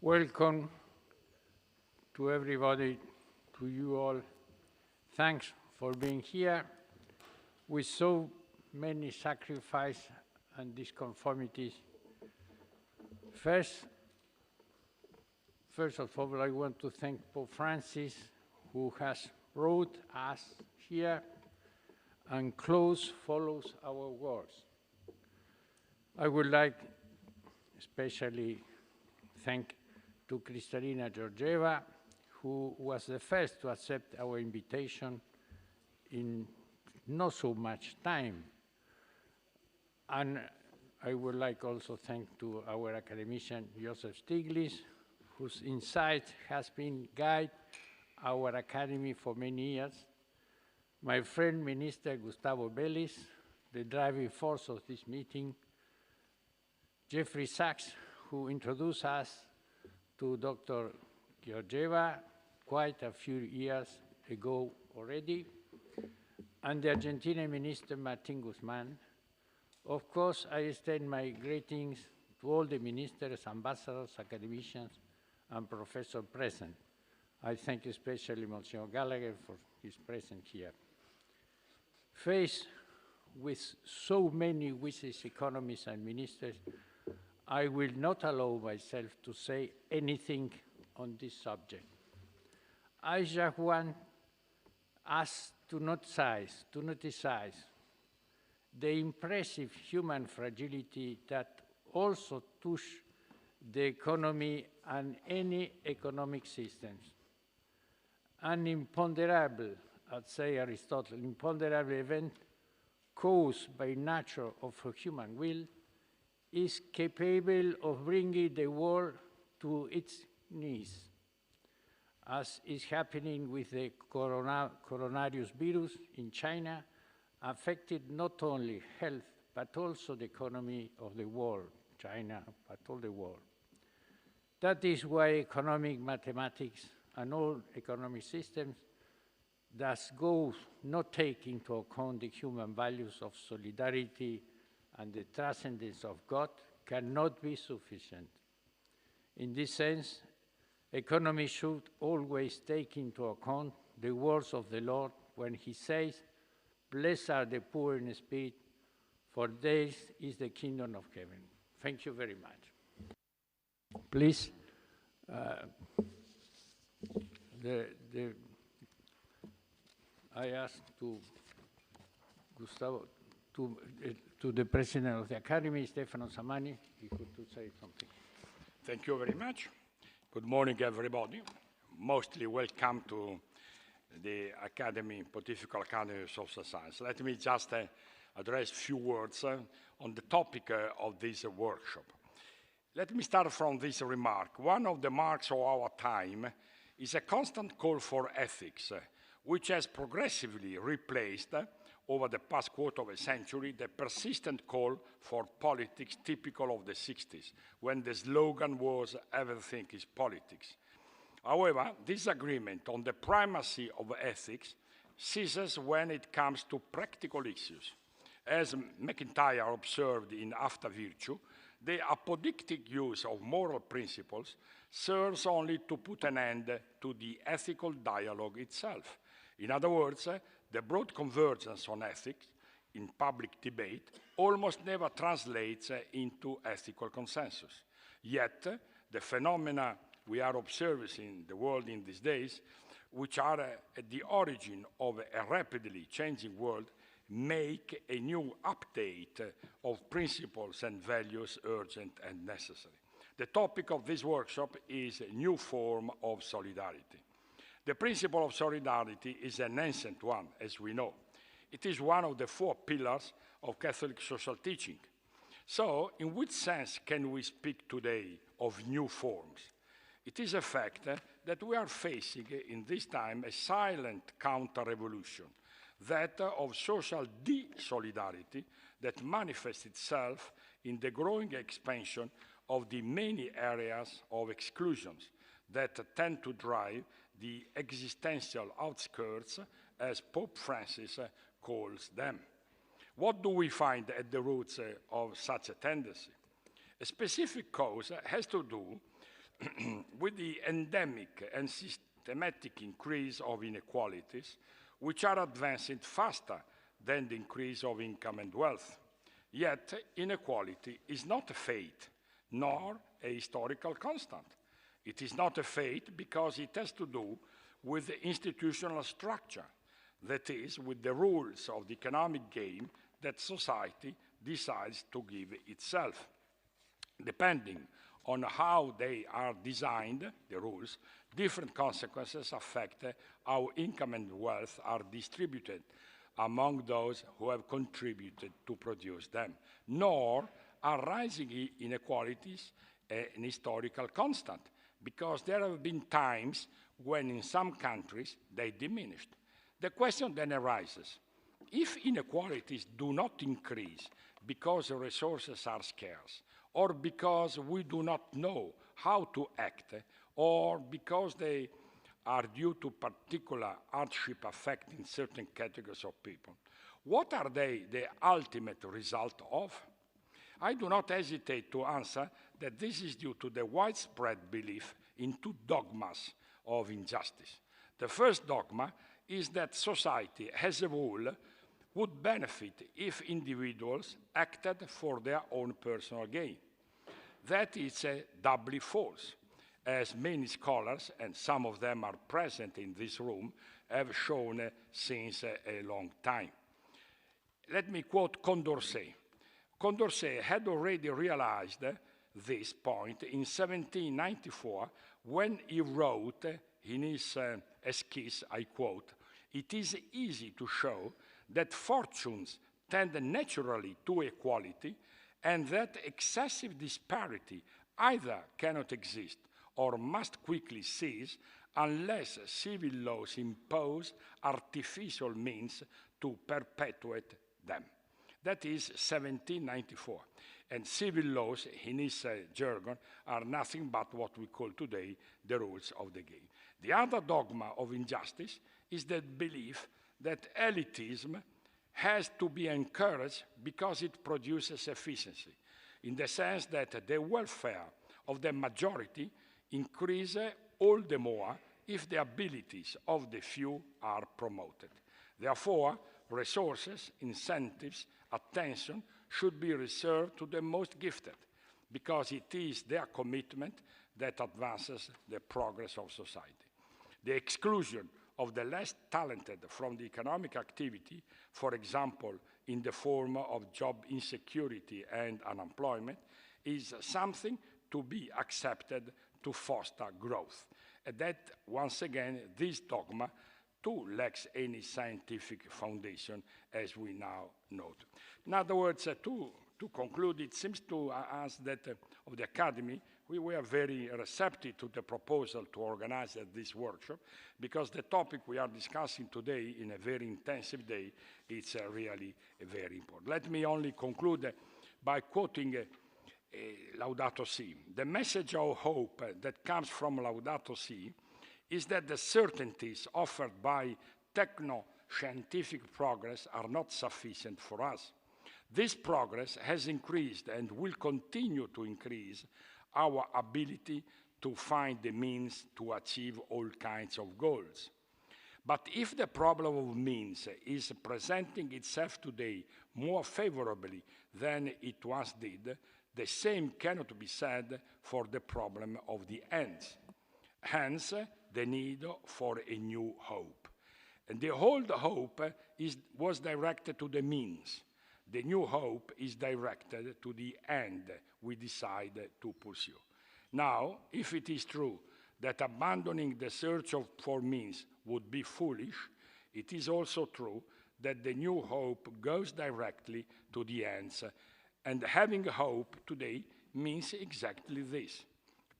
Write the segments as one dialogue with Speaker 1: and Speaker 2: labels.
Speaker 1: Welcome to everybody, to you all. Thanks for being here with so many sacrifices and disconformities. First of all, I want to thank Pope Francis, who has brought us here and close follows our words. I would like especially thank to Kristalina Georgieva, who was the first to accept our invitation in not so much time. And I would like also thank to our academician, Joseph Stiglitz, whose insight has been guide our academy for many years. My friend, Minister Gustavo Vélez, the driving force of this meeting. Jeffrey Sachs, who introduced us to Dr. Georgieva quite a few years ago already, and the Argentinian Minister Martín Guzmán. Of course, I extend my greetings to all the ministers, ambassadors, academicians, and professors present. I thank especially Monsignor Gallagher for his presence here. Faced with so many wishes, economists, and ministers, I will not allow myself to say anything on this subject. I just want us to notice the impressive human fragility that also touch the economy and any economic systems. An imponderable, I'd say Aristotle, imponderable event caused by nature of a human will is capable of bringing the world to its knees, as is happening with the coronavirus virus in China, affected not only health, but also the economy of the world, China, but all the world. That is why economic mathematics and all economic systems thus go not take into account the human values of solidarity and the transcendence of God cannot be sufficient. In this sense, economy should always take into account the words of the Lord when he says, "Blessed are the poor in spirit, for theirs is the kingdom of heaven." Thank you very much. Please, I ask to Gustavo, to the president of the Academy, Stefano Samani, he could to say something.
Speaker 2: Thank you very much. Good morning, everybody. Mostly welcome to the Academy, Pontifical Academy of Social Science. Let me just address a few words on the topic of this workshop. Let me start from this remark. One of the marks of our time is a constant call for ethics, which has progressively replaced over the past quarter of a century, the persistent call for politics typical of the 60s, when the slogan was, "Everything is politics." However, disagreement on the primacy of ethics ceases when it comes to practical issues. As McIntyre observed in After Virtue, the apodictic use of moral principles serves only to put an end to the ethical dialogue itself. In other words, the broad convergence on ethics in public debate almost never translates into ethical consensus. Yet, the phenomena we are observing in the world in these days, which are at the origin of a rapidly changing world, make a new update of principles and values urgent and necessary. The topic of this workshop is a new form of solidarity. The principle of solidarity is an ancient one, as we know. It is one of the 4 pillars of Catholic social teaching. So, in which sense can we speak today of new forms? It is a fact that we are facing in this time a silent counter-revolution, that of social de-solidarity that manifests itself in the growing expansion of the many areas of exclusions that tend to drive the existential outskirts, as Pope Francis calls them. What do we find at the roots of such a tendency? A specific cause has to do with the endemic and systematic increase of inequalities, which are advancing faster than the increase of income and wealth. Yet, inequality is not a fate, nor a historical constant. It is not a fate because it has to do with the institutional structure, that is, with the rules of the economic game that society decides to give itself. Depending on how they are designed, the rules, different consequences affect how income and wealth are distributed among those who have contributed to produce them. Nor are rising inequalities an historical constant, because there have been times when in some countries they diminished. The question then arises, if inequalities do not increase because resources are scarce, or because we do not know how to act, or because they are due to particular hardship affecting certain categories of people, what are they the ultimate result of? I do not hesitate to answer that this is due to the widespread belief in two dogmas of injustice. The first dogma is that society, as a whole, would benefit if individuals acted for their own personal gain. That is doubly false, as many scholars, and some of them are present in this room, have shown since a long time. Let me quote Condorcet. Condorcet had already realized this point in 1794 when he wrote in his esquisse, I quote, "It is easy to show that fortunes tend naturally to equality and that excessive disparity either cannot exist or must quickly cease unless civil laws impose artificial means to perpetuate them." That is 1794. And civil laws, in his jargon, are nothing but what we call today the rules of the game. The other dogma of injustice is the belief that elitism has to be encouraged because it produces efficiency, in the sense that the welfare of the majority increases all the more if the abilities of the few are promoted. Therefore, resources, incentives, attention should be reserved to the most gifted, because it is their commitment that advances the progress of society. The exclusion of the less talented from the economic activity, for example, in the form of job insecurity and unemployment, is something to be accepted to foster growth. And that, once again, this dogma too lacks any scientific foundation, as we now note. In other words, to conclude, it seems to us that of the Academy, we were very receptive to the proposal to organize this workshop, because the topic we are discussing today in a very intensive day is really very important. Let me only conclude by quoting Laudato Si. The message of hope that comes from Laudato Si is that the certainties offered by techno-scientific progress are not sufficient for us. This progress has increased and will continue to increase our ability to find the means to achieve all kinds of goals. But if the problem of means is presenting itself today more favorably than it once did, the same cannot be said for the problem of the ends. Hence, the need for a new hope. And the old hope was directed to the means. The new hope is directed to the end we decide to pursue. Now, if it is true that abandoning the search for means would be foolish, it is also true that the new hope goes directly to the ends. And having hope today means exactly this: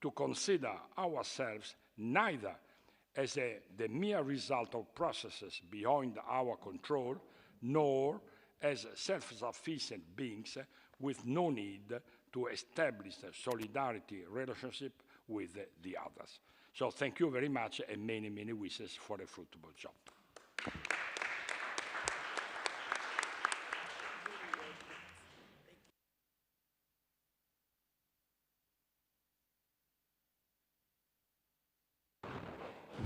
Speaker 2: to consider ourselves neither as the mere result of processes beyond our control, nor as self-sufficient beings with no need to establish a solidarity relationship with the others. So thank you very much, and many, many wishes for a fruitful job.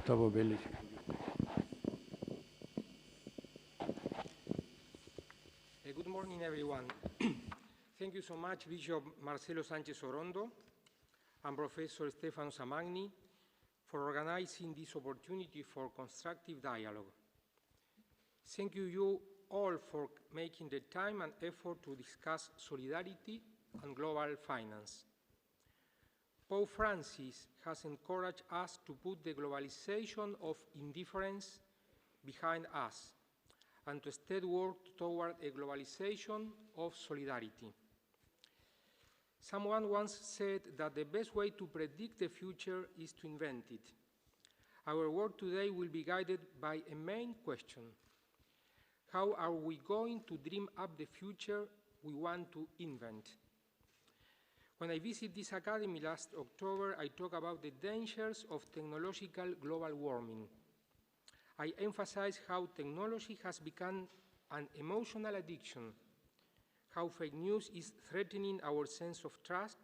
Speaker 1: comfortability.
Speaker 3: Good morning, everyone. Thank you so much, Bishop Marcelo Sanchez Orondo and Professor Stefano Samagni for organizing this opportunity for constructive dialogue. Thank you all for making the time and effort to discuss solidarity and global finance. Pope Francis has encouraged us to put the globalization of indifference behind us and to instead work toward a globalization of solidarity. Someone once said that the best way to predict the future is to invent it. Our work today will be guided by a main question: how are we going to dream up the future we want to invent? When I visited this academy last October, I talked about the dangers of technological global warming. I emphasized how technology has become an emotional addiction, how fake news is threatening our sense of trust,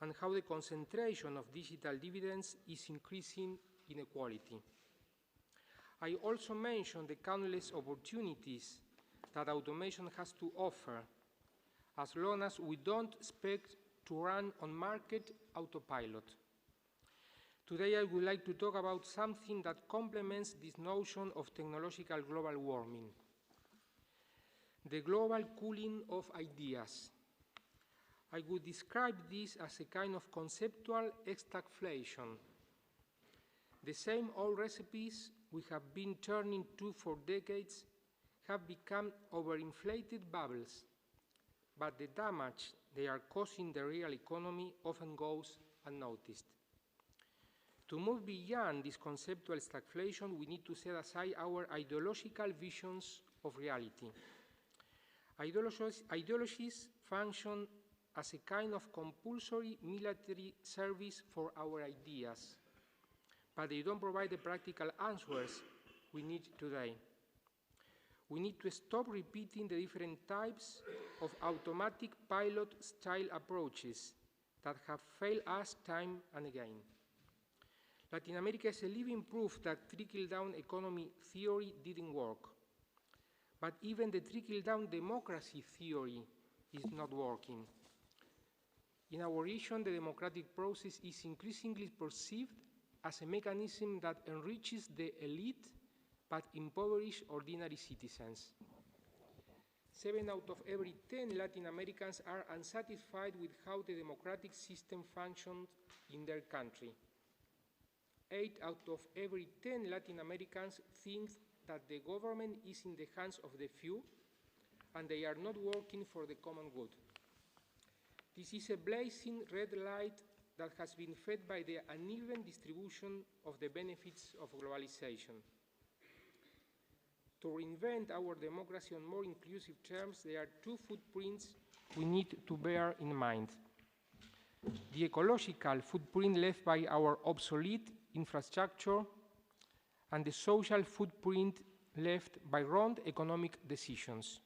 Speaker 3: and how the concentration of digital dividends is increasing inequality. I also mentioned the countless opportunities that automation has to offer, as long as we don't expect to run on market autopilot. Today I would like to talk about something that complements this notion of technological global warming: the global cooling of ideas. I would describe this as a kind of conceptual stagflation. The same old recipes we have been turning to for decades have become overinflated bubbles, but the damage they are causing the real economy often goes unnoticed. To move beyond this conceptual stagflation, we need to set aside our ideological visions of reality. Ideologies function as a kind of compulsory military service for our ideas, but they don't provide the practical answers we need today. We need to stop repeating the different types of automatic pilot-style approaches that have failed us time and again. Latin America is a living proof that trickle-down economy theory didn't work. But even the trickle-down democracy theory is not working. In our region, the democratic process is increasingly perceived as a mechanism that enriches the elite but impoverishes ordinary citizens. 7 out of every 10 Latin Americans are unsatisfied with how the democratic system functions in their country. 8 out of every 10 Latin Americans think that the government is in the hands of the few and they are not working for the common good. This is a blazing red light that has been fed by the uneven distribution of the benefits of globalization. To reinvent our democracy on more inclusive terms, there are 2 footprints we need to bear in mind: the ecological footprint left by our obsolete infrastructure and the social footprint left by wrong economic decisions.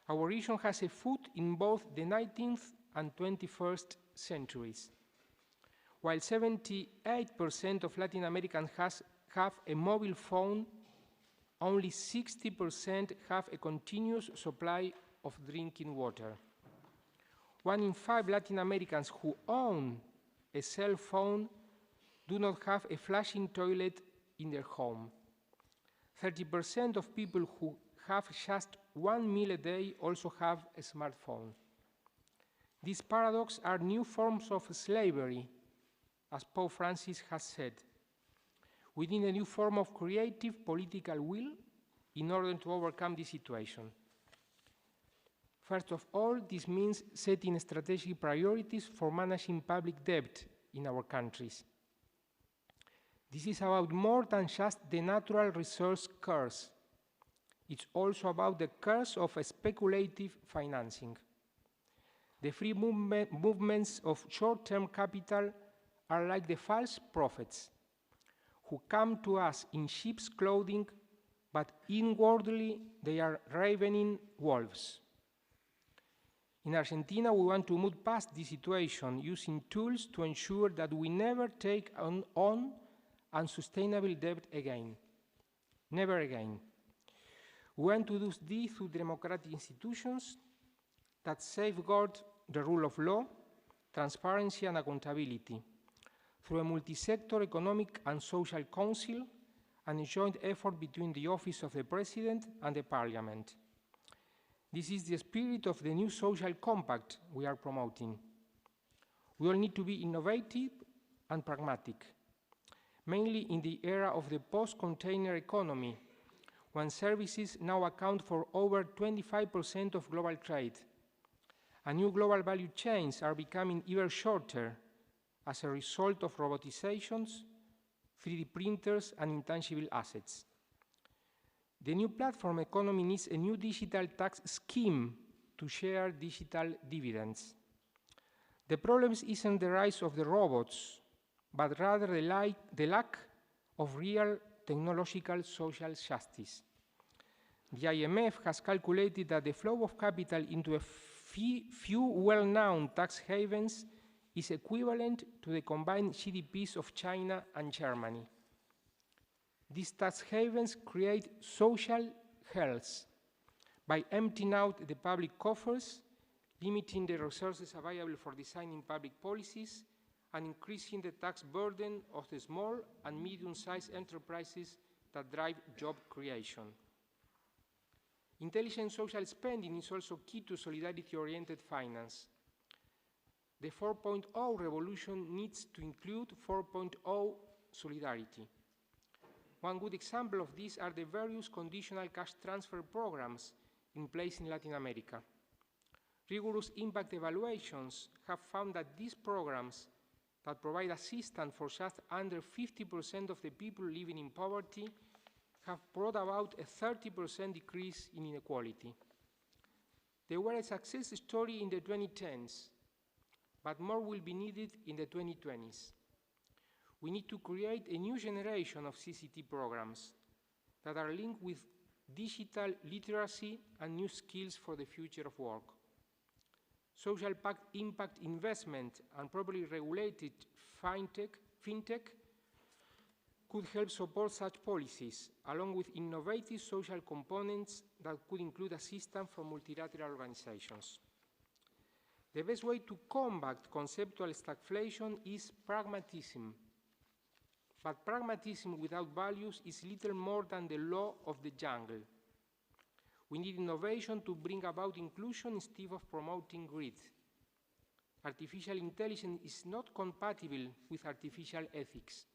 Speaker 3: Our region has a foot in both the 19th and 21st centuries. While 78% of Latin Americans have a mobile phone, only 60% have a continuous supply of drinking water. 1 in 5 Latin Americans who own a cell phone do not have a flushing toilet in their home. 30% of people who have just 1 meal a day also have a smartphone. These paradoxes are new forms of slavery, as Pope Francis has said. We need a new form of creative political will in order to overcome this situation. First of all, this means setting strategic priorities for managing public debt in our countries. This is about more than just the natural resource curse. It's also about the curse of speculative financing. The free movements of short-term capital are like the false prophets who come to us in sheep's clothing, but inwardly they are ravening wolves. In Argentina, we want to move past this situation using tools to ensure that we never take on unsustainable debt again. Never again. We want to do this through democratic institutions that safeguard the rule of law, transparency, and accountability, through a multi-sector economic and social council and a joint effort between the Office of the President and the Parliament. This is the spirit of the new social compact we are promoting. We all need to be innovative and pragmatic, mainly in the era of the post-container economy, when services now account for over 25% of global trade, and new global value chains are becoming even shorter as a result of robotizations, 3D printers, and intangible assets. The new platform economy needs a new digital tax scheme to share digital dividends. The problem isn't the rise of the robots, but rather the lack of real technological social justice. The IMF has calculated that the flow of capital into a few well-known tax havens is equivalent to the combined GDPs of China and Germany. These tax havens create social health by emptying out the public coffers, limiting the resources available for designing public policies, and increasing the tax burden of the small and medium-sized enterprises that drive job creation. Intelligent social spending is also key to solidarity-oriented finance. The 4.0 revolution needs to include 4.0 solidarity. One good example of this are the various conditional cash transfer programs in place in Latin America. Rigorous impact evaluations have found that these programs that provide assistance for just under 50% of the people living in poverty have brought about a 30% decrease in inequality. They were a success story in the 2010s, but more will be needed in the 2020s. We need to create a new generation of CCT programs that are linked with digital literacy and new skills for the future of work. Social impact investment and properly regulated fintech could help support such policies, along with innovative social components that could include assistance from multilateral organizations. The best way to combat conceptual stagflation is pragmatism. But pragmatism without values is little more than the law of the jungle. We need innovation to bring about inclusion instead of promoting greed. Artificial intelligence is not compatible with artificial ethics.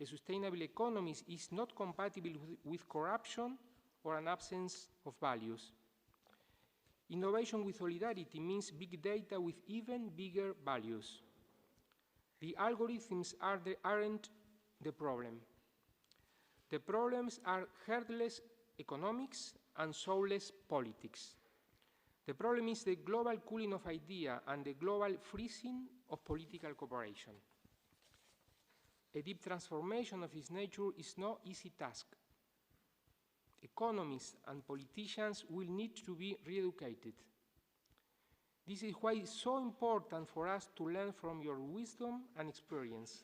Speaker 3: A sustainable economy is not compatible with corruption or an absence of values. Innovation with solidarity means big data with even bigger values. The algorithms aren't the problem. The problems are heartless economics and soulless politics. The problem is the global cooling of ideas and the global freezing of political cooperation. A deep transformation of its nature is no easy task. Economists and politicians will need to be re-educated. This is why it's so important for us to learn from your wisdom and experience.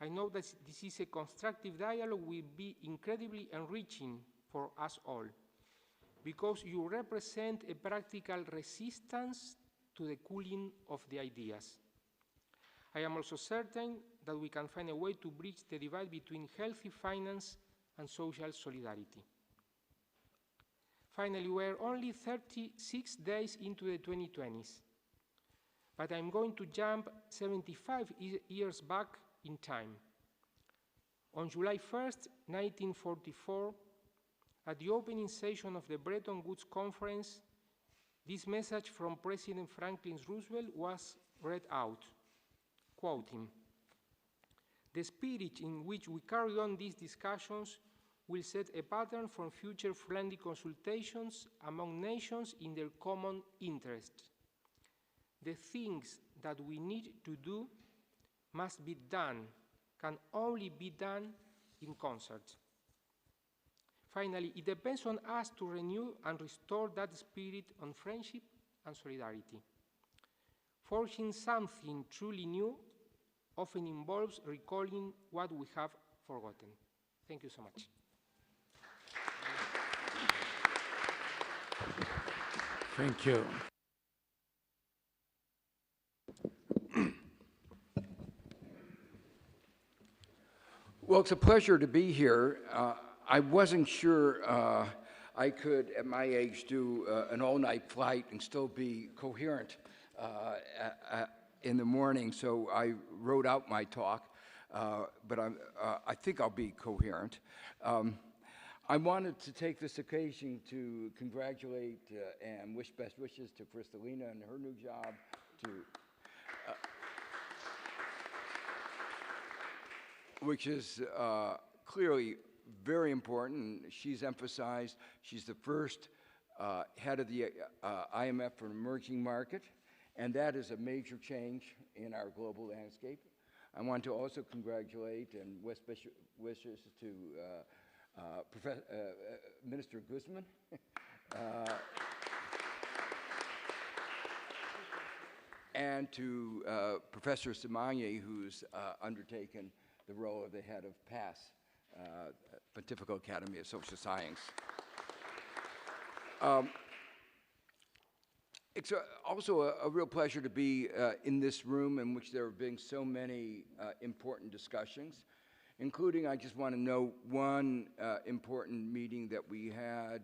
Speaker 3: I know that this is a constructive dialogue will be incredibly enriching for us all, because you represent a practical resistance to the cooling of the ideas. I am also certain that we can find a way to bridge the divide between healthy finance and social solidarity. Finally, we're only 36 days into the 2020s, but I'm going to jump 75 years back in time. On July 1st, 1944, at the opening session of the Bretton Woods Conference, this message from President Franklin Roosevelt was read out, quoting, "The spirit in which we carry on these discussions will set a pattern for future friendly consultations among nations in their common interest. The things that we need to do must be done, can only be done in concert." Finally, it depends on us to renew and restore that spirit on friendship and solidarity. Forging something truly new often involves recalling what we have forgotten. Thank you so much.
Speaker 1: Thank you.
Speaker 4: Well, it's a pleasure to be here. I wasn't sure I could, at my age, do an all-night flight and still be coherent in the morning, so I wrote out my talk, but I think I'll be coherent. I wanted to take this occasion to congratulate and wish best wishes to Kristalina and her new job, which is clearly very important. She's emphasized she's the first head of the IMF for an emerging market, and that is a major change in our global landscape. I want to also congratulate and wish wishes to Minister Guzman. And to Professor Simagny, who's undertaken the role of the head of PAS, Pontifical Academy of Social Science. It's also a real pleasure to be in this room in which there have been so many important discussions, including, I just want to note one important meeting that we had,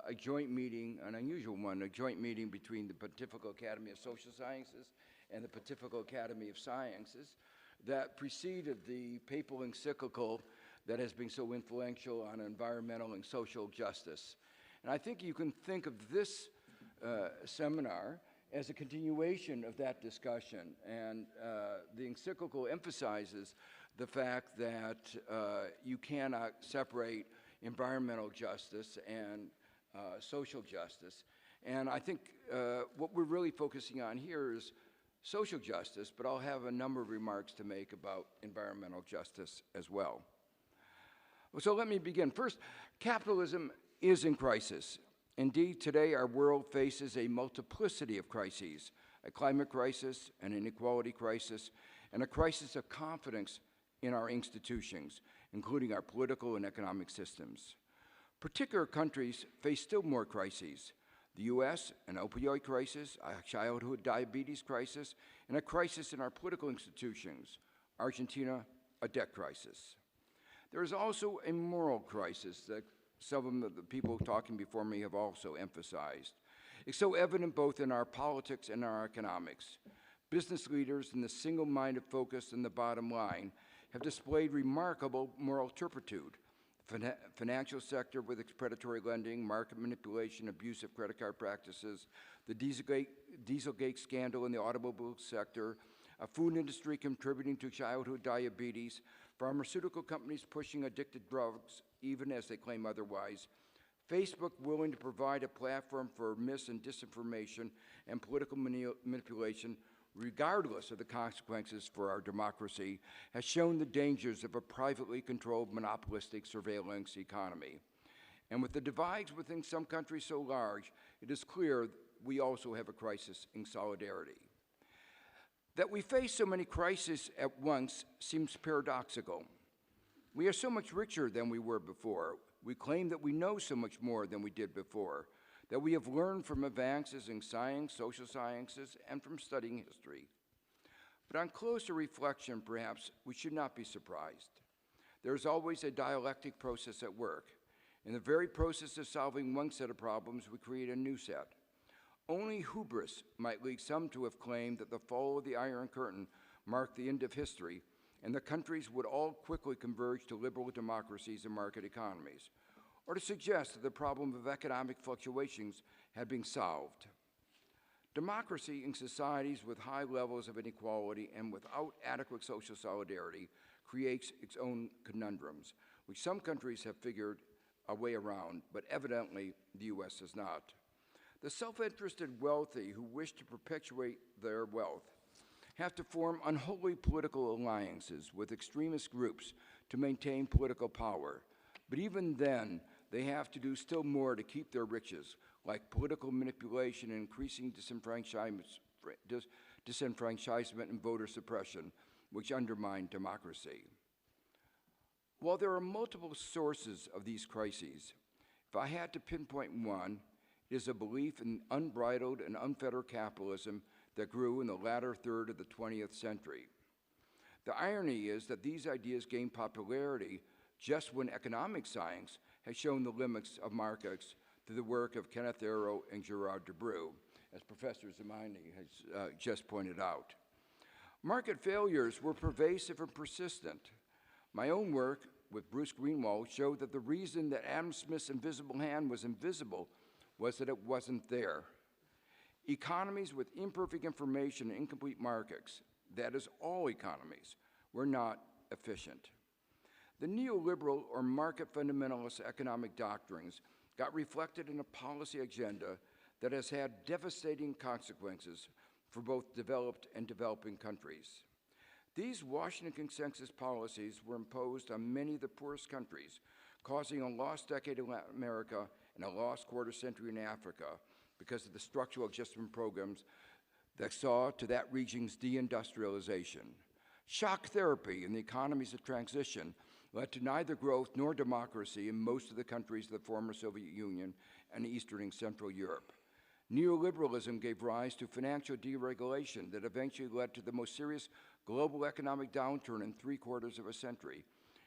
Speaker 4: a joint meeting, an unusual one, a joint meeting between the Pontifical Academy of Social Sciences and the Pontifical Academy of Sciences that preceded the papal encyclical that has been so influential on environmental and social justice. And I think you can think of this seminar as a continuation of that discussion. And the encyclical emphasizes the fact that you cannot separate environmental justice and social justice. And I think what we're really focusing on here is social justice, but I'll have a number of remarks to make about environmental justice as well. So let me begin. First, capitalism is in crisis. Indeed, today our world faces a multiplicity of crises, a climate crisis, an inequality crisis, and a crisis of confidence in our institutions, including our political and economic systems. Particular countries face still more crises. The US, an opioid crisis, a childhood diabetes crisis, and a crisis in our political institutions. Argentina, a debt crisis. There is also a moral crisis that some of the people talking before me have also emphasized. It's so evident both in our politics and our economics. Business leaders in the single-minded focus on the bottom line have displayed remarkable moral turpitude. The financial sector with its predatory lending, market manipulation, abusive credit card practices, the Dieselgate scandal in the automobile sector, a food industry contributing to childhood diabetes, pharmaceutical companies pushing addictive drugs even as they claim otherwise, Facebook willing to provide a platform for mis- and disinformation and political manipulation regardless of the consequences for our democracy, has shown the dangers of a privately controlled monopolistic surveillance economy. And with the divides within some countries so large, it is clear we also have a crisis in solidarity. That we face so many crises at once seems paradoxical. We are so much richer than we were before. We claim that we know so much more than we did before, that we have learned from advances in science, social sciences, and from studying history. But on closer reflection, perhaps, we should not be surprised. There is always a dialectic process at work. In the very process of solving one set of problems, we create a new set. Only hubris might lead some to have claimed that the fall of the Iron Curtain marked the end of history, and the countries would all quickly converge to liberal democracies and market economies, or to suggest that the problem of economic fluctuations had been solved. Democracy in societies with high levels of inequality and without adequate social solidarity creates its own conundrums, which some countries have figured a way around, but evidently the US has not. The self-interested wealthy who wish to perpetuate their wealth have to form unholy political alliances with extremist groups to maintain political power. But even then, they have to do still more to keep their riches, like political manipulation and increasing disenfranchisement and voter suppression, which undermine democracy. While there are multiple sources of these crises, if I had to pinpoint one, it is a belief in unbridled and unfettered capitalism that grew in the latter third of the 20th century. The irony is that these ideas gained popularity just when economic science has shown the limits of markets through the work of Kenneth Arrow and Gerard Debreu, as Professor Zamani has just pointed out. Market failures were pervasive and persistent. My own work with Bruce Greenwald showed that the reason that Adam Smith's invisible hand was invisible was that it wasn't there. Economies with imperfect information and incomplete markets, that is, all economies, were not efficient. The neoliberal or market fundamentalist economic doctrines got reflected in a policy agenda that has had devastating consequences for both developed and developing countries. These Washington consensus policies were imposed on many of the poorest countries, causing a lost decade in Latin America and a lost quarter century in Africa because of the structural adjustment programs that saw to that region's deindustrialization. Shock therapy in the economies of transition led to neither growth nor democracy in most of the countries of the former Soviet Union and Eastern and Central Europe. Neoliberalism gave rise to financial deregulation that eventually led to the most serious global economic downturn in 3/4 of a century,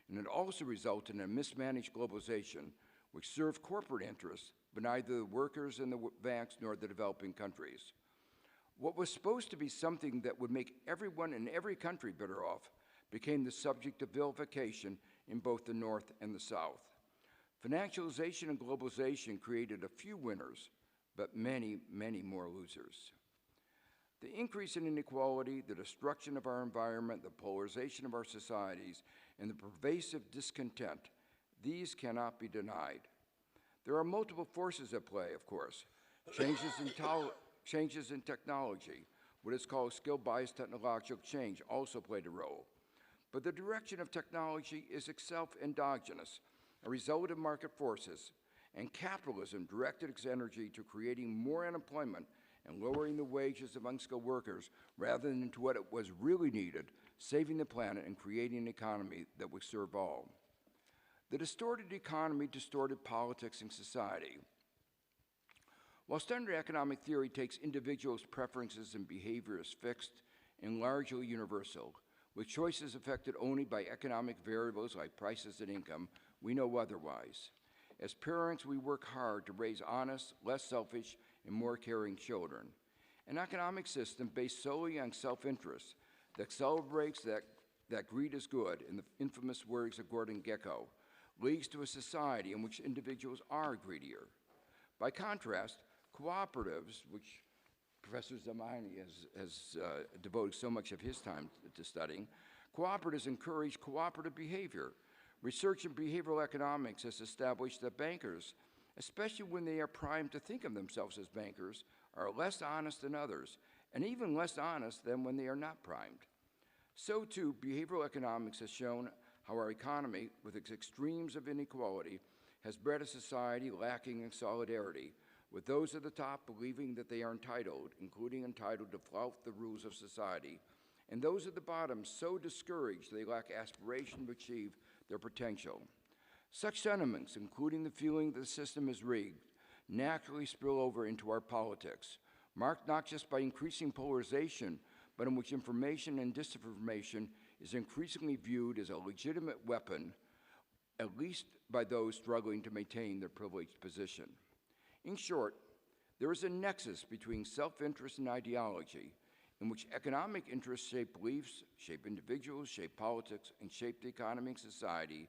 Speaker 4: and it also resulted in a mismanaged globalization which served corporate interests, but neither the workers in the banks nor the developing countries. What was supposed to be something that would make everyone in every country better off became the subject of vilification in both the North and the South. Financialization and globalization created a few winners, but many, many more losers. The increase in inequality, the destruction of our environment, the polarization of our societies, and the pervasive discontent, these cannot be denied. There are multiple forces at play, of course. Changes in technology, what is called skill-biased technological change, also played a role. But the direction of technology is itself endogenous, a result of market forces, and capitalism directed its energy to creating more unemployment and lowering the wages of unskilled workers rather than to what it was really needed, saving the planet and creating an economy that would serve all. The distorted economy distorted politics and society. While standard economic theory takes individuals' preferences and behavior as fixed and largely universal, with choices affected only by economic variables like prices and income, we know otherwise. As parents, we work hard to raise honest, less selfish, and more caring children. An economic system based solely on self-interest that celebrates that greed is good, in the infamous words of Gordon Gekko, leads to a society in which individuals are greedier. By contrast, cooperatives, which Professor Zamani has devoted so much of his time to studying, cooperatives encourage cooperative behavior. Research in behavioral economics has established that bankers, especially when they are primed to think of themselves as bankers, are less honest than others, and even less honest than when they are not primed. So too, behavioral economics has shown how our economy, with its extremes of inequality, has bred a society lacking in solidarity, with those at the top believing that they are entitled, including entitled to flout the rules of society, and those at the bottom so discouraged they lack aspiration to achieve their potential. Such sentiments, including the feeling that the system is rigged, naturally spill over into our politics, marked not just by increasing polarization, but in which information and disinformation is increasingly viewed as a legitimate weapon, at least by those struggling to maintain their privileged position. In short, there is a nexus between self-interest and ideology, in which economic interests shape beliefs, shape individuals, shape politics, and shape the economy and society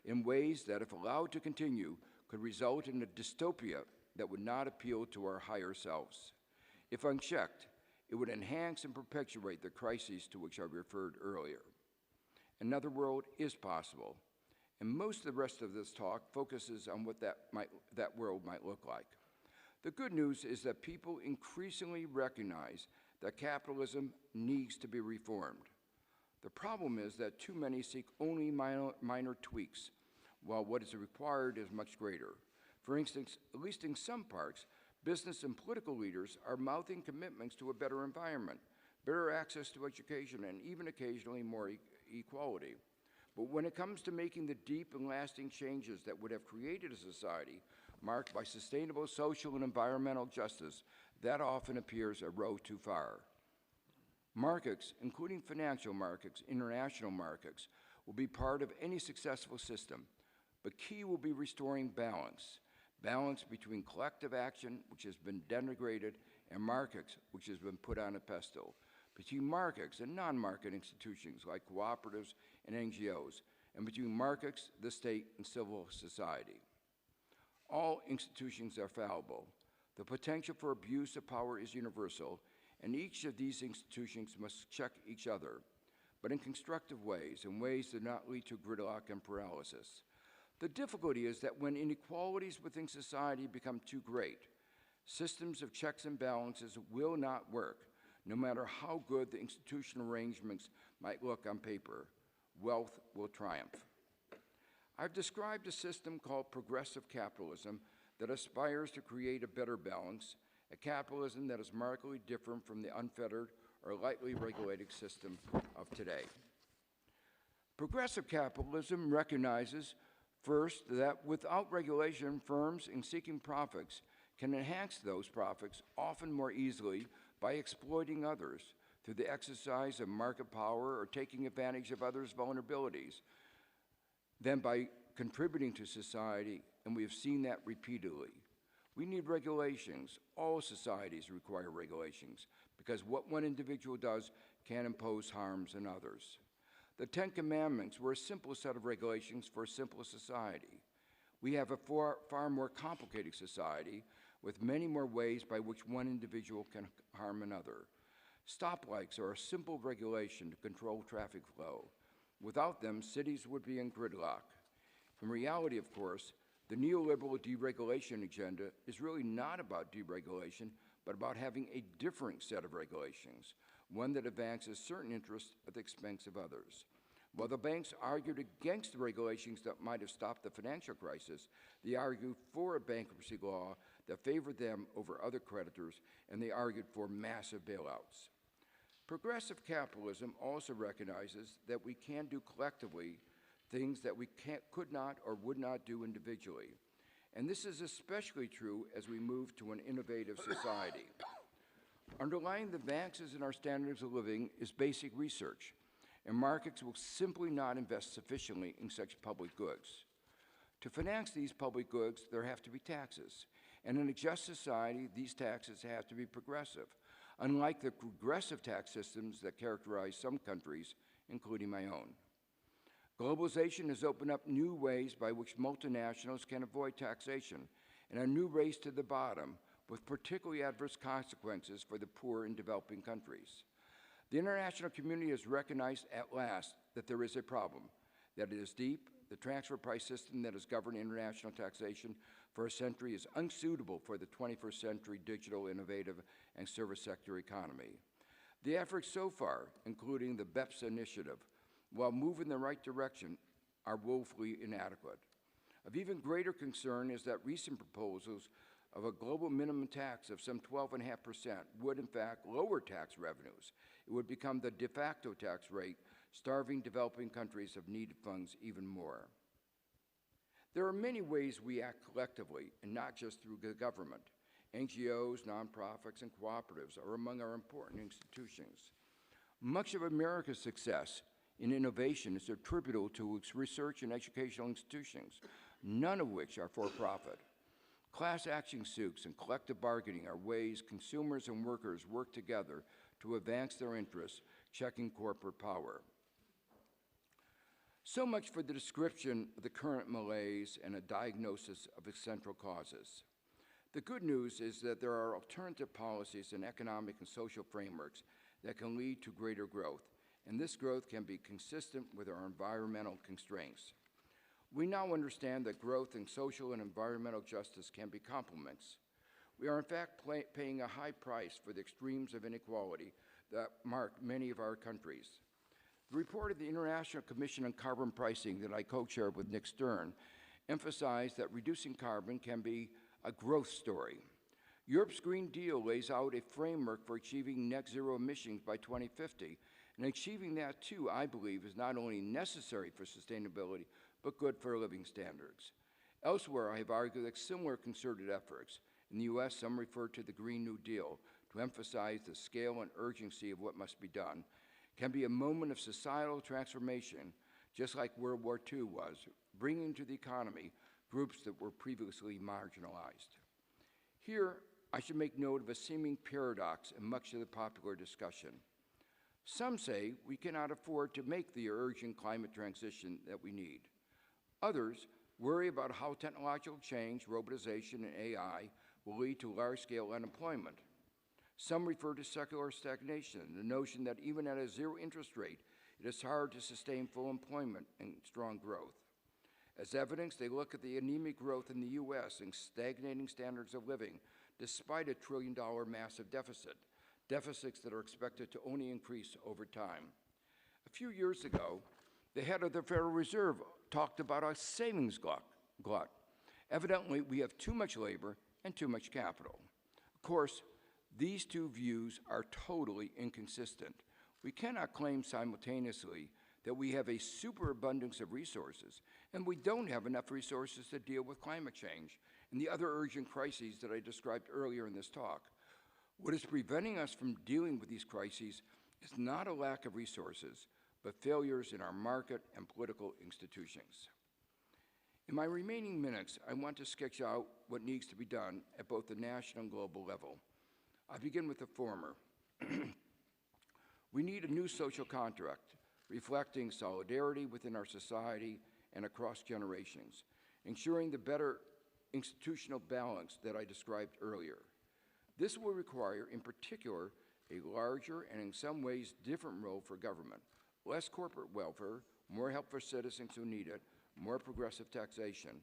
Speaker 4: in ways that, if allowed to continue, could result in a dystopia that would not appeal to our higher selves. If unchecked, it would enhance and perpetuate the crises to which I referred earlier. Another world is possible, and most of the rest of this talk focuses on what that world might look like. The good news is that people increasingly recognize that capitalism needs to be reformed. The problem is that too many seek only minor tweaks, while what is required is much greater. For instance, at least in some parts, business and political leaders are mouthing commitments to a better environment, better access to education, and even occasionally more equality. But when it comes to making the deep and lasting changes that would have created a society marked by sustainable social and environmental justice, that often appears a road too far. Markets, including financial markets, international markets, will be part of any successful system, but key will be restoring balance. Balance between collective action, which has been denigrated, and markets, which has been put on a pedestal. Between markets and non-market institutions like cooperatives and NGOs, and between markets, the state, and civil society. All institutions are fallible. The potential for abuse of power is universal, and each of these institutions must check each other, but in constructive ways, in ways that do not lead to gridlock and paralysis. The difficulty is that when inequalities within society become too great, systems of checks and balances will not work, no matter how good the institutional arrangements might look on paper. Wealth will triumph. I've described a system called progressive capitalism that aspires to create a better balance, a capitalism that is markedly different from the unfettered or lightly regulated system of today. Progressive capitalism recognizes, first, that without regulation, firms in seeking profits can enhance those profits often more easily by exploiting others through the exercise of market power or taking advantage of others' vulnerabilities than by contributing to society, and we have seen that repeatedly. We need regulations. All societies require regulations because what one individual does can impose harms on others. The Ten Commandments were a simple set of regulations for a simple society. We have a far more complicated society with many more ways by which one individual can harm another. Stoplights are a simple regulation to control traffic flow. Without them, cities would be in gridlock. In reality, of course, the neoliberal deregulation agenda is really not about deregulation, but about having a different set of regulations, one that advances certain interests at the expense of others. While the banks argued against the regulations that might have stopped the financial crisis, they argued for a bankruptcy law that favored them over other creditors, and they argued for massive bailouts. Progressive capitalism also recognizes that we can do collectively things that we could not or would not do individually. And this is especially true as we move to an innovative society. Underlying the advances in our standards of living is basic research, and markets will simply not invest sufficiently in such public goods. To finance these public goods, there have to be taxes, and in a just society, these taxes have to be progressive, unlike the regressive tax systems that characterize some countries, including my own. Globalization has opened up new ways by which multinationals can avoid taxation, and a new race to the bottom, with particularly adverse consequences for the poor in developing countries. The international community has recognized at last that there is a problem, that it is deep. The transfer price system that has governed international taxation for a century is unsuitable for the 21st century digital, innovative, and service sector economy. The efforts so far, including the BEPS initiative, while moving in the right direction, are woefully inadequate. Of even greater concern is that recent proposals of a global minimum tax of some 12.5% would in fact lower tax revenues. It would become the de facto tax rate, starving developing countries of needed funds even more. There are many ways we act collectively, and not just through the government. NGOs, nonprofits, and cooperatives are among our important institutions. Much of America's success in innovation is attributable to its research and educational institutions, none of which are for-profit. Class action suits and collective bargaining are ways consumers and workers work together to advance their interests, checking corporate power. So much for the description of the current malaise and a diagnosis of its central causes. The good news is that there are alternative policies and economic and social frameworks that can lead to greater growth, and this growth can be consistent with our environmental constraints. We now understand that growth and social and environmental justice can be complements. We are in fact paying a high price for the extremes of inequality that mark many of our countries. The report of the International Commission on Carbon Pricing that I co-chaired with Nick Stern emphasized that reducing carbon can be a growth story. Europe's Green Deal lays out a framework for achieving net zero emissions by 2050, and achieving that too, I believe, is not only necessary for sustainability, but good for living standards. Elsewhere, I have argued that similar concerted efforts, in the US, some refer to the Green New Deal to emphasize the scale and urgency of what must be done, can be a moment of societal transformation, just like World War II was, bringing to the economy groups that were previously marginalized. Here, I should make note of a seeming paradox in much of the popular discussion. Some say we cannot afford to make the urgent climate transition that we need. Others worry about how technological change, robotization, and AI will lead to large-scale unemployment. Some refer to secular stagnation, the notion that even at a zero interest rate, it is hard to sustain full employment and strong growth. As evidence, they look at the anemic growth in the US and stagnating standards of living, despite a $1 trillion massive deficit, deficits that are expected to only increase over time. A few years ago, the head of the Federal Reserve talked about a savings glut. Evidently, we have too much labor and too much capital. Of course, these two views are totally inconsistent. We cannot claim simultaneously that we have a superabundance of resources and we don't have enough resources to deal with climate change and the other urgent crises that I described earlier in this talk. What is preventing us from dealing with these crises is not a lack of resources, but failures in our market and political institutions. In my remaining minutes, I want to sketch out what needs to be done at both the national and global level. I begin with the former. We need a new social contract reflecting solidarity within our society and across generations, ensuring the better institutional balance that I described earlier. This will require, in particular, a larger and in some ways different role for government, less corporate welfare, more help for citizens who need it, more progressive taxation,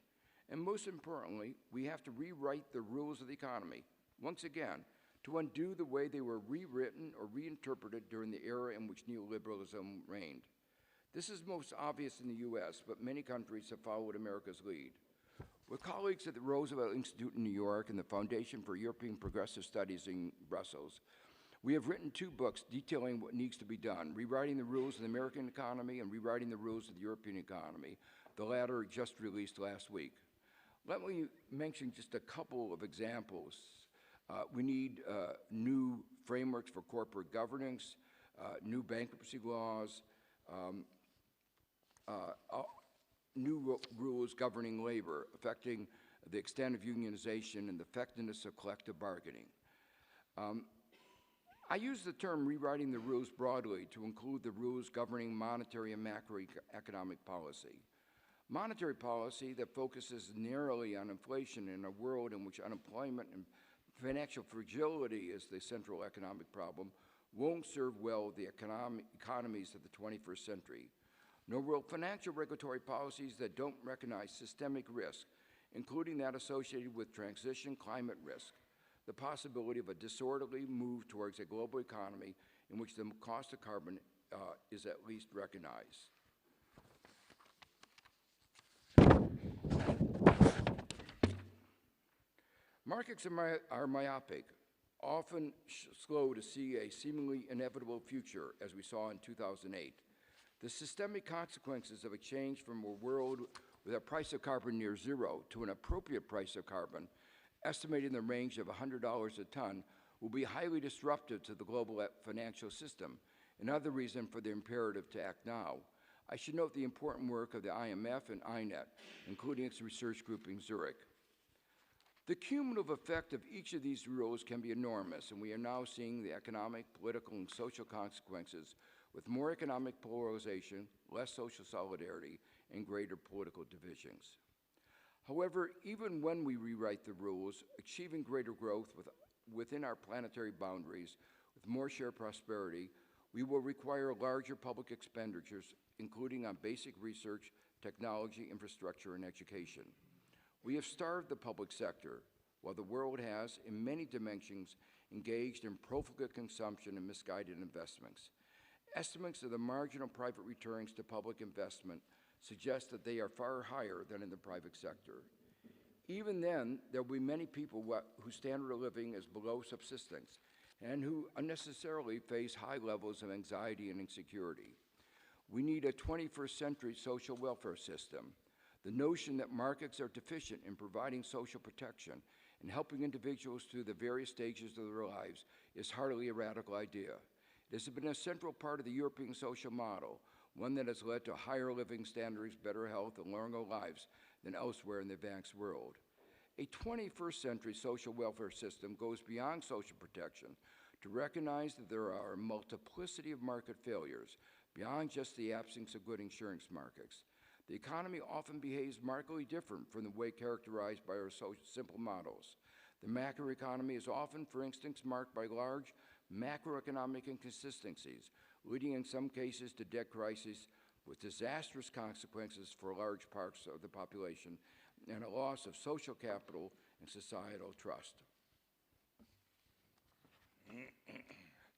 Speaker 4: and most importantly, we have to rewrite the rules of the economy, once again, to undo the way they were rewritten or reinterpreted during the era in which neoliberalism reigned. This is most obvious in the US, but many countries have followed America's lead. With colleagues at the Roosevelt Institute in New York and the Foundation for European Progressive Studies in Brussels, we have written 2 books detailing what needs to be done, rewriting the rules of the American economy and rewriting the rules of the European economy, the latter just released last week. Let me mention just a couple of examples. We need new frameworks for corporate governance, new bankruptcy laws, new rules governing labor, affecting the extent of unionization and the effectiveness of collective bargaining. I use the term rewriting the rules broadly to include the rules governing monetary and macroeconomic policy. Monetary policy that focuses narrowly on inflation in a world in which unemployment and financial fragility is the central economic problem won't serve well the economies of the 21st century. Nor will financial regulatory policies that don't recognize systemic risk, including that associated with transition climate risk, the possibility of a disorderly move towards a global economy in which the cost of carbon is at least recognized. Markets are myopic, often slow to see a seemingly inevitable future, as we saw in 2008. The systemic consequences of a change from a world with a price of carbon near zero to an appropriate price of carbon, estimated in the range of $100 a ton, will be highly disruptive to the global financial system, another reason for the imperative to act now. I should note the important work of the IMF and INET, including its research group in Zurich. The cumulative effect of each of these rules can be enormous, and we are now seeing the economic, political, and social consequences with more economic polarization, less social solidarity, and greater political divisions. However, even when we rewrite the rules, achieving greater growth within our planetary boundaries with more shared prosperity, we will require larger public expenditures, including on basic research, technology, infrastructure, and education. We have starved the public sector, while the world has, in many dimensions, engaged in profligate consumption and misguided investments. Estimates of the marginal private returns to public investment suggest that they are far higher than in the private sector. Even then, there will be many people whose standard of living is below subsistence and who unnecessarily face high levels of anxiety and insecurity. We need a 21st century social welfare system. The notion that markets are deficient in providing social protection and helping individuals through the various stages of their lives is hardly a radical idea. It has been a central part of the European social model, one that has led to higher living standards, better health, and longer lives than elsewhere in the advanced world. A 21st century social welfare system goes beyond social protection to recognize that there are a multiplicity of market failures beyond just the absence of good insurance markets. The economy often behaves markedly different from the way characterized by our simple models. The macroeconomy is often, for instance, marked by large macroeconomic inconsistencies, leading in some cases to debt crises with disastrous consequences for large parts of the population and a loss of social capital and societal trust.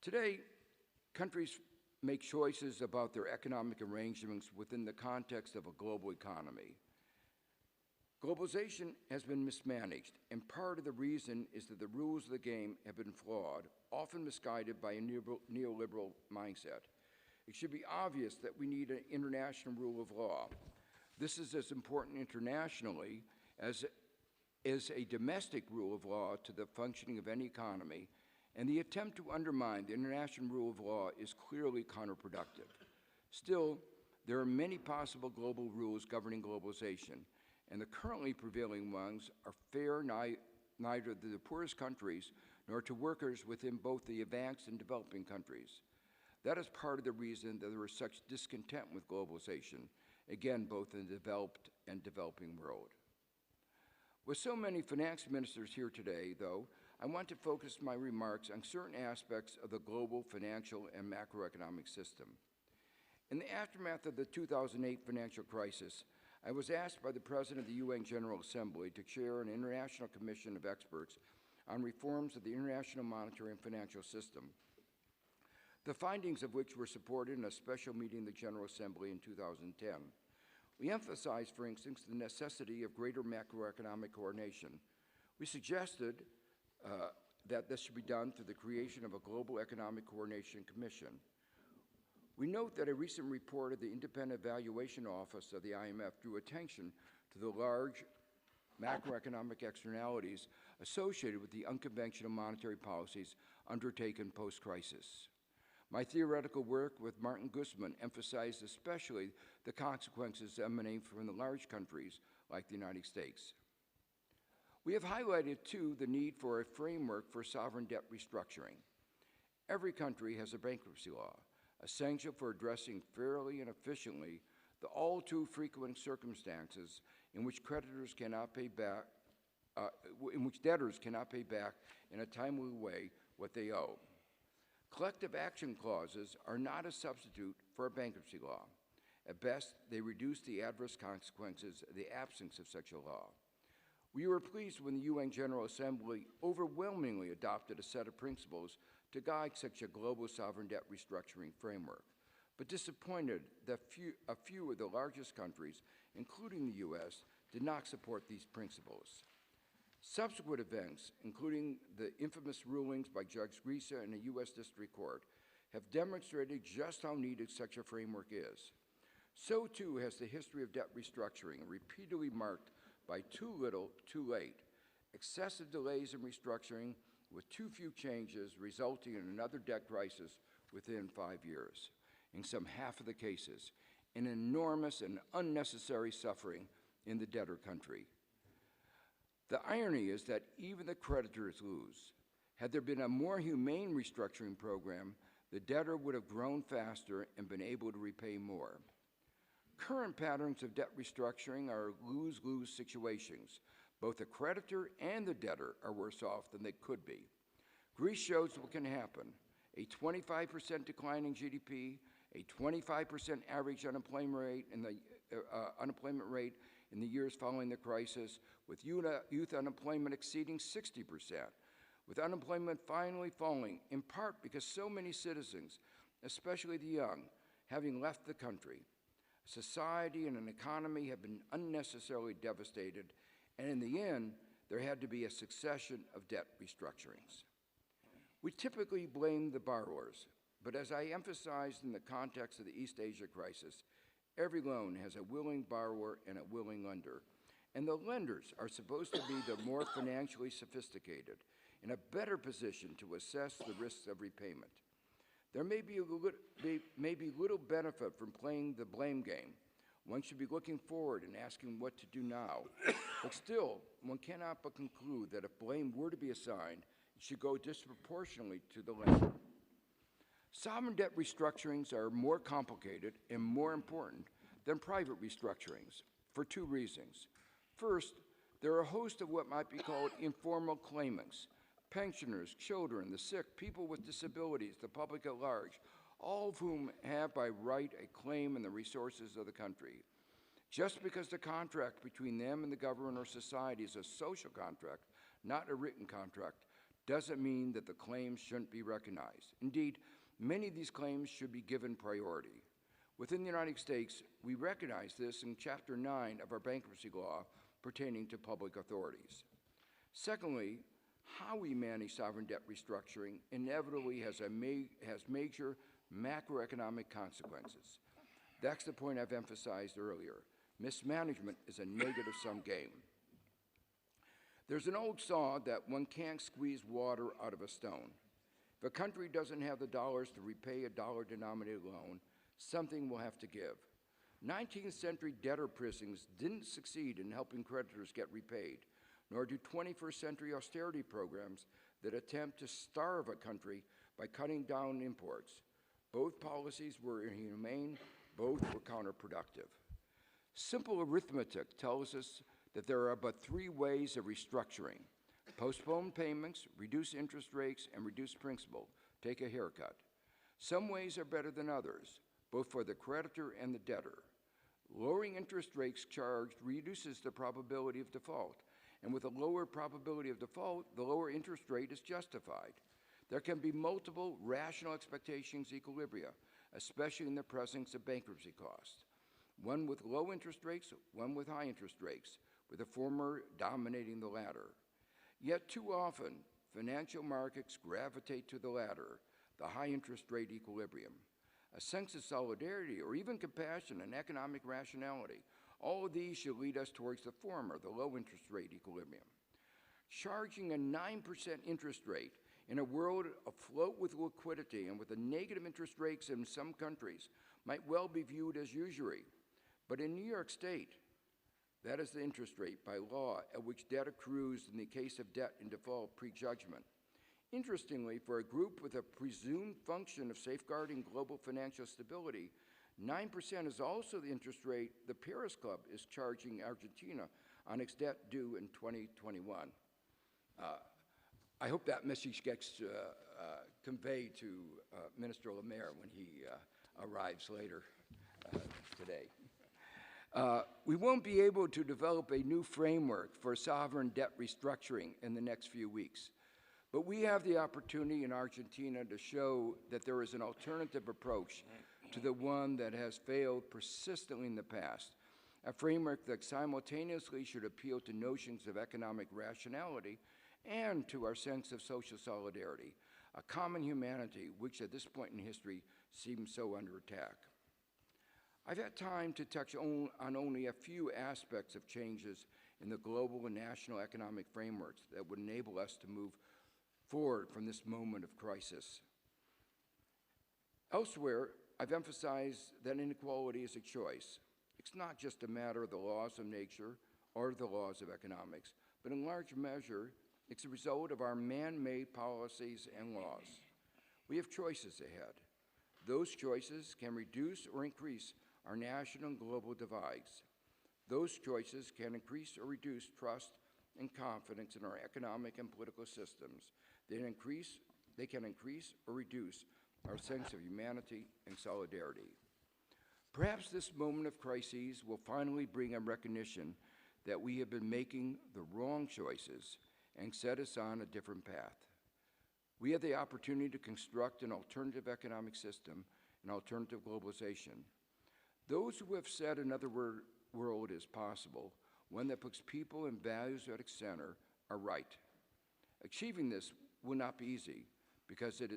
Speaker 4: Today, countries make choices about their economic arrangements within the context of a global economy. Globalization has been mismanaged, and part of the reason is that the rules of the game have been flawed, often misguided by a neoliberal mindset. It should be obvious that we need an international rule of law. This is as important internationally as is a domestic rule of law to the functioning of any economy, and the attempt to undermine the international rule of law is clearly counterproductive. Still, there are many possible global rules governing globalization, and the currently prevailing ones are fair neither to the poorest countries nor to workers within both the advanced and developing countries. That is part of the reason that there is such discontent with globalization, again, both in the developed and developing world. With so many finance ministers here today, though, I want to focus my remarks on certain aspects of the global financial and macroeconomic system. In the aftermath of the 2008 financial crisis, I was asked by the President of the UN General Assembly to chair an international commission of experts on reforms of the international monetary and financial system, the findings of which were supported in a special meeting of the General Assembly in 2010. We emphasized, for instance, the necessity of greater macroeconomic coordination. We suggested that this should be done through the creation of a Global Economic Coordination Commission. We note that a recent report of the Independent Evaluation Office of the IMF drew attention to the large macroeconomic externalities associated with the unconventional monetary policies undertaken post-crisis. My theoretical work with Martin Guzman emphasized especially the consequences emanating from the large countries like the United States. We have highlighted, too, the need for a framework for sovereign debt restructuring. Every country has a bankruptcy law, essential for addressing fairly and efficiently the all too frequent circumstances in which creditors cannot pay back, in which debtors cannot pay back in a timely way what they owe. Collective action clauses are not a substitute for a bankruptcy law. At best, they reduce the adverse consequences of the absence of such a law. We were pleased when the UN General Assembly overwhelmingly adopted a set of principles to guide such a global sovereign debt restructuring framework, but disappointed that a few of the largest countries, including the U.S., did not support these principles. Subsequent events, including the infamous rulings by Judge Grisa in a U.S. District Court, have demonstrated just how needed such a framework is. So too has the history of debt restructuring, repeatedly marked by too little, too late, excessive delays in restructuring with too few changes resulting in another debt crisis within 5 years, in some half of the cases, and enormous and unnecessary suffering in the debtor country. The irony is that even the creditors lose. Had there been a more humane restructuring program, the debtor would have grown faster and been able to repay more. Current patterns of debt restructuring are lose-lose situations. Both the creditor and the debtor are worse off than they could be. Greece shows what can happen. A 25% decline in GDP, a 25% average unemployment rate in the years following the crisis, with youth unemployment exceeding 60%, with unemployment finally falling, in part because so many citizens, especially the young, having left the country. Society and an economy have been unnecessarily devastated, And in the end, there had to be a succession of debt restructurings. We typically blame the borrowers, but as I emphasized in the context of the East Asia crisis, every loan has a willing borrower and a willing lender, and the lenders are supposed to be the more financially sophisticated, in a better position to assess the risks of repayment. There may be little benefit from playing the blame game. One should be looking forward and asking what to do now. But still, one cannot but conclude that if blame were to be assigned, it should go disproportionately to the lender. Sovereign debt restructurings are more complicated and more important than private restructurings for two reasons. First, there are a host of what might be called informal claimants: pensioners, children, the sick, people with disabilities, the public at large, all of whom have by right a claim in the resources of the country. Just because the contract between them and the government or society is a social contract, not a written contract, doesn't mean that the claims shouldn't be recognized. Indeed, many of these claims should be given priority. Within the United States, we recognize this in Chapter 9 of our bankruptcy law pertaining to public authorities. Secondly, how we manage sovereign debt restructuring inevitably has major macroeconomic consequences. That's the point I've emphasized earlier. Mismanagement is a negative-sum game. There's an old saw that one can't squeeze water out of a stone. If a country doesn't have the dollars to repay a dollar-denominated loan, something will have to give. 19th century debtor prisons didn't succeed in helping creditors get repaid, nor do 21st century austerity programs that attempt to starve a country by cutting down imports. Both policies were inhumane, both were counterproductive. Simple arithmetic tells us that there are but three ways of restructuring: postpone payments, reduce interest rates, and reduce principal, take a haircut. Some ways are better than others, both for the creditor and the debtor. Lowering interest rates charged reduces the probability of default, and with a lower probability of default, the lower interest rate is justified. There can be multiple rational expectations equilibria, especially in the presence of bankruptcy costs. One with low interest rates, one with high interest rates, with the former dominating the latter. Yet too often, financial markets gravitate to the latter, the high interest rate equilibrium. A sense of solidarity or even compassion and economic rationality, all of these should lead us towards the former, the low interest rate equilibrium. Charging a 9% interest rate in a world afloat with liquidity and with the negative interest rates in some countries might well be viewed as usury. But in New York State, that is the interest rate by law at which debt accrues in the case of debt in default pre-judgment. Interestingly, for a group with a presumed function of safeguarding global financial stability, 9% is also the interest rate the Paris Club is charging Argentina on its debt due in 2021. I hope that message gets conveyed to Minister Lemaire when he arrives later today. We won't be able to develop a new framework for sovereign debt restructuring in the next few weeks, but we have the opportunity in Argentina to show that there is an alternative approach to the one that has failed persistently in the past, a framework that simultaneously should appeal to notions of economic rationality and to our sense of social solidarity, a common humanity which at this point in history seems so under attack. I've had time to touch on only a few aspects of changes in the global and national economic frameworks that would enable us to move forward from this moment of crisis. Elsewhere, I've emphasized that inequality is a choice. It's not just a matter of the laws of nature or the laws of economics, but in large measure, it's a result of our man-made policies and laws. We have choices ahead. Those choices can reduce or increase our national and global divides. Those choices can increase or reduce trust and confidence in our economic and political systems. They can increase or reduce our sense of humanity and solidarity. Perhaps this moment of crises will finally bring a recognition that we have been making the wrong choices and set us on a different path. We have the opportunity to construct an alternative economic system, an alternative globalization. Those who have said another world is possible one that puts people and values at its center, are right. Achieving this will not be easy because it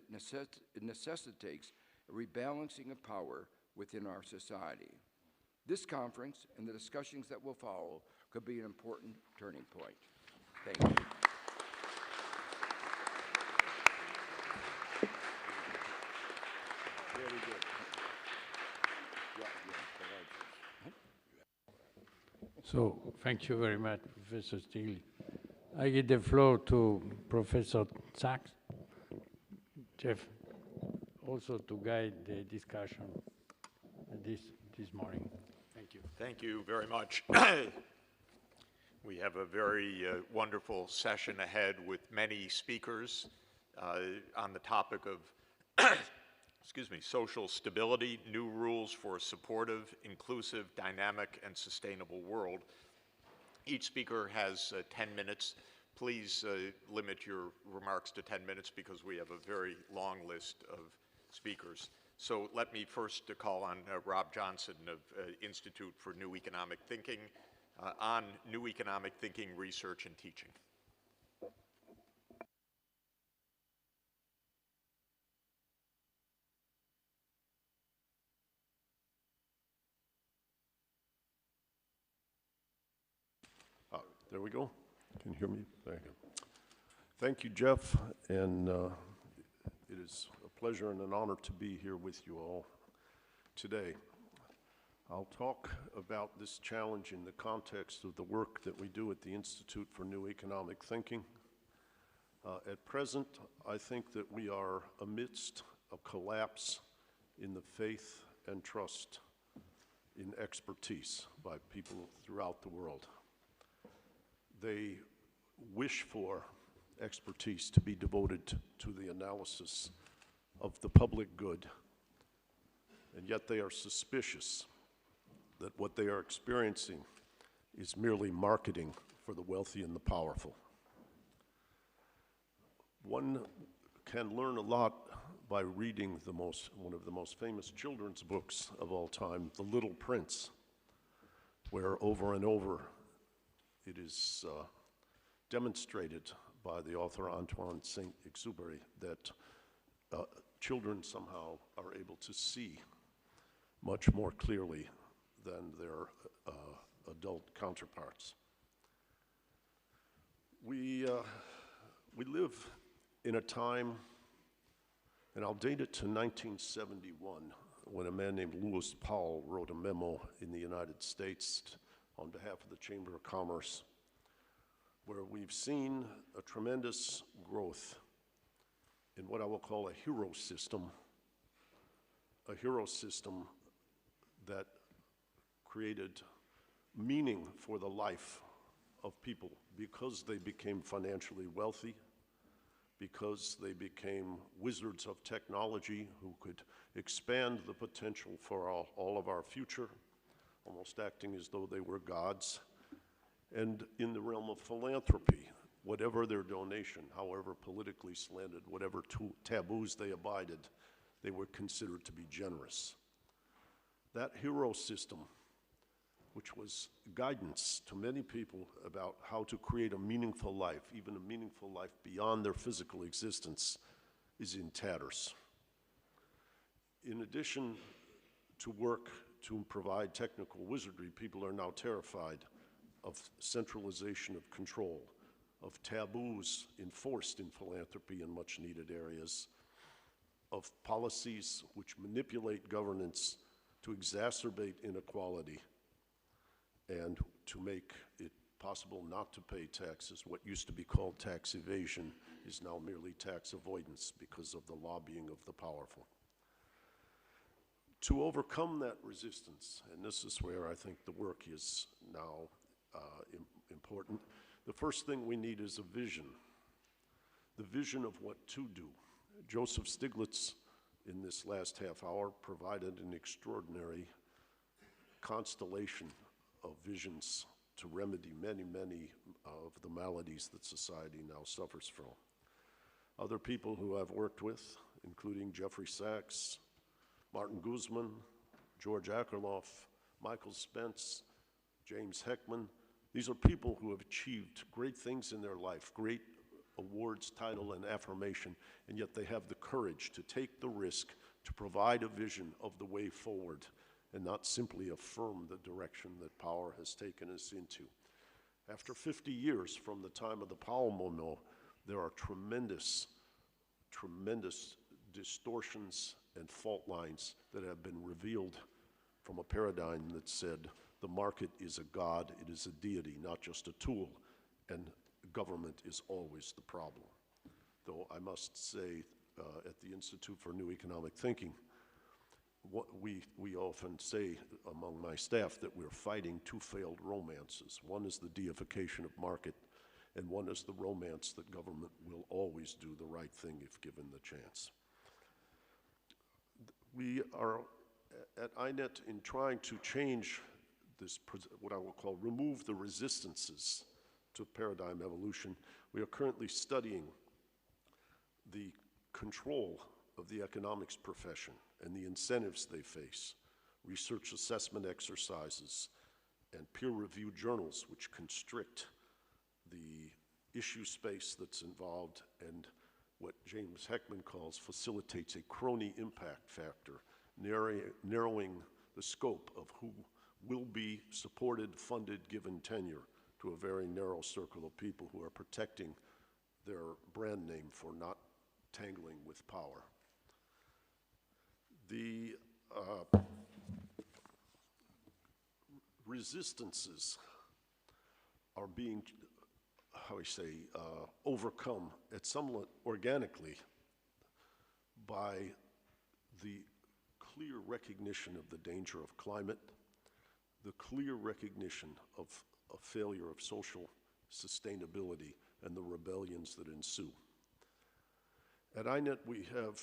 Speaker 4: necessitates a rebalancing of power within our society. This conference and the discussions that will follow could be an important turning point. Thank you.
Speaker 5: Very good.
Speaker 1: So, thank you very much, Professor Steele. I give the floor to Professor Sachs, Jeff, also to guide the discussion this morning. Thank you.
Speaker 6: Thank you very much. We have a very wonderful session ahead with many speakers on the topic of excuse me, social stability, new rules for a supportive, inclusive, dynamic, and sustainable world. Each speaker has 10 minutes. Please limit your remarks to 10 minutes because we have a very long list of speakers. So let me first call on Rob Johnson of Institute for New Economic Thinking on New Economic Thinking Research and Teaching.
Speaker 5: There we go. Can you hear me? Thank you. Thank you, Jeff, and it is a pleasure and an honor to be here with you all today. I'll talk about this challenge in the context of the work that we do at the Institute for New Economic Thinking. At present, I think that we are amidst a collapse in the faith and trust in expertise by people throughout the world. They wish for expertise to be devoted to the analysis of the public good, and yet they are suspicious that what they are experiencing is merely marketing for the wealthy and the powerful. One can learn a lot by reading one of the most famous children's books of all time, The Little Prince, where over and over it is demonstrated by the author Antoine Saint-Exupéry that children somehow are able to see much more clearly than their adult counterparts. We live in a time, and I'll date it to 1971, when a man named Lewis Powell wrote a memo in the United States on behalf of the Chamber of Commerce, where we've seen a tremendous growth in what I will call a hero system that created meaning for the life of people because they became financially wealthy, because they became wizards of technology who could expand the potential for all of our future, almost acting as though they were gods. And in the realm of philanthropy, whatever their donation, however politically slanted, whatever taboos they abided, they were considered to be generous. That hero system, which was guidance to many people about how to create a meaningful life, even a meaningful life beyond their physical existence, is in tatters. In addition to work to provide technical wizardry, people are now terrified of centralization of control, of taboos enforced in philanthropy in much needed areas, of policies which manipulate governance to exacerbate inequality and to make it possible not to pay taxes. What used to be called tax evasion is now merely tax avoidance because of the lobbying of the powerful. To overcome that resistance, and this is where I think the work is now important, the first thing we need is a vision, the vision of what to do. Joseph Stiglitz, in this last half hour, provided an extraordinary constellation of visions to remedy many, many of the maladies that society now suffers from. Other people who I've worked with, including Jeffrey Sachs, Martin Guzman, George Akerlof, Michael Spence, James Heckman, These are people who have achieved great things in their life, great awards, title, and affirmation, and yet they have the courage to take the risk to provide a vision of the way forward and not simply affirm the direction that power has taken us into. After 50 years from the time of the Powell memo, there are tremendous distortions and fault lines that have been revealed from a paradigm that said the market is a god, it is a deity, not just a tool, and government is always the problem. Though I must say, at the Institute for New Economic Thinking, what we often say among my staff that we're fighting two failed romances. One is the deification of market, and one is the romance that government will always do the right thing if given the chance. We are at INET in trying to change this, what I will call remove the resistances to paradigm evolution. We are currently studying the control of the economics profession and the incentives they face, research assessment exercises, and peer-reviewed journals which constrict the issue space that's involved, and what James Heckman calls facilitates a crony impact factor, narrowing the scope of who will be supported, funded, given tenure to a very narrow circle of people who are protecting their brand name for not tangling with power. The resistances are being, how I say, overcome at somewhat organically by the clear recognition of the danger of climate, the clear recognition of a failure of social sustainability, and the rebellions that ensue. At INET, we have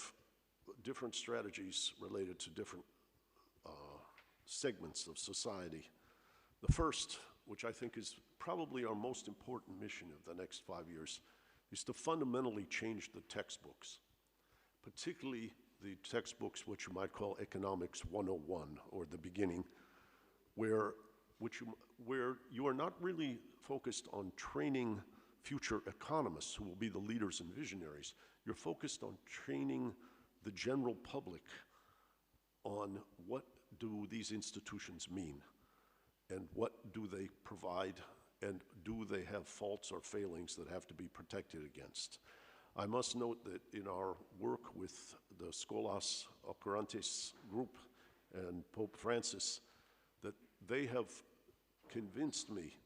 Speaker 5: different strategies related to different segments of society. The first, which I think is probably our most important mission of the next 5 years, is to fundamentally change the textbooks, particularly the textbooks which you might call Economics 101, or the beginning, where you are not really focused on training future economists who will be the leaders and visionaries. You're focused on training the general public on what do these institutions mean, and what do they provide, and do they have faults or failings that have to be protected against. I must note that in our work with the Scholas Operantes group and Pope Francis, that they have convinced me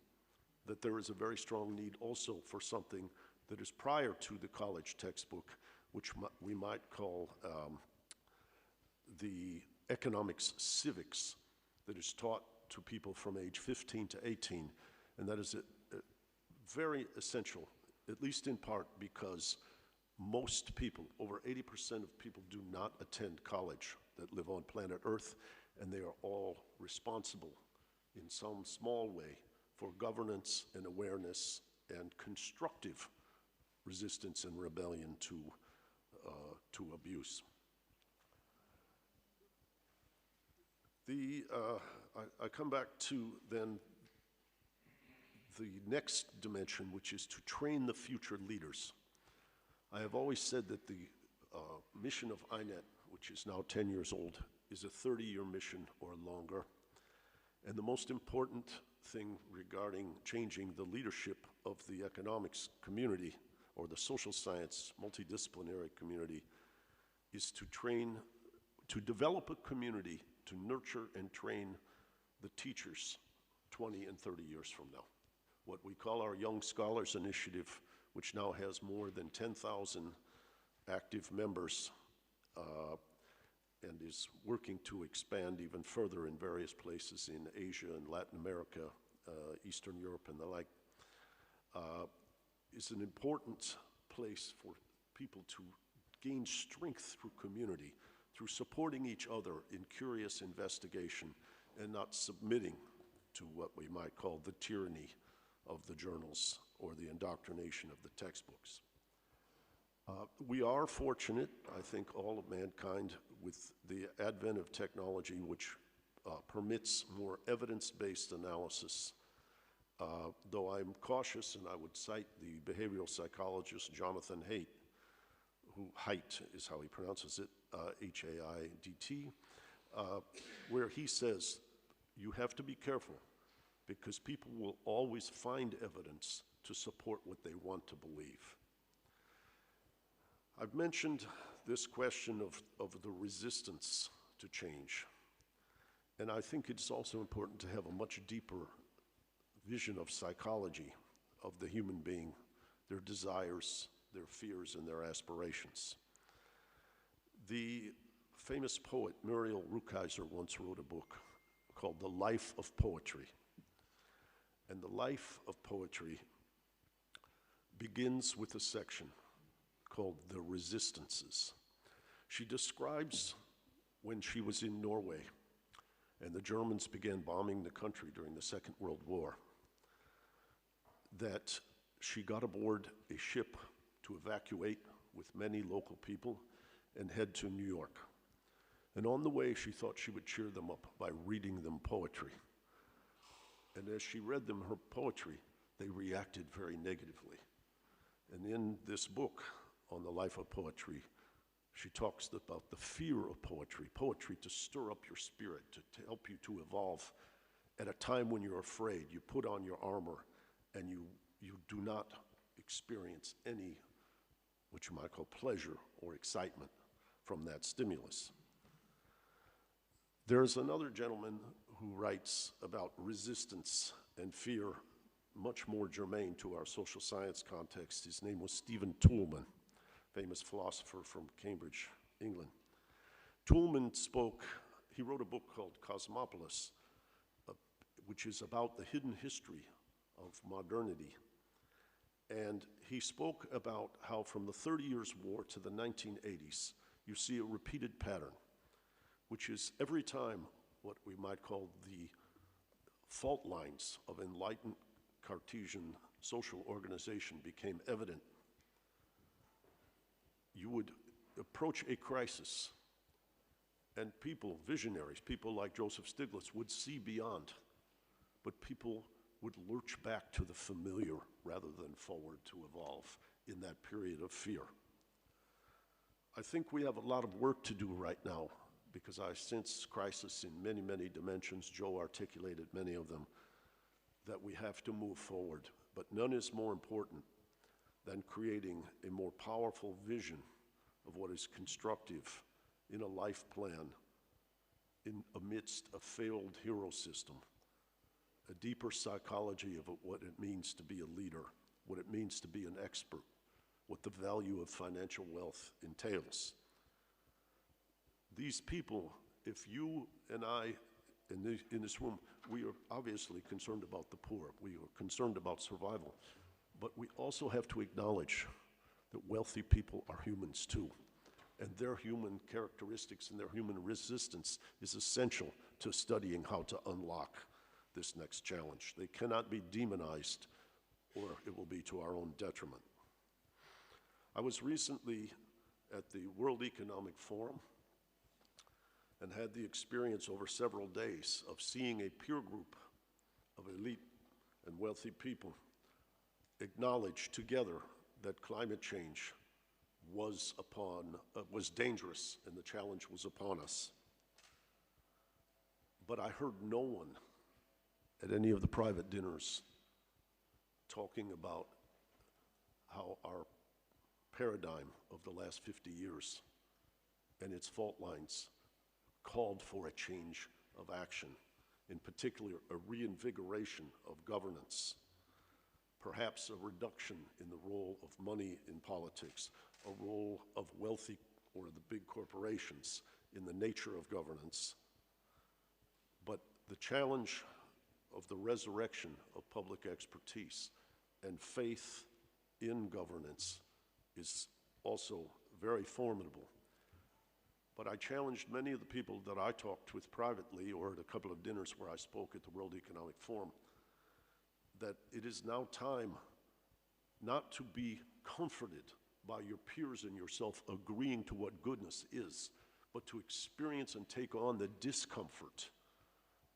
Speaker 5: that there is a very strong need also for something that is prior to the college textbook, which we might call the economics civics, that is taught to people from age 15 to 18. And that is very essential, at least in part because most people, over 80% of people, do not attend college that live on planet Earth, and they are all responsible in some small way for governance and awareness and constructive resistance and rebellion to abuse. I come back to then the next dimension, which is to train the future leaders. I have always said that the mission of INET, which is now 10 years old, is a 30-year mission or longer. And the most important thing regarding changing the leadership of the economics community or the social science multidisciplinary community is to develop a community to nurture and train the teachers 20 and 30 years from now. What we call our Young Scholars Initiative, which now has more than 10,000 active members and is working to expand even further in various places in Asia and Latin America, Eastern Europe and the like, is an important place for people to gain strength through community, through supporting each other in curious investigation and not submitting to what we might call the tyranny of the journals or the indoctrination of the textbooks. We are fortunate, I think all of mankind, with the advent of technology which permits more evidence-based analysis though I'm cautious, and I would cite the behavioral psychologist Jonathan Haidt, who Haidt is how he pronounces it, H-A-I-D-T, where he says, you have to be careful because people will always find evidence to support what they want to believe. I've mentioned this question of the resistance to change, and I think it's also important to have a much deeper vision of psychology of the human being, their desires, their fears, and their aspirations. The famous poet Muriel Rukeyser once wrote a book called The Life of Poetry. And the life of poetry begins with a section called The Resistances. She describes when she was in Norway and the Germans began bombing the country during the Second World War, that she got aboard a ship to evacuate with many local people and head to New York. And on the way, she thought she would cheer them up by reading them poetry. And as she read them her poetry, they reacted very negatively. And in this book on the life of poetry, she talks about the fear of poetry, poetry to stir up your spirit, to help you to evolve. At a time when you're afraid, you put on your armor and you do not experience any, what you might call pleasure or excitement from that stimulus. There's another gentleman who writes about resistance and fear, much more germane to our social science context. His name was Stephen Toulmin, famous philosopher from Cambridge, England. Toulmin he wrote a book called Cosmopolis, which is about the hidden history of modernity. And he spoke about how from the 30 Years' War to the 1980s, you see a repeated pattern, which is every time what we might call the fault lines of enlightened Cartesian social organization became evident, you would approach a crisis and people, visionaries, people like Joseph Stiglitz would see beyond, but people would lurch back to the familiar rather than forward to evolve in that period of fear. I think we have a lot of work to do right now because I sense crisis in many, many dimensions. Joe articulated many of them, that we have to move forward. But none is more important than creating a more powerful vision of what is constructive in a life plan amidst a failed hero system, a deeper psychology of what it means to be a leader, what it means to be an expert, what the value of financial wealth entails. These people, if you and I in this room, we are obviously concerned about the poor, we are concerned about survival, but we also have to acknowledge that wealthy people are humans too, and their human characteristics and their human resistance is essential to studying how to unlock this next challenge. They cannot be demonized, or it will be to our own detriment. I was recently at the World Economic Forum and had the experience over several days of seeing a peer group of elite and wealthy people acknowledge together that climate change was dangerous and the challenge was upon us. But I heard no one at any of the private dinners talking about how our paradigm of the last 50 years and its fault lines called for a change of action, in particular a reinvigoration of governance, perhaps a reduction in the role of money in politics, a role of wealthy or the big corporations in the nature of governance. But the challenge of the resurrection of public expertise and faith in governance is also very formidable. But I challenged many of the people that I talked with privately or at a couple of dinners where I spoke at the World Economic Forum that it is now time not to be comforted by your peers and yourself agreeing to what goodness is, but to experience and take on the discomfort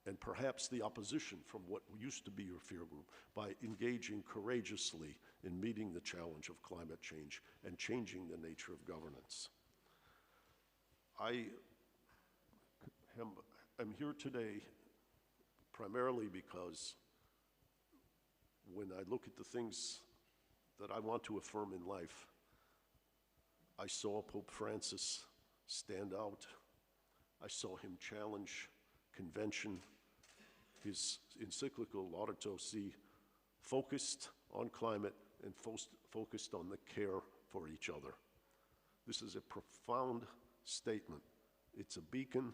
Speaker 5: and perhaps the opposition from what used to be your peer group by engaging courageously in meeting the challenge of climate change and changing the nature of governance. I am here today primarily because when I look at the things that I want to affirm in life, I saw Pope Francis stand out. I saw him challenge convention. His encyclical Laudato Si focused on climate and focused on the care for each other. This is a profound statement. It's a beacon.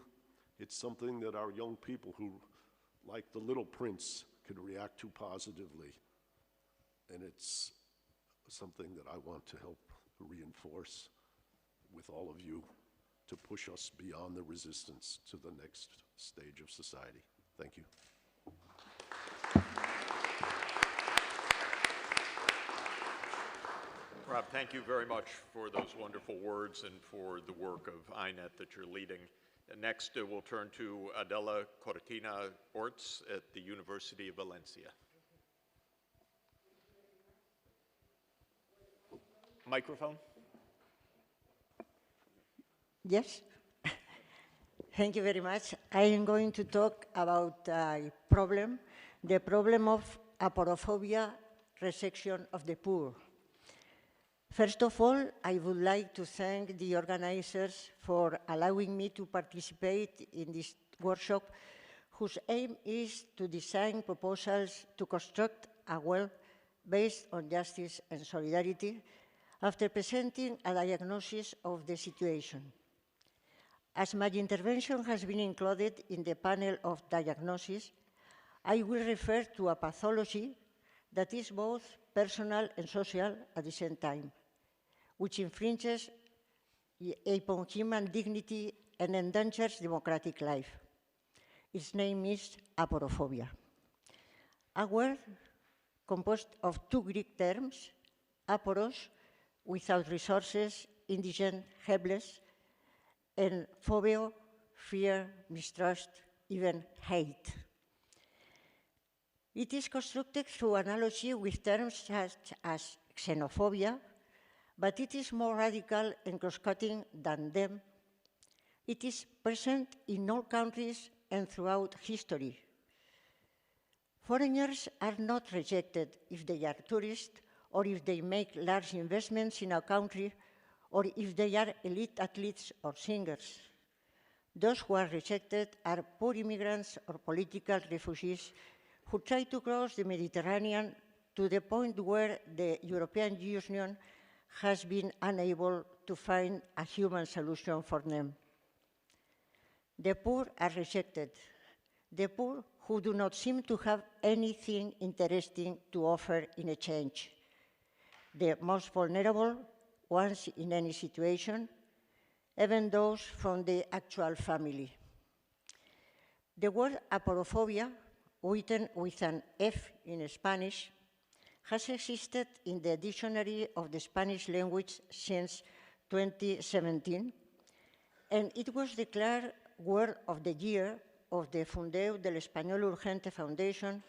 Speaker 5: It's something that our young people who, like the Little Prince, can react to positively. And it's something that I want to help reinforce with all of you to push us beyond the resistance to the next stage of society. Thank you.
Speaker 6: Rob, thank you very much for those wonderful words and for the work of INET that you're leading. Next, we'll turn to Adela Cortina Orts at the University of Valencia. Microphone.
Speaker 7: Yes. Thank you very much. I am going to talk about the problem of aporophobia, rejection of the poor. First of all, I would like to thank the organizers for allowing me to participate in this workshop, whose aim is to design proposals to construct a world based on justice and solidarity after presenting a diagnosis of the situation. As my intervention has been included in the panel of diagnosis, I will refer to a pathology that is both personal and social at the same time, which infringes upon human dignity and endangers democratic life. Its name is aporophobia. A word composed of two Greek terms, aporos, without resources, indigent, helpless, and phobia, fear, mistrust, even hate. It is constructed through analogy with terms such as xenophobia, but it is more radical and cross-cutting than them. It is present in all countries and throughout history. Foreigners are not rejected if they are tourists, or if they make large investments in a country, or if they are elite athletes or singers. Those who are rejected are poor immigrants or political refugees who try to cross the Mediterranean to the point where the European Union has been unable to find a human solution for them. The poor are rejected. The poor who do not seem to have anything interesting to offer in exchange. The most vulnerable ones in any situation, even those from the actual family. The word aporophobia, written with an F in Spanish, has existed in the dictionary of the Spanish language since 2017, and it was declared Word of the Year of the Fundeo del Español Urgente Foundation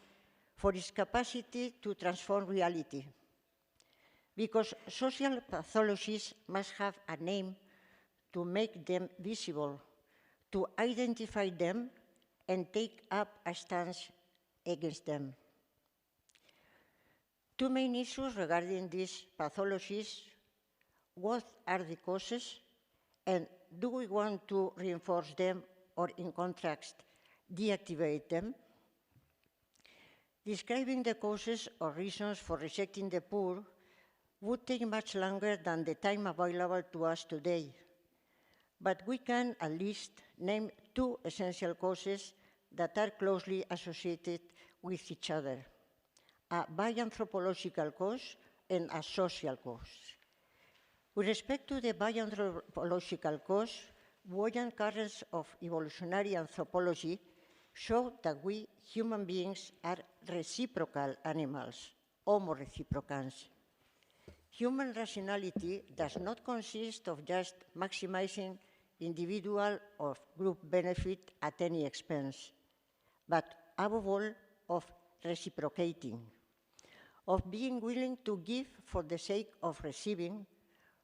Speaker 7: for its capacity to transform reality. Because social pathologies must have a name to make them visible, to identify them and take up a stance against them. Two main issues regarding these pathologies: what are the causes, and do we want to reinforce them or, in contrast, deactivate them? Describing the causes or reasons for rejecting the poor would take much longer than the time available to us today. But we can at least name two essential causes that are closely associated with each other: a bioanthropological cause and a social cause. With respect to the bioanthropological cause, buoyant currents of evolutionary anthropology show that we, human beings, are reciprocal animals, homo reciprocans. Human rationality does not consist of just maximizing individual or group benefit at any expense, but above all, of reciprocating, of being willing to give for the sake of receiving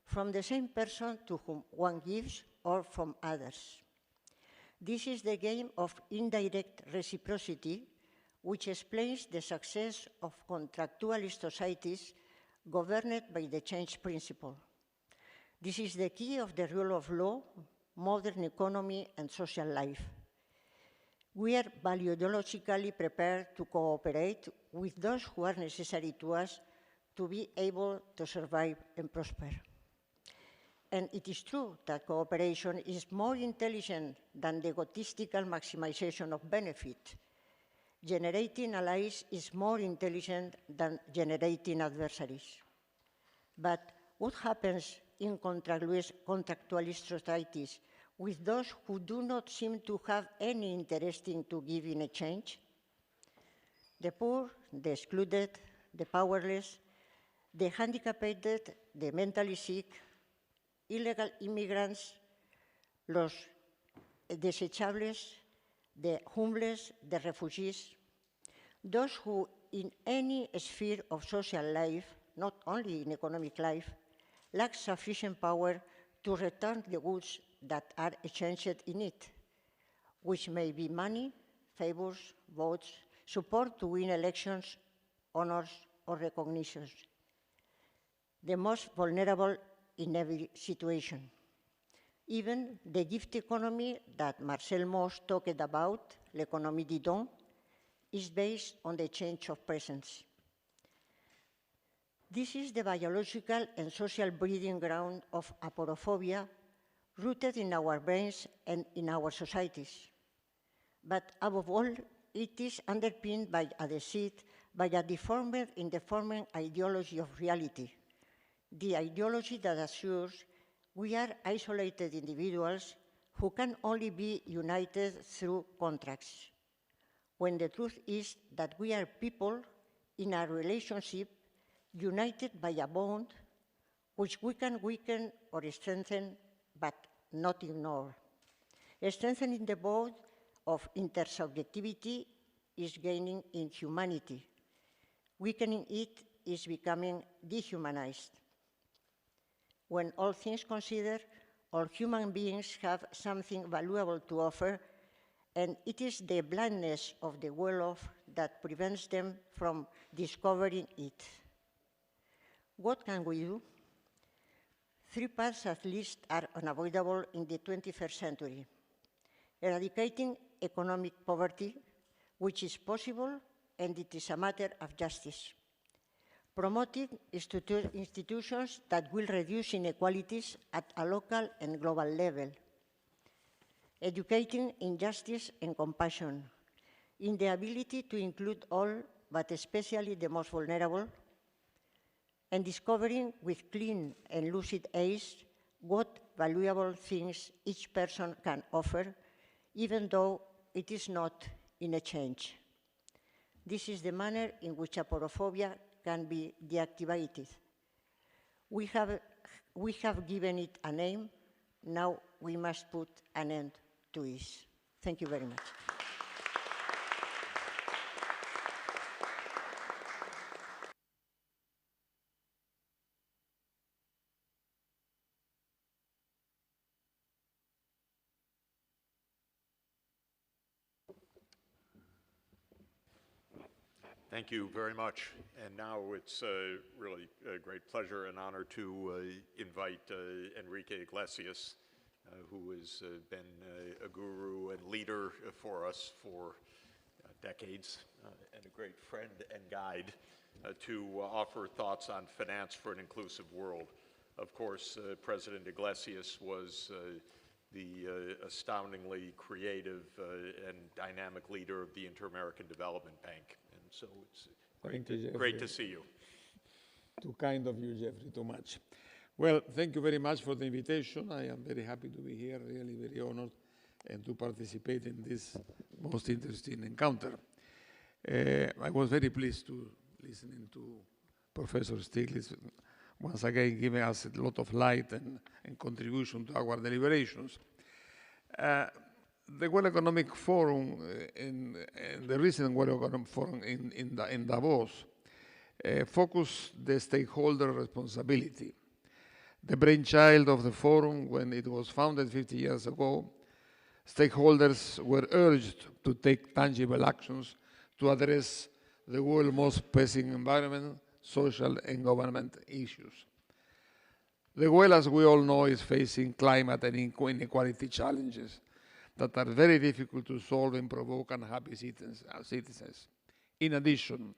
Speaker 7: from the same person to whom one gives or from others. This is the game of indirect reciprocity, which explains the success of contractualist societies governed by the change principle. This is the key of the rule of law, modern economy, and social life. We are valuologically prepared to cooperate with those who are necessary to us to be able to survive and prosper. And it is true that cooperation is more intelligent than the egotistical maximization of benefit. Generating allies is more intelligent than generating adversaries. But what happens in contractualist societies with those who do not seem to have any interest in to give in exchange? The poor, the excluded, the powerless, the handicapped, the mentally sick, illegal immigrants, los desechables, the homeless, the refugees, those who in any sphere of social life, not only in economic life, lack sufficient power to return the goods that are exchanged in it, which may be money, favors, votes, support to win elections, honors, or recognitions. The most vulnerable in every situation. Even the gift economy that Marcel Mauss talked about, l'économie du don, is based on the change of presence. This is the biological and social breeding ground of aporophobia, rooted in our brains and in our societies. But above all, it is underpinned by a deceit, by a deformed and deforming ideology of reality, the ideology that assures we are isolated individuals who can only be united through contracts, when the truth is that we are people in a relationship united by a bond which we can weaken or strengthen, but not ignore. Strengthening the bond of intersubjectivity is gaining in humanity. Weakening it is becoming dehumanized. When all things considered, all human beings have something valuable to offer, and it is the blindness of the well-off that prevents them from discovering it. What can we do? 3 paths at least are unavoidable in the 21st century. Eradicating economic poverty, which is possible, and it is a matter of justice. Promoting institutions that will reduce inequalities at a local and global level. Educating in justice and compassion, in the ability to include all, but especially the most vulnerable, and discovering with clean and lucid eyes what valuable things each person can offer, even though it is not in exchange. This is the manner in which aporophobia can be deactivated. We have given it a name. Now we must put an end to it. Thank you very much.
Speaker 6: Thank you very much. And now it's really a great pleasure and honor to invite Enrique Iglesias, who has been a guru and leader for us for decades, and a great friend and guide, to offer thoughts on finance for an inclusive world. Of course, President Iglesias was the astoundingly creative and dynamic leader of the Inter-American Development Bank. And so it's great to see you.
Speaker 8: Too kind of you, Jeffrey, too much. Well, thank you very much for the invitation. I am very happy to be here, really very honored, and to participate in this most interesting encounter. I was very pleased to listening to Professor Stiglitz, once again giving us a lot of light and contribution to our deliberations. the World Economic Forum, in the recent World Economic Forum in Davos, focused the stakeholder responsibility. The brainchild of the forum, when it was founded 50 years ago, stakeholders were urged to take tangible actions to address the world's most pressing environment, social, and government issues. The world, as we all know, is facing climate and inequality challenges that are very difficult to solve and provoke unhappy citizens. In addition,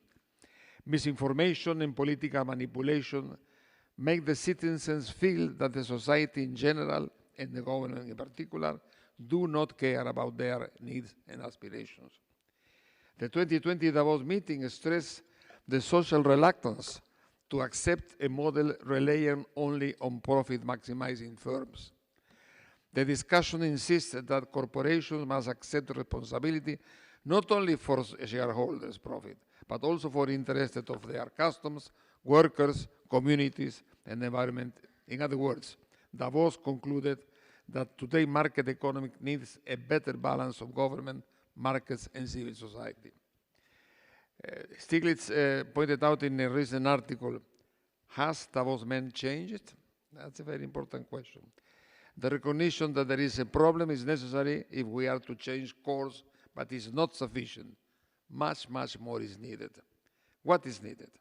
Speaker 8: misinformation and political manipulation make the citizens feel that the society in general, and the government in particular, do not care about their needs and aspirations. The 2020 Davos meeting stressed the social reluctance to accept a model relying only on profit-maximizing firms. The discussion insisted that corporations must accept responsibility not only for shareholders' profit, but also for the interests of their customers, workers, communities, and environment. In other words, Davos concluded that today's market economy needs a better balance of government, markets, and civil society. Stiglitz pointed out in a recent article, has Davos meant changed? That's a very important question. The recognition that there is a problem is necessary if we are to change course, but is not sufficient. Much, much more is needed. What is needed?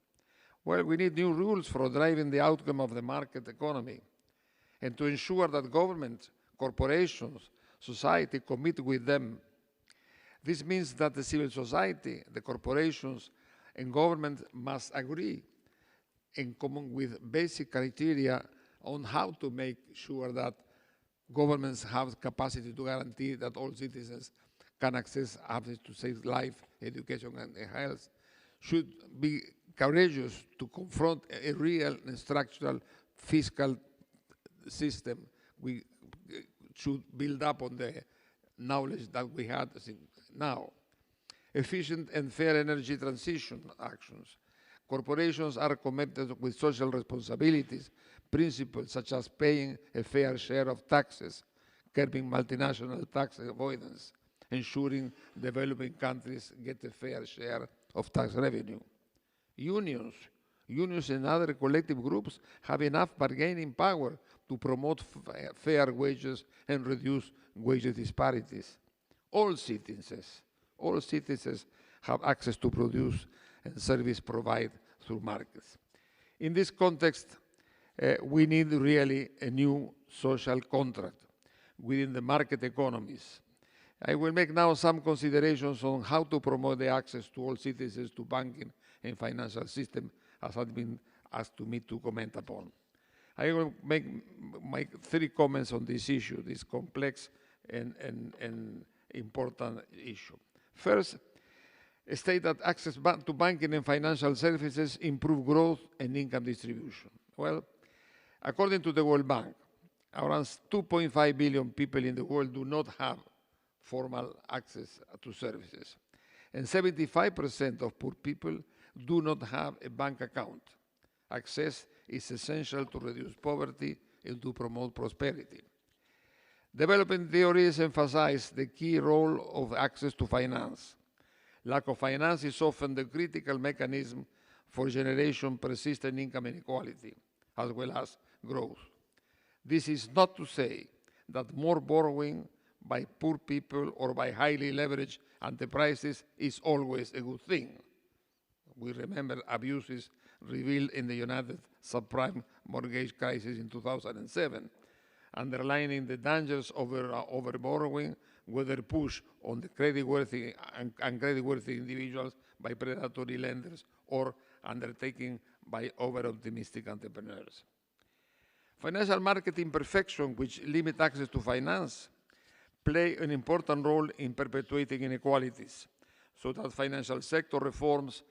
Speaker 8: Well, we need new rules for driving the outcome of the market economy and to ensure that government, corporations, society commit with them. This means that the civil society, the corporations, and government must agree in common with basic criteria on how to make sure that governments have capacity to guarantee that all citizens can access to safe life, education, and health, should be courageous to confront a real and structural fiscal system. We should build up on the knowledge that we had now. Efficient and fair energy transition actions. Corporations are committed with social responsibilities, principles such as paying a fair share of taxes, curbing multinational tax avoidance, ensuring developing countries get a fair share of tax revenue. Unions and other collective groups have enough bargaining power to promote fair wages and reduce wage disparities. All citizens have access to produce and service provided through markets. In this context, we need really a new social contract within the market economies. I will make now some considerations on how to promote the access to all citizens to banking and financial system, as has been asked to me to comment upon. I will make 3 comments on this issue, this complex and important issue. First, state that access to banking and financial services improve growth and income distribution. Well, according to the World Bank, around 2.5 billion people in the world do not have formal access to services, and 75% of poor people do not have a bank account. Access is essential to reduce poverty and to promote prosperity. Development theories emphasize the key role of access to finance. Lack of finance is often the critical mechanism for generation persistent income inequality, as well as growth. This is not to say that more borrowing by poor people or by highly leveraged enterprises is always a good thing. We remember abuses revealed in the United subprime mortgage crisis in 2007, underlining the dangers of over-borrowing, whether pushed on the creditworthy and uncreditworthy individuals by predatory lenders or undertaken by over-optimistic entrepreneurs. Financial market imperfection, which limit access to finance, play an important role in perpetuating inequalities, so that financial sector reforms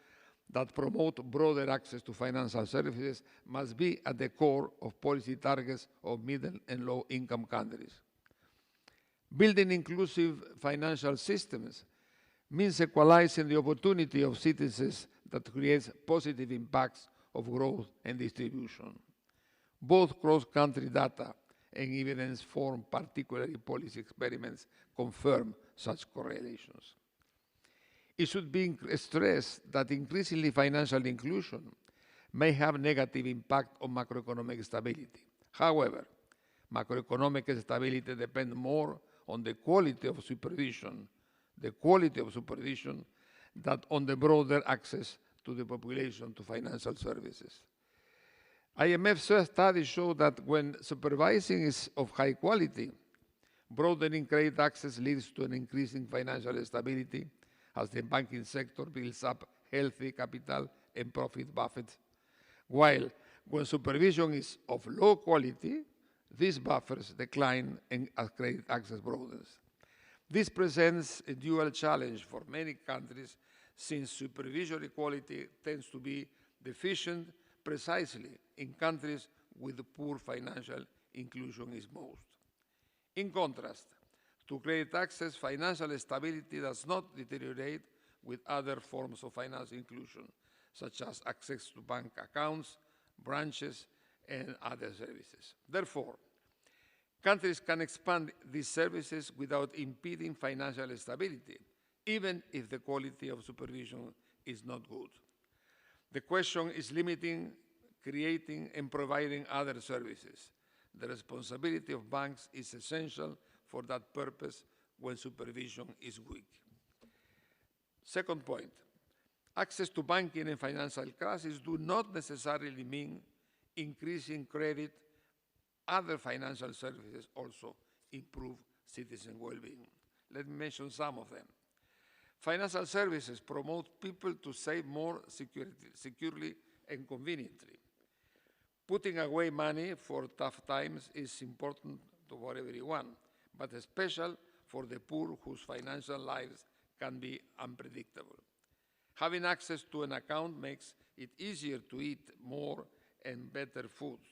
Speaker 8: that promote broader access to financial services must be at the core of policy targets of middle and low-income countries. Building inclusive financial systems means equalizing the opportunity of citizens that creates positive impacts of growth and distribution. Both cross-country data and evidence-informed, particularly policy experiments, confirm such correlations. It should be stressed that increasingly financial inclusion may have negative impact on macroeconomic stability. However, macroeconomic stability depends more on the quality of supervision than on the broader access to the population to financial services. IMF studies show that when supervising is of high quality, broadening credit access leads to an increase in financial stability as the banking sector builds up healthy capital and profit buffers, while when supervision is of low quality, these buffers decline and as credit access broadens. This presents a dual challenge for many countries since supervisory quality tends to be deficient precisely in countries with poor financial inclusion is most. In contrast to credit access, financial stability does not deteriorate with other forms of financial inclusion, such as access to bank accounts, branches, and other services. Therefore, countries can expand these services without impeding financial stability, even if the quality of supervision is not good. The question is limiting, creating, and providing other services. The responsibility of banks is essential for that purpose when supervision is weak. Second point, access to banking and financial crises do not necessarily mean increasing credit. Other financial services also improve citizen well-being. Let me mention some of them. Financial services promote people to save more securely and conveniently. Putting away money for tough times is important for everyone, but especially for the poor whose financial lives can be unpredictable. Having access to an account makes it easier to eat more and better foods,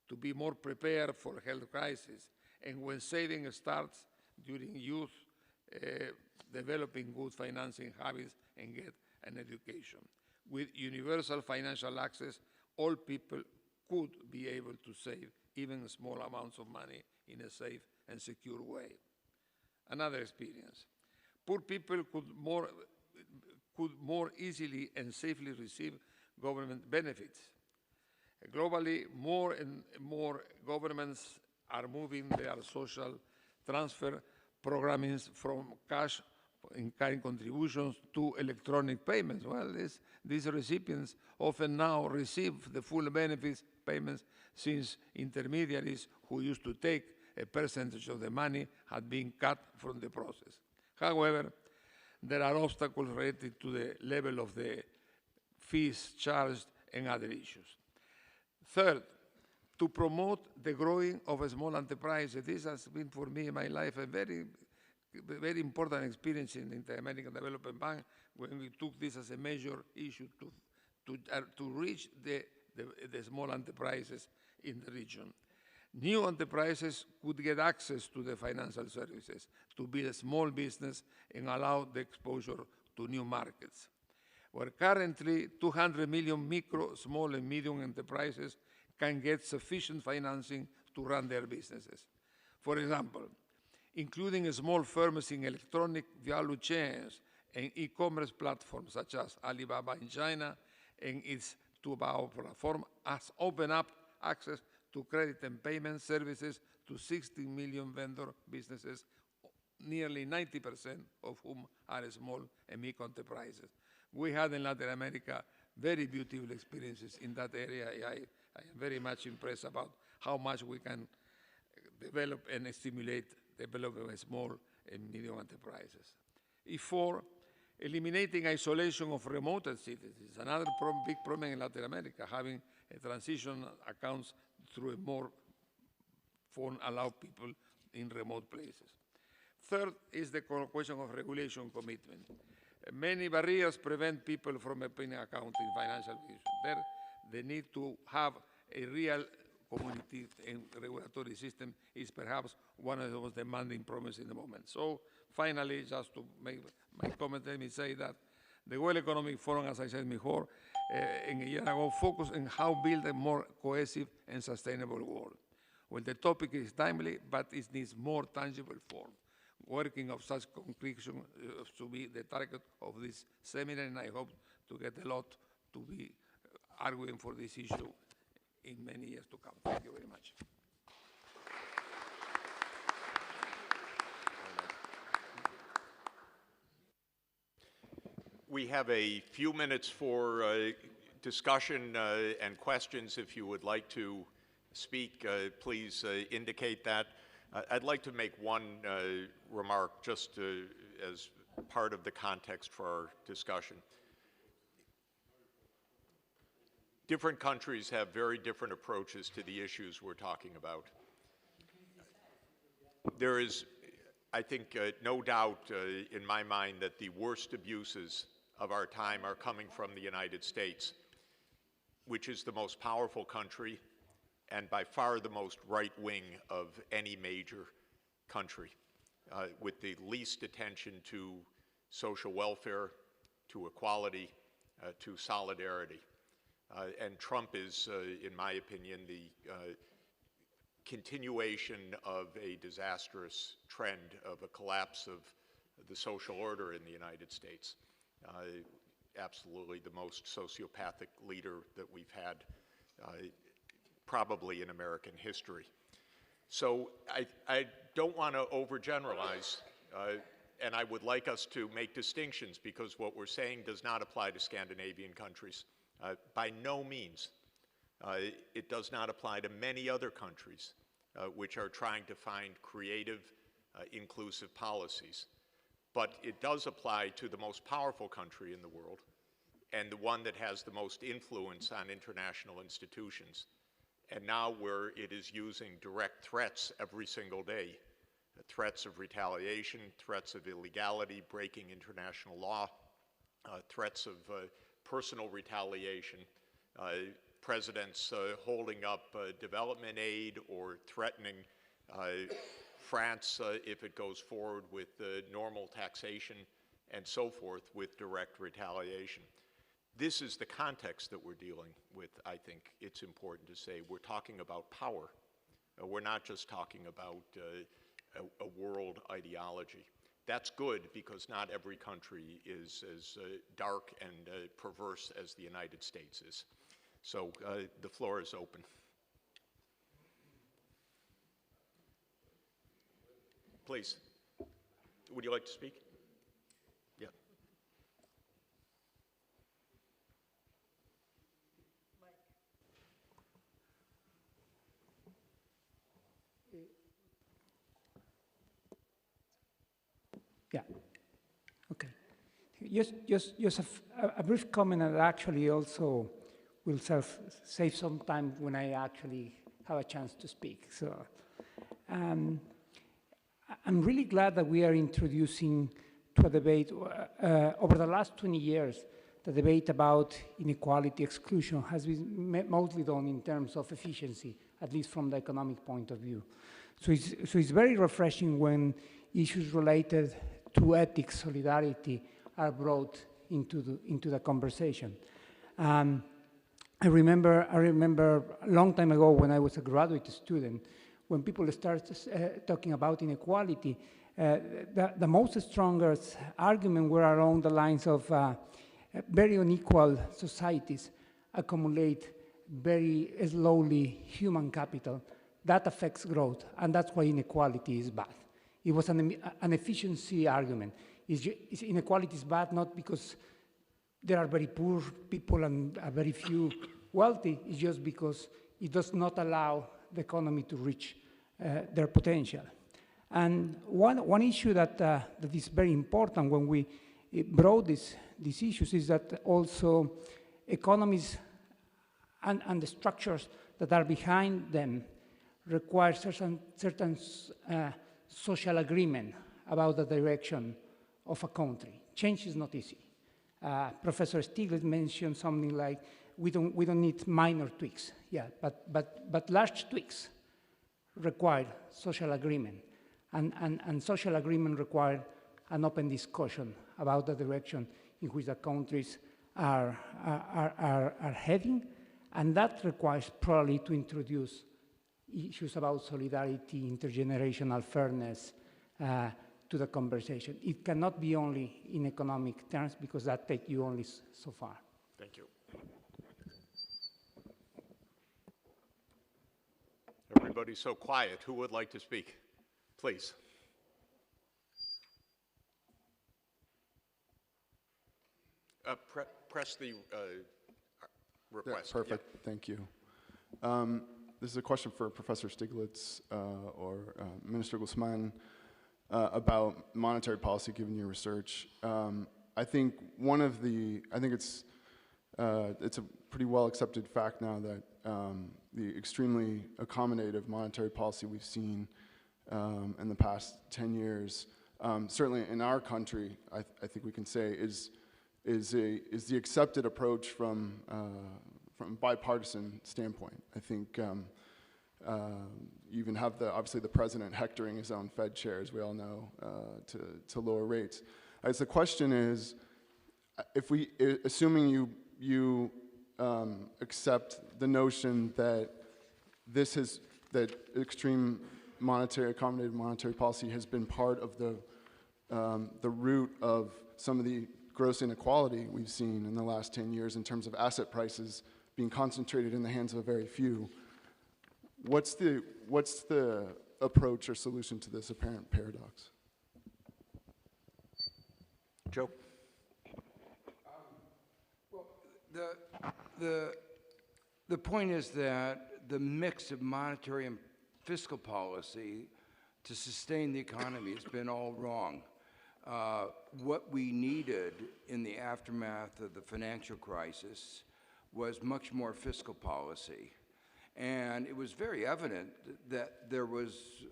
Speaker 8: to be more prepared for health crises, and when saving starts during youth, developing good financing habits and get an education. With universal financial access, all people could be able to save even small amounts of money in a safe and secure way. Another experience. Poor people could more easily and safely receive government benefits. Globally, more and more governments are moving their social transfer programmings from cash in-kind contributions to electronic payments. Well, these recipients often now receive the full benefits payments since intermediaries who used to take a percentage of the money had been cut from the process. However, there are obstacles related to the level of the fees charged and other issues. Third, to promote the growing of small enterprises. This has been for me in my life a very important experience in the Inter-American Development Bank when we took this as a major issue to reach the small enterprises in the region. New enterprises could get access to the financial services to build a small business and allow the exposure to new markets. Where currently 200 million micro, small, and medium enterprises can get sufficient financing to run their businesses. For example, including small firms in electronic value chains and e-commerce platforms such as Alibaba in China and its Taobao platform has opened up access to credit and payment services to 16 million vendor businesses, nearly 90% of whom are small and micro enterprises. We had in Latin America very beautiful experiences in that area. I am very much impressed about how much we can develop and stimulate development of small and medium enterprises. Four, eliminating isolation of remote cities is another big problem in Latin America. Having a transition accounts through a more phone allow people in remote places. Third is the question of regulation commitment. Many barriers prevent people from opening accounts in financial institutions. The need to have a real community and regulatory system is perhaps one of the most demanding problems in the moment. So finally, just to make my comment, let me say that the World Economic Forum, as I said before, a year ago, focused on how to build a more cohesive and sustainable world. when the topic is timely, but it needs more tangible form. Working of such conclusion to be the target of this seminar, and I hope to get a lot to be arguing for this issue in many years to come. Thank you very much.
Speaker 6: We have a few minutes for discussion and questions. If you would like to speak, please indicate that. I'd like to make one remark just as part of the context for our discussion. Different countries have very different approaches to the issues we're talking about. There is, I think, no doubt in my mind that the worst abuses of our time are coming from the United States, which is the most powerful country and by far the most right-wing of any major country, with the least attention to social welfare, to equality, to solidarity. And Trump is, in my opinion, the continuation of a disastrous trend of a collapse of the social order in the United States. Absolutely the most sociopathic leader that we've had probably in American history. So I don't want to overgeneralize, and I would like us to make distinctions, because what we're saying does not apply to Scandinavian countries. By no means. It does not apply to many other countries which are trying to find creative, inclusive policies. But it does apply to the most powerful country in the world, and the one that has the most influence on international institutions. And now where it is using direct threats every single day, threats of retaliation, threats of illegality, breaking international law, threats of personal retaliation, presidents holding up development aid or threatening France if it goes forward with normal taxation and so forth with direct retaliation. This is the context that we're dealing with. I think it's important to say we're talking about power. We're not just talking about a world ideology. That's good, because not every country is as dark and perverse as the United States is. So the floor is open. Please, would you like to speak? Yeah.
Speaker 9: Yeah. Okay. Just a brief comment that actually also will save some time when I actually have a chance to speak. So I'm really glad that we are introducing to a debate over the last 20 years. The debate about inequality, exclusion has been mostly done in terms of efficiency, at least from the economic point of view. So it's very refreshing when issues related to ethics, solidarity are brought into the conversation. I remember a long time ago when I was a graduate student, when people started talking about inequality, the most strongest argument were along the lines of very unequal societies accumulate very slowly human capital. That affects growth, and that's why inequality is bad. It was an efficiency argument. Inequality is bad not because there are very poor people and very few wealthy, it's just because it does not allow the economy to reach their potential. And one issue that is very important when we brought these issues is that also economies and the structures that are behind them require certain social agreement about the direction of a country. Change is not easy. Professor Stiglitz mentioned something like, we don't need minor tweaks. Yeah, but large tweaks require social agreement, and social agreement require an open discussion about the direction in which the countries are heading, and that requires probably to introduce issues about solidarity, intergenerational fairness to the conversation. It cannot be only in economic terms because that takes you only so far.
Speaker 6: Thank you. Everybody's so quiet. Who would like to speak? Please. Press the request.
Speaker 10: Yeah, perfect. Yeah. Thank you. This is a question for Professor Stiglitz or Minister Guzman about monetary policy, given your research. I think it's a pretty well accepted fact now that the extremely accommodative monetary policy we've seen in the past 10 years, certainly in our country, I think we can say is the accepted approach from bipartisan standpoint. I think you even have obviously the president hectoring his own Fed chair, as we all know, to lower rates. As the question is, assuming you accept the notion that that extreme accommodative monetary policy has been part of the root of some of the gross inequality we've seen in the last 10 years in terms of asset prices being concentrated in the hands of a very few. What's the approach or solution to this apparent paradox?
Speaker 6: Joe?
Speaker 4: Well, the point is that the mix of monetary and fiscal policy to sustain the economy has been all wrong. What we needed in the aftermath of the financial crisis was much more fiscal policy. And it was very evident that there was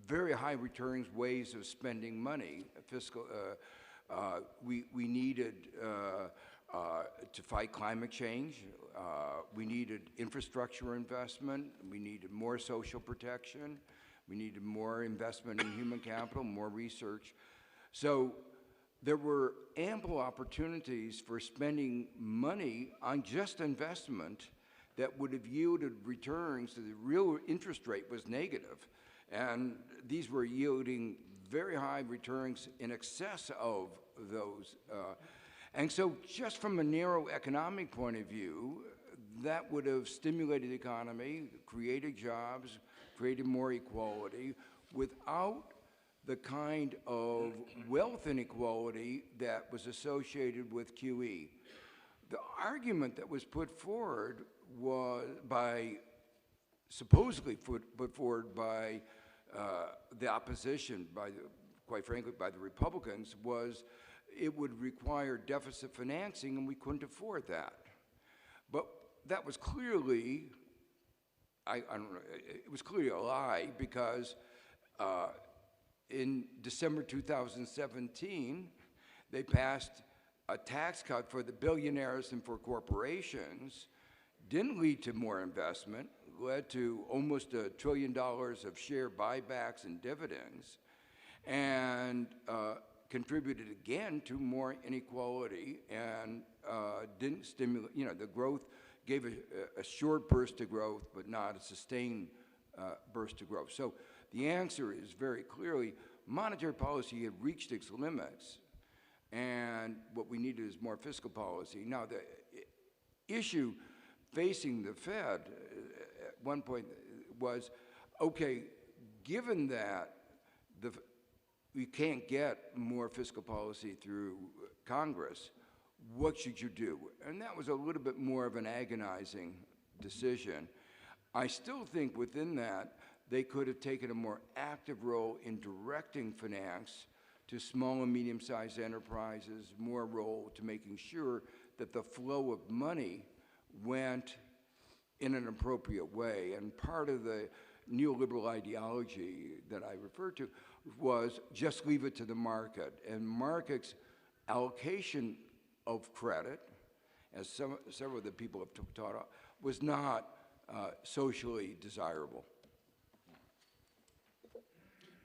Speaker 4: very high returns ways of spending money. We needed to fight climate change. We needed infrastructure investment. We needed more social protection. We needed more investment in human capital, more research. So there were ample opportunities for spending money on just investment that would have yielded returns. The real interest rate was negative, and these were yielding very high returns in excess of those. And so just from a narrow economic point of view, that would have stimulated the economy, created jobs, created more equality, without the kind of wealth inequality that was associated with QE. The argument that was put forward was supposedly put forward by the opposition, quite frankly, by the Republicans, was it would require deficit financing, and we couldn't afford that. But that was clearly, I don't know, it was clearly a lie, because in December 2017, they passed a tax cut for the billionaires and for corporations, didn't lead to more investment, led to almost $1 trillion of share buybacks and dividends, and contributed again to more inequality, and didn't stimulate, the growth, gave a short burst of growth, but not a sustained burst of growth. So the answer is very clearly, monetary policy had reached its limits, and what we needed is more fiscal policy. Now, the issue facing the Fed at one point was, okay, given that we can't get more fiscal policy through Congress, what should you do? And that was a little bit more of an agonizing decision. I still think within that, they could have taken a more active role in directing finance to small and medium-sized enterprises, more role to making sure that the flow of money went in an appropriate way. And part of the neoliberal ideology that I referred to was just leave it to the market. And markets' allocation of credit, as several of the people have taught us, was not socially desirable.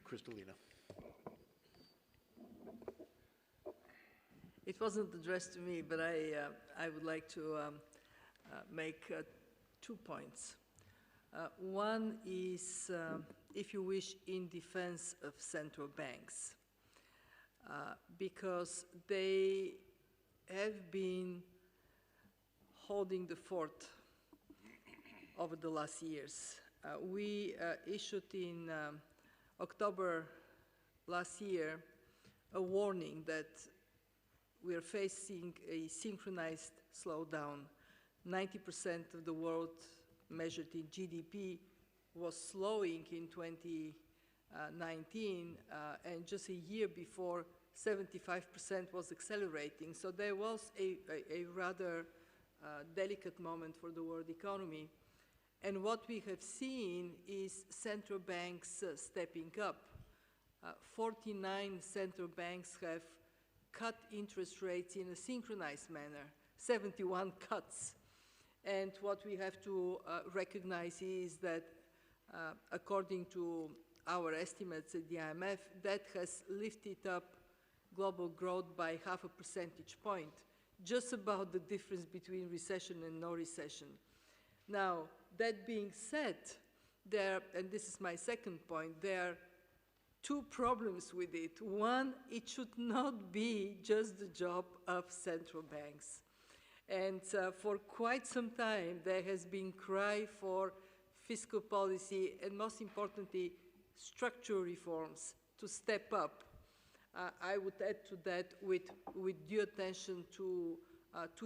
Speaker 6: Kristalina.
Speaker 11: It wasn't addressed to me, but I would like to make 2 points. One is, if you wish, in defense of central banks, because they have been holding the fort over the last years. We issued in October last year a warning that we are facing a synchronized slowdown. 90% of the world, measured in GDP, was slowing in 2019, and just a year before, 75% was accelerating. So there was a rather delicate moment for the world economy. And what we have seen is central banks stepping up. 49 central banks have cut interest rates in a synchronized manner, 71 cuts. And what we have to recognize is that, according to our estimates at the IMF, that has lifted up global growth by 0.5 percentage point, just about the difference between recession and no recession. Now, that being said, and this is my second point, there are two problems with it. One, it should not be just the job of central banks. And for quite some time, there has been cry for fiscal policy and, most importantly, structural reforms to step up. I would add to that with due attention to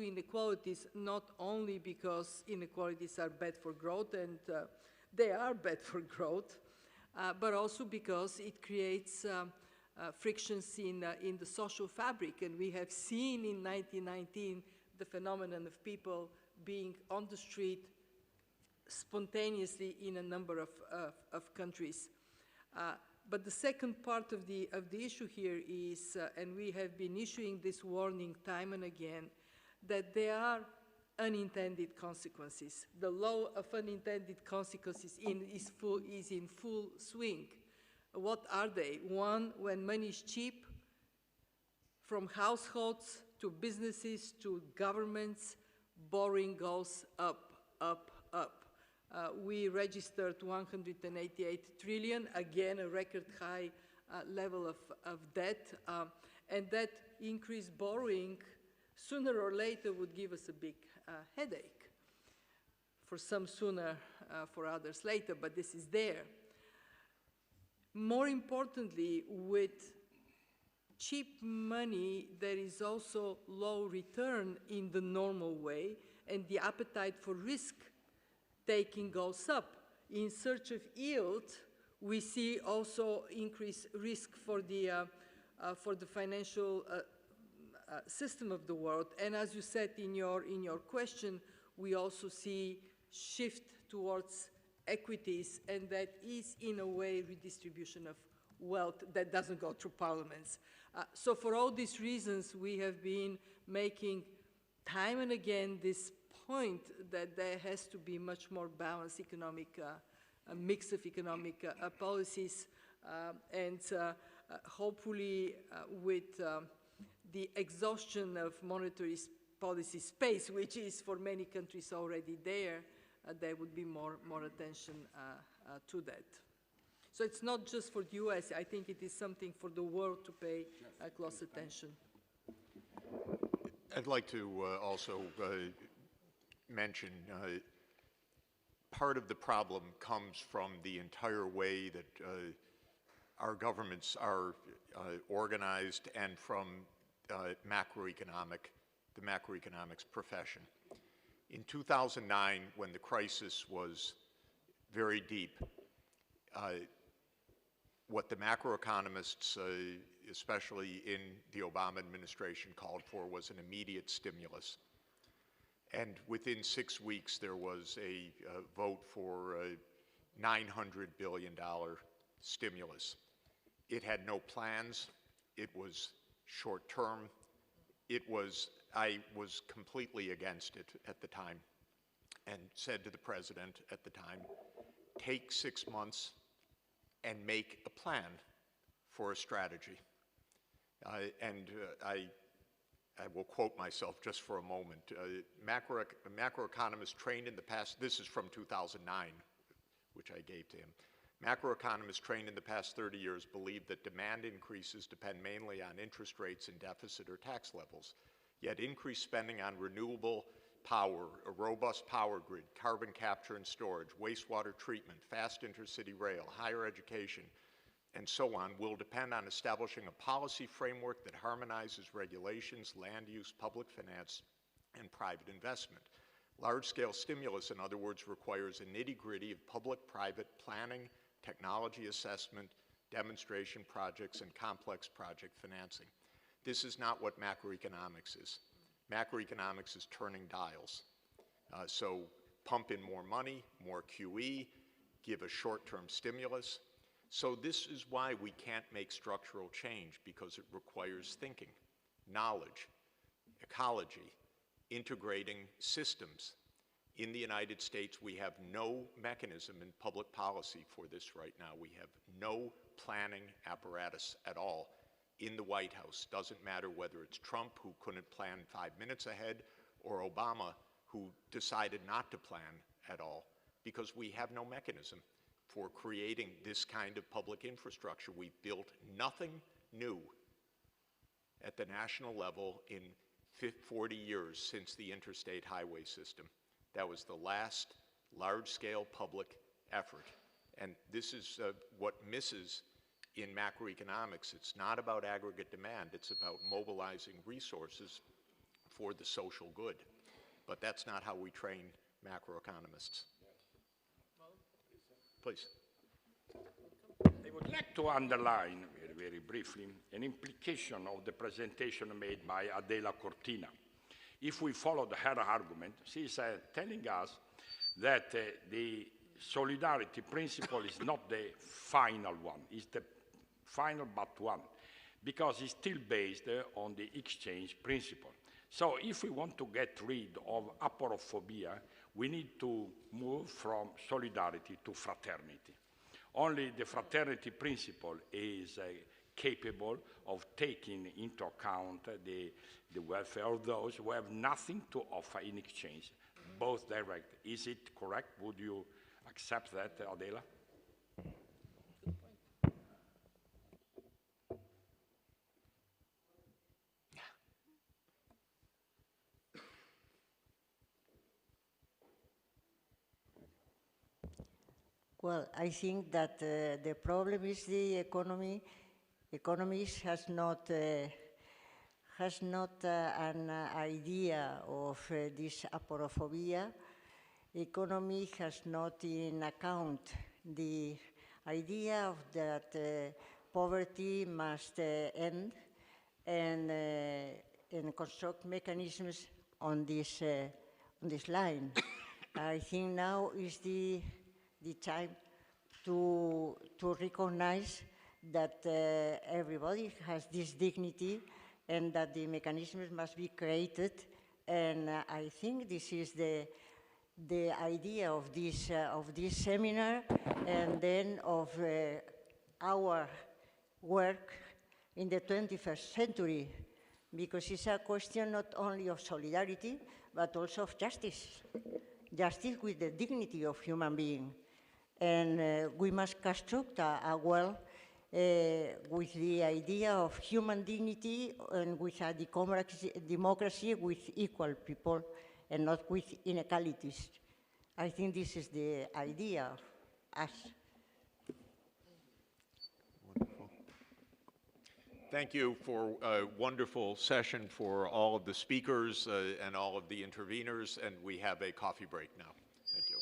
Speaker 11: inequalities, not only because inequalities are bad for growth, and they are bad for growth, but also because it creates frictions in the social fabric. And we have seen in 1919 the phenomenon of people being on the street spontaneously in a number of countries. But the second part of the issue here is, and we have been issuing this warning time and again, that there are unintended consequences. The law of unintended consequences is in full swing. What are they? One, when money is cheap, from households to businesses to governments, borrowing goes up, up, up. We registered 188 trillion, again a record high level of debt, and that increased borrowing sooner or later would give us a big headache. For some sooner, for others later, but this is there. More importantly, with cheap money, there is also low return in the normal way, and the appetite for risk taking goes up. In search of yield, we see also increased risk for the financial system of the world. And as you said in your question, we also see shift towards equities, and that is in a way redistribution of wealth that doesn't go through parliaments. So for all these reasons, we have been making time and again this point that there has to be much more balanced economic, a mix of economic policies, and hopefully with the exhaustion of monetary policy space, which is for many countries already there, there would be more attention to that. So it's not just for the US, I think it is something for the world to pay close attention.
Speaker 6: I'd like to also mention part of the problem comes from the entire way that our governments are organized, and from the macroeconomics profession. In 2009, when the crisis was very deep, what the macroeconomists, especially in the Obama administration, called for was an immediate stimulus. And within 6 weeks, there was a vote for a $900 billion stimulus. It had no plans. It was short-term. I was completely against it at the time, and said to the president at the time, take 6 months and make a plan for a strategy. I will quote myself just for a moment. Macroeconomists trained in the past, this is from 2009, which I gave to him. Macroeconomists trained in the past 30 years believe that demand increases depend mainly on interest rates and deficit or tax levels. Yet increased spending on renewable power, a robust power grid, carbon capture and storage, wastewater treatment, fast intercity rail, higher education, and so on will depend on establishing a policy framework that harmonizes regulations, land use, public finance, and private investment. Large-scale stimulus, in other words, requires a nitty-gritty of public-private planning, technology assessment, demonstration projects, and complex project financing. This is not what macroeconomics is. Macroeconomics is turning dials. So pump in more money, more QE, give a short-term stimulus. So this is why we can't make structural change, because it requires thinking, knowledge, ecology, integrating systems. In the United States, we have no mechanism in public policy for this right now. We have no planning apparatus at all in the White House. Doesn't matter whether it's Trump, who couldn't plan 5 minutes ahead, or Obama, who decided not to plan at all, because we have no mechanism for creating this kind of public infrastructure. We've built nothing new at the national level in 40 years since the interstate highway system. That was the last large-scale public effort. And this is what misses in macroeconomics. It's not about aggregate demand. It's about mobilizing resources for the social good. But that's not how we train macroeconomists. Please.
Speaker 2: I would like to underline very, very briefly an implication of the presentation made by Adela Cortina. If we follow her argument, she is telling us that the solidarity principle is not the final one, it's the final but one, because it's still based on the exchange principle. So if we want to get rid of aporophobia, we need to move from solidarity to fraternity. Only the fraternity principle is capable of taking into account the welfare of those who have nothing to offer in exchange, both direct. Is it correct? Would you accept that, Adela?
Speaker 7: Well, I think that the problem is the economy. Economists has not an idea of this aporophobia. Economy has not in account the idea of that poverty must end and construct mechanisms on this line. I think now is the time to recognize that everybody has this dignity and that the mechanisms must be created. And I think this is the idea of this seminar, and then of our work in the 21st century, because it's a question not only of solidarity, but also of justice. Justice with the dignity of human being. And we must construct a world with the idea of human dignity and with a democracy with equal people and not with inequalities. I think this is the idea of us.
Speaker 6: Wonderful. Thank you for a wonderful session for all of the speakers and all of the interveners, and we have a coffee break now. Thank you.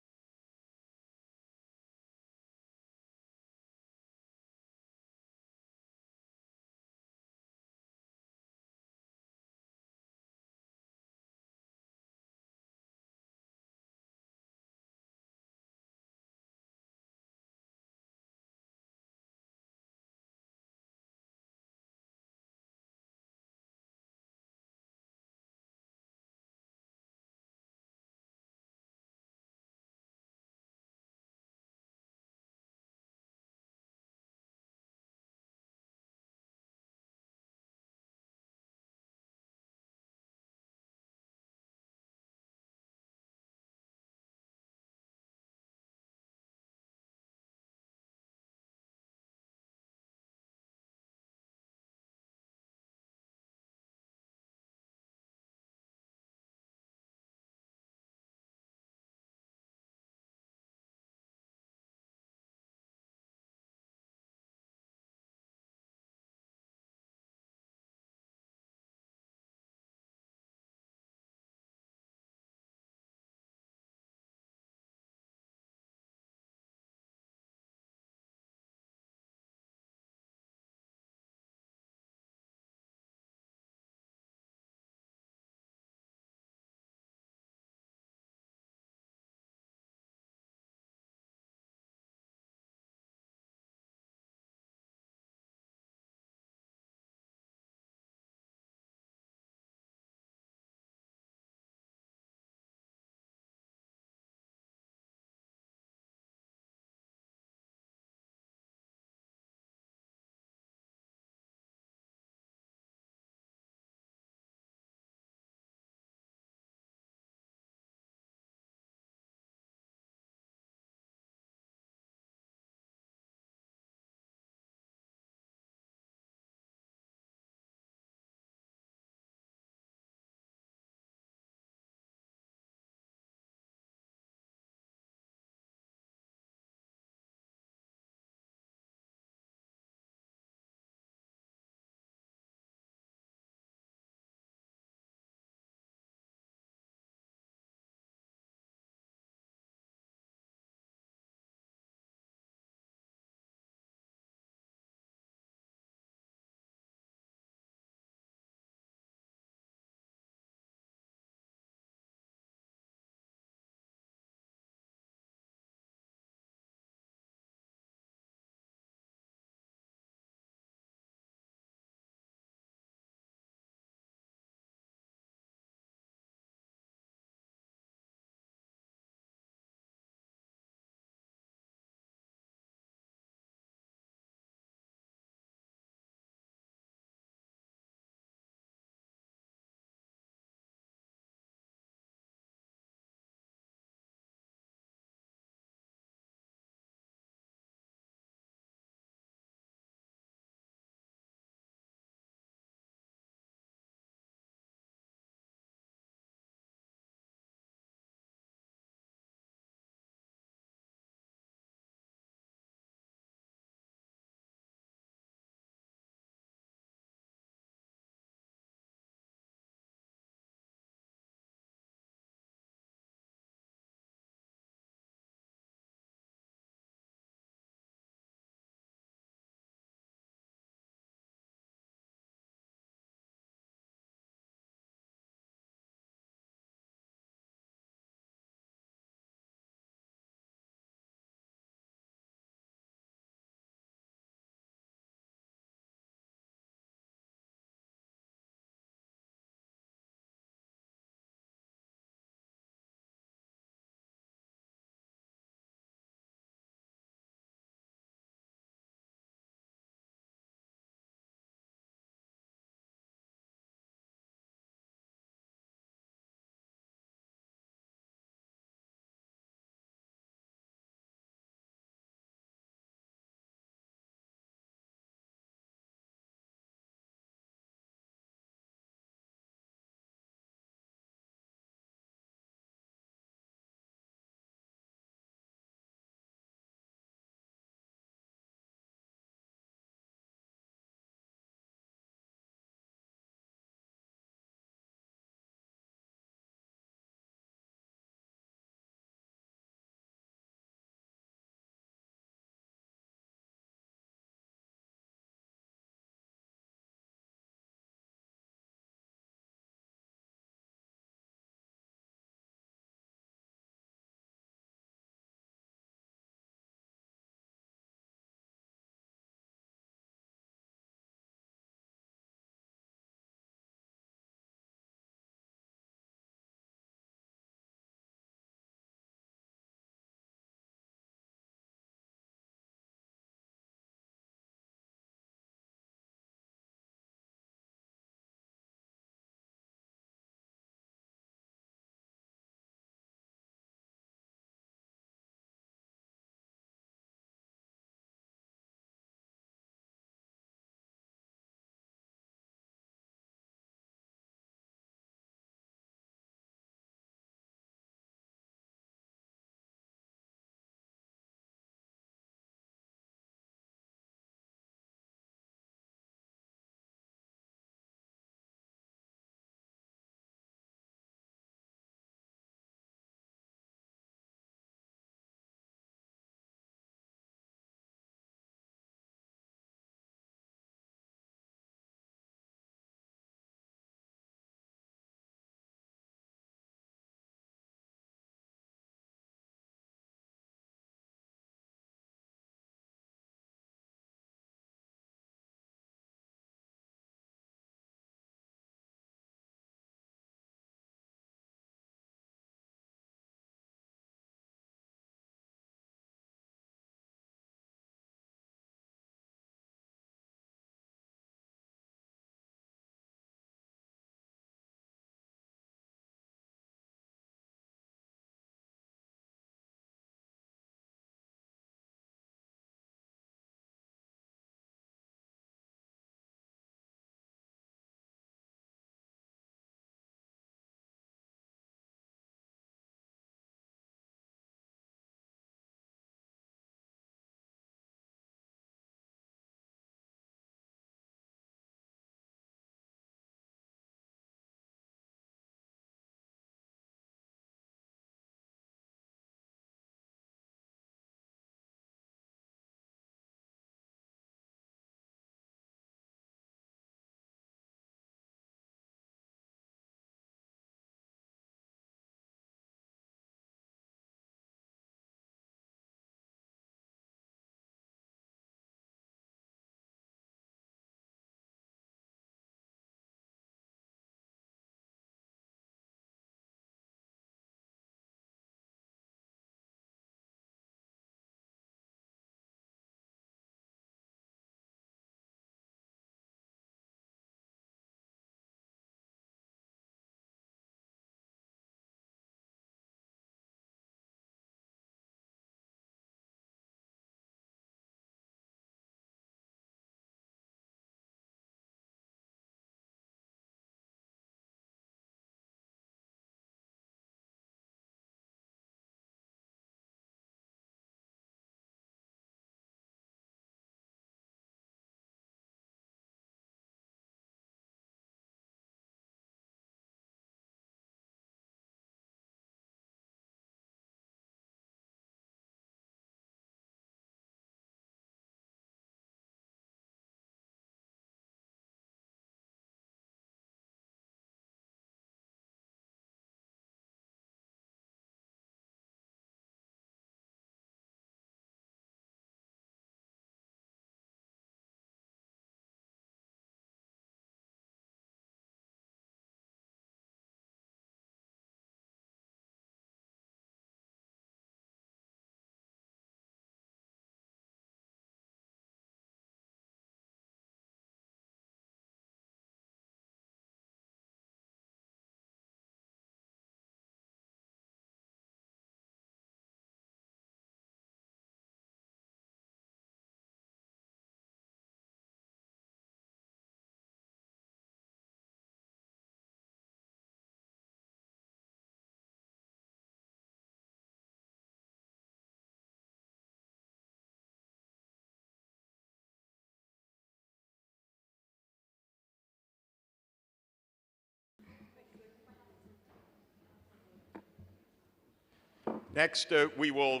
Speaker 6: Next, we will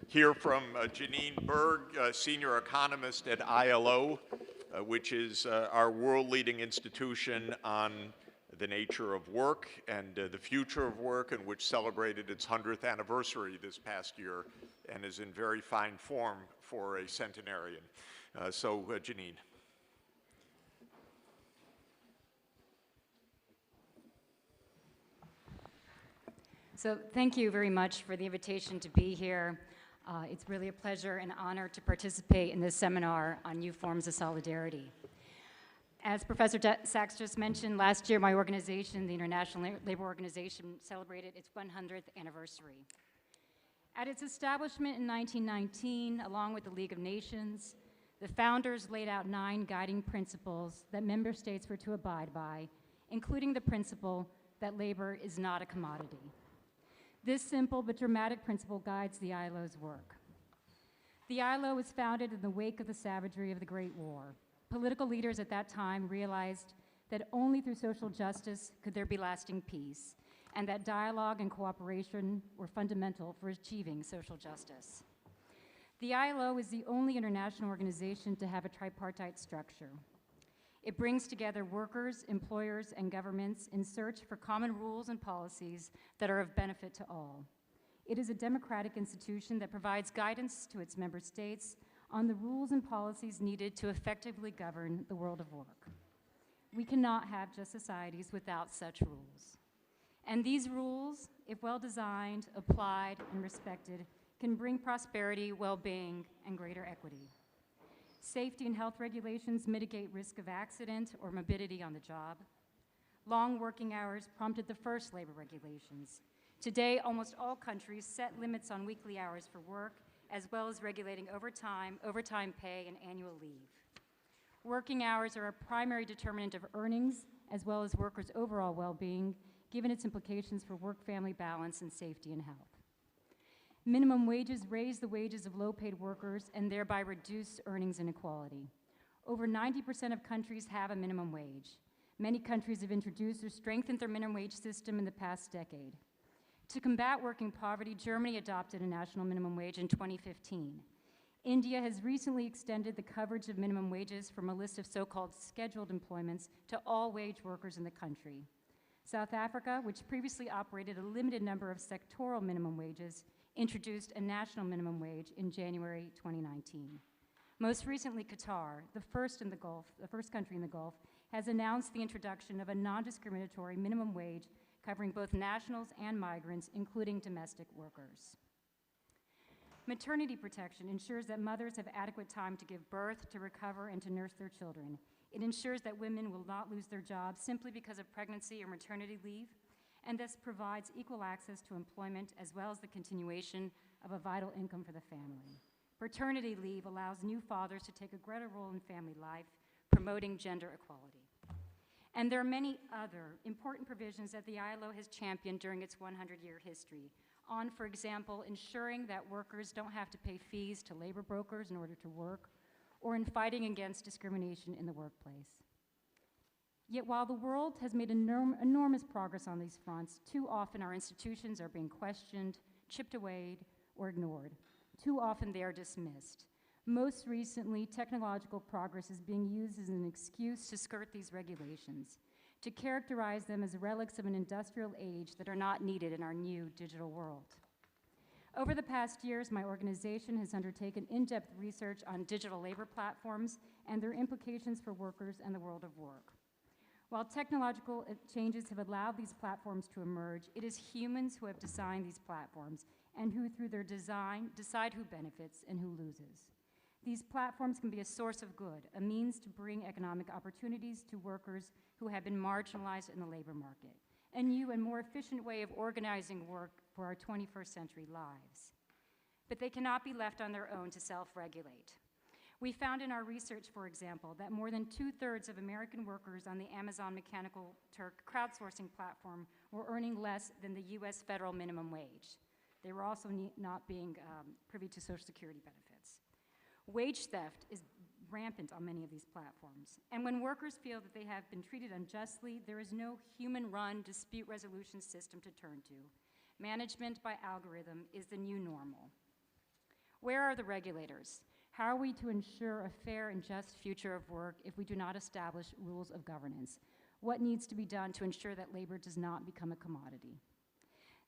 Speaker 6: hear from Janine Berg, Senior Economist at ILO, which is our world-leading institution on the nature of work and the future of work, and which celebrated its 100th anniversary this past year and is in very fine form for a centenarian. Janine.
Speaker 12: So thank you very much for the invitation to be here. It's really a pleasure and honor to participate in this seminar on new forms of solidarity. As Professor Sachs just mentioned, last year my organization, the International Labor Organization, celebrated its 100th anniversary. At its establishment in 1919, along with the League of Nations, the founders laid out 9 guiding principles that member states were to abide by, including the principle that labor is not a commodity. This simple but dramatic principle guides the ILO's work. The ILO was founded in the wake of the savagery of the Great War. Political leaders at that time realized that only through social justice could there be lasting peace, and that dialogue and cooperation were fundamental for achieving social justice. The ILO is the only international organization to have a tripartite structure. It brings together workers, employers, and governments in search for common rules and policies that are of benefit to all. It is a democratic institution that provides guidance to its member states on the rules and policies needed to effectively govern the world of work. We cannot have just societies without such rules. And these rules, if well designed, applied, and respected, can bring prosperity, well-being, and greater equity. Safety and health regulations mitigate risk of accident or morbidity on the job. Long working hours prompted the first labor regulations. Today, almost all countries set limits on weekly hours for work, as well as regulating overtime pay, and annual leave. Working hours are a primary determinant of earnings, as well as workers' overall well-being, given its implications for work-family balance and safety and health. Minimum wages raise the wages of low-paid workers and thereby reduce earnings inequality. Over 90% of countries have a minimum wage. Many countries have introduced or strengthened their minimum wage system in the past decade. To combat working poverty, Germany adopted a national minimum wage in 2015. India has recently extended the coverage of minimum wages from a list of so-called scheduled employments to all wage workers in the country. South Africa, which previously operated a limited number of sectoral minimum wages, introduced a national minimum wage in January 2019. Most recently, Qatar, the first country in the Gulf, has announced the introduction of a non-discriminatory minimum wage covering both nationals and migrants, including domestic workers. Maternity protection ensures that mothers have adequate time to give birth, to recover, and to nurse their children. It ensures that women will not lose their jobs simply because of pregnancy or maternity leave, and thus provides equal access to employment as well as the continuation of a vital income for the family. Paternity leave allows new fathers to take a greater role in family life, promoting gender equality. And there are many other important provisions that the ILO has championed during its 100-year history on, for example, ensuring that workers don't have to pay fees to labor brokers in order to work, or in fighting against discrimination in the workplace. Yet while the world has made enormous progress on these fronts, too often our institutions are being questioned, chipped away, or ignored. Too often they are dismissed. Most recently, technological progress is being used as an excuse to skirt these regulations, to characterize them as relics of an industrial age that are not needed in our new digital world. Over the past years, my organization has undertaken in-depth research on digital labor platforms and their implications for workers and the world of work. While technological changes have allowed these platforms to emerge, it is humans who have designed these platforms and who, through their design, decide who benefits and who loses. These platforms can be a source of good, a means to bring economic opportunities to workers who have been marginalized in the labor market, a new and more efficient way of organizing work for our 21st century lives. But they cannot be left on their own to self-regulate. We found in our research, for example, that more than 2/3 of American workers on the Amazon Mechanical Turk crowdsourcing platform were earning less than the US federal minimum wage. They were also not being privy to Social Security benefits. Wage theft is rampant on many of these platforms. And when workers feel that they have been treated unjustly, there is no human-run dispute resolution system to turn to. Management by algorithm is the new normal. Where are the regulators? How are we to ensure a fair and just future of work if we do not establish rules of governance? What needs to be done to ensure that labor does not become a commodity?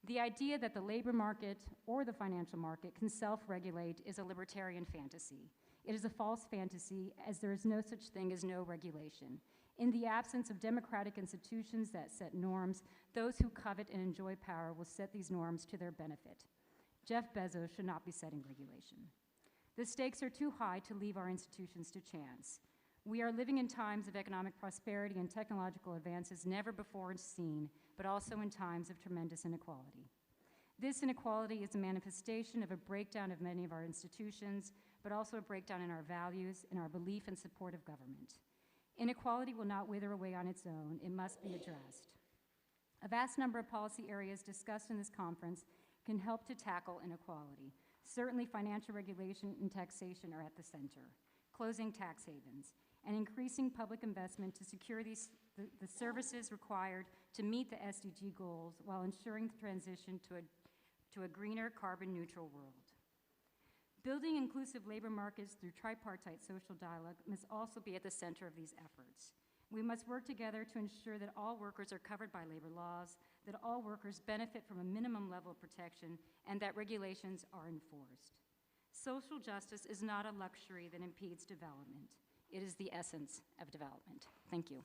Speaker 12: The idea that the labor market or the financial market can self-regulate is a libertarian fantasy. It is a false fantasy, as there is no such thing as no regulation. In the absence of democratic institutions that set norms, those who covet and enjoy power will set these norms to their benefit. Jeff Bezos should not be setting regulation. The stakes are too high to leave our institutions to chance. We are living in times of economic prosperity and technological advances never before seen, but also in times of tremendous inequality. This inequality is a manifestation of a breakdown of many of our institutions, but also a breakdown in our values and our belief and support of government. Inequality will not wither away on its own. It must be addressed. A vast number of policy areas discussed in this conference can help to tackle inequality. Certainly, financial regulation and taxation are at the center. Closing tax havens and increasing public investment to secure the services required to meet the SDG goals while ensuring the transition to a greener, carbon-neutral world. Building inclusive labor markets through tripartite social dialogue must also be at the center of these efforts. We must work together to ensure that all workers are covered by labor laws, that all workers benefit from a minimum level of protection, and that regulations are enforced. Social justice is not a luxury that impedes development. It is the essence of development. Thank you.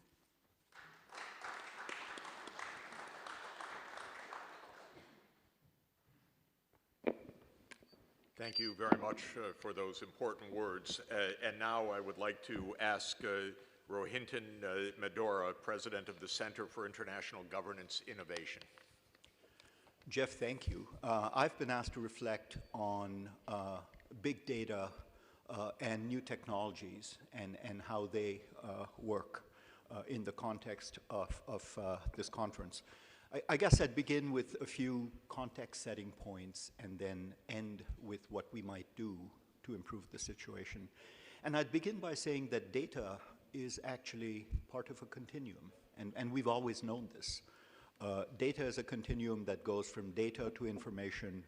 Speaker 6: Thank you very much for those important words. And now I would like to ask Rohinton Medora, President of the Center for International Governance Innovation.
Speaker 13: Jeff, thank you. I've been asked to reflect on big data and new technologies and how they work in the context of this conference. I guess I'd begin with a few context-setting points and then end with what we might do to improve the situation. And I'd begin by saying that data is actually part of a continuum, and we've always known this. Data is a continuum that goes from data to information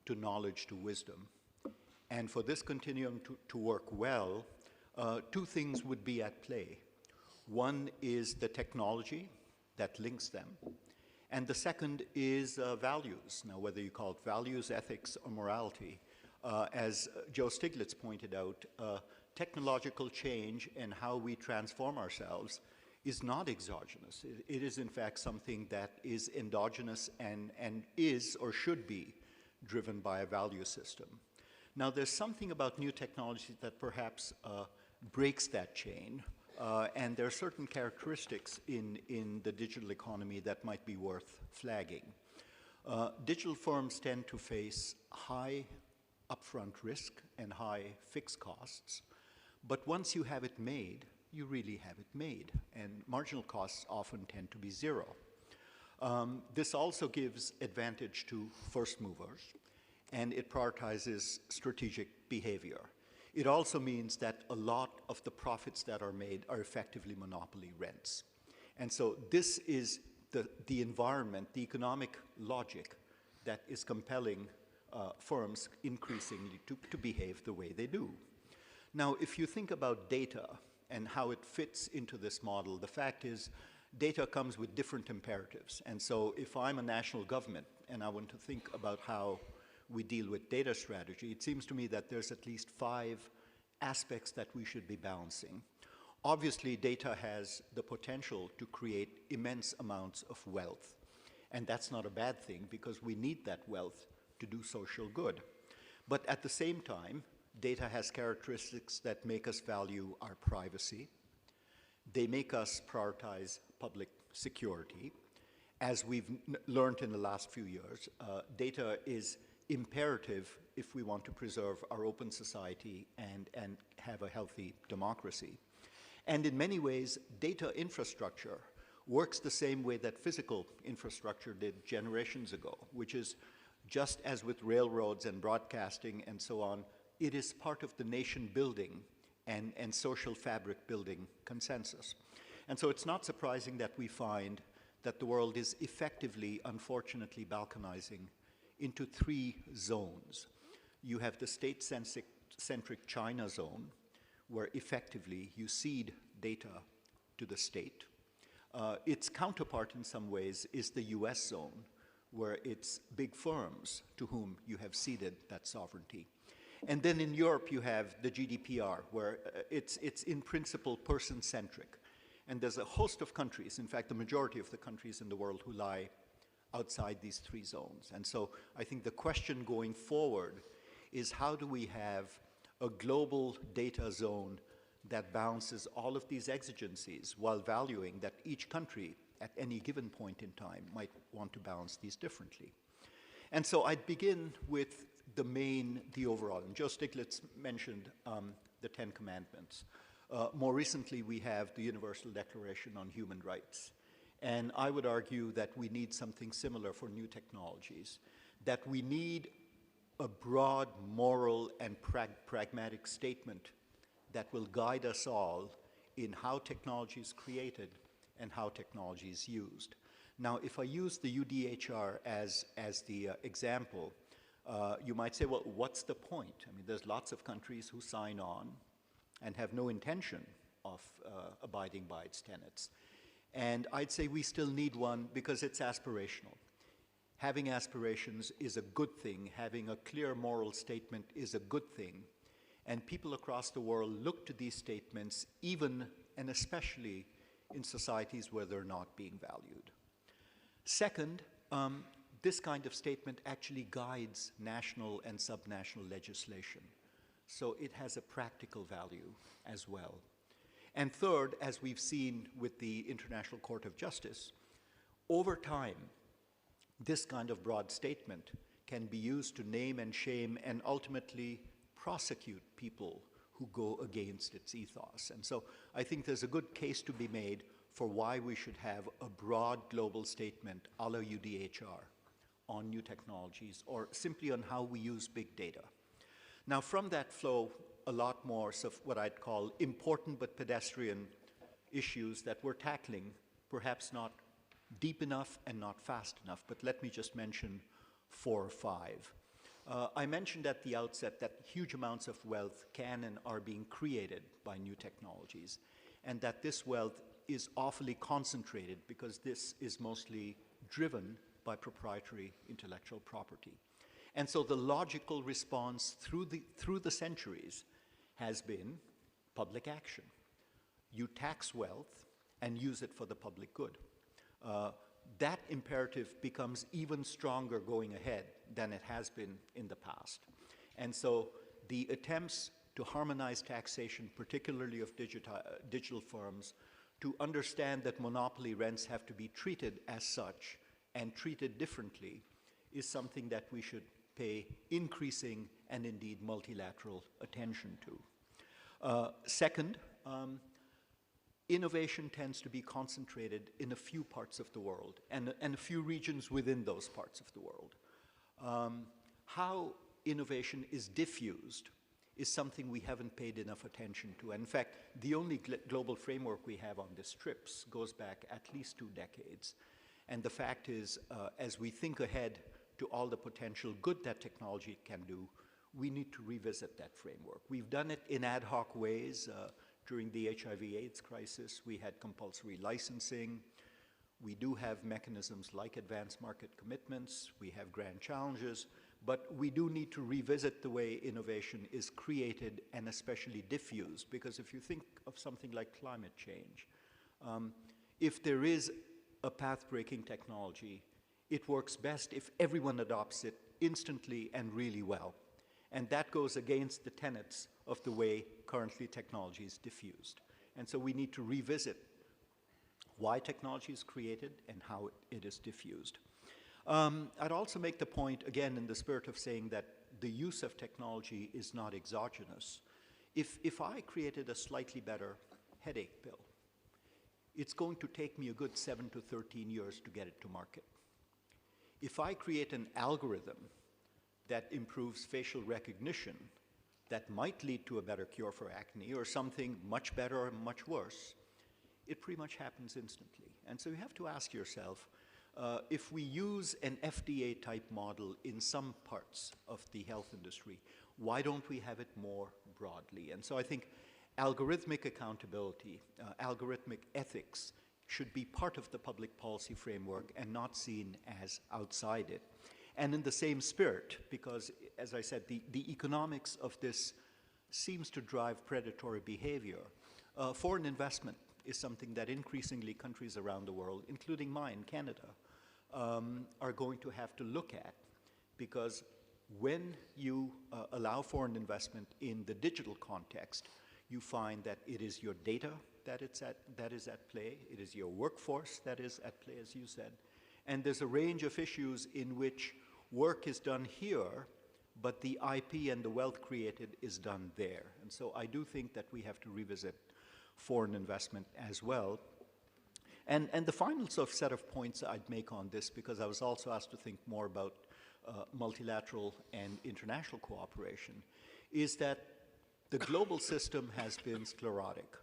Speaker 13: to knowledge to wisdom. And for this continuum to work well, two things would be at play. One is the technology that links them, and the second is values. Now, whether you call it values, ethics, or morality, as Joe Stiglitz pointed out, technological change and how we transform ourselves is not exogenous. It is, in fact, something that is endogenous and is or should be driven by a value system. Now, there's something about new technology that perhaps breaks that chain, and there are certain characteristics in the digital economy that might be worth flagging. Digital firms tend to face high upfront risk and high fixed costs, but once you have it made, you really have it made, and marginal costs often tend to be zero. This also gives advantage to first movers, and it prioritizes strategic behavior. It also means that a lot of the profits that are made are effectively monopoly rents. And so this is the environment, the economic logic that is compelling firms increasingly to behave the way they do. Now, if you think about data and how it fits into this model, the fact is data comes with different imperatives. And so if I'm a national government and I want to think about how we deal with data strategy, it seems to me that there's at least 5 aspects that we should be balancing. Obviously, data has the potential to create immense amounts of wealth. And that's not a bad thing because we need that wealth to do social good. But at the same time, data has characteristics that make us value our privacy. They make us prioritize public security. As we've learned in the last few years, data is imperative if we want to preserve our open society and have a healthy democracy. And in many ways, data infrastructure works the same way that physical infrastructure did generations ago, which is just as with railroads and broadcasting and so on, it is part of the nation building and social fabric building consensus. And so it's not surprising that we find that the world is effectively, unfortunately, balkanizing into three zones. You have the state-centric China zone, where effectively you cede data to the state. Its counterpart in some ways is the US zone, where it's big firms to whom you have ceded that sovereignty. And then in Europe, you have the GDPR, where it's in principle person-centric. And there's a host of countries, in fact, the majority of the countries in the world, who lie outside these three zones. And so I think the question going forward is, how do we have a global data zone that balances all of these exigencies while valuing that each country at any given point in time might want to balance these differently? And so I'd begin with the overall. And Joe Stiglitz mentioned the 10 Commandments. More recently, we have the Universal Declaration on Human Rights. And I would argue that we need something similar for new technologies, that we need a broad moral and pragmatic statement that will guide us all in how technology is created and how technology is used. Now, if I use the UDHR as the example, you might say, well, what's the point? I mean, there's lots of countries who sign on and have no intention of abiding by its tenets. And I'd say we still need one because it's aspirational. Having aspirations is a good thing. Having a clear moral statement is a good thing. And people across the world look to these statements, even and especially in societies where they're not being valued. Second, this kind of statement actually guides national and subnational legislation. So it has a practical value as well. And third, as we've seen with the International Court of Justice, over time, this kind of broad statement can be used to name and shame and ultimately prosecute people who go against its ethos. And so I think there's a good case to be made for why we should have a broad global statement a la UDHR on new technologies, or simply on how we use big data. Now, from that flow, a lot more of what I'd call important but pedestrian issues that we're tackling, perhaps not deep enough and not fast enough, but let me just mention 4 or 5. I mentioned at the outset that huge amounts of wealth can and are being created by new technologies, and that this wealth is awfully concentrated because this is mostly driven by proprietary intellectual property. And so the logical response through the centuries has been public action. You tax wealth and use it for the public good. That imperative becomes even stronger going ahead than it has been in the past. And so the attempts to harmonize taxation, particularly of digital firms, to understand that monopoly rents have to be treated as such and treated differently, is something that we should pay increasing and indeed multilateral attention to. Second, innovation tends to be concentrated in a few parts of the world and a few regions within those parts of the world. How innovation is diffused is something we haven't paid enough attention to. And in fact, the only global framework we have on this TRIPS goes back at least 2 decades. And the fact is, as we think ahead to all the potential good that technology can do, we need to revisit that framework. We've done it in ad hoc ways. During the HIV/AIDS crisis, we had compulsory licensing. We do have mechanisms like advanced market commitments. We have grand challenges. But we do need to revisit the way innovation is created and especially diffused. Because if you think of something like climate change, if there is a path-breaking technology, it works best if everyone adopts it instantly and really well. And that goes against the tenets of the way currently technology is diffused. And so we need to revisit why technology is created and how it is diffused. I'd also make the point, again, in the spirit of saying that the use of technology is not exogenous. If I created a slightly better headache pill, it's going to take me a good 7 to 13 years to get it to market. If I create an algorithm that improves facial recognition that might lead to a better cure for acne or something much better or much worse, it pretty much happens instantly. And so you have to ask yourself, if we use an FDA-type model in some parts of the health industry, why don't we have it more broadly? And so I think algorithmic accountability, algorithmic ethics should be part of the public policy framework and not seen as outside it. And in the same spirit, because, as I said, the economics of this seems to drive predatory behavior, foreign investment is something that increasingly countries around the world, including mine, Canada, are going to have to look at, because when you allow foreign investment in the digital context, you find that it is your data that is at play, it is your workforce that is at play, as you said, and there's a range of issues in which work is done here, but the IP and the wealth created is done there. And so I do think that we have to revisit foreign investment as well. And the final sort of set of points I'd make on this, because I was also asked to think more about multilateral and international cooperation, is that the global system has been sclerotic.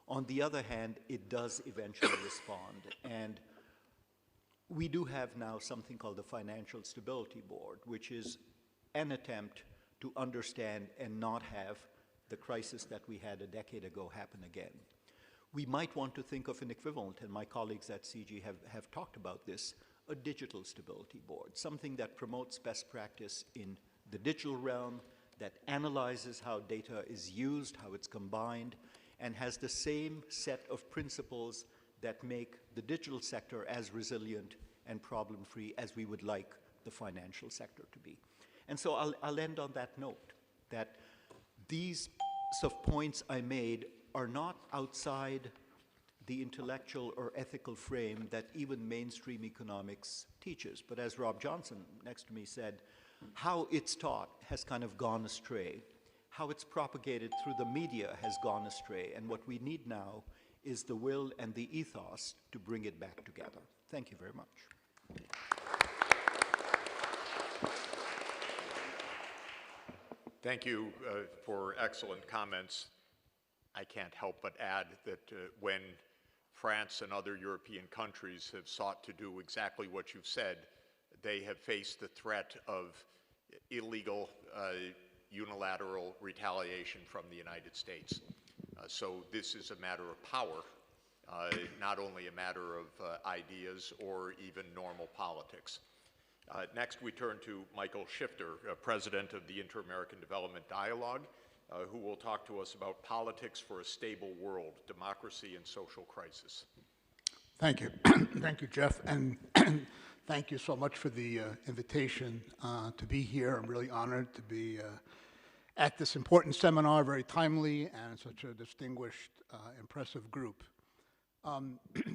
Speaker 13: On the other hand, it does eventually respond. And we do have now something called the Financial Stability Board, which is an attempt to understand and not have the crisis that we had a decade ago happen again. We might want to think of an equivalent, and my colleagues at CG have talked about this, a digital stability board, something that promotes best practice in the digital realm, that analyzes how data is used, how it's combined, and has the same set of principles that make the digital sector as resilient and problem-free as we would like the financial sector to be. And so I'll end on that note, that these sort of points I made are not outside the intellectual or ethical frame that even mainstream economics teaches. But as Rob Johnson next to me said, how it's taught has kind of gone astray. How it's propagated through the media has gone astray. And what we need now is the will and the ethos to bring it back together. Thank you very much.
Speaker 6: Thank you for excellent comments. I can't help but add that when France and other European countries have sought to do exactly what you've said, they have faced the threat of illegal unilateral retaliation from the United States. So this is a matter of power, not only a matter of ideas or even normal politics. Next, we turn to Michael Shifter, President of the Inter-American Development Dialogue, who will talk to us about politics for a stable world, democracy and social crisis.
Speaker 14: Thank you. Thank you, Jeff. And thank you so much for the invitation to be here. I'm really honored to be at this important seminar, very timely, and such a distinguished, impressive group.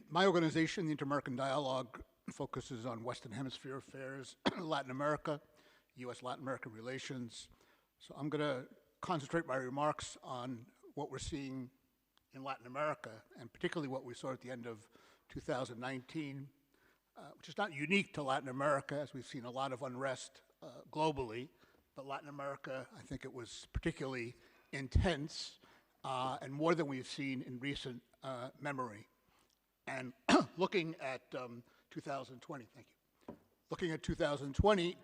Speaker 14: My organization, the Inter-American Dialogue, focuses on Western Hemisphere affairs, Latin America, U.S.-Latin American relations. So I'm going to concentrate my remarks on what we're seeing in Latin America, and particularly what we saw at the end of 2019, which is not unique to Latin America, as we've seen a lot of unrest globally, but Latin America, I think it was particularly intense and more than we've seen in recent memory. And looking at 2020, thank you. Looking at 2020,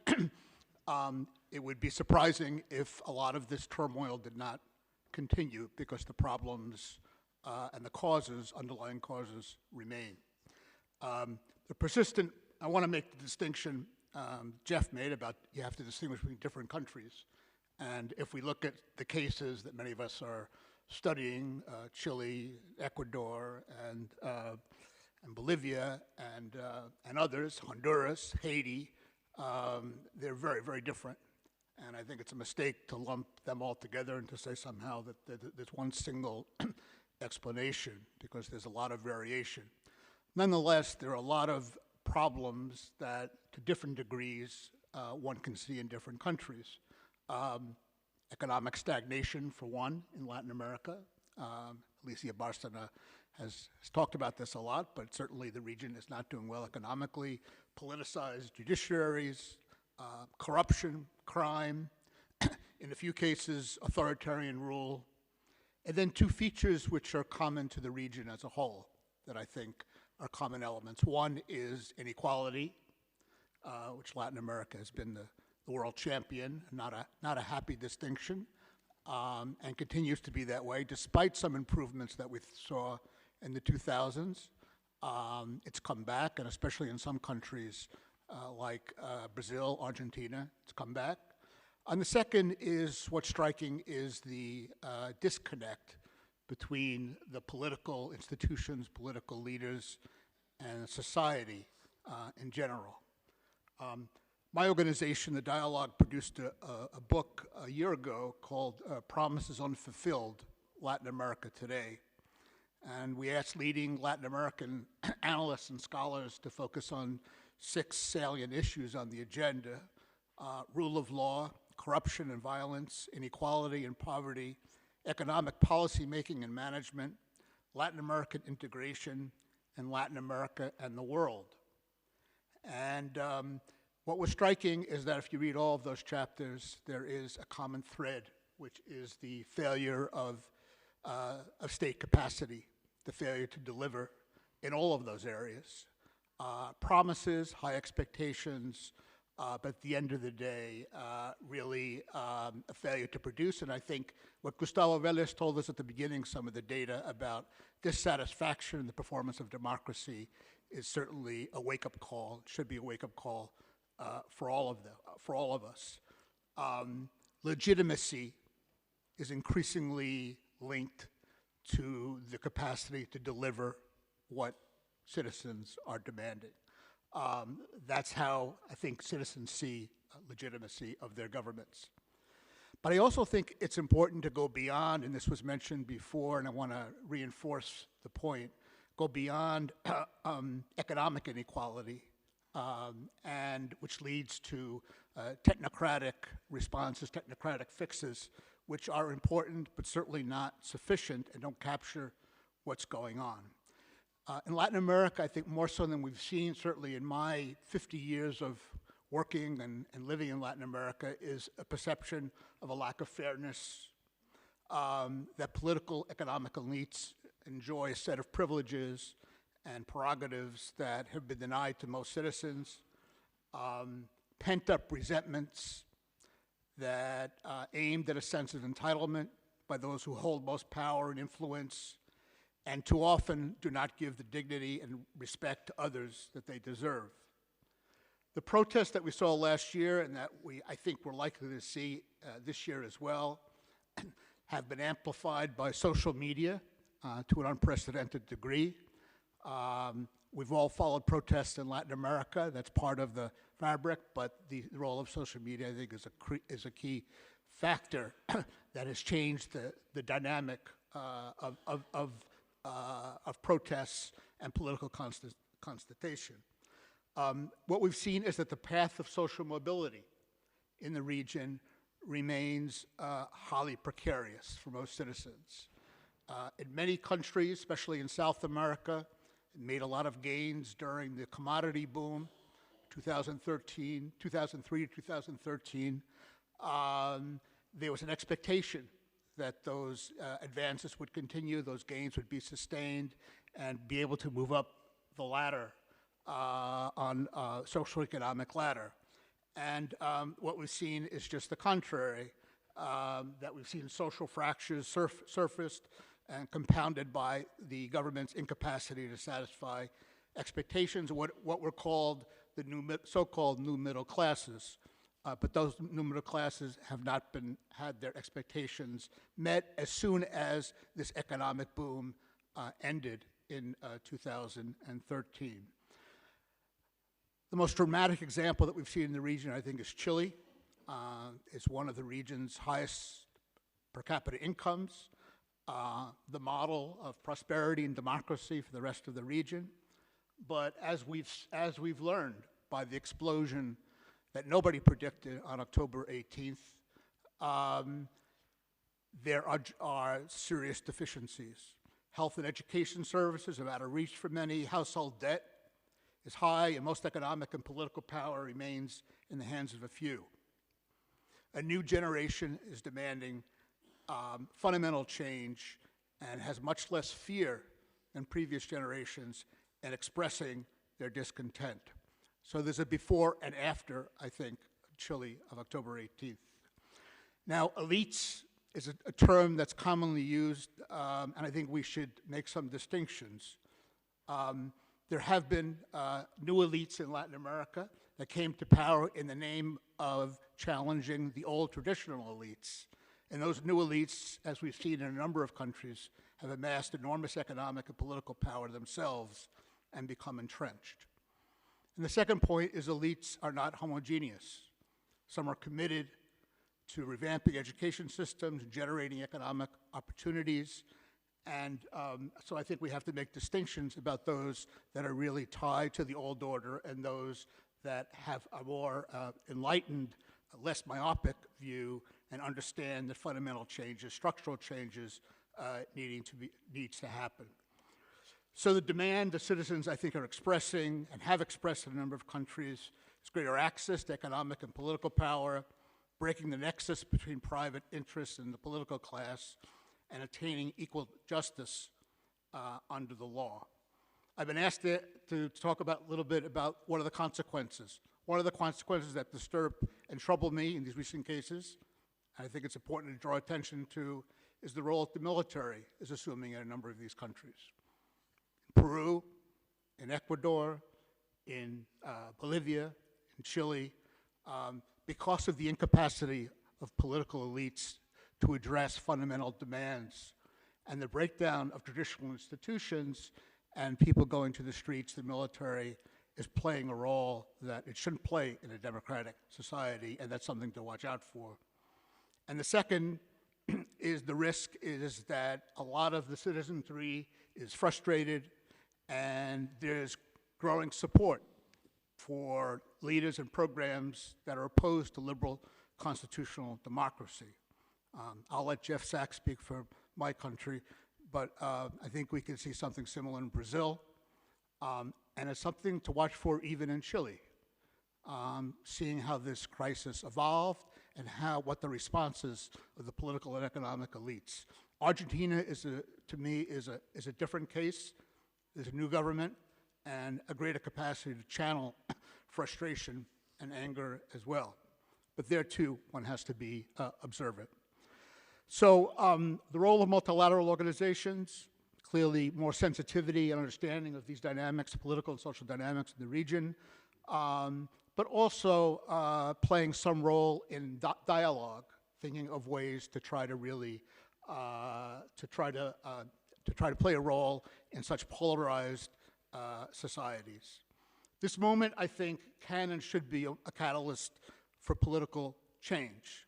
Speaker 14: it would be surprising if a lot of this turmoil did not continue, because the problems and the causes, underlying causes, remain. The persistent, I want to make the distinction Jeff made about you have to distinguish between different countries. And if we look at the cases that many of us are studying, Chile, Ecuador, and Bolivia, and others, Honduras, Haiti, they're very, very different. And I think it's a mistake to lump them all together and to say somehow that there's one single explanation, because there's a lot of variation. Nonetheless, there are a lot of problems that, to different degrees, one can see in different countries. Economic stagnation, for one, in Latin America. Alicia Bárcena has talked about this a lot, but certainly the region is not doing well economically. Politicized judiciaries, corruption, crime, in a few cases, authoritarian rule, and then two features which are common to the region as a whole. that I think are common elements. One is inequality, which Latin America has been the world champion, not a happy distinction, and continues to be that way, despite some improvements that we saw in the 2000s. It's come back, and especially in some countries like Brazil, Argentina, it's come back. And the second is, what's striking is the disconnect between the political institutions, political leaders, and society in general. My organization, The Dialogue, produced a book a year ago called Promises Unfulfilled, Latin America Today. And we asked leading Latin American analysts and scholars to focus on 6 salient issues on the agenda: rule of law, corruption and violence, inequality and poverty, economic policy making and management, Latin American integration, and Latin America and the world. And what was striking is that if you read all of those chapters, there is a common thread, which is the failure of state capacity, the failure to deliver in all of those areas. Promises, high expectations, but at the end of the day, really a failure to produce. And I think what Gustavo Vélez told us at the beginning, some of the data about dissatisfaction in the performance of democracy, is certainly a wake-up call. It should be a wake-up call for all of us. Legitimacy is increasingly linked to the capacity to deliver what citizens are demanding. That's how I think citizens see legitimacy of their governments. But I also think it's important to go beyond, and this was mentioned before, and I want to reinforce the point, go beyond economic inequality, and which leads to technocratic responses, technocratic fixes, which are important but certainly not sufficient and don't capture what's going on. In Latin America, I think more so than we've seen, certainly in my 50 years of working and living in Latin America, is a perception of a lack of fairness, that political, economic elites enjoy a set of privileges and prerogatives that have been denied to most citizens, pent-up resentments that aimed at a sense of entitlement by those who hold most power and influence, and too often do not give the dignity and respect to others that they deserve. The protests that we saw last year, and that I think we're likely to see this year as well, have been amplified by social media to an unprecedented degree. We've all followed protests in Latin America. That's part of the fabric, but the role of social media, I think, is a key factor that has changed the dynamic of protests and political constitution. What we've seen is that the path of social mobility in the region remains highly precarious for most citizens. In many countries, especially in South America, it made a lot of gains during the commodity boom, 2003 to 2013. There was an expectation that those advances would continue, those gains would be sustained, and be able to move up the ladder on social economic ladder. And what we've seen is just the contrary, that we've seen social fractures surfaced and compounded by the government's incapacity to satisfy expectations, what were called the so-called new middle classes. But those new middle classes have not had their expectations met as soon as this economic boom ended in 2013. The most dramatic example that we've seen in the region, I think, is Chile. It's one of the region's highest per capita incomes, the model of prosperity and democracy for the rest of the region. But as we've learned by the explosion that nobody predicted on October 18th, there are serious deficiencies. Health and education services are out of reach for many. Household debt is high, and most economic and political power remains in the hands of a few. A new generation is demanding fundamental change and has much less fear than previous generations and expressing their discontent. So there's a before and after, I think, Chile of October 18th. Now, elites is a term that's commonly used, and I think we should make some distinctions. There have been new elites in Latin America that came to power in the name of challenging the old traditional elites. And those new elites, as we've seen in a number of countries, have amassed enormous economic and political power themselves and become entrenched. And the second point is elites are not homogeneous. Some are committed to revamping education systems, generating economic opportunities, and so I think we have to make distinctions about those that are really tied to the old order and those that have a more enlightened, less myopic view and understand that fundamental changes, structural changes needs to happen. So the demand the citizens, I think, are expressing and have expressed in a number of countries is greater access to economic and political power, breaking the nexus between private interests and the political class, and attaining equal justice under the law. I've been asked to talk about a little bit about what are the consequences. One of the consequences that disturb and trouble me in these recent cases, and I think it's important to draw attention to, is the role that the military is assuming in a number of these countries. In Peru, in Ecuador, in Bolivia, in Chile, because of the incapacity of political elites to address fundamental demands and the breakdown of traditional institutions and people going to the streets, the military is playing a role that it shouldn't play in a democratic society, and that's something to watch out for. And the second is the risk is that a lot of the citizenry is frustrated and there's growing support for leaders and programs that are opposed to liberal constitutional democracy. I'll let Jeff Sachs speak for my country, but I think we can see something similar in Brazil, and it's something to watch for even in Chile, seeing how this crisis evolved and what the responses of the political and economic elites. Argentina to me is a different case. There's a new government and a greater capacity to channel frustration and anger as well. But there too, one has to be observant. So the role of multilateral organizations, clearly more sensitivity and understanding of these dynamics, political and social dynamics in the region, but also playing some role in dialogue, thinking of ways to try to really to try to play a role in such polarized societies. This moment, I think, can and should be a catalyst for political change.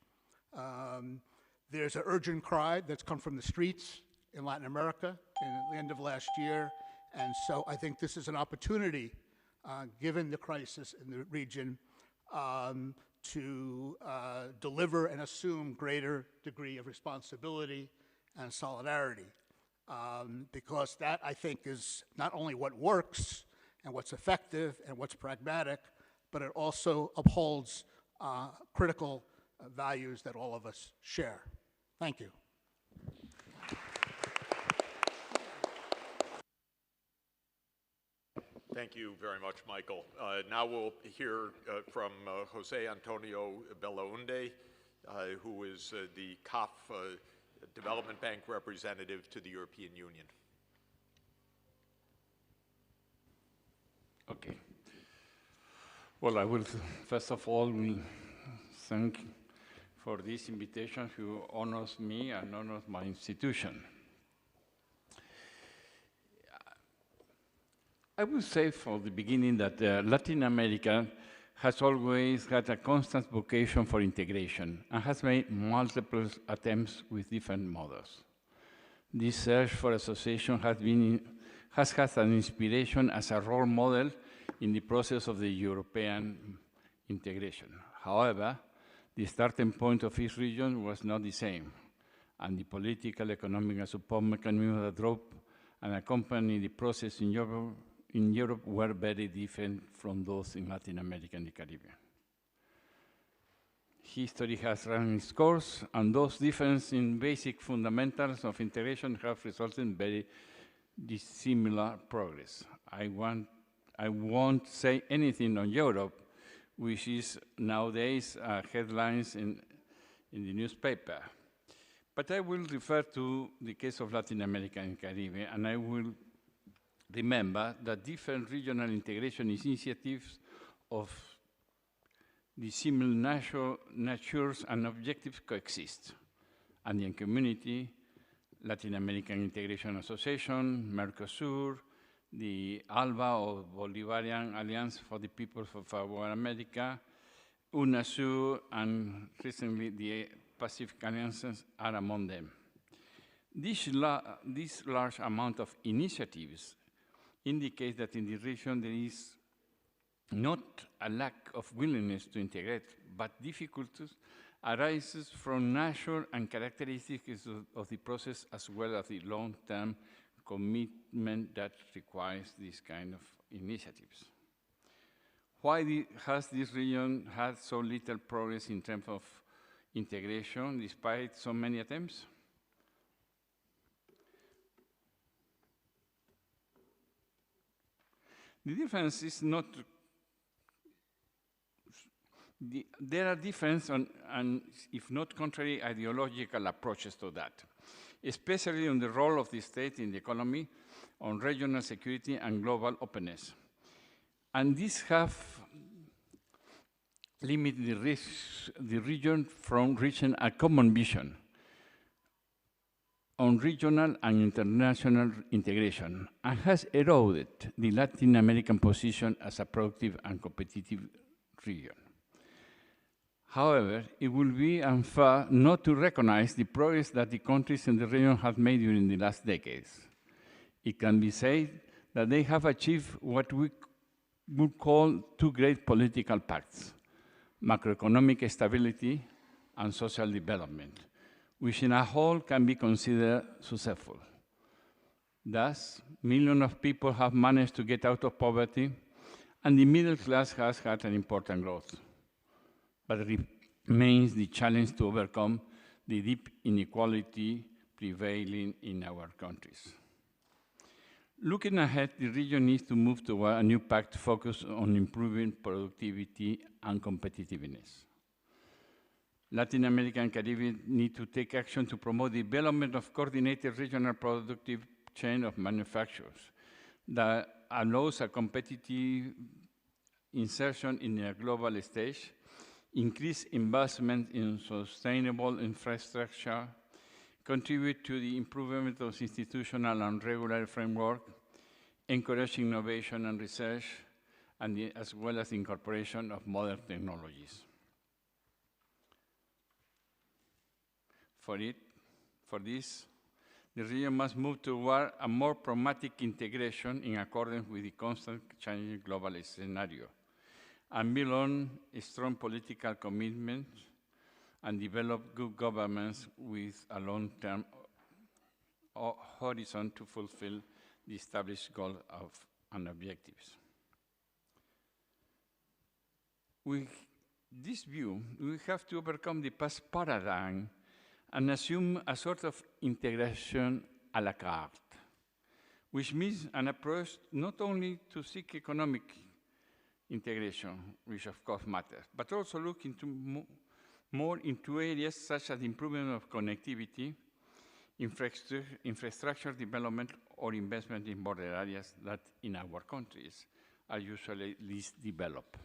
Speaker 14: There's an urgent cry that's come from the streets in Latin America in the end of last year, and so I think this is an opportunity, given the crisis in the region, to deliver and assume greater degree of responsibility and solidarity, because that, I think, is not only what works and what's effective and what's pragmatic, but it also upholds critical values that all of us share. Thank you.
Speaker 6: Thank you very much, Michael. Now we'll hear from Jose Antonio Belaunde, who is the CAF Development Bank representative to the European Union.
Speaker 15: Okay. Well, I will first of all thank for this invitation who honors me and honors my institution. I would say from the beginning that Latin America has always had a constant vocation for integration and has made multiple attempts with different models. This search for association has had an inspiration as a role model in the process of the European integration. However, the starting point of each region was not the same, and the political, economic, and support mechanisms that drove and accompanied the process in Europe were very different from those in Latin America and the Caribbean. History has run its course, and those differences in basic fundamentals of integration have resulted in very dissimilar progress. I won't say anything on Europe, which is nowadays headlines in the newspaper. But I will refer to the case of Latin America and Caribbean, and I will remember that different regional integration initiatives of the similar natures and objectives coexist. Andean Community, Latin American Integration Association, Mercosur, the ALBA, or Bolivarian Alliance for the Peoples of Our America, UNASUR, and recently the Pacific Alliances are among them. This large amount of initiatives indicate that in the region there is not a lack of willingness to integrate, but difficulties arises from nature and characteristics of the process, as well as the long-term commitment that requires this kind of initiatives. Why has this region had so little progress in terms of integration despite so many attempts? The difference is not, there are different and if not contrary ideological approaches to that, especially on the role of the state in the economy, on regional security and global openness. And these have limited the region from reaching a common vision on regional and international integration, and has eroded the Latin American position as a productive and competitive region. However, it will be unfair not to recognize the progress that the countries in the region have made during the last decades. It can be said that they have achieved what we would call two great political pacts: macroeconomic stability and social development, which in a whole can be considered successful. Thus, millions of people have managed to get out of poverty, and the middle class has had an important growth. But it remains the challenge to overcome the deep inequality prevailing in our countries. Looking ahead, the region needs to move toward a new pact focused on improving productivity and competitiveness. Latin America and Caribbean need to take action to promote the development of coordinated regional productive chain of manufacturers that allows a competitive insertion in a global stage, increase investment in sustainable infrastructure, contribute to the improvement of institutional and regulatory framework, encourage innovation and research, and as well as the incorporation of modern technologies. For this, the region must move toward a more pragmatic integration in accordance with the constant changing global scenario, and build on a strong political commitment and develop good governments with a long-term horizon to fulfill the established goals and objectives. With this view, we have to overcome the past paradigm and assume a sort of integration à la carte, which means an approach not only to seek economic integration, which of course matters, but also look into more into areas such as the improvement of connectivity, infrastructure development, or investment in border areas that in our countries are usually least developed.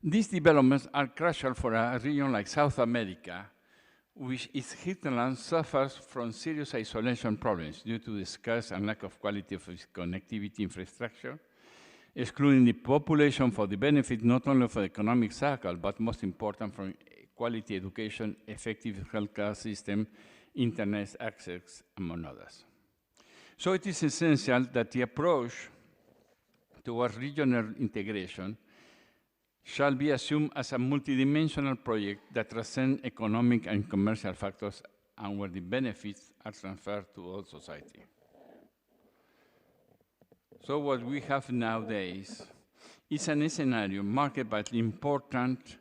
Speaker 15: These developments are crucial for a region like South America, which its hinterland suffers from serious isolation problems due to the scarce and lack of quality of its connectivity infrastructure, excluding the population for the benefit not only of the economic cycle, but most important from quality education, effective healthcare system, internet access, among others. So it is essential that the approach towards regional integration shall be assumed as a multidimensional project that transcends economic and commercial factors and where the benefits are transferred to all society. So what we have nowadays is a scenario marked by the important,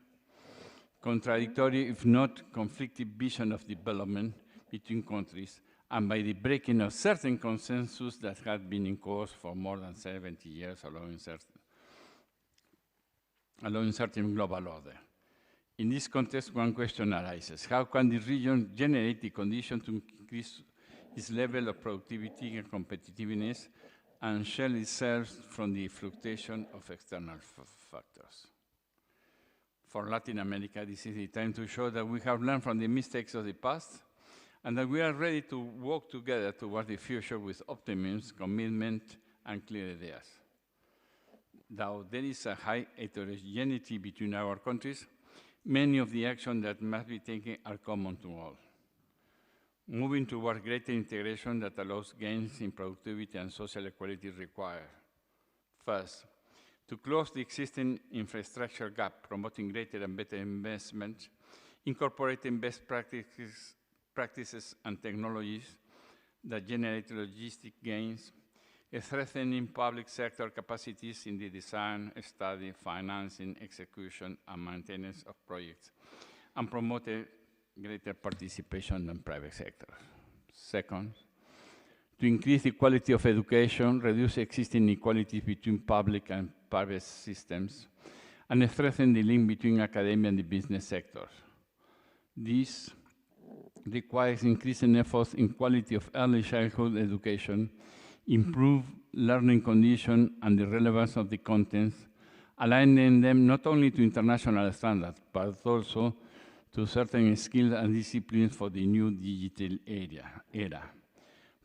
Speaker 15: contradictory, if not conflicting vision of development between countries, and by the breaking of certain consensus that had been in course for more than 70 years, allowing certain global order. In this context, one question arises: how can the region generate the condition to increase its level of productivity and competitiveness and shield itself from the fluctuation of external factors? For Latin America, this is the time to show that we have learned from the mistakes of the past and that we are ready to work together toward the future with optimism, commitment, and clear ideas. Though there is a high heterogeneity between our countries, many of the actions that must be taken are common to all. Moving toward greater integration that allows gains in productivity and social equality require, first, to close the existing infrastructure gap, promoting greater and better investment, incorporating best practices and technologies that generate logistic gains, strengthening public sector capacities in the design, study, financing, execution, and maintenance of projects, and promote greater participation in private sector. Second, to increase the quality of education, reduce existing inequalities between public and private systems, and strengthen the link between academia and the business sectors. This requires increasing efforts in quality of early childhood education, improve learning conditions and the relevance of the contents, aligning them not only to international standards, but also to certain skills and disciplines for the new digital era.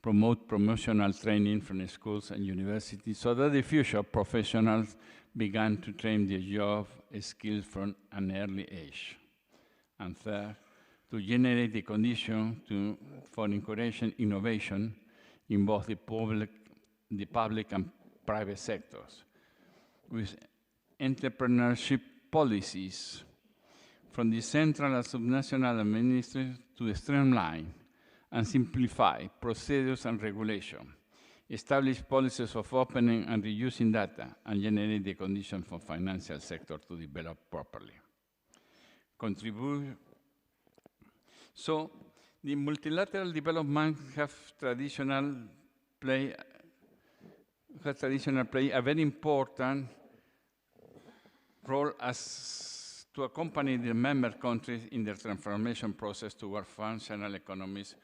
Speaker 15: Promote promotional training from schools and universities so that the future professionals begin to train their job skills from an early age. And third, to generate the condition for encouraging innovation in both the public and private sectors, with entrepreneurship policies from the central and subnational administration to streamline and simplify procedures and regulation, establish policies of opening and reusing data, and generate the conditions for financial sector to develop properly. So, the multilateral development have traditionally played a very important role as to accompany the member countries in their transformation process toward functional economies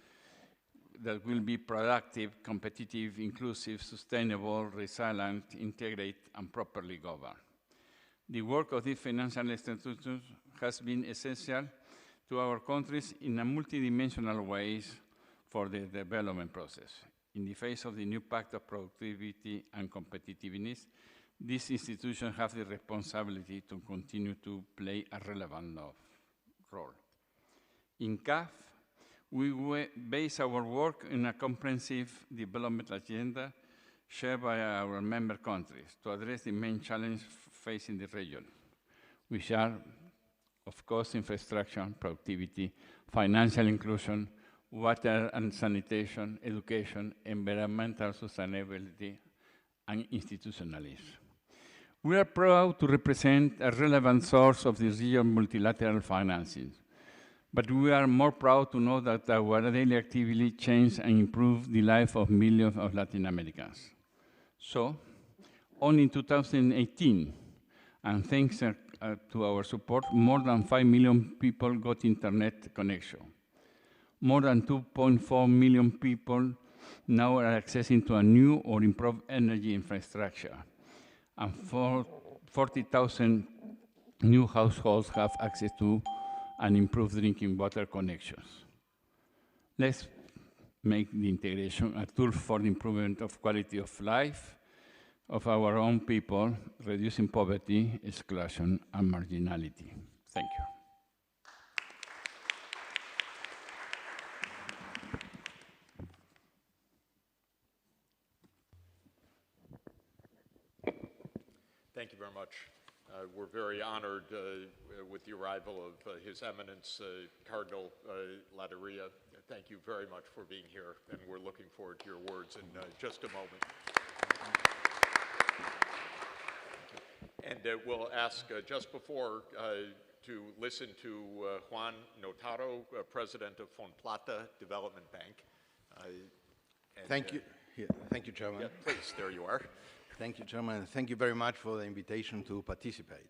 Speaker 15: that will be productive, competitive, inclusive, sustainable, resilient, integrate, and properly governed. The work of these financial institutions has been essential to our countries in a multidimensional ways for the development process. In the face of the new Pact of Productivity and Competitiveness, these institutions have the responsibility to continue to play a relevant role. In CAF, we base our work in a comprehensive development agenda shared by our member countries to address the main challenges facing the region, which are, of course, infrastructure, productivity, financial inclusion, water and sanitation, education, environmental sustainability, and institutionalism. We are proud to represent a relevant source of the region multilateral financing, but we are more proud to know that our daily activity changed and improved the life of millions of Latin Americans. So, only in 2018, and thanks to our support, more than 5 million people got internet connection. More than 2.4 million people now are accessing to a new or improved energy infrastructure. And 40,000 new households have access to and improved drinking water connections. Let's make the integration a tool for the improvement of quality of life of our own people, reducing poverty, exclusion, and marginality. Thank you.
Speaker 6: Thank you very much. We're very honored with the arrival of His Eminence Cardinal Latteria. Thank you very much for being here, and we're looking forward to your words in just a moment. And we'll ask just before to listen to Juan Notaro, President of Fonplata Development Bank.
Speaker 16: Thank you. Thank you, Chairman.
Speaker 6: Yeah, please, there you are.
Speaker 16: Thank you, Chairman, and thank you very much for the invitation to participate.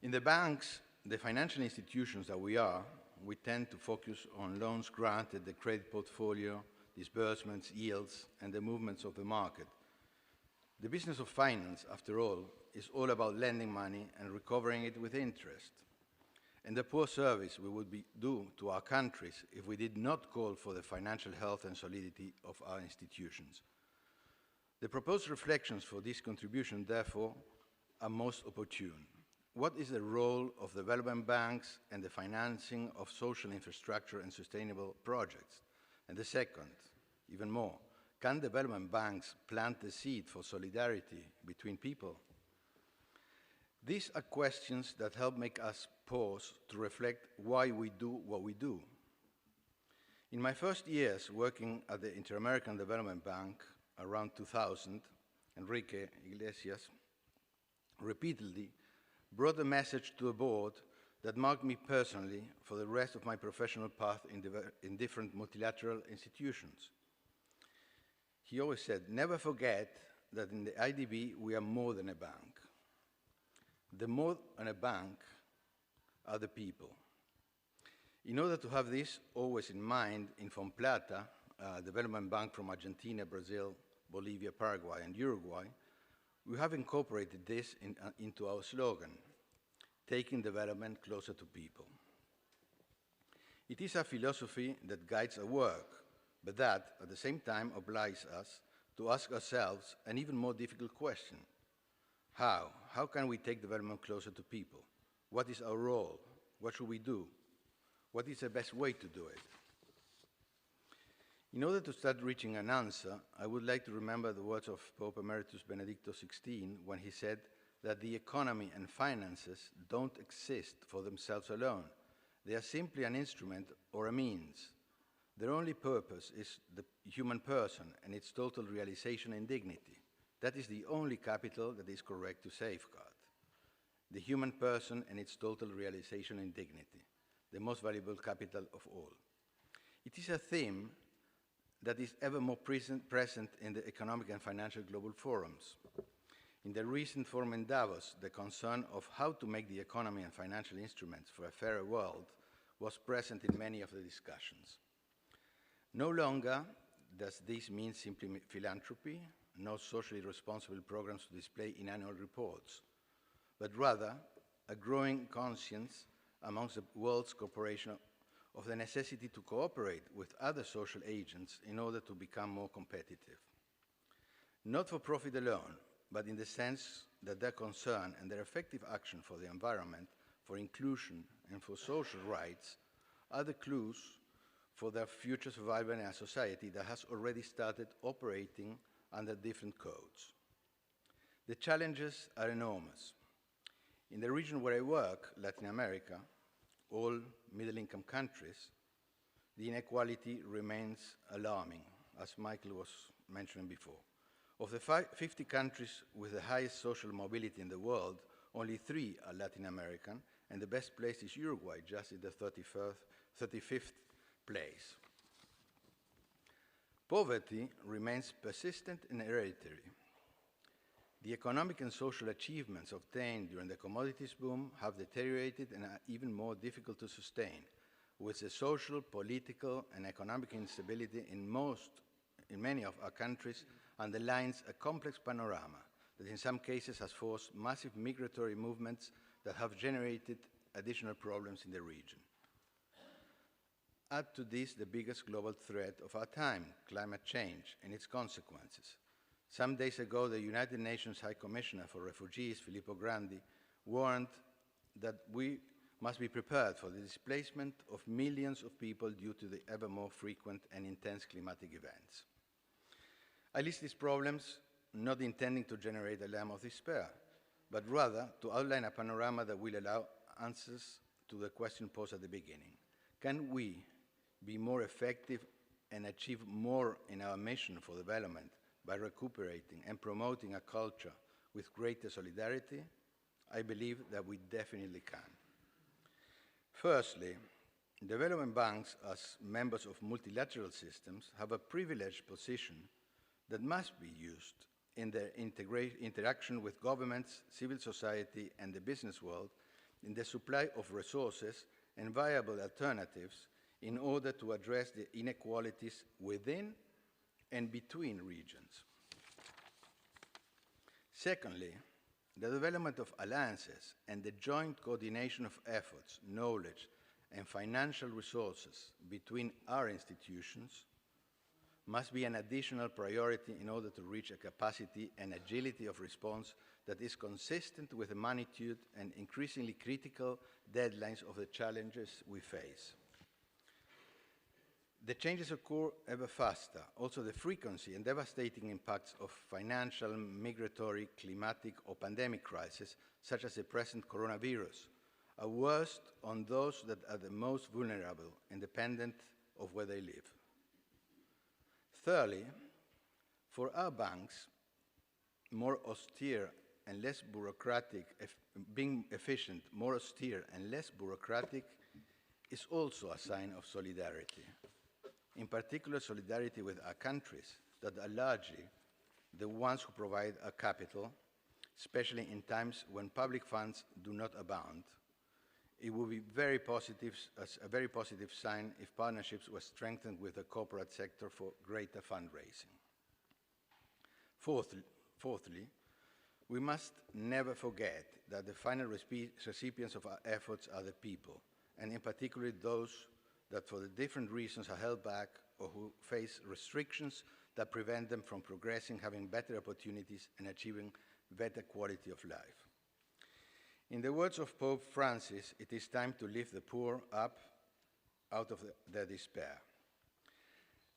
Speaker 16: In the banks, the financial institutions that we are, we tend to focus on loans granted, the credit portfolio, disbursements, yields, and the movements of the market. The business of finance, after all, is all about lending money and recovering it with interest. And the poor service we would do to our countries if we did not call for the financial health and solidity of our institutions. The proposed reflections for this contribution, therefore, are most opportune. What is the role of development banks and the financing of social infrastructure and sustainable projects? And the second, even more, can development banks plant the seed for solidarity between people? These are questions that help make us pause to reflect why we do what we do. In my first years working at the Inter-American Development Bank around 2000, Enrique Iglesias repeatedly brought a message to the board that marked me personally for the rest of my professional path in different multilateral institutions. He always said, never forget that in the IDB we are more than a bank. The more than a bank are the people. In order to have this always in mind, in Fonplata, a development bank from Argentina, Brazil, Bolivia, Paraguay, and Uruguay, we have incorporated this into our slogan, taking development closer to people. It is a philosophy that guides our work, but that, at the same time, obliges us to ask ourselves an even more difficult question. How? How can we take development closer to people? What is our role? What should we do? What is the best way to do it? In order to start reaching an answer, I would like to remember the words of Pope Emeritus Benedicto XVI when he said that the economy and finances don't exist for themselves alone. They are simply an instrument or a means. Their only purpose is the human person and its total realization and dignity. That is the only capital that is correct to safeguard. The human person and its total realization and dignity, the most valuable capital of all. It is a theme that is ever more present in the economic and financial global forums. In the recent forum in Davos, the concern of how to make the economy and financial instruments for a fairer world was present in many of the discussions. No longer does this mean simply philanthropy, no socially responsible programs to display in annual reports, but rather a growing conscience amongst the world's corporations of the necessity to cooperate with other social agents in order to become more competitive. Not for profit alone, but in the sense that their concern and their effective action for the environment, for inclusion, and for social rights are the clues for their future survival in a society that has already started operating under different codes. The challenges are enormous. In the region where I work, Latin America, all middle-income countries, the inequality remains alarming, as Michael was mentioning before. Of the 50 countries with the highest social mobility in the world, only 3 are Latin American, and the best place is Uruguay, just in the 35th place. Poverty remains persistent and hereditary. The economic and social achievements obtained during the commodities boom have deteriorated and are even more difficult to sustain, with the social, political, and economic instability in many of our countries underlines a complex panorama that in some cases has forced massive migratory movements that have generated additional problems in the region. Add to this the biggest global threat of our time, climate change and its consequences. Some days ago, the United Nations High Commissioner for Refugees, Filippo Grandi, warned that we must be prepared for the displacement of millions of people due to the ever more frequent and intense climatic events. I list these problems not intending to generate a alarm of despair, but rather to outline a panorama that will allow answers to the question posed at the beginning. Can we be more effective and achieve more in our mission for development by recuperating and promoting a culture with greater solidarity? I believe that we definitely can. Firstly, development banks, as members of multilateral systems, have a privileged position that must be used in their interaction with governments, civil society, and the business world in the supply of resources and viable alternatives in order to address the inequalities within and between regions. Secondly, the development of alliances and the joint coordination of efforts, knowledge, and financial resources between our institutions must be an additional priority in order to reach a capacity and agility of response that is consistent with the magnitude and increasingly critical deadlines of the challenges we face. The changes occur ever faster. Also, the frequency and devastating impacts of financial, migratory, climatic, or pandemic crises, such as the present coronavirus, are worst on those that are the most vulnerable, independent of where they live. Thirdly, for our banks, more austere and less bureaucratic, being efficient, more austere and less bureaucratic is also a sign of solidarity. In particular, solidarity with our countries that are largely the ones who provide our capital, especially in times when public funds do not abound. It would be a very positive sign if partnerships were strengthened with the corporate sector for greater fundraising. Fourthly, we must never forget that the final recipients of our efforts are the people, and in particular those that for the different reasons are held back or who face restrictions that prevent them from progressing, having better opportunities, and achieving better quality of life. In the words of Pope Francis, it is time to lift the poor up out of their despair.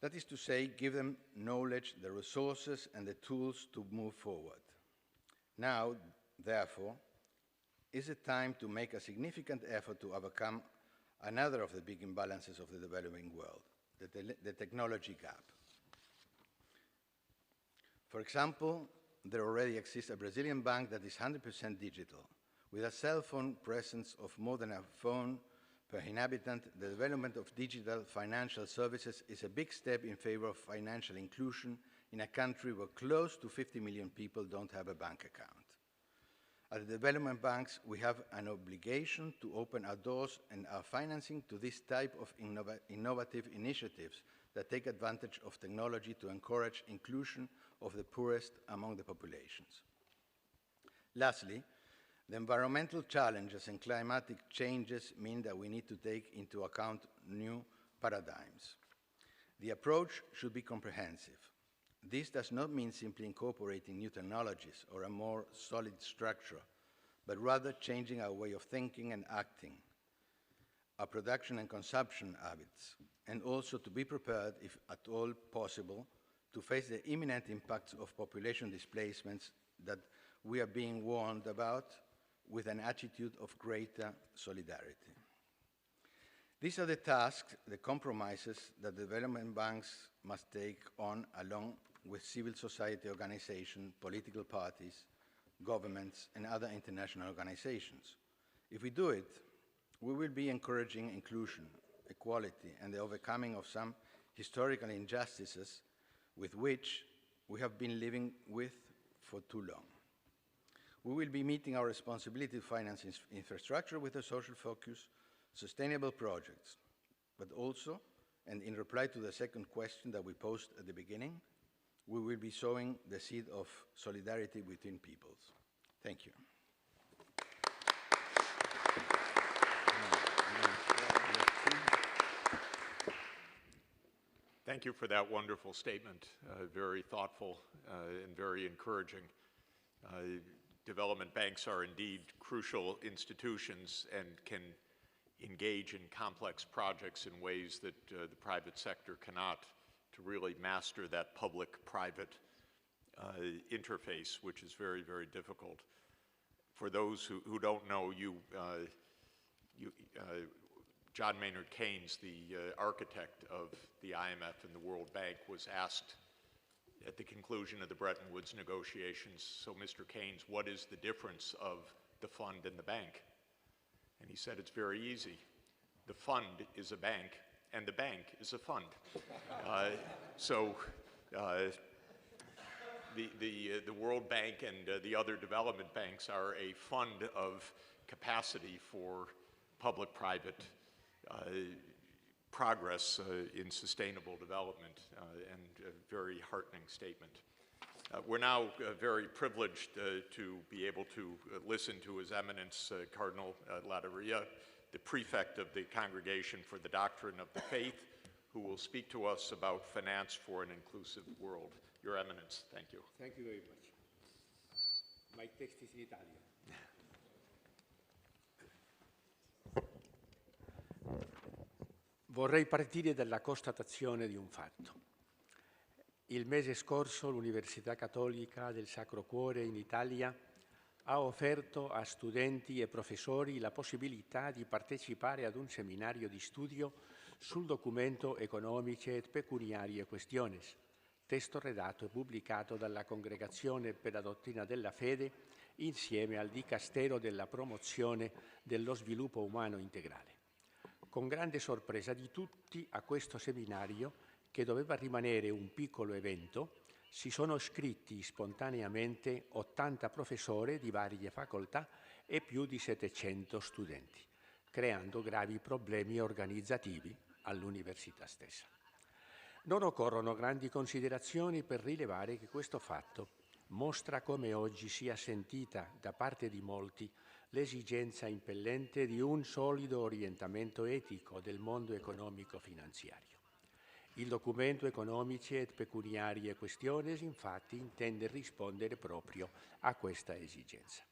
Speaker 16: That is to say, give them knowledge, the resources, and the tools to move forward. Now, therefore, is it time to make a significant effort to overcome another of the big imbalances of the developing world, the technology gap. For example, there already exists a Brazilian bank that is 100% digital. With a cell phone presence of more than a phone per inhabitant, the development of digital financial services is a big step in favor of financial inclusion in a country where close to 50 million people don't have a bank account. At the development banks, we have an obligation to open our doors and our financing to this type of innovative initiatives that take advantage of technology to encourage inclusion of the poorest among the populations. Lastly, the environmental challenges and climatic changes mean that we need to take into account new paradigms. The approach should be comprehensive. This does not mean simply incorporating new technologies or a more solid structure, but rather changing our way of thinking and acting, our production and consumption habits, and also to be prepared, if at all possible, to face the imminent impacts of population displacements that we are being warned about with an attitude of greater solidarity. These are the tasks, the compromises that development banks must take on along with civil society organizations, political parties, governments, and other international organizations. If we do it, we will be encouraging inclusion, equality, and the overcoming of some historical injustices with which we have been living with for too long. We will be meeting our responsibility to finance infrastructure with a social focus, sustainable projects, but also, and in reply to the second question that we posed at the beginning, we will be sowing the seed of solidarity between peoples. Thank you.
Speaker 6: Thank you for that wonderful statement. Very thoughtful and very encouraging. Development banks are indeed crucial institutions and can engage in complex projects in ways that the private sector cannot, to really master that public-private interface, which is very, very difficult. For those who don't know, John Maynard Keynes, the architect of the IMF and the World Bank, was asked at the conclusion of the Bretton Woods negotiations, so Mr. Keynes, what is the difference of the fund and the bank? And he said, it's very easy. the fund is a bank, and the bank is a fund. The World Bank and the other development banks are a fund of capacity for public-private progress in sustainable development, and a very heartening statement. We're now very privileged to be able to listen to His Eminence Cardinal Latteria, the prefect of the Congregation for the Doctrine of the Faith, who will speak to us about finance for an inclusive world. Your Eminence, thank you.
Speaker 17: Thank you very much. My text is in Italian. Vorrei partire dalla constatazione di un fatto. Il mese scorso l'Università Cattolica del Sacro Cuore in Italia ha offerto a studenti e professori la possibilità di partecipare ad un seminario di studio sul documento Economiche et Pecuniarie Questiones, testo redatto e pubblicato dalla Congregazione per la Dottrina della Fede insieme al Dicastero della Promozione dello Sviluppo Umano Integrale. Con grande sorpresa di tutti, a questo seminario, che doveva rimanere un piccolo evento, si sono iscritti spontaneamente 80 professori di varie facoltà e più di 700 studenti, creando gravi problemi organizzativi all'università stessa. Non occorrono grandi considerazioni per rilevare che questo fatto mostra come oggi sia sentita da parte di molti l'esigenza impellente di un solido orientamento etico del mondo economico-finanziario. Il documento Economiche et Pecuniarie Questiones, infatti, intende rispondere proprio a questa esigenza.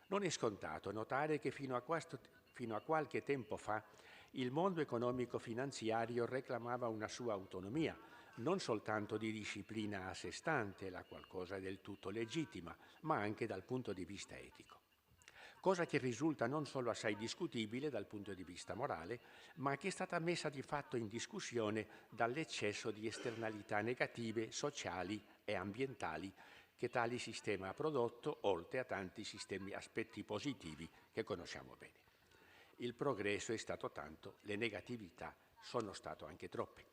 Speaker 17: Non è scontato notare che fino a qualche tempo fa il mondo economico-finanziario reclamava una sua autonomia, non soltanto di disciplina a sé stante, la qualcosa del tutto legittima, ma anche dal punto di vista etico. Cosa che risulta non solo assai discutibile dal punto di vista morale, ma che è stata messa di fatto in discussione dall'eccesso di esternalità negative, sociali e ambientali che tale sistema ha prodotto, oltre a tanti aspetti positivi che conosciamo bene. Il progresso è stato tanto, le negatività sono state anche troppe.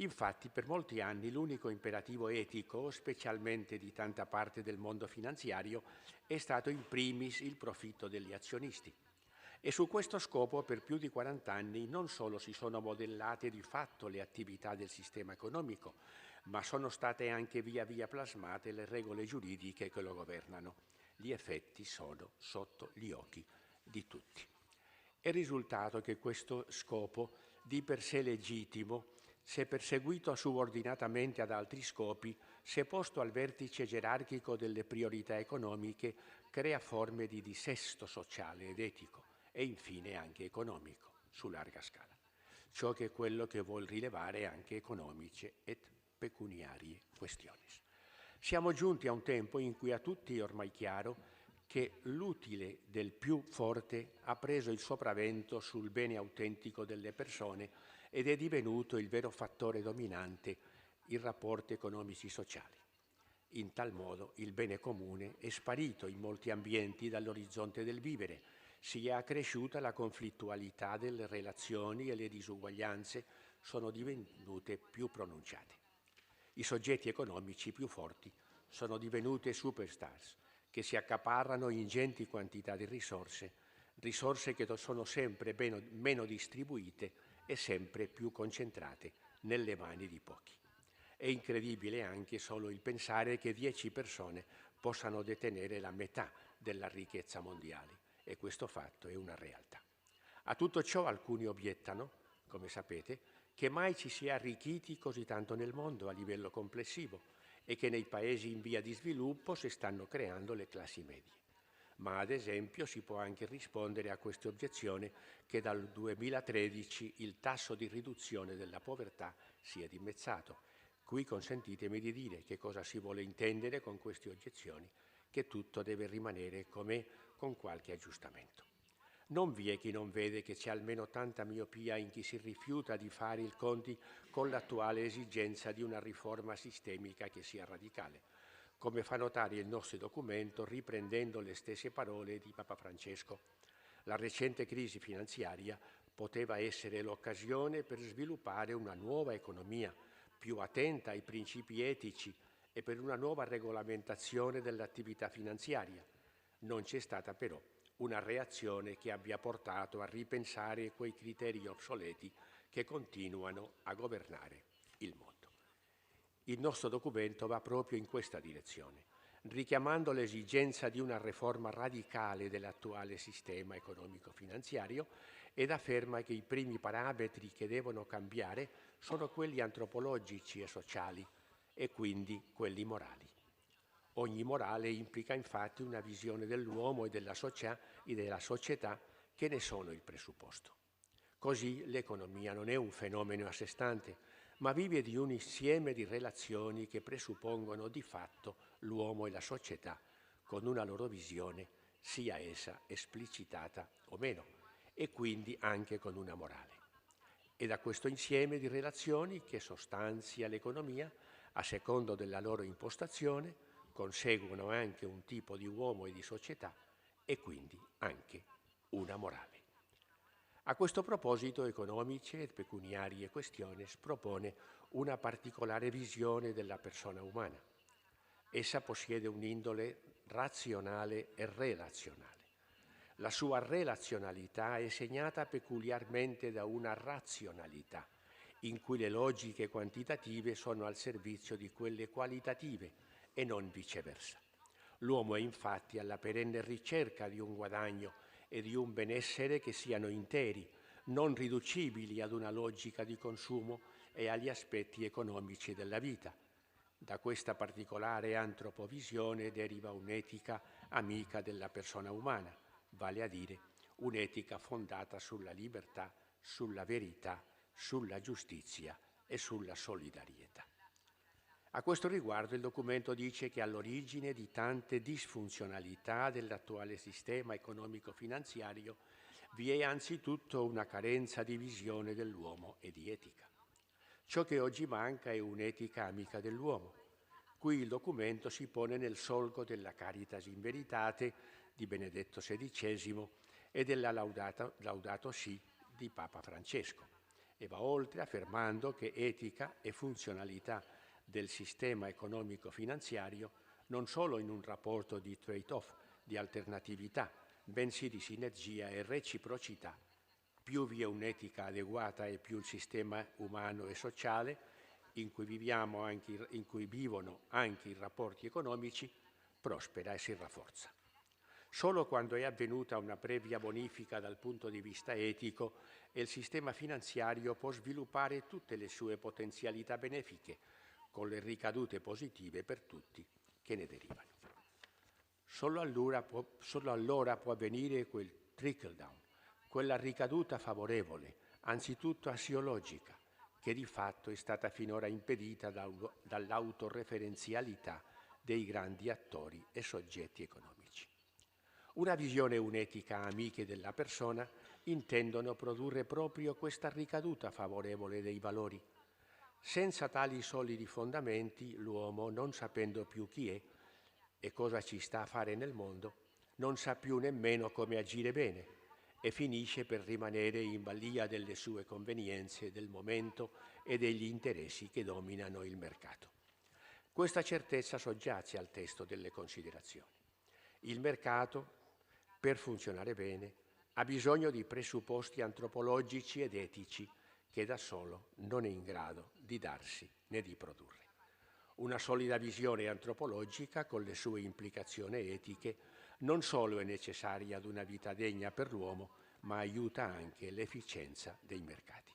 Speaker 17: Infatti, per molti anni l'unico imperativo etico, specialmente di tanta parte del mondo finanziario, è stato in primis il profitto degli azionisti. E su questo scopo, per più di 40 anni, non solo si sono modellate di fatto le attività del sistema economico, ma sono state anche via via plasmate le regole giuridiche che lo governano. Gli effetti sono sotto gli occhi di tutti. È risultato che questo scopo, di per sé legittimo, se perseguito subordinatamente ad altri scopi, se posto al vertice gerarchico delle priorità economiche, crea forme di dissesto sociale ed etico e infine anche economico, su larga scala. Ciò che è quello che vuol rilevare anche Economiche et Pecuniarie Questiones. Siamo giunti a un tempo in cui a tutti è ormai chiaro che l'utile del più forte ha preso il sopravvento sul bene autentico delle persone ed è divenuto il vero fattore dominante in rapporti economici sociali. In tal modo il bene comune è sparito in molti ambienti dall'orizzonte del vivere, si è accresciuta la conflittualità delle relazioni e le disuguaglianze sono divenute più pronunciate. I soggetti economici più forti sono divenuti superstars che si accaparrano ingenti quantità di risorse che sono sempre meno distribuite e sempre più concentrate nelle mani di pochi. È incredibile anche solo il pensare che 10 persone possano detenere la metà della ricchezza mondiale e questo fatto è una realtà. A tutto ciò alcuni obiettano, come sapete, che mai ci si è arricchiti così tanto nel mondo a livello complessivo e che nei paesi in via di sviluppo si stanno creando le classi medie. Ma ad esempio si può anche rispondere a questa obiezione che dal 2013 il tasso di riduzione della povertà si è dimezzato. Qui consentitemi di dire che cosa si vuole intendere con queste obiezioni, che tutto deve rimanere com'è con qualche aggiustamento. Non vi è chi non vede che c'è almeno tanta miopia in chi si rifiuta di fare i conti con l'attuale esigenza di una riforma sistemica che sia radicale, come fa notare il nostro documento riprendendo le stesse parole di Papa Francesco. La recente crisi finanziaria poteva essere l'occasione per sviluppare una nuova economia più attenta ai principi etici e per una nuova regolamentazione dell'attività finanziaria. Non c'è stata però una reazione che abbia portato a ripensare quei criteri obsoleti che continuano a governare il mondo. Il nostro documento va proprio in questa direzione, richiamando l'esigenza di una riforma radicale dell'attuale sistema economico-finanziario ed afferma che i primi parametri che devono cambiare sono quelli antropologici e sociali e quindi quelli morali. Ogni morale implica infatti una visione dell'uomo e della società che ne sono il presupposto. Così l'economia non è un fenomeno a sé stante, ma vive di un insieme di relazioni che presuppongono di fatto l'uomo e la società, con una loro visione, sia essa esplicitata o meno, e quindi anche con una morale. È da questo insieme di relazioni che sostanzia l'economia, a secondo della loro impostazione, conseguono anche un tipo di uomo e di società e quindi anche una morale. A questo proposito, Economici e Pecuniarie Questiones propone una particolare visione della persona umana. Essa possiede un'indole razionale e relazionale. La sua relazionalità è segnata peculiarmente da una razionalità, in cui le logiche quantitative sono al servizio di quelle qualitative e non viceversa. L'uomo è infatti alla perenne ricerca di un guadagno e di un benessere che siano interi, non riducibili ad una logica di consumo e agli aspetti economici della vita. Da questa particolare antropovisione deriva un'etica amica della persona umana, vale a dire un'etica fondata sulla libertà, sulla verità, sulla giustizia e sulla solidarietà. A questo riguardo il documento dice che all'origine di tante disfunzionalità dell'attuale sistema economico-finanziario vi è anzitutto una carenza di visione dell'uomo e di etica. Ciò che oggi manca è un'etica amica dell'uomo. Qui il documento si pone nel solco della Caritas in Veritate di Benedetto XVI e della Laudato Si di Papa Francesco e va oltre affermando che etica e funzionalità del sistema economico-finanziario non solo in un rapporto di trade-off, di alternatività, bensì di sinergia e reciprocità. Più vi è un'etica adeguata e più il sistema umano e sociale in cui vivono anche i rapporti economici prospera e si rafforza. Solo quando è avvenuta una previa bonifica dal punto di vista etico il sistema finanziario può sviluppare tutte le sue potenzialità benefiche, con le ricadute positive per tutti che ne derivano. Solo allora può avvenire quel trickle down, quella ricaduta favorevole, anzitutto assiologica, che di fatto è stata finora impedita dall'autoreferenzialità dei grandi attori e soggetti economici. Una visione e un'etica amiche della persona intendono produrre proprio questa ricaduta favorevole dei valori. Senza tali solidi fondamenti, l'uomo, non sapendo più chi è e cosa ci sta a fare nel mondo, non sa più nemmeno come agire bene e finisce per rimanere in balia delle sue convenienze, del momento e degli interessi che dominano il mercato. Questa certezza soggiace al testo delle considerazioni. Il mercato, per funzionare bene, ha bisogno di presupposti antropologici ed etici che da solo non è in grado di darsi né di produrre. Una solida visione antropologica con le sue implicazioni etiche non solo è necessaria ad una vita degna per l'uomo, ma aiuta anche l'efficienza dei mercati.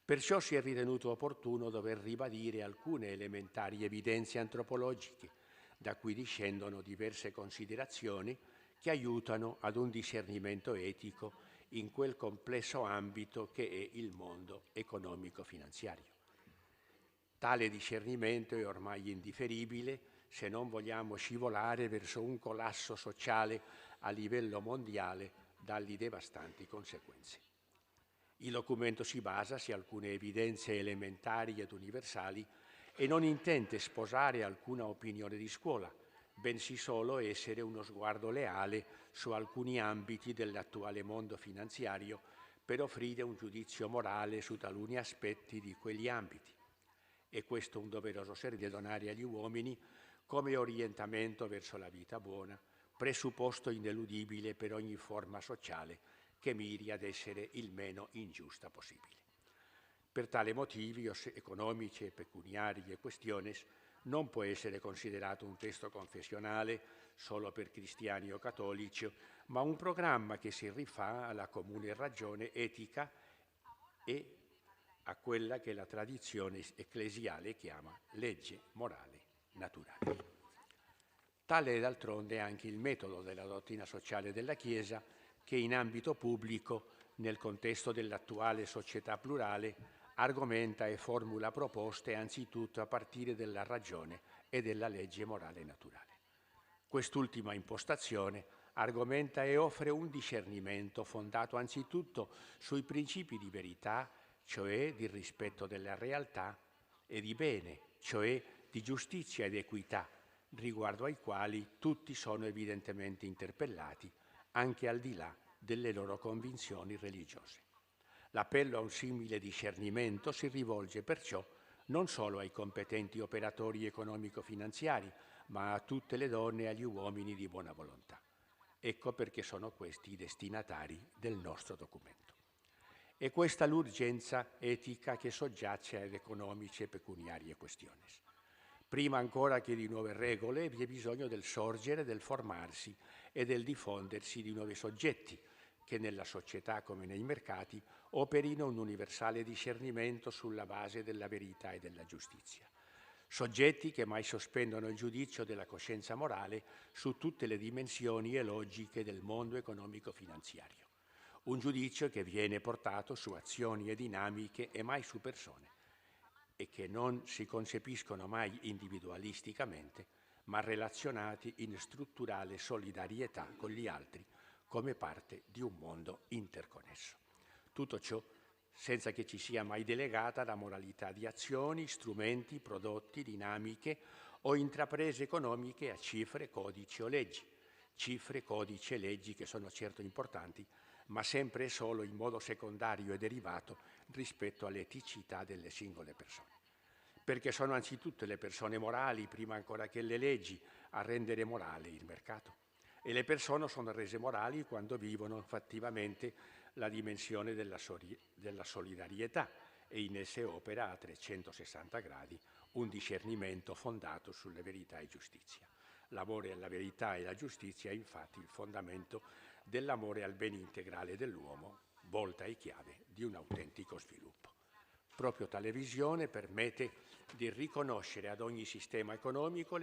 Speaker 17: Perciò si è ritenuto opportuno dover ribadire alcune elementari evidenze antropologiche, da cui discendono diverse considerazioni che aiutano ad un discernimento etico in quel complesso ambito che è il mondo economico-finanziario. Tale discernimento è ormai indifferibile se non vogliamo scivolare verso un collasso sociale a livello mondiale dalle devastanti conseguenze. Il documento si basa su alcune evidenze elementari ed universali e non intende sposare alcuna opinione di scuola, bensì solo essere uno sguardo leale su alcuni ambiti dell'attuale mondo finanziario per offrire un giudizio morale su taluni aspetti di quegli ambiti. E questo è un doveroso servizio da donare agli uomini come orientamento verso la vita buona, presupposto ineludibile per ogni forma sociale che miri ad essere il meno ingiusta possibile. Per tale motivi economici e pecuniari e questiones non può essere considerato un testo confessionale solo per cristiani o cattolici, ma un programma che si rifà alla comune ragione etica e a quella che la tradizione ecclesiale chiama legge morale naturale. Tale è d'altronde anche il metodo della dottrina sociale della Chiesa che in ambito pubblico, nel contesto dell'attuale società plurale, argomenta e formula proposte anzitutto a partire dalla ragione e della legge morale naturale. Quest'ultima impostazione argomenta e offre un discernimento fondato anzitutto sui principi di verità, cioè di rispetto della realtà, e di bene, cioè di giustizia ed equità, riguardo ai quali tutti sono evidentemente interpellati, anche al di là delle loro convinzioni religiose. L'appello a un simile discernimento si rivolge perciò non solo ai competenti operatori economico-finanziari, ma a tutte le donne e agli uomini di buona volontà. Ecco perché sono questi i destinatari del nostro documento. È questa l'urgenza etica che soggiace ad economiche e pecuniarie questioni. Prima ancora che di nuove regole vi è bisogno del sorgere, del formarsi e del diffondersi di nuovi soggetti che nella società come nei mercati operino un universale discernimento sulla base della verità e della giustizia. Soggetti che mai sospendono il giudizio della coscienza morale su tutte le dimensioni e logiche del mondo economico-finanziario. Un giudizio che viene portato su azioni e dinamiche e mai su persone, e che non si concepiscono mai individualisticamente, ma relazionati in strutturale solidarietà con gli altri come parte di un mondo interconnesso. Tutto ciò senza che ci sia mai delegata la moralità di azioni, strumenti, prodotti, dinamiche o intraprese economiche a cifre, codici o leggi. Cifre, codici e leggi che sono certo importanti, ma sempre e solo in modo secondario e derivato rispetto all'eticità delle singole persone. Perché sono anzitutto le persone morali, prima ancora che le leggi, a rendere morale il mercato. E le persone sono rese morali quando vivono fattivamente la dimensione della solidarietà e in esse opera a 360 gradi un discernimento fondato sulle verità e giustizia. L'amore alla verità e alla giustizia è infatti il fondamento dell'amore al bene integrale dell'uomo, volta e chiave di un autentico sviluppo. Proprio tale visione permette di riconoscere ad ogni sistema economico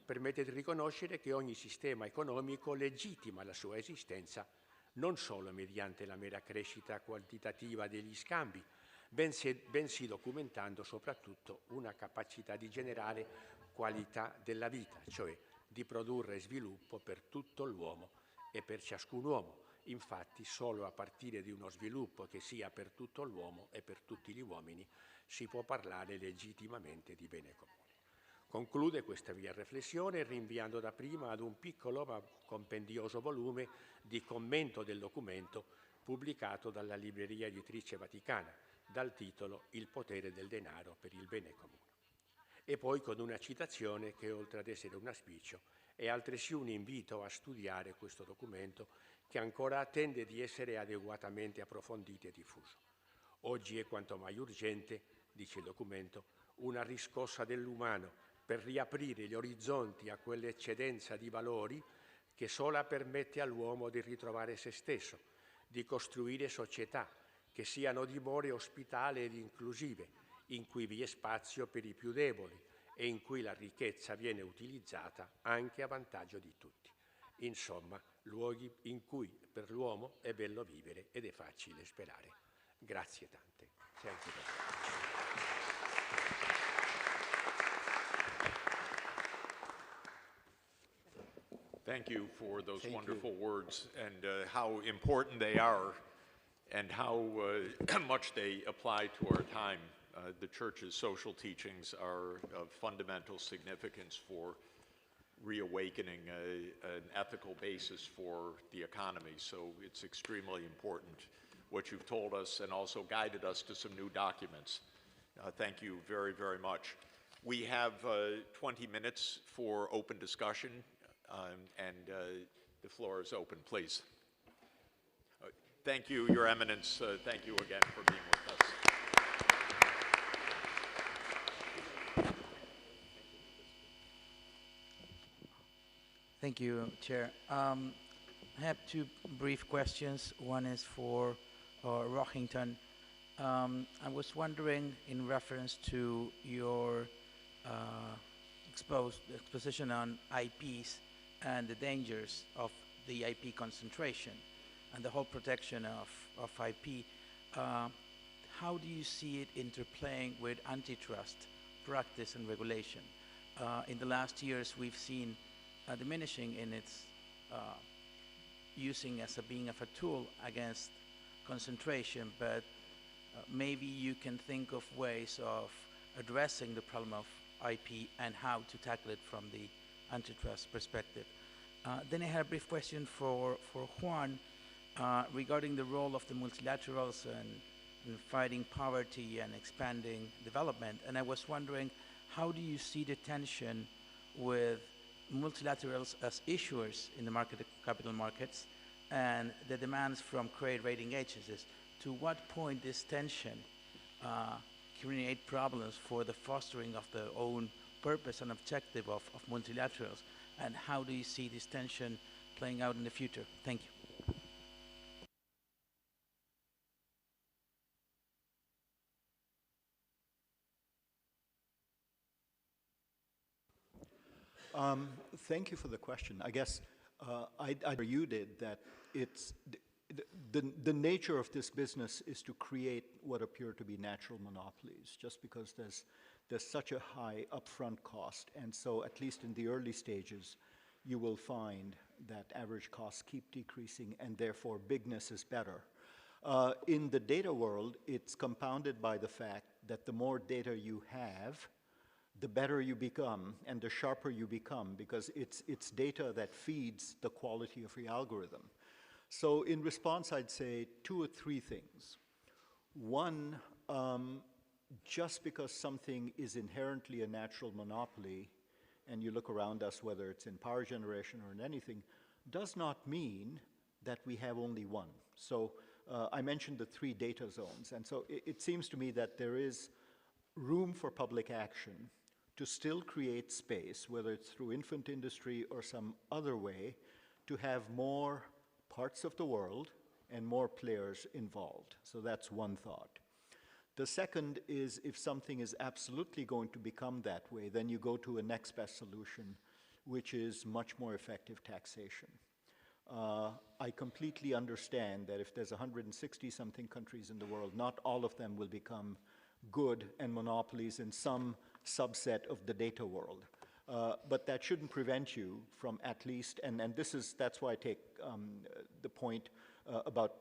Speaker 17: permette di riconoscere che ogni sistema economico legittima la sua esistenza non solo mediante la mera crescita quantitativa degli scambi, bensì documentando soprattutto una capacità di generare qualità della vita, cioè di produrre sviluppo per tutto l'uomo e per ciascun uomo. Infatti, solo a partire di uno sviluppo che sia per tutto l'uomo e per tutti gli uomini si può parlare legittimamente di bene comune. Conclude questa mia riflessione rinviando dapprima ad un piccolo ma compendioso volume di commento del documento pubblicato dalla Libreria Editrice Vaticana dal titolo Il potere del denaro per il bene comune. E poi con una citazione che, oltre ad essere un auspicio, è altresì un invito a studiare questo documento che ancora attende di essere adeguatamente approfondito e diffuso. Oggi è quanto mai urgente, dice il documento, una riscossa dell'umano per riaprire gli orizzonti a quell'eccedenza di valori che sola permette all'uomo di ritrovare se stesso, di costruire società che siano dimore ospitali ed inclusive, in cui vi è spazio per i più deboli e in cui la ricchezza viene utilizzata anche a vantaggio di tutti. Insomma, luoghi in cui per l'uomo è bello vivere ed è facile sperare. Grazie tante.
Speaker 6: Thank you for those wonderful words and how important they are and how much they apply to our time. The Church's social teachings are of fundamental significance for reawakening an ethical basis for the economy. So it's extremely important what you've told us and also guided us to some new documents. Thank you very, very much. We have 20 minutes for open discussion, and the floor is open, please. Thank you, Your Eminence. Thank you again for being with us.
Speaker 18: Thank you, Chair. I have two brief questions. One is for Rohington. I was wondering, in reference to your exposition on IPs and the dangers of the IP concentration and the whole protection of IP, how do you see it interplaying with antitrust practice and regulation? In the last years, we've seen diminishing in its using as a being of a tool against concentration, but maybe you can think of ways of addressing the problem of IP and how to tackle it from the antitrust perspective. Then I have a brief question for Juan regarding the role of the multilaterals in fighting poverty and expanding development. And I was wondering, how do you see the tension with multilaterals as issuers in the capital markets and the demands from credit rating agencies? To what point this tension create problems for the fostering of the own purpose and objective of multilaterals? And how do you see this tension playing out in the future? Thank you.
Speaker 13: Thank you for the question. I guess you did that it's the nature of this business is to create what appear to be natural monopolies, just because there's such a high upfront cost. And so at least in the early stages, you will find that average costs keep decreasing and therefore bigness is better. In the data world, it's compounded by the fact that the more data you have, the better you become and the sharper you become, because it's data that feeds the quality of your algorithm. So in response, I'd say 2 or 3 things. One, just because something is inherently a natural monopoly, and you look around us, whether it's in power generation or in anything, does not mean that we have only one. So I mentioned the 3 data zones, and so it seems to me that there is room for public action to still create space, whether it's through infant industry or some other way, to have more parts of the world and more players involved. So that's one thought. The second is, if something is absolutely going to become that way, then you go to a next best solution, which is much more effective taxation. I completely understand that if there's 160-something countries in the world, not all of them will become good and monopolies in some subset of the data world. But that shouldn't prevent you from at least, and that's why I take the point about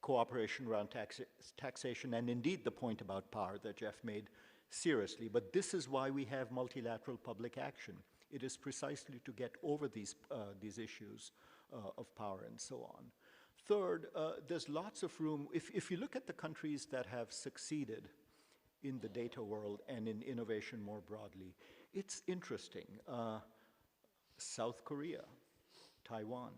Speaker 13: cooperation around taxation, and indeed the point about power that Jeff made seriously. But this is why we have multilateral public action. It is precisely to get over these issues of power and so on. Third, there's lots of room. If you look at the countries that have succeeded in the data world and in innovation more broadly, it's interesting. South Korea, Taiwan,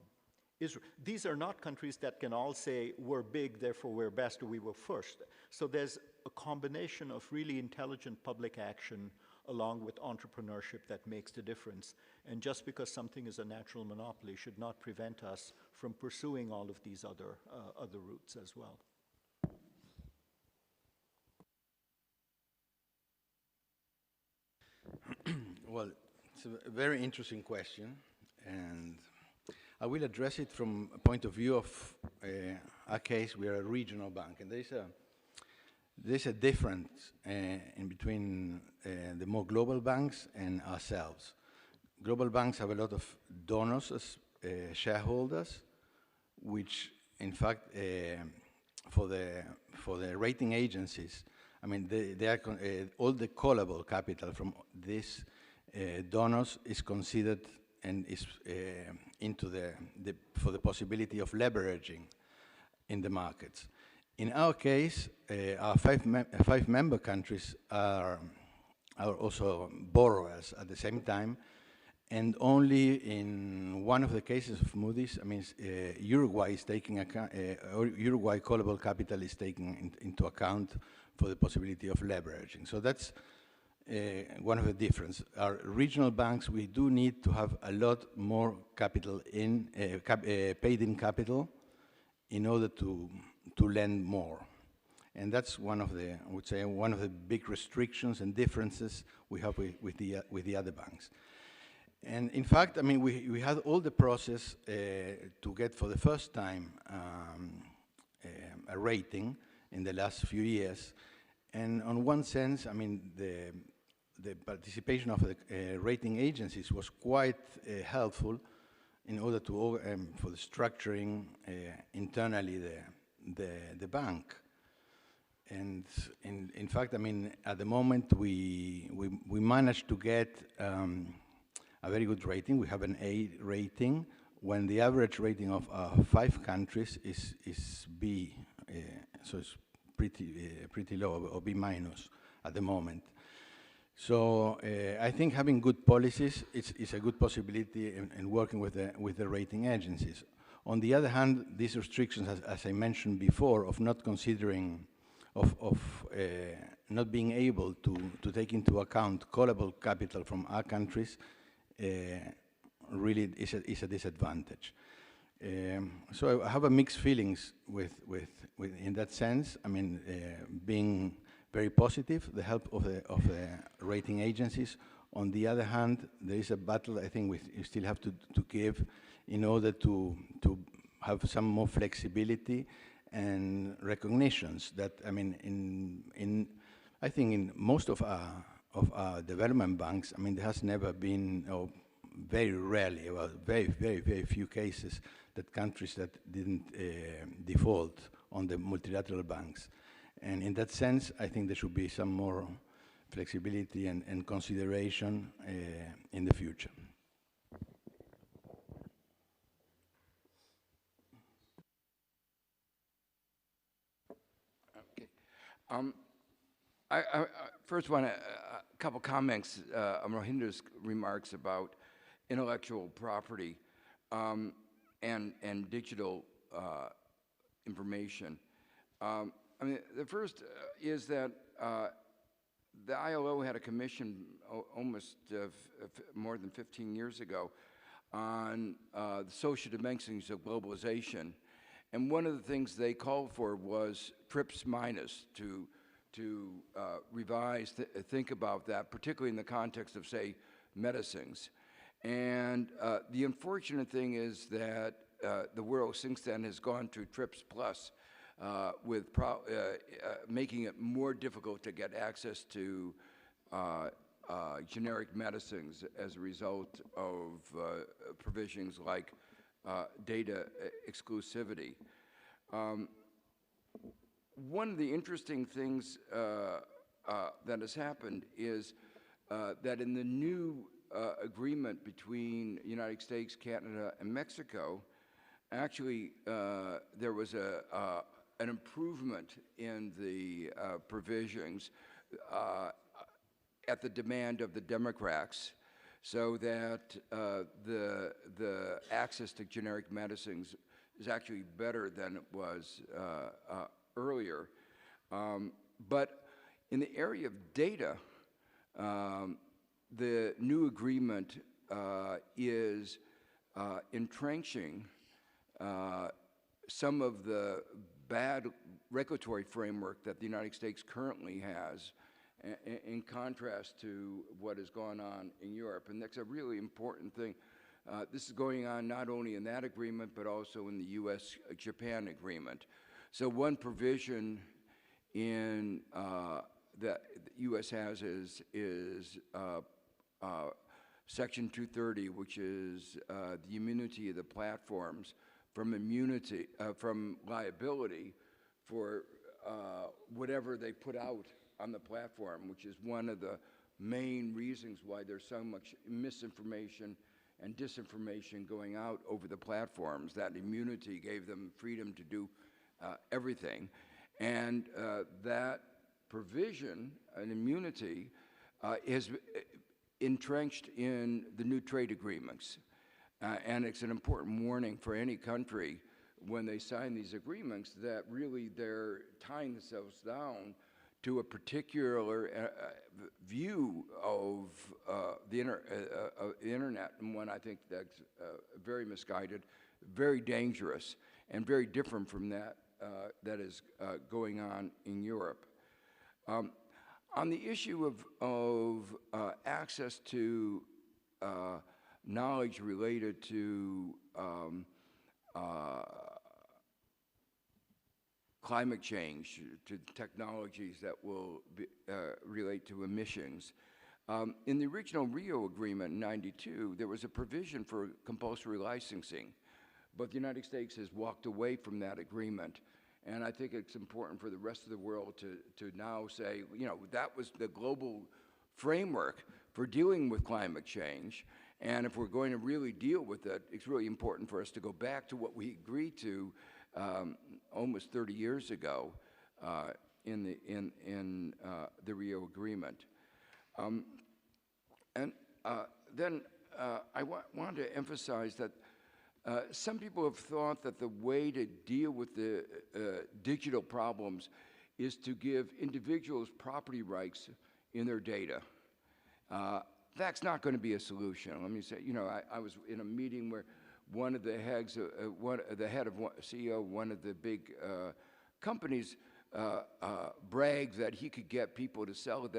Speaker 13: Israel. These are not countries that can all say, we're big, therefore we're best, or we were first. So there's a combination of really intelligent public action along with entrepreneurship that makes the difference. And just because something is a natural monopoly should not prevent us from pursuing all of these other routes as well.
Speaker 16: Well, it's a very interesting question, and I will address it from a point of view of a case. We are a regional bank, and there's a difference in between the more global banks and ourselves. Global banks have a lot of donors as shareholders, which, in fact, for the rating agencies, I mean, they are all the callable capital from these donors is considered and is into for the possibility of leveraging in the markets. In our case, our five member countries are also borrowers at the same time, and only in one of the cases of Moody's, I mean, Uruguay is taking account, Uruguay callable capital is taking into account for the possibility of leveraging. So that's one of the differences. Our regional banks, we do need to have a lot more capital in, paid in capital in order to lend more. And that's one of the, I would say, one of the big restrictions and differences we have with the other banks. And in fact, I mean, we had all the process to get for the first time a rating in the last few years. And on one sense, I mean, the participation of the rating agencies was quite helpful in order to, for the structuring internally the bank. And in fact, I mean, at the moment, we managed to get a very good rating. We have an A rating when the average rating of 5 countries is B, so it's pretty low, or B minus at the moment. So I think having good policies is a good possibility in working with the rating agencies. On the other hand, these restrictions, as I mentioned before, of not considering, not being able to take into account callable capital from our countries, really is a disadvantage. So I have a mixed feelings with in that sense. I mean, being very positive, the help of the rating agencies. On the other hand, there is a battle I think we still have to give in order to have some more flexibility and recognitions that, I mean, I think in most of our development banks, I mean, there has never been, or very rarely, well, very few cases that countries that didn't default on the multilateral banks. And in that sense, I think there should be some more flexibility and consideration in the future.
Speaker 4: Okay. I first want a couple comments on Rohinder's remarks about intellectual property and digital information. I mean, the first is that the ILO had a commission almost more than 15 years ago on the social dimensions of globalization. And one of the things they called for was TRIPS minus to revise, think about that, particularly in the context of, say, medicines. And the unfortunate thing is that the world since then has gone to TRIPS plus, with making it more difficult to get access to generic medicines as a result of provisions like data exclusivity. One of the interesting things that has happened is that in the new agreement between the United States, Canada, and Mexico, actually there was an improvement in the provisions at the demand of the Democrats, so that the access to generic medicines is actually better than it was earlier. But in the area of data, the new agreement is entrenching some of the bad regulatory framework that the United States currently has, in contrast to what has gone on in Europe. And that's a really important thing. This is going on not only in that agreement, but also in the US-Japan agreement. So one provision in that the US has is Section 230, which is the immunity of the platforms from liability for whatever they put out on the platform, which is one of the main reasons why there's so much misinformation and disinformation going out over the platforms. That immunity gave them freedom to do everything. And that provision, an immunity, is entrenched in the new trade agreements. And it's an important warning for any country when they sign these agreements that really they're tying themselves down to a particular view of the internet, and one I think that's very misguided, very dangerous, and very different from that that is going on in Europe. On the issue of access to knowledge related to climate change, to technologies that will relate to emissions. In the original Rio Agreement in '92, there was a provision for compulsory licensing, but the United States has walked away from that agreement. And I think it's important for the rest of the world to now say, you know, that was the global framework for dealing with climate change. And if we're going to really deal with it, it's really important for us to go back to what we agreed to almost 30 years ago in the Rio Agreement. Then I want to emphasize that some people have thought that the way to deal with the digital problems is to give individuals property rights in their data. That's not going to be a solution. Let me say, you know, I was in a meeting where one of the heads, CEO of one of the big companies bragged that he could get people to sell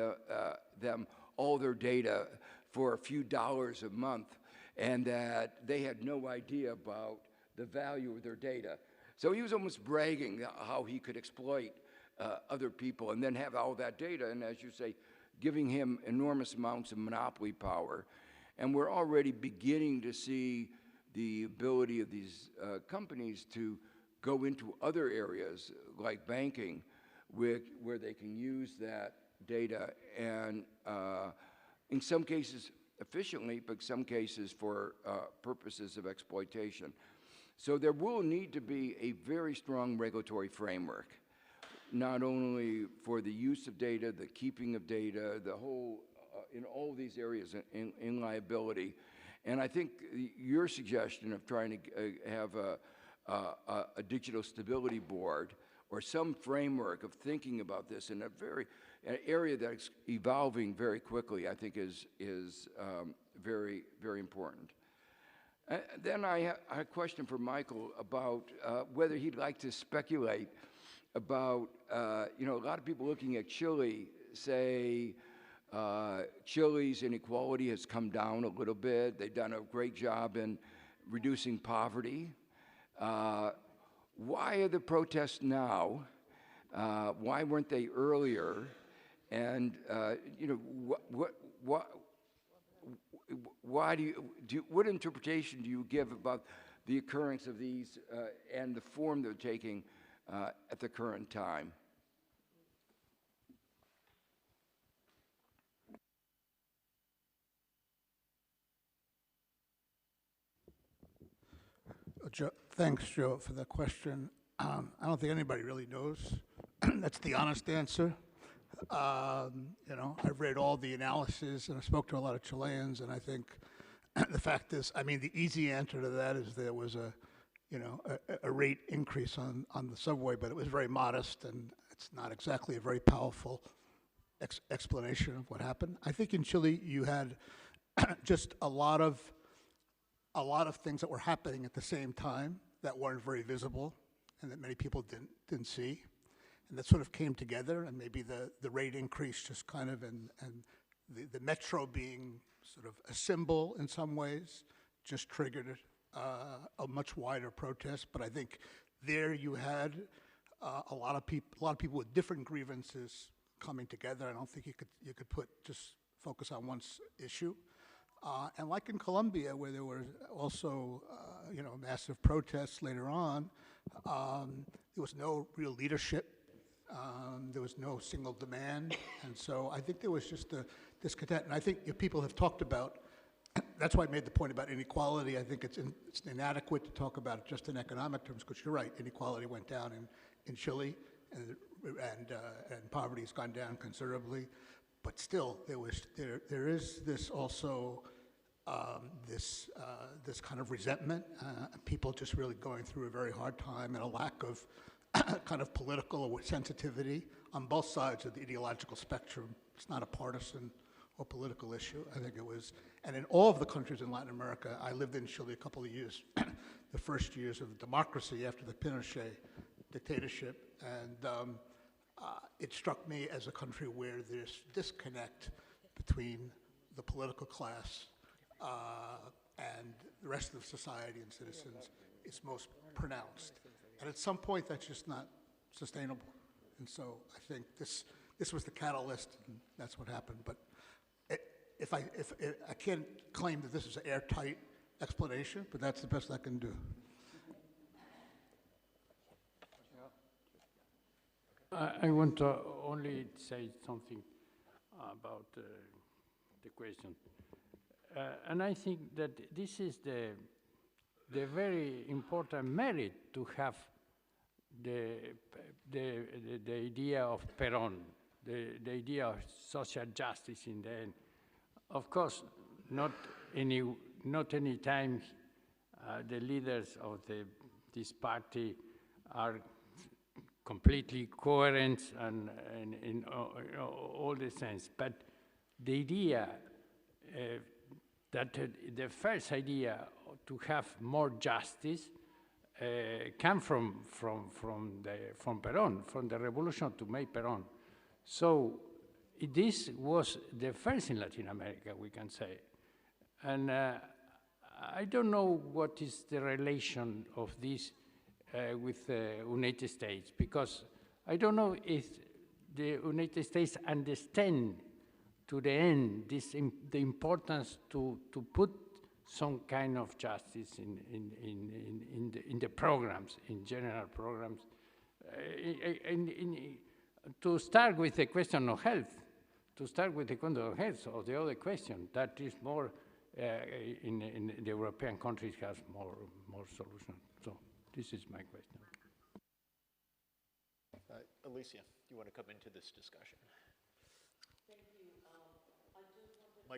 Speaker 4: them all their data for a few dollars a month, and that they had no idea about the value of their data. So he was almost bragging how he could exploit other people and then have all that data, and as you say, giving him enormous amounts of monopoly power. And we're already beginning to see the ability of these companies to go into other areas like banking where they can use that data and in some cases efficiently, but some cases for purposes of exploitation. So there will need to be a very strong regulatory framework, not only for the use of data, the keeping of data, the whole, in all these areas in liability. And I think your suggestion of trying to have a digital stability board or some framework of thinking about this in an area that's evolving very quickly, I think is very, very important. Then I have a question for Michael about whether he'd like to speculate about, you know, a lot of people looking at Chile say Chile's inequality has come down a little bit. They've done a great job in reducing poverty. Why are the protests now? Why weren't they earlier? And you know, what interpretation do you give about the occurrence of these and the form they're taking at the current time?
Speaker 14: Thanks, Joe, for that question. I don't think anybody really knows. That's the honest answer. You know, I've read all the analysis and I spoke to a lot of Chileans, and I think the fact is, I mean, the easy answer to that is there was a rate increase on the subway, but it was very modest, and it's not exactly a very powerful explanation of what happened. I think in Chile you had just a lot of things that were happening at the same time that weren't very visible and that many people didn't see. And that sort of came together, and maybe the rate increase just kind of, and the metro being sort of a symbol in some ways, just triggered a much wider protest. But I think there you had a lot of people with different grievances coming together. I don't think you could just focus on one issue. And like in Colombia, where there were also massive protests later on, there was no real leadership. There was no single demand, and so I think there was just a discontent. And I think people have talked about that's why I made the point about inequality. I think it's inadequate to talk about it just in economic terms, because you're right, inequality went down in Chile, and poverty has gone down considerably. But still, there is this also this kind of resentment, people just really going through a very hard time, and a lack of kind of political sensitivity on both sides of the ideological spectrum. It's not a partisan or political issue. I think it was, and in all of the countries in Latin America, I lived in Chile a couple of years, the first years of democracy after the Pinochet dictatorship, and it struck me as a country where this disconnect between the political class and the rest of society and citizens is most pronounced. And at some point, that's just not sustainable. And so I think this was the catalyst, and that's what happened. But if I can't claim that this is an airtight explanation, but that's the best I can do.
Speaker 1: I want to only say something about the question. And I think that this is the very important merit to have the idea of Perón, the idea of social justice in the end. Of course, not any time the leaders of this party are completely coherent and in all the sense, but the idea that the first idea to have more justice came from Perón, from the revolution to make Perón. So this was the first in Latin America, we can say. And I don't know what is the relation of this with the United States, because I don't know if the United States understand to the end the importance to put some kind of justice in the programs, in general programs. To start with the question of health, or the other question, that is more in the European countries has more solutions. So this is my question.
Speaker 6: Alicia, do you want to come into this discussion?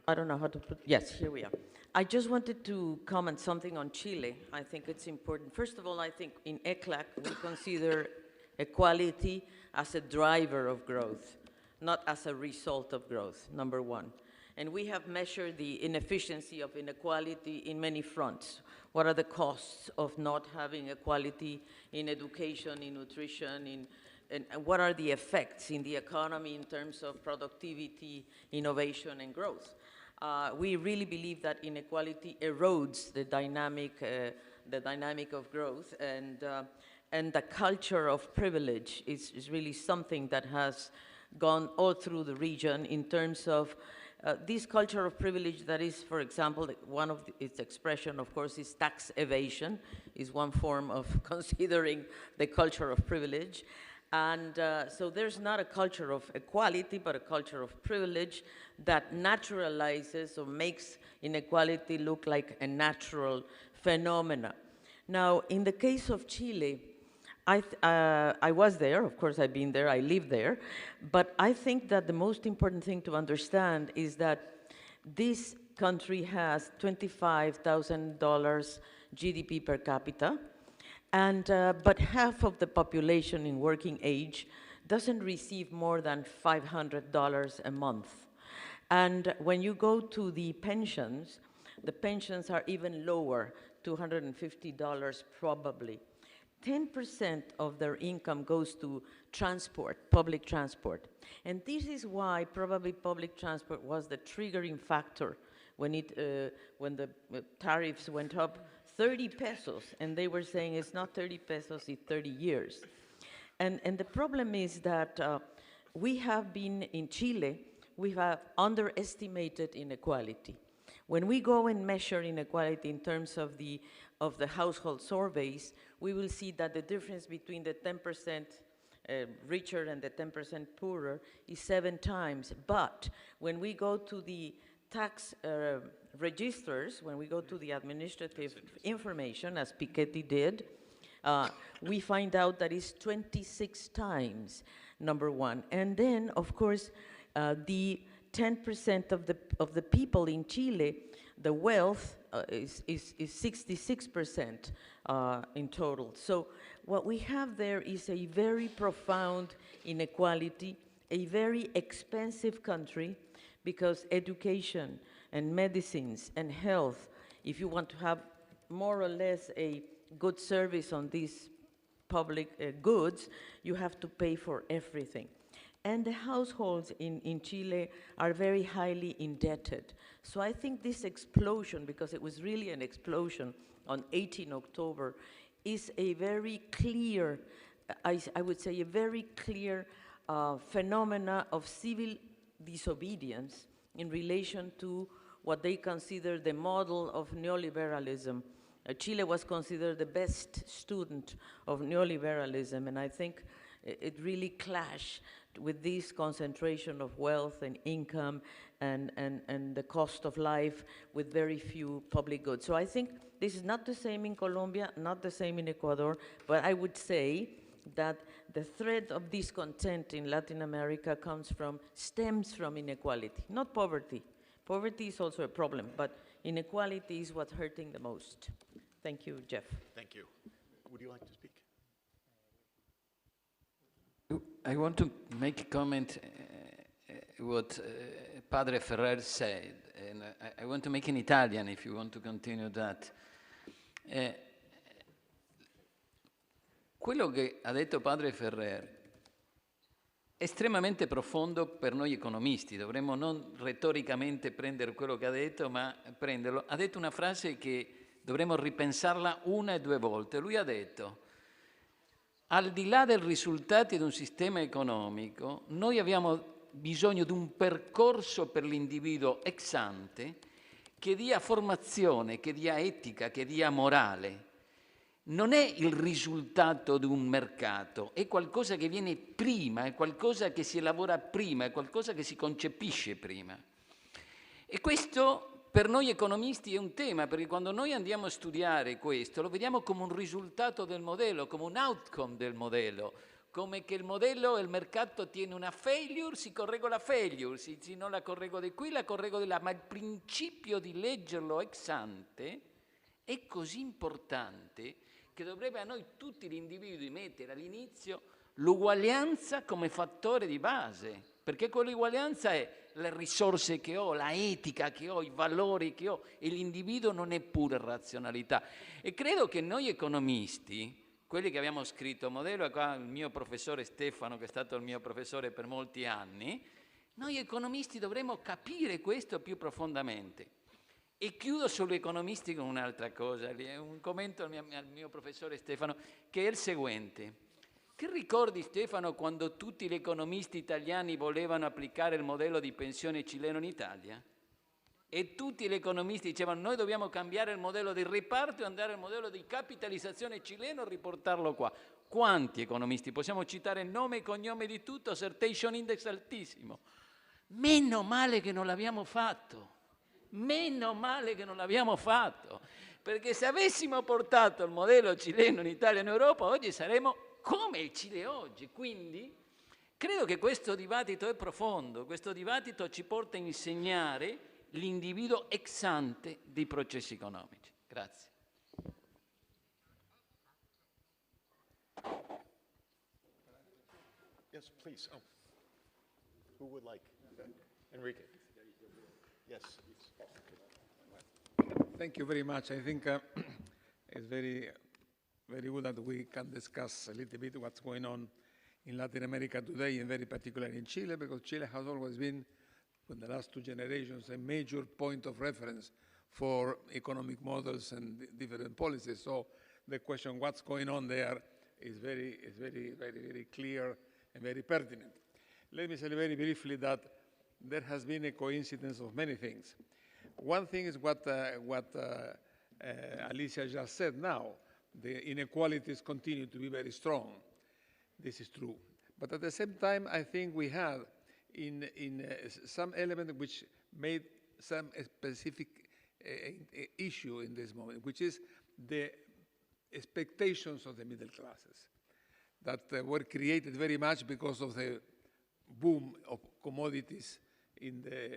Speaker 19: I don't know how to put, yes, here we are. I just wanted to comment something on Chile. I think it's important. First of all, I think in ECLAC, we consider equality as a driver of growth, not as a result of growth, number one. And we have measured the inefficiency of inequality in many fronts. What are the costs of not having equality in education, in nutrition, and what are the effects in the economy in terms of productivity, innovation, and growth? We really believe that inequality erodes the dynamic of growth, and the culture of privilege is really something that has gone all through the region in terms of this culture of privilege that is, for example, one of its expression, of course, is tax evasion, is one form of considering the culture of privilege. And so there's not a culture of equality, but a culture of privilege that naturalizes or makes inequality look like a natural phenomena. Now, in the case of Chile, I was there, of course I've been there, I live there, but I think that the most important thing to understand is that this country has $25,000 GDP per capita, and but half of the population in working age doesn't receive more than $500 a month. And when you go to the pensions are even lower, $250 probably. 10% of their income goes to transport, public transport. And this is why probably public transport was the triggering factor when the tariffs went up 30 pesos, and they were saying it's not 30 pesos, it's 30 years. And the problem is that we have been in Chile, we have underestimated inequality. When we go and measure inequality in terms of the household surveys, we will see that the difference between the 10% richer and the 10% poorer is 7 times. But when we go to the tax registers, when we go to the administrative information, as Piketty did, we find out that it's 26 times, number one. And then, of course, the 10% of the people in Chile, the wealth is 66% in total. So what we have there is a very profound inequality, a very expensive country, because education and medicines and health, if you want to have more or less a good service on these public goods, you have to pay for everything. And the households in Chile are very highly indebted. So I think this explosion, because it was really an explosion on 18 October, is a very clear, I would say a very clear phenomena of civil disobedience in relation to what they consider the model of neoliberalism. Chile was considered the best student of neoliberalism, and I think it really clashed with this concentration of wealth and income and the cost of life with very few public goods. So I think this is not the same in Colombia, not the same in Ecuador, but I would say that the thread of discontent in Latin America stems from inequality, not poverty. Poverty is also a problem, but inequality is what's hurting the most. Thank you, Jeff.
Speaker 6: Thank you. Would you like to speak?
Speaker 15: I want to make a comment what Padre Ferrer said, and I want to make in Italian if you want to continue that. Quello che ha detto Padre Ferrer è estremamente profondo per noi economisti, dovremmo non retoricamente prendere quello che ha detto, ma prenderlo. Ha detto una frase che dovremmo ripensarla una e due volte. Lui ha detto: al di là dei risultati di un sistema economico, noi abbiamo bisogno di un percorso per l'individuo ex ante che dia formazione, che dia etica, che dia morale. Non è il risultato di un mercato, è qualcosa che viene prima, è qualcosa che si elabora prima, è qualcosa che si concepisce prima. E questo per noi economisti è un tema, perché quando noi andiamo a studiare questo lo vediamo come un risultato del modello, come un outcome del modello, come che il modello e il mercato tiene una failure, si correggo la failure, se non la correggo di qui, la correggo di là, ma il principio di leggerlo ex ante è così importante che dovrebbe a noi tutti gli individui mettere all'inizio l'uguaglianza come fattore di base, perché quell'uguaglianza è le risorse che ho, la etica che ho, i valori che ho, e l'individuo non è pure razionalità. E credo che noi economisti, quelli che abbiamo scritto modello, qua il mio professore Stefano, che è stato il mio professore per molti anni, noi economisti dovremmo capire questo più profondamente. E chiudo sugli economisti con un'altra cosa, un commento al mio professore Stefano, che è il seguente. Che ricordi, Stefano, quando tutti gli economisti italiani volevano applicare il modello di pensione cileno in Italia? E tutti gli economisti dicevano: noi dobbiamo cambiare il modello di riparto e andare al modello di capitalizzazione cileno e riportarlo qua. Quanti economisti? Possiamo citare nome e cognome di tutto, Certation Index altissimo. Meno male che non l'abbiamo fatto. Meno male che non l'abbiamo fatto, perché se avessimo portato il modello cileno in Italia e in Europa, oggi saremmo come il Cile oggi. Quindi credo che questo dibattito è profondo, questo dibattito ci porta a insegnare l'individuo ex ante dei processi economici. Grazie.
Speaker 6: Yes, please. Oh. Who would like? Enrique. Yes.
Speaker 8: Thank you very much. I think it's very good that we can discuss a little bit what's going on in Latin America today, and very particularly in Chile, because Chile has always been, for the last two generations, a major point of reference for economic models and different policies. So the question, what's going on there, is very clear and very pertinent. Let me say very briefly that there has been a coincidence of many things. One thing is what Alicia just said now. The inequalities continue to be very strong. This is true. But at the same time, I think we have in some element which made some specific issue in this moment, which is the expectations of the middle classes that were created very much because of the boom of commodities in the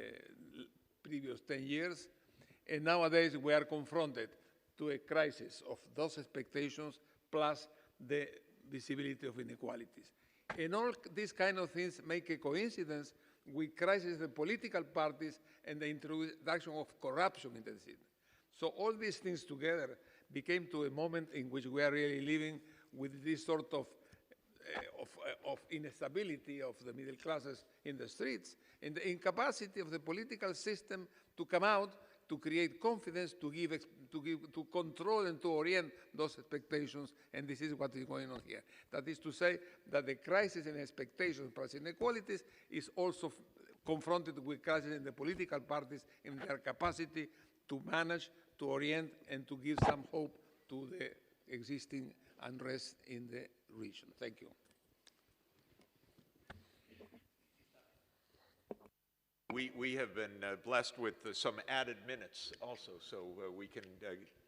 Speaker 8: previous 10 years. And nowadays we are confronted to a crisis of those expectations plus the visibility of inequalities. And all these kind of things make a coincidence with crisis in political parties and the introduction of corruption in the system. So all these things together became to a moment in which we are really living with this sort of instability of the middle classes in the streets, and the incapacity of the political system to come out, to create confidence, to control and to orient those expectations, and this is what is going on here. That is to say that the crisis in expectations plus inequalities is also confronted with crisis in the political parties in their capacity to manage, to orient, and to give some hope to the existing unrest in the region. Thank you.
Speaker 6: We have been blessed with some added minutes also, so we can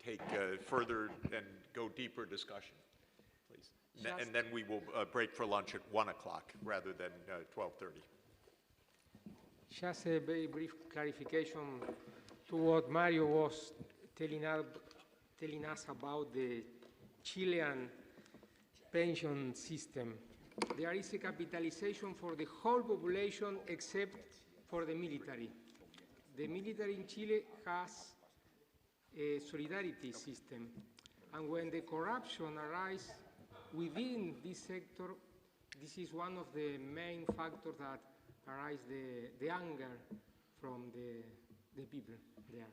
Speaker 6: take further and go deeper discussion, please. And then we will break for lunch at 1 o'clock rather than 12:30.
Speaker 3: Just a very brief clarification to what Mario was telling us about the Chilean pension system. There is a capitalization for the whole population except for the military. The military in Chile has a solidarity system, and when the corruption arises within this sector, this is one of the main factors that arise the anger from the people there.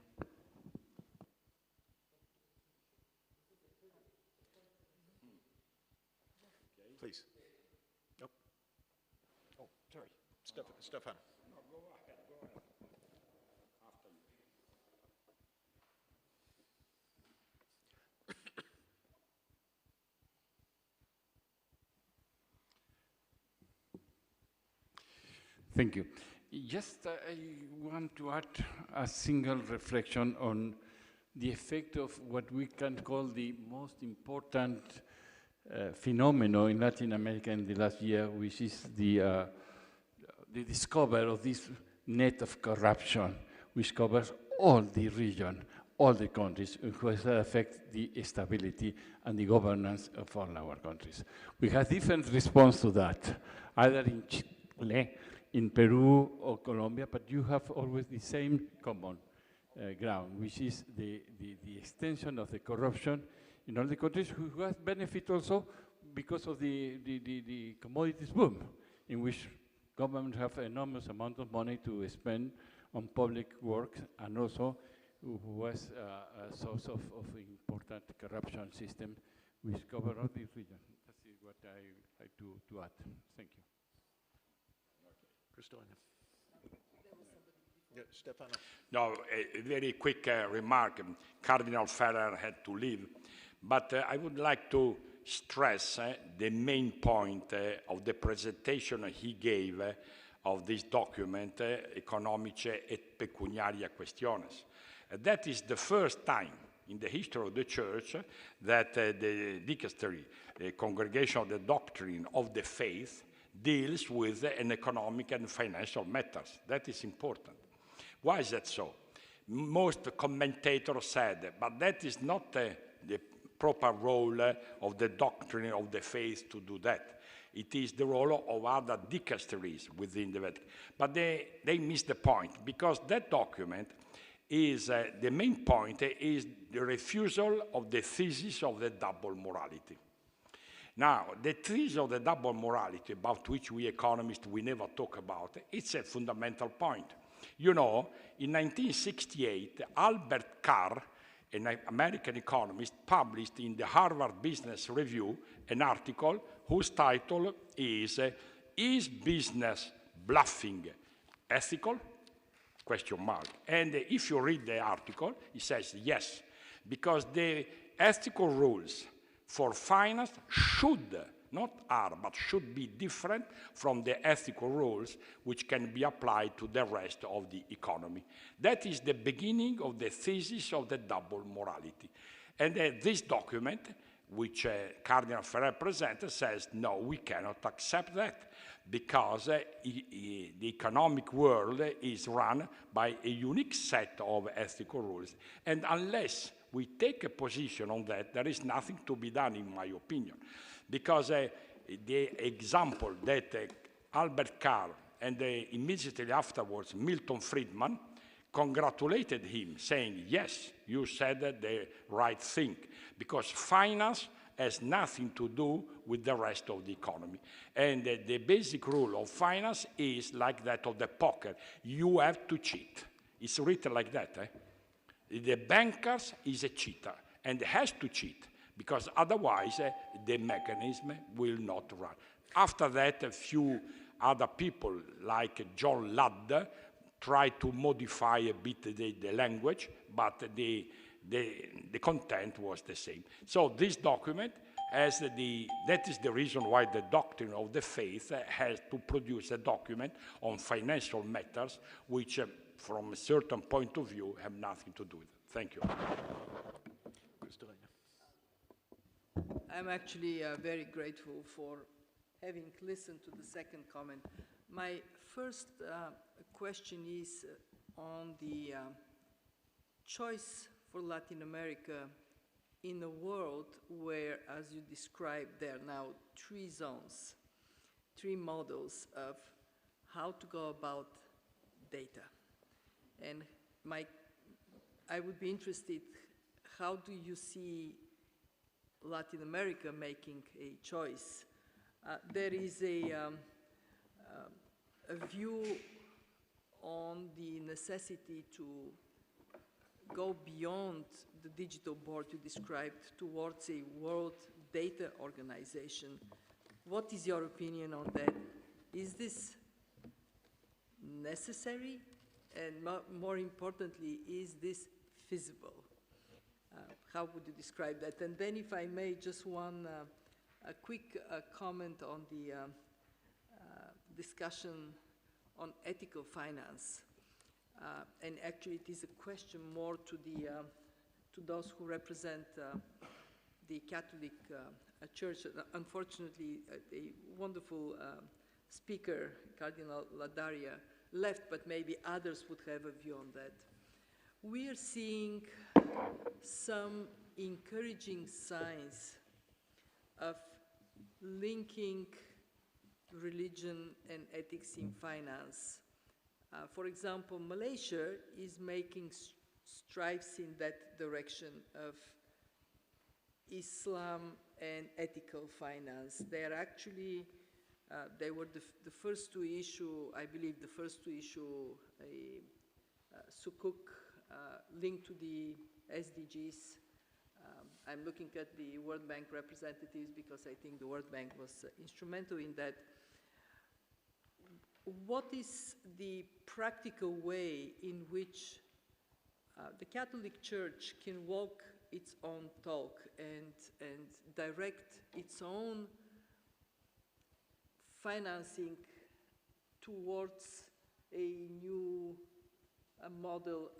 Speaker 6: Please. Nope. Oh, sorry. Stefan.
Speaker 15: Thank you. Just I want to add a single reflection on the effect of what we can call the most important phenomenon in Latin America in the last year, which is the discovery of this net of corruption, which covers all the region, all the countries, which affect the stability and the governance of all our countries. We have different response to that, either in Chile, in Peru or Colombia, but you have always the same common ground, which is the extension of the corruption in all the countries who have benefit also because of the commodities boom, in which governments have enormous amount of money to spend on public works, and also was a source of important corruption system which cover all the region. That's what I like to add. Thank you.
Speaker 6: Yeah, Stefano.
Speaker 2: No, a very quick remark. Cardinal Ferrer had to leave, but I would like to stress the main point of the presentation he gave of this document, Economiche et Pecuniaria Questiones. That is the first time in the history of the Church that the dicastery, the Congregation of the Doctrine of the Faith, deals with an economic and financial matters. That is important. Why is that so? Most commentators said, but that is not the proper role of the doctrine of the faith to do that. It is the role of other dicasteries within the Vatican. But they miss the point, because that document is, the main point is the refusal of the thesis of the double morality. Now, the thesis of the double morality, about which we economists, we never talk about, it's a fundamental point. You know, in 1968, Albert Carr, an American economist, published in the Harvard Business Review an article whose title is Business Bluffing Ethical? Question mark. And if you read the article, it says yes, because the ethical rules for finance should not are, but should be different from the ethical rules which can be applied to the rest of the economy. That is the beginning of the thesis of the double morality. And this document, which Cardinal Ferrer presented, says, no, we cannot accept that, because the economic world is run by a unique set of ethical rules. And unless we take a position on that, there is nothing to be done, in my opinion. Because the example that Albert Carr and immediately afterwards Milton Friedman congratulated him, saying, yes, you said the right thing, because finance has nothing to do with the rest of the economy. And the basic rule of finance is like that of the poker. You have to cheat. It's written like that. The bankers is a cheater and has to cheat, because otherwise the mechanism will not run. After that, a few other people like John Ladd tried to modify a bit the language, but the content was the same. So this document has that is the reason why the doctrine of the faith has to produce a document on financial matters, which from a certain point of view have nothing to do with it. Thank you.
Speaker 11: I'm actually very grateful for having listened to the second comment. My first question is on the choice for Latin America in a world where, as you described, there are now 3 zones, 3 models of how to go about data. And I would be interested, how do you see Latin America making a choice? There is a view on the necessity to go beyond the digital board you described towards a world data organization. What is your opinion on that? Is this necessary? And more importantly, is this feasible? How would you describe that? And then if I may, just a quick comment on the discussion on ethical finance. And actually, it is a question more to those who represent the Catholic Church. Unfortunately, a wonderful speaker, Cardinal Ladaria, left, but maybe others would have a view on that. We are seeing some encouraging signs of linking religion and ethics in finance. For example, Malaysia is making strides in that direction of Islam and ethical finance. They are actually, they were the first to issue, I believe, the first to issue a sukuk linked to the SDGs. I'm looking at the World Bank representatives because I think the World Bank was instrumental in that. What is the practical way in which the Catholic Church can walk its own talk and direct its own financing towards a new model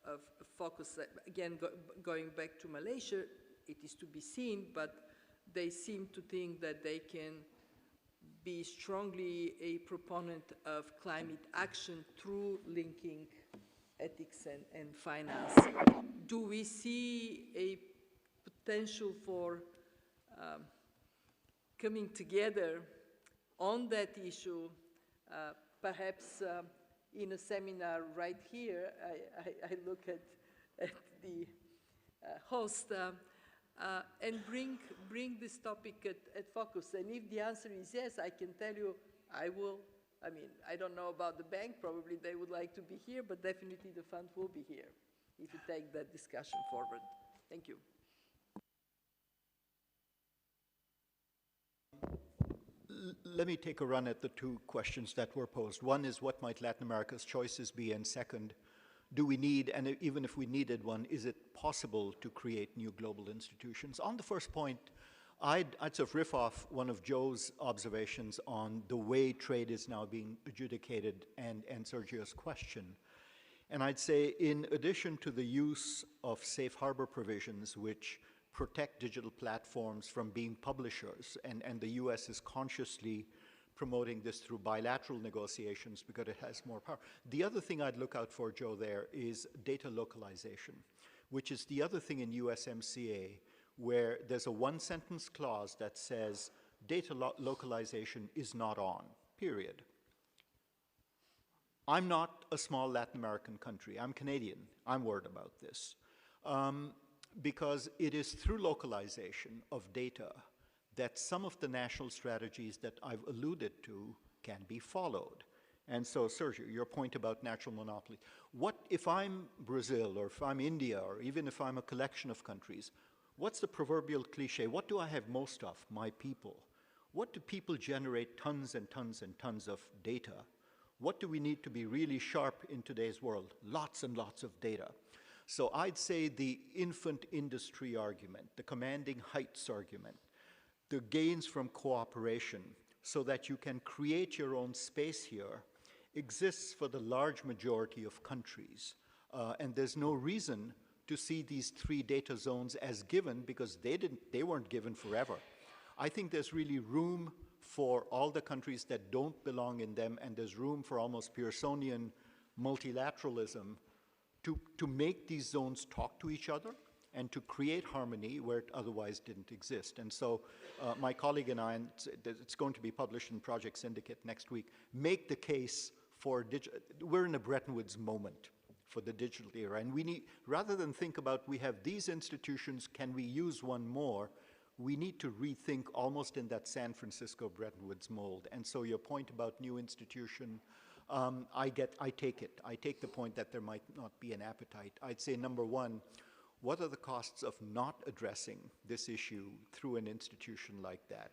Speaker 11: of focus? Again, going back to Malaysia, it is to be seen, but they seem to think that they can be strongly a proponent of climate action through linking ethics and finance. Do we see a potential for coming together on that issue, perhaps in a seminar right here? I look at the host, and bring this topic at focus. And if the answer is yes, I can tell you I will. I mean, I don't know about the bank, probably they would like to be here, but definitely the fund will be here if you take that discussion forward. Thank you.
Speaker 13: Let me take a run at the 2 questions that were posed. One is, what might Latin America's choices be? And second, do we need, and even if we needed one, is it possible to create new global institutions? On the first point, I'd sort of riff off one of Joe's observations on the way trade is now being adjudicated and Sergio's question. And I'd say, in addition to the use of safe harbor provisions, which protect digital platforms from being publishers, and the US is consciously promoting this through bilateral negotiations because it has more power. The other thing I'd look out for, Joe, there is data localization, which is the other thing in USMCA, where there's a one-sentence clause that says data localization is not on, period. I'm not a small Latin American country. I'm Canadian. I'm worried about this. Because it is through localization of data that some of the national strategies that I've alluded to can be followed. And so, Sergio, your point about natural monopoly. What if I'm Brazil, or if I'm India, or even if I'm a collection of countries, what's the proverbial cliche? What do I have most of? My people. What do people generate tons and tons and tons of data? What do we need to be really sharp in today's world? Lots and lots of data. So I'd say the infant industry argument, the commanding heights argument, the gains from cooperation so that you can create your own space here exists for the large majority of countries. And there's no reason to see these 3 data zones as given because they weren't given forever. I think there's really room for all the countries that don't belong in them, and there's room for almost Pearsonian multilateralism to make these zones talk to each other and to create harmony where it otherwise didn't exist. And so my colleague and I, and it's going to be published in Project Syndicate next week, make the case for we're in a Bretton Woods moment for the digital era. And we need, rather than think about we have these institutions, can we use one more, we need to rethink almost in that San Francisco Bretton Woods mold. And so your point about new institution, I take it. I take the point that there might not be an appetite. I'd say, number one, what are the costs of not addressing this issue through an institution like that?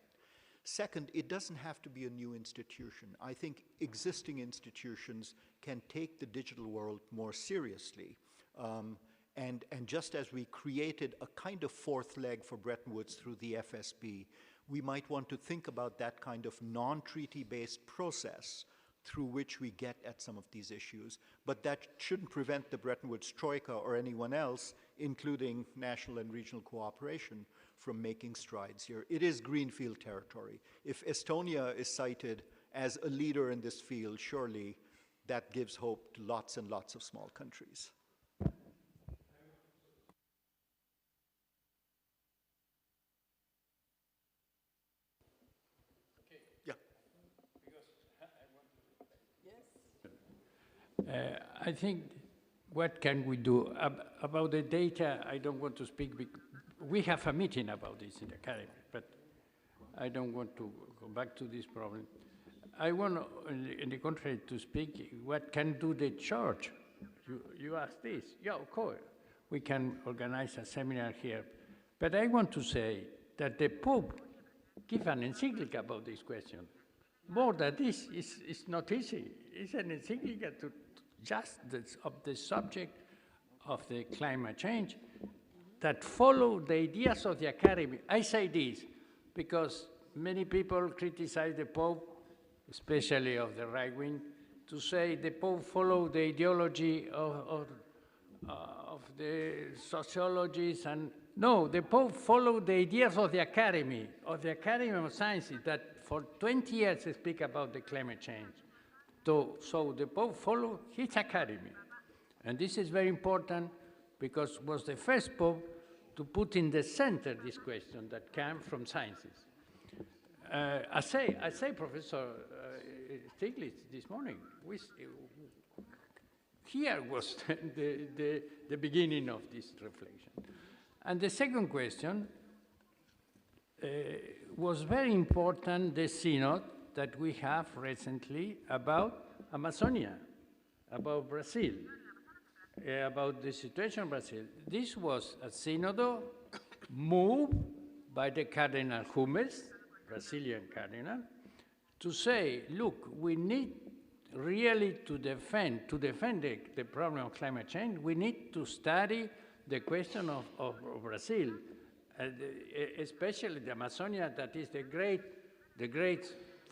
Speaker 13: Second, it doesn't have to be a new institution. I think existing institutions can take the digital world more seriously. And just as we created a kind of fourth leg for Bretton Woods through the FSB, we might want to think about that kind of non-treaty-based process through which we get at some of these issues. But that shouldn't prevent the Bretton Woods Troika or anyone else, including national and regional cooperation, from making strides here. It is greenfield territory. If Estonia is cited as a leader in this field, surely that gives hope to lots and lots of small countries.
Speaker 1: I think, what can we do? About the data, I don't want to speak. We have a meeting about this in the academy, but I don't want to go back to this problem. I want, in the contrary, to speak, what can do the church? You asked this. Yeah, of course. We can organize a seminar here. But I want to say that the Pope gave an encyclical about this question. More than this, it's not easy. It's an encyclical to just of the subject of the climate change that follow the ideas of the academy. I say this because many people criticize the Pope, especially of the right wing, to say the Pope followed the ideology of the sociologists, and no, the Pope followed the ideas of the Academy of Sciences that for 20 years speak about the climate change. So the Pope followed his academy. And this is very important because was the first Pope to put in the center this question that came from sciences. I say, Professor Stiglitz this morning, here was the beginning of this reflection. And the second question was very important, the Synod that we have recently about Amazonia, about Brazil, about the situation in Brazil. This was a synod moved by the Cardinal Humes, Brazilian cardinal, to say, look, we need really to defend the problem of climate change. We need to study the question of Brazil. especially the Amazonia, that is the great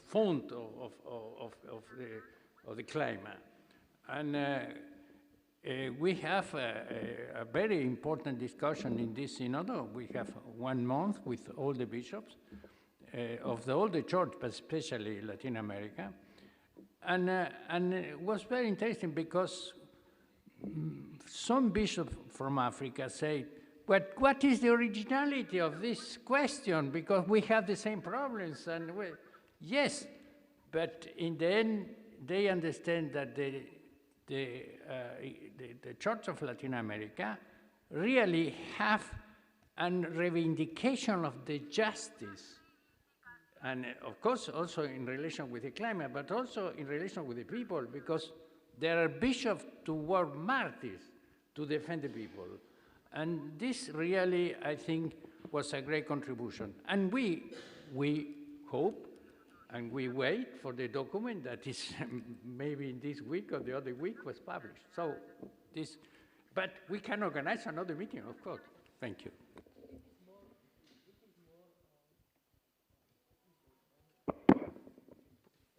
Speaker 1: font of the climate. And we have a very important discussion in this synod. We have 1 month with all the bishops of all the church, but especially Latin America. And it was very interesting because some bishops from Africa say, but what is the originality of this question? Because we have the same problems. And yes, but in the end, they understand that the Church of Latin America really have a reivindication of the justice. And of course, also in relation with the climate, but also in relation with the people, because there are bishops to work martyrs to defend the people. And this really, I think, was a great contribution. And we hope and we wait for the document that is maybe this week or the other week was published. So this, but we can organize another meeting, of course. Thank you.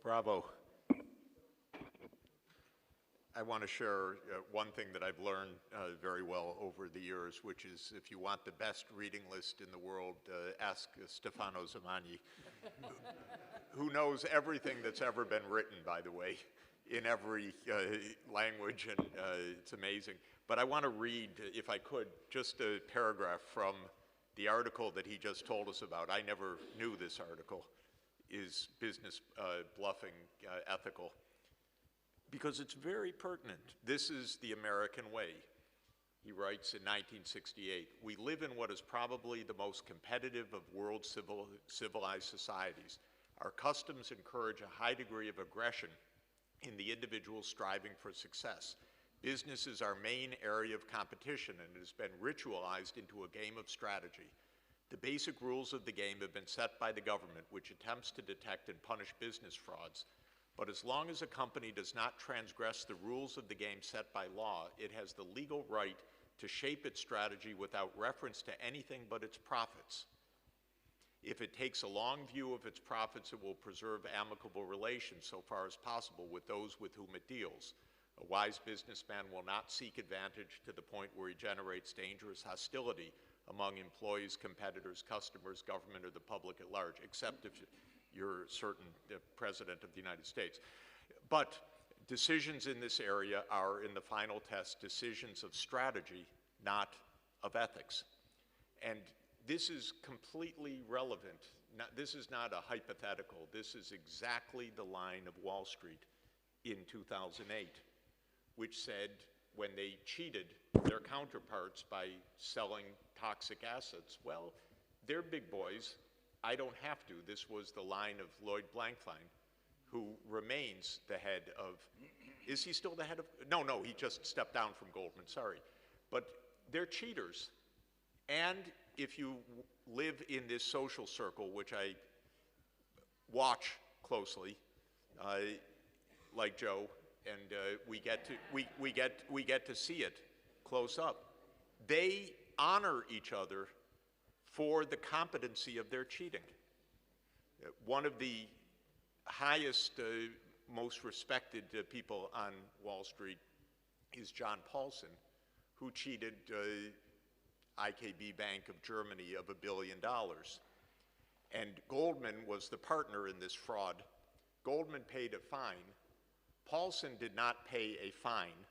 Speaker 6: Bravo. I want to share one thing that I've learned very well over the years, which is if you want the best reading list in the world, ask Stefano Zamagni, who knows everything that's ever been written, by the way, in every language, and it's amazing. But I want to read, if I could, just a paragraph from the article that he just told us about. I never knew this article. Is business bluffing ethical? Because it's very pertinent. This is the American way. He writes in 1968, we live in what is probably the most competitive of world civilized societies. Our customs encourage a high degree of aggression in the individual striving for success. Business is our main area of competition, and it has been ritualized into a game of strategy. The basic rules of the game have been set by the government, which attempts to detect and punish business frauds. But as long as a company does not transgress the rules of the game set by law, it has the legal right to shape its strategy without reference to anything but its profits. If it takes a long view of its profits, it will preserve amicable relations so far as possible with those with whom it deals. A wise businessman will not seek advantage to the point where he generates dangerous hostility among employees, competitors, customers, government, or the public at large, except if you're certain the President of the United States. But decisions in this area are, in the final test, decisions of strategy, not of ethics. And this is completely relevant. This is not a hypothetical. This is exactly the line of Wall Street in 2008, which said when they cheated their counterparts by selling toxic assets, well, they're big boys. I don't have to. This was the line of Lloyd Blankfein, who remains the head of, is he still the head of? No, he just stepped down from Goldman, sorry. But they're cheaters. And if you live in this social circle, which I watch closely, like Joe, and we get to see it close up, they honor each other for the competency of their cheating. One of the highest, most respected people on Wall Street is John Paulson, who cheated IKB Bank of Germany of $1 billion. And Goldman was the partner in this fraud. Goldman paid a fine. Paulson did not pay a fine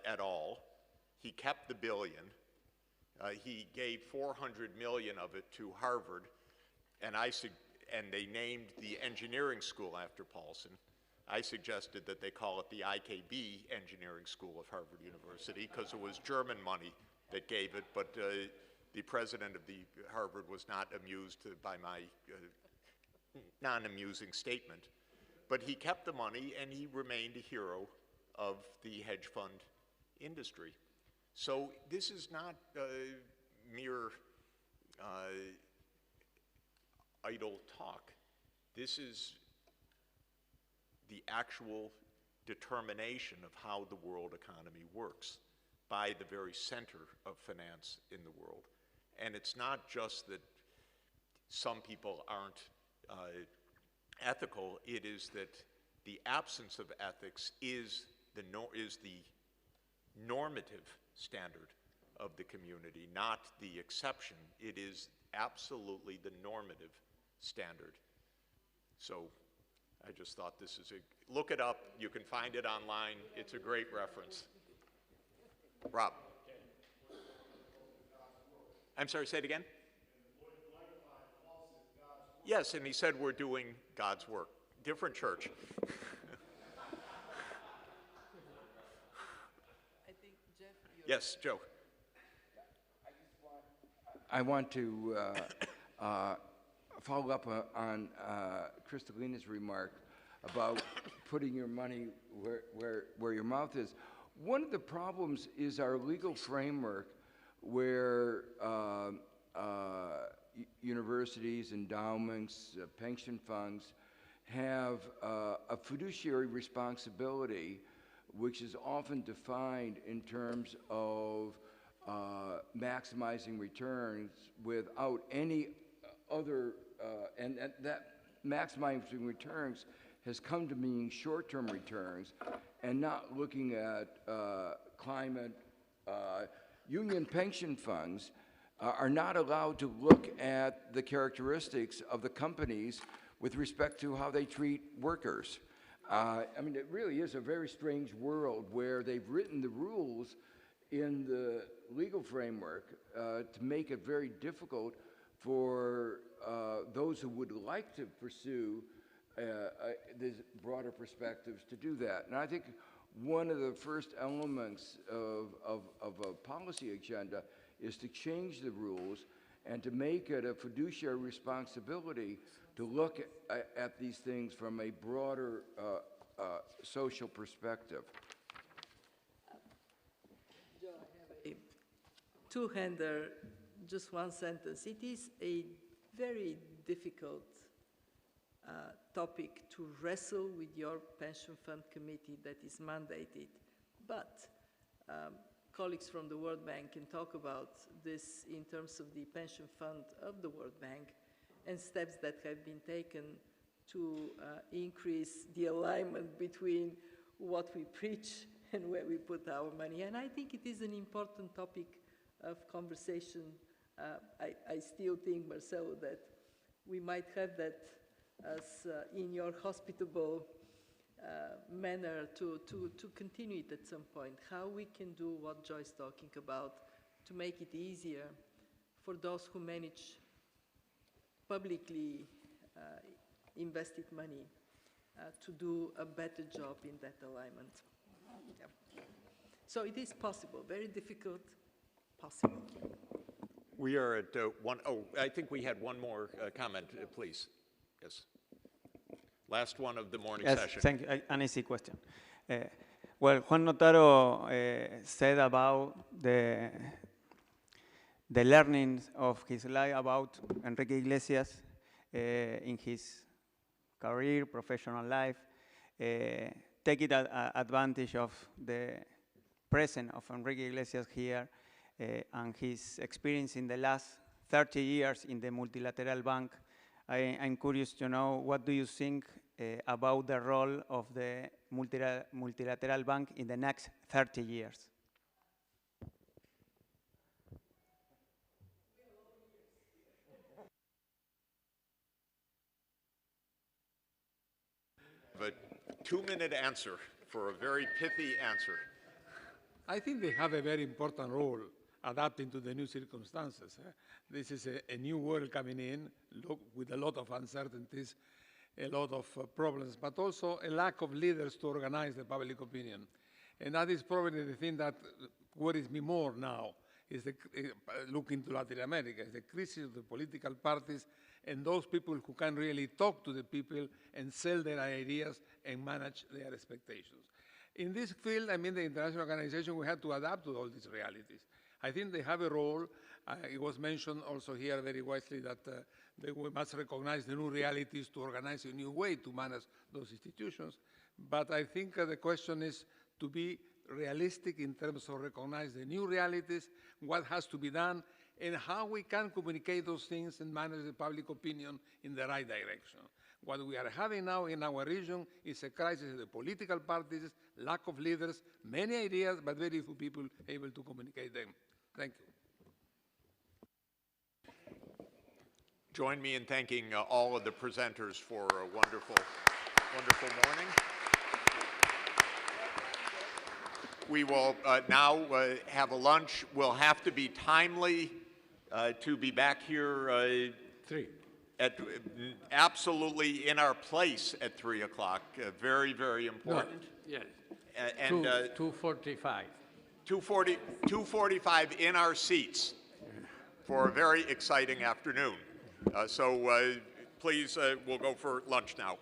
Speaker 6: at all. He kept the $1 billion. He gave $400 million of it to Harvard, and they named the engineering school after Paulson. I suggested that they call it the IKB Engineering School of Harvard University because it was German money that gave it, but the president of the Harvard was not amused by my non-amusing statement. But he kept the money, and he remained a hero of the hedge fund industry. So this is not mere idle talk. This is the actual determination of how the world economy works by the very center of finance in the world. And it's not just that some people aren't ethical, it is that the absence of ethics is the normative standard of the community, not the exception. It is absolutely the normative standard. So I just thought this is look it up, you can find it online, it's a great reference. Rob. I'm sorry, say it again? Yes, and he said we're doing God's work. Different church.
Speaker 11: I think, Jeff,
Speaker 6: yes, Joe.
Speaker 4: I want to follow up on Kristalina's remark about putting your money where your mouth is. One of the problems is our legal framework where universities, endowments, pension funds have a fiduciary responsibility which is often defined in terms of maximizing returns without any other, and that maximizing returns has come to mean short-term returns and not looking at climate. Union pension funds are not allowed to look at the characteristics of the companies with respect to how they treat workers. I mean, it really is a very strange world where they've written the rules in the legal framework to make it very difficult for those who would like to pursue these broader perspectives to do that. And I think one of the first elements of a policy agenda is to change the rules and to make it a fiduciary responsibility to look at these things from a broader social perspective.
Speaker 11: Joe, I have a two-hander, just one sentence. It is a very difficult topic to wrestle with your pension fund committee that is mandated, but colleagues from the World Bank can talk about this in terms of the pension fund of the World Bank and steps that have been taken to increase the alignment between what we preach and where we put our money. And I think it is an important topic of conversation. I still think, Marcelo, that we might have that as in your hospitable manner to continue it at some point, how we can do what Joy's talking about to make it easier for those who manage publicly invested money to do a better job in that alignment. Yeah. So it is possible, very difficult, possible.
Speaker 6: We are at I think we had one more comment, please. Yes. Last one of the morning session.
Speaker 20: Thank you. An easy question. Well, Juan Notaro said about the learnings of his life about Enrique Iglesias in his career, professional life, taking advantage of the presence of Enrique Iglesias here and his experience in the last 30 years in the Multilateral Bank. I'm curious to know, what do you think about the role of the Multilateral Bank in the next 30 years?
Speaker 6: A 2-minute answer for a very pithy answer.
Speaker 8: I think they have a very important role adapting to the new circumstances. This is a new world coming in, with a lot of uncertainties, a lot of problems, but also a lack of leaders to organize the public opinion. And that is probably the thing that worries me more now, is looking to Latin America, is the crisis of the political parties and those people who can really talk to the people and sell their ideas and manage their expectations. In this field, I mean, the international organization, we had to adapt to all these realities. I think they have a role. It was mentioned also here very wisely that we must recognize the new realities to organize a new way to manage those institutions. But I think the question is to be realistic in terms of recognize the new realities, what has to be done, and how we can communicate those things and manage the public opinion in the right direction. What we are having now in our region is a crisis of the political parties, lack of leaders, many ideas, but very few people able to communicate them. Thank you.
Speaker 6: Join me in thanking all of the presenters for a wonderful, wonderful morning. We will now have a lunch. We'll have to be timely to be back here absolutely in our place at 3 o'clock. Very, very important.
Speaker 1: No, yes.
Speaker 6: And
Speaker 1: 2:45.
Speaker 6: 2:45 in our seats for a very exciting afternoon. So please, we'll go for lunch now.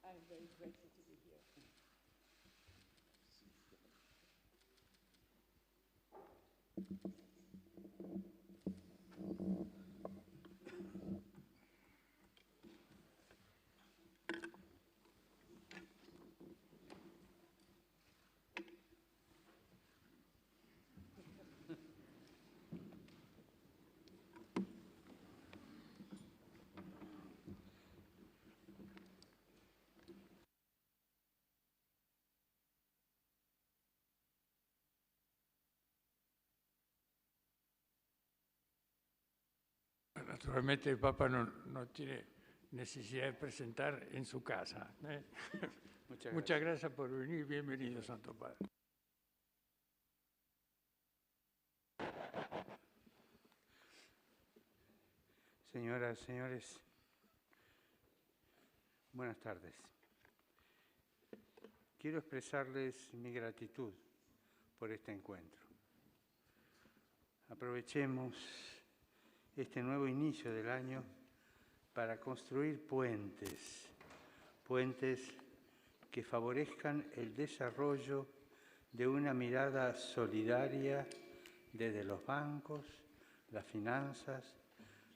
Speaker 11: I'm very grateful to be here.
Speaker 1: Naturalmente el Papa no tiene necesidad de presentar en su casa. Muchas gracias por venir. Bienvenido, Santo Padre.
Speaker 21: Señoras, señores, buenas tardes. Quiero expresarles mi gratitud por este encuentro. Aprovechemos este nuevo inicio del año para construir puentes que favorezcan el desarrollo de una mirada solidaria desde los bancos, las finanzas,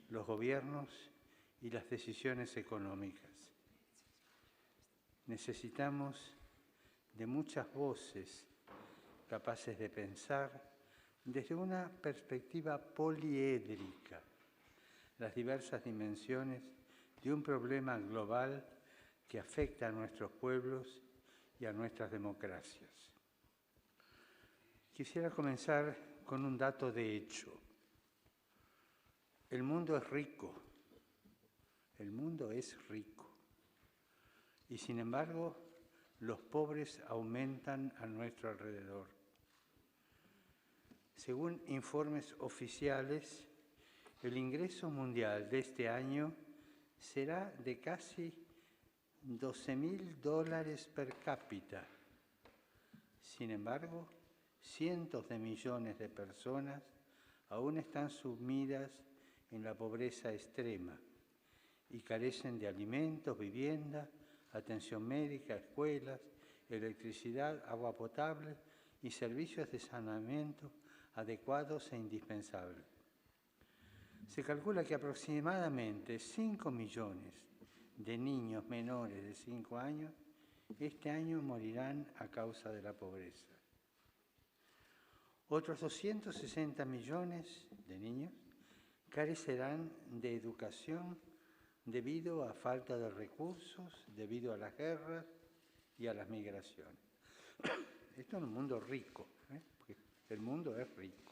Speaker 21: los gobiernos y las decisiones económicas. Necesitamos de muchas voces capaces de pensar desde una perspectiva poliédrica las diversas dimensiones de un problema global que afecta a nuestros pueblos y a nuestras democracias. Quisiera comenzar con un dato de hecho. El mundo es rico, y sin embargo los pobres aumentan a nuestro alrededor. Según informes oficiales, el ingreso mundial de este año será de casi $12.000 per cápita. Sin embargo, cientos de millones de personas aún están sumidas en la pobreza extrema y carecen de alimentos, vivienda, atención médica, escuelas, electricidad, agua potable y servicios de saneamiento adecuados e indispensables. Se calcula que aproximadamente 5 millones de niños menores de 5 años este año morirán a causa de la pobreza. Otros 260 millones de niños carecerán de educación debido a falta de recursos, debido a las guerras y a las migraciones. Esto es un mundo rico, porque el mundo es rico.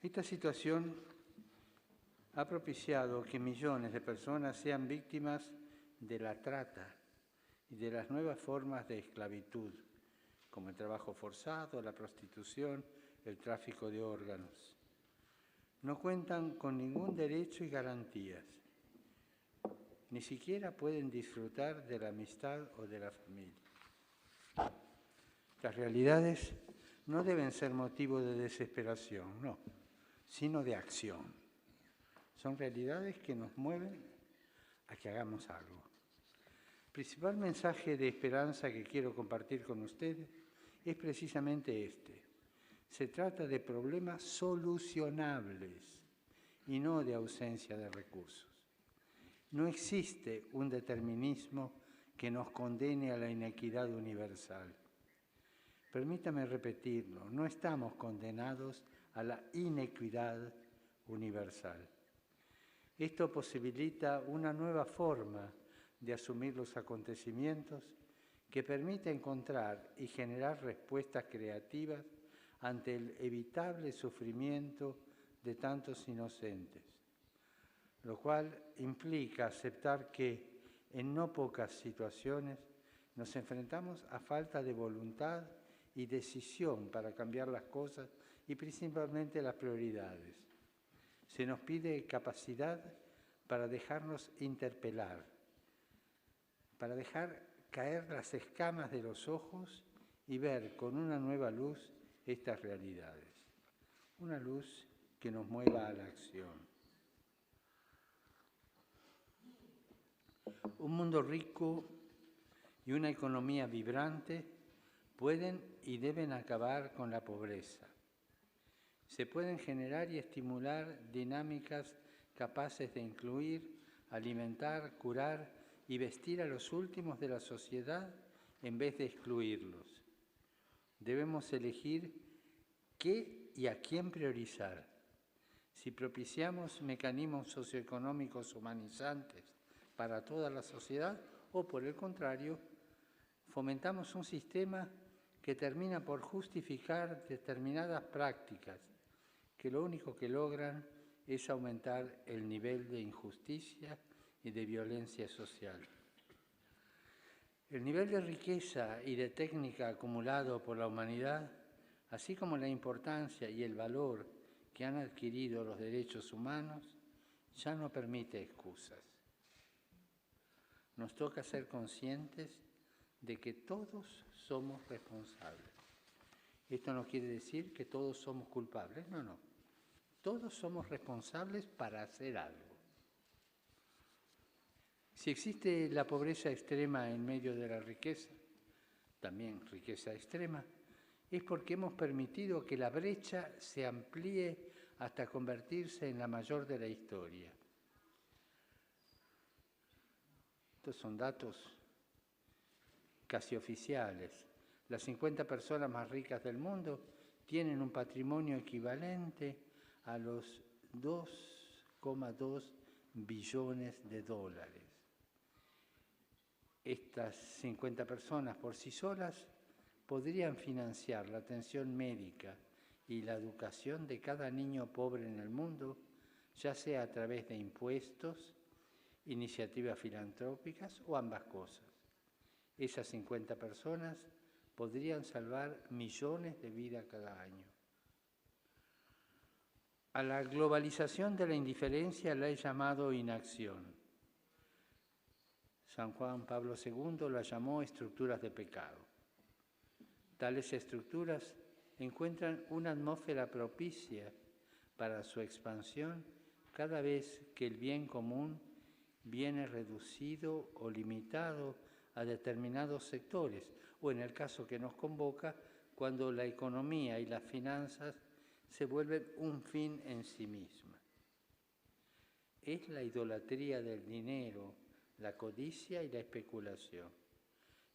Speaker 21: Esta situación ha propiciado que millones de personas sean víctimas de la trata y de las nuevas formas de esclavitud, como el trabajo forzado, la prostitución, el tráfico de órganos. No cuentan con ningún derecho y garantías. Ni siquiera pueden disfrutar de la amistad o de la familia. Las realidades no deben ser motivo de desesperación, no, sino de acción. Son realidades que nos mueven a que hagamos algo. El principal mensaje de esperanza que quiero compartir con ustedes es precisamente este. Se trata de problemas solucionables y no de ausencia de recursos. No existe un determinismo que nos condene a la inequidad universal. Permítame repetirlo, no estamos condenados a la inequidad universal. Esto posibilita una nueva forma de asumir los acontecimientos que permite encontrar y generar respuestas creativas ante el evitable sufrimiento de tantos inocentes, lo cual implica aceptar que en no pocas situaciones nos enfrentamos a falta de voluntad y decisión para cambiar las cosas y principalmente las prioridades. Se nos pide capacidad para dejarnos interpelar, para dejar caer las escamas de los ojos y ver con una nueva luz estas realidades. Una luz que nos mueva a la acción. Un mundo rico y una economía vibrante pueden y deben acabar con la pobreza. Se pueden generar y estimular dinámicas capaces de incluir, alimentar, curar y vestir a los últimos de la sociedad en vez de excluirlos. Debemos elegir qué y a quién priorizar. Si propiciamos mecanismos socioeconómicos humanizantes para toda la sociedad, o por el contrario, fomentamos un sistema que termina por justificar determinadas prácticas que lo único que logran es aumentar el nivel de injusticia y de violencia social. El nivel de riqueza y de técnica acumulado por la humanidad, así como la importancia y el valor que han adquirido los derechos humanos, ya no permite excusas. Nos toca ser conscientes de que todos somos responsables. Esto no quiere decir que todos somos culpables, no. Todos somos responsables para hacer algo. Si existe la pobreza extrema en medio de la riqueza, también riqueza extrema, es porque hemos permitido que la brecha se amplíe hasta convertirse en la mayor de la historia. Estos son datos casi oficiales. Las 50 personas más ricas del mundo tienen un patrimonio equivalente a los 2,2 billones de dólares. Estas 50 personas por sí solas podrían financiar la atención médica y la educación de cada niño pobre en el mundo, ya sea a través de impuestos, iniciativas filantrópicas o ambas cosas. Esas 50 personas podrían salvar millones de vidas cada año. A la globalización de la indiferencia la he llamado inacción. San Juan Pablo II la llamó estructuras de pecado. Tales estructuras encuentran una atmósfera propicia para su expansión cada vez que el bien común viene reducido o limitado a determinados sectores, o en el caso que nos convoca, cuando la economía y las finanzas se vuelven un fin en sí misma. Es la idolatría del dinero, la codicia y la especulación.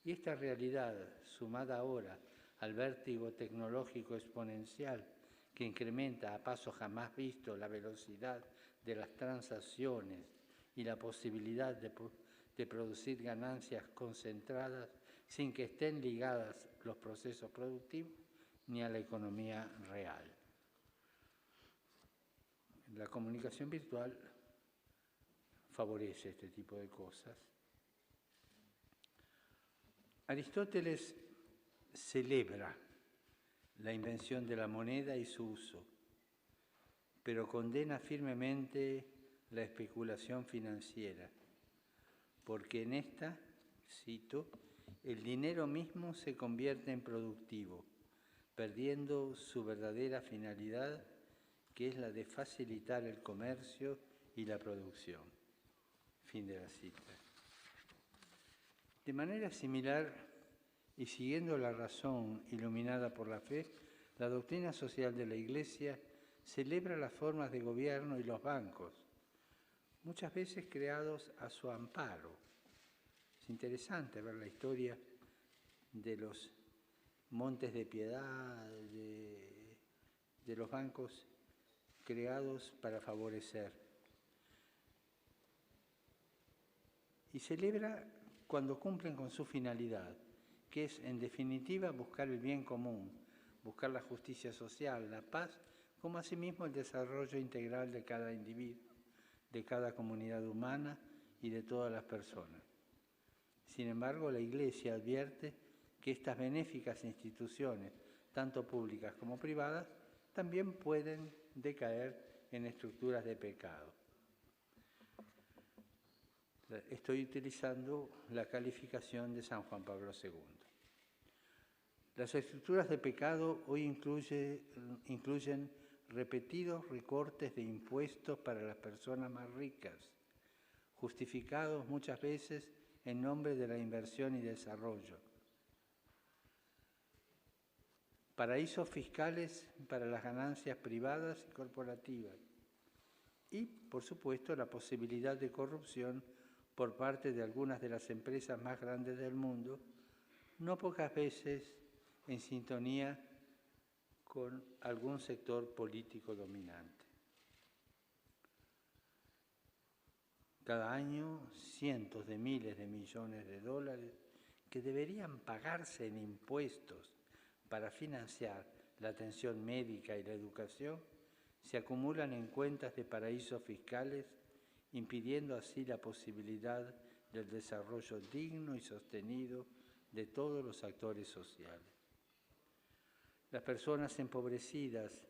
Speaker 21: Y esta realidad, sumada ahora al vértigo tecnológico exponencial que incrementa a paso jamás visto la velocidad de las transacciones y la posibilidad de producir ganancias concentradas sin que estén ligadas los procesos productivos ni a la economía real. La comunicación virtual favorece este tipo de cosas. Aristóteles celebra la invención de la moneda y su uso, pero condena firmemente la especulación financiera, porque en esta, cito, el dinero mismo se convierte en productivo, perdiendo su verdadera finalidad, que es la de facilitar el comercio y la producción. Fin de la cita. De manera similar, y siguiendo la razón iluminada por la fe, la doctrina social de la Iglesia celebra las formas de gobierno y los bancos, muchas veces creados a su amparo. Es interesante ver la historia de los montes de piedad, de los bancos creados para favorecer. Y celebra cuando cumplen con su finalidad, que es, en definitiva, buscar el bien común, buscar la justicia social, la paz, como asimismo el desarrollo integral de cada individuo, de cada comunidad humana y de todas las personas. Sin embargo, la Iglesia advierte que estas benéficas instituciones, tanto públicas como privadas, también pueden decaer en estructuras de pecado. Estoy utilizando la calificación de San Juan Pablo II. Las estructuras de pecado hoy incluyen repetidos recortes de impuestos para las personas más ricas, justificados muchas veces en nombre de la inversión y desarrollo. Paraísos fiscales para las ganancias privadas y corporativas. Y, por supuesto, la posibilidad de corrupción por parte de algunas de las empresas más grandes del mundo, no pocas veces en sintonía con algún sector político dominante. Cada año, cientos de miles de millones de dólares que deberían pagarse en impuestos para financiar la atención médica y la educación, se acumulan en cuentas de paraísos fiscales, impidiendo así la posibilidad del desarrollo digno y sostenido de todos los actores sociales. Las personas empobrecidas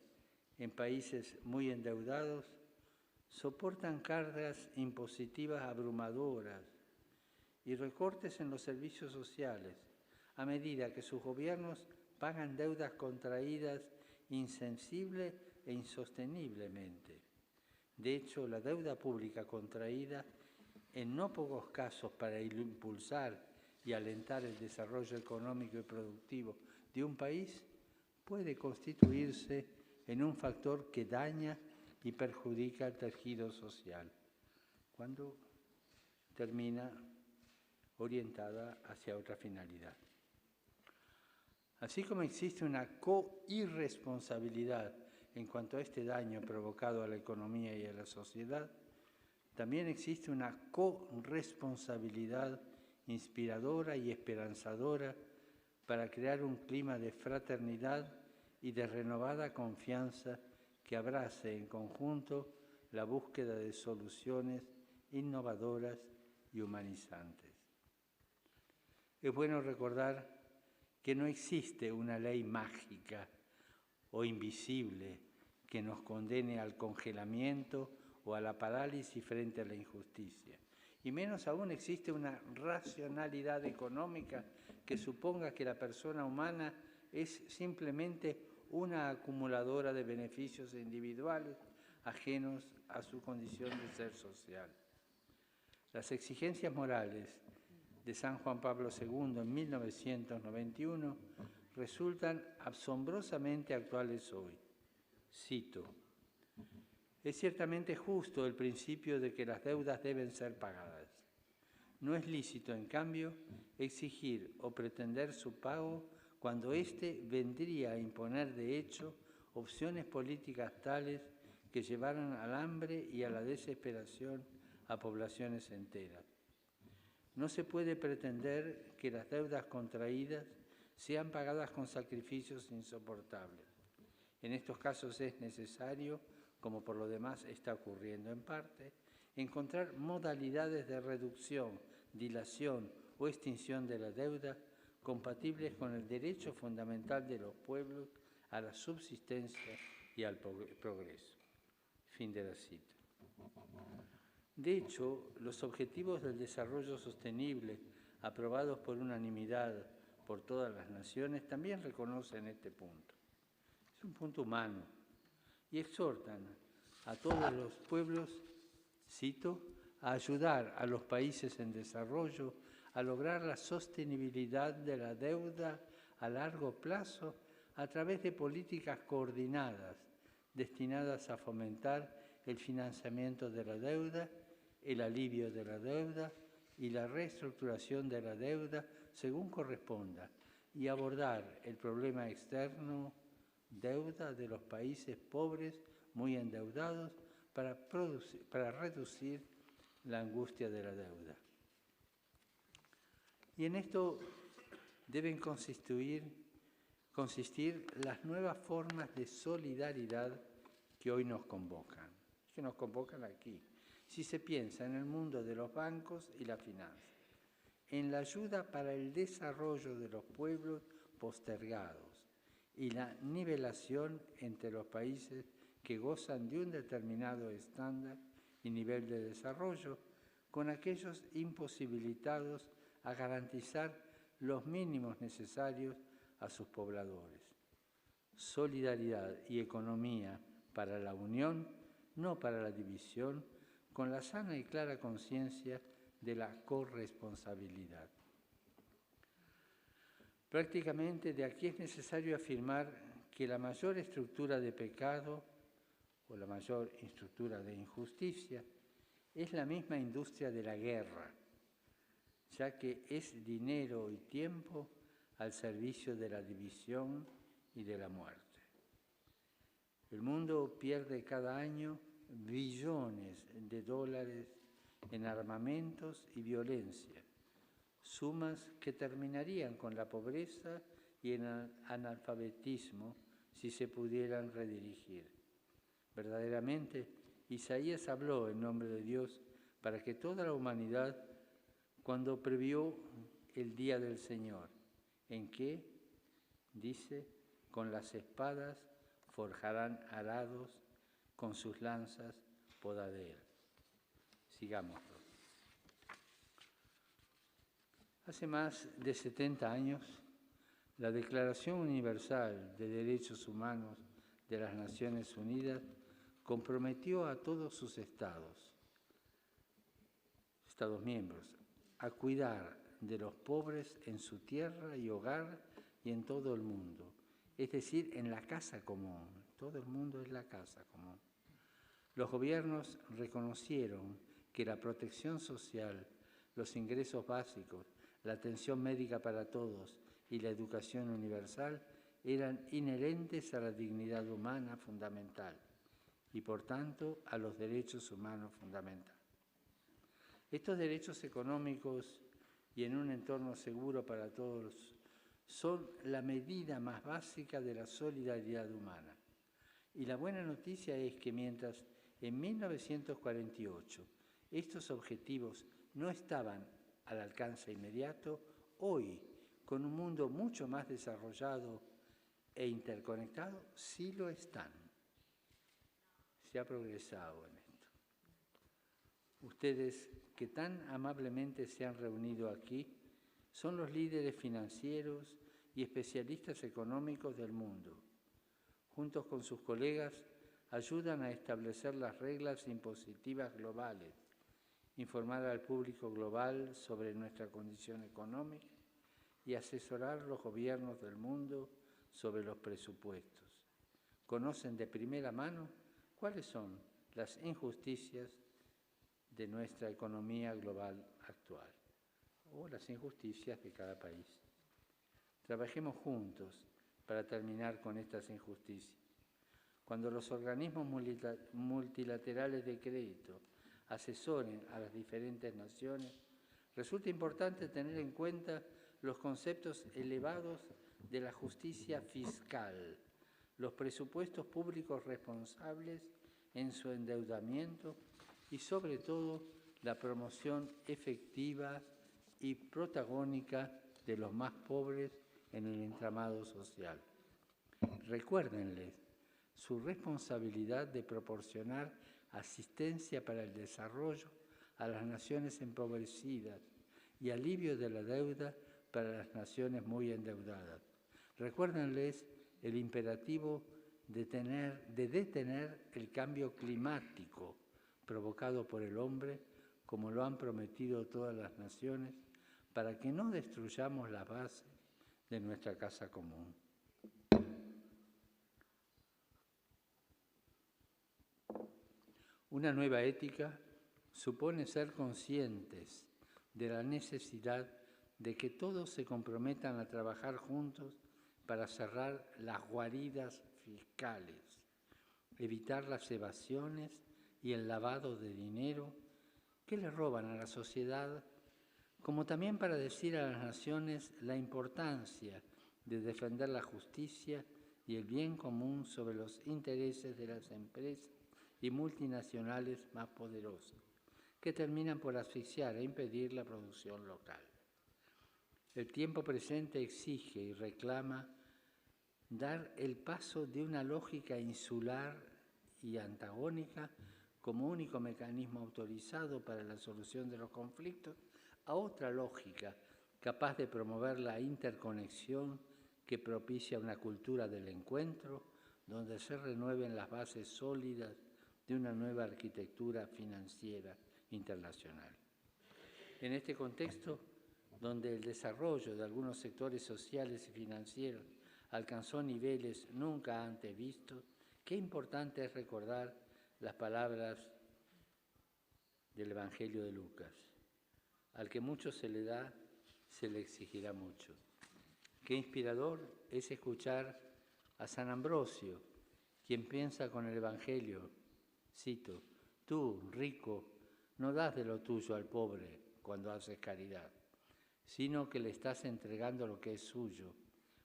Speaker 21: en países muy endeudados soportan cargas impositivas abrumadoras y recortes en los servicios sociales a medida que sus gobiernos pagan deudas contraídas insensible e insosteniblemente. De hecho, la deuda pública contraída, en no pocos casos para impulsar y alentar el desarrollo económico y productivo de un país, puede constituirse en un factor que daña y perjudica el tejido social, cuando termina orientada hacia otra finalidad. Así como existe una co-irresponsabilidad en cuanto a este daño provocado a la economía y a la sociedad, también existe una corresponsabilidad inspiradora y esperanzadora para crear un clima de fraternidad y de renovada confianza que abrace en conjunto la búsqueda de soluciones innovadoras y humanizantes. Es bueno recordar que no existe una ley mágica o invisible que nos condene al congelamiento o a la parálisis frente a la injusticia. Y menos aún existe una racionalidad económica que suponga que la persona humana es simplemente una acumuladora de beneficios individuales ajenos a su condición de ser social. Las exigencias morales de San Juan Pablo II en 1991 resultan asombrosamente actuales hoy. Cito: es ciertamente justo el principio de que las deudas deben ser pagadas. No es lícito, en cambio, exigir o pretender su pago cuando éste vendría a imponer de hecho opciones políticas tales que llevaran al hambre y a la desesperación a poblaciones enteras. No se puede pretender que las deudas contraídas sean pagadas con sacrificios insoportables. En estos casos es necesario, como por lo demás está ocurriendo en parte, encontrar modalidades de reducción, dilación o extinción de la deuda compatibles con el derecho fundamental de los pueblos a la subsistencia y al progreso. Fin de la cita. De hecho, los Objetivos del Desarrollo Sostenible, aprobados por unanimidad por todas las naciones, también reconocen este punto. Es un punto humano y exhortan a todos los pueblos, cito, a ayudar a los países en desarrollo a lograr la sostenibilidad de la deuda a largo plazo a través de políticas coordinadas destinadas a fomentar el financiamiento de la deuda, el alivio de la deuda y la reestructuración de la deuda según corresponda, y abordar el problema externo, deuda de los países pobres muy endeudados, para reducir la angustia de la deuda. Y en esto deben consistir las nuevas formas de solidaridad que hoy nos convocan, que nos convocan aquí. Si se piensa en el mundo de los bancos y la finanza, en la ayuda para el desarrollo de los pueblos postergados y la nivelación entre los países que gozan de un determinado estándar y nivel de desarrollo, con aquellos imposibilitados a garantizar los mínimos necesarios a sus pobladores. Solidaridad y economía para la unión, no para la división, con la sana y clara conciencia de la corresponsabilidad. Prácticamente de aquí es necesario afirmar que la mayor estructura de pecado o la mayor estructura de injusticia es la misma industria de la guerra, ya que es dinero y tiempo al servicio de la división y de la muerte. El mundo pierde cada año billones de dólares en armamentos y violencia, sumas que terminarían con la pobreza y el analfabetismo si se pudieran redirigir. Verdaderamente, Isaías habló en nombre de Dios para que toda la humanidad, cuando previó el día del Señor, en que, dice, con las espadas forjarán arados, con sus lanzas podaderas. Sigámoslo. Hace más de 70 años, la Declaración Universal de Derechos Humanos de las Naciones Unidas comprometió a todos sus Estados miembros, a cuidar de los pobres en su tierra y hogar y en todo el mundo, es decir, en la casa común. Todo el mundo es la casa común. Los gobiernos reconocieron que la protección social, los ingresos básicos, la atención médica para todos y la educación universal eran inherentes a la dignidad humana fundamental y, por tanto, a los derechos humanos fundamentales. Estos derechos económicos y en un entorno seguro para todos son la medida más básica de la solidaridad humana. Y la buena noticia es que mientras en 1948 estos objetivos no estaban al alcance inmediato, hoy, con un mundo mucho más desarrollado e interconectado, sí lo están. Se ha progresado en esto. Ustedes que tan amablemente se han reunido aquí son los líderes financieros y especialistas económicos del mundo. Juntos con sus colegas, ayudan a establecer las reglas impositivas globales, informar al público global sobre nuestra condición económica y asesorar a los gobiernos del mundo sobre los presupuestos. Conocen de primera mano cuáles son las injusticias de nuestra economía global actual o las injusticias de cada país. Trabajemos juntos para terminar con estas injusticias. Cuando los organismos multilaterales de crédito asesoren a las diferentes naciones, resulta importante tener en cuenta los conceptos elevados de la justicia fiscal, los presupuestos públicos responsables en su endeudamiento y, sobre todo, la promoción efectiva y protagónica de los más pobres en el entramado social. Recuérdenles su responsabilidad de proporcionar asistencia para el desarrollo a las naciones empobrecidas y alivio de la deuda para las naciones muy endeudadas. Recuérdenles el imperativo de detener el cambio climático provocado por el hombre, como lo han prometido todas las naciones, para que no destruyamos la base de nuestra casa común. Una nueva ética supone ser conscientes de la necesidad de que todos se comprometan a trabajar juntos para cerrar las guaridas fiscales, evitar las evasiones y el lavado de dinero que le roban a la sociedad, como también para decir a las naciones la importancia de defender la justicia y el bien común sobre los intereses de las empresas y multinacionales más poderosas, que terminan por asfixiar e impedir la producción local. El tiempo presente exige y reclama dar el paso de una lógica insular y antagónica como único mecanismo autorizado para la solución de los conflictos a otra lógica capaz de promover la interconexión que propicia una cultura del encuentro donde se renueven las bases sólidas de una nueva arquitectura financiera internacional. En este contexto, donde el desarrollo de algunos sectores sociales y financieros alcanzó niveles nunca antes vistos, qué importante es recordar las palabras del Evangelio de Lucas. Al que mucho se le da, se le exigirá mucho. Qué inspirador es escuchar a San Ambrosio, quien piensa con el Evangelio, cito, tú, rico, no das de lo tuyo al pobre cuando haces caridad, sino que le estás entregando lo que es suyo,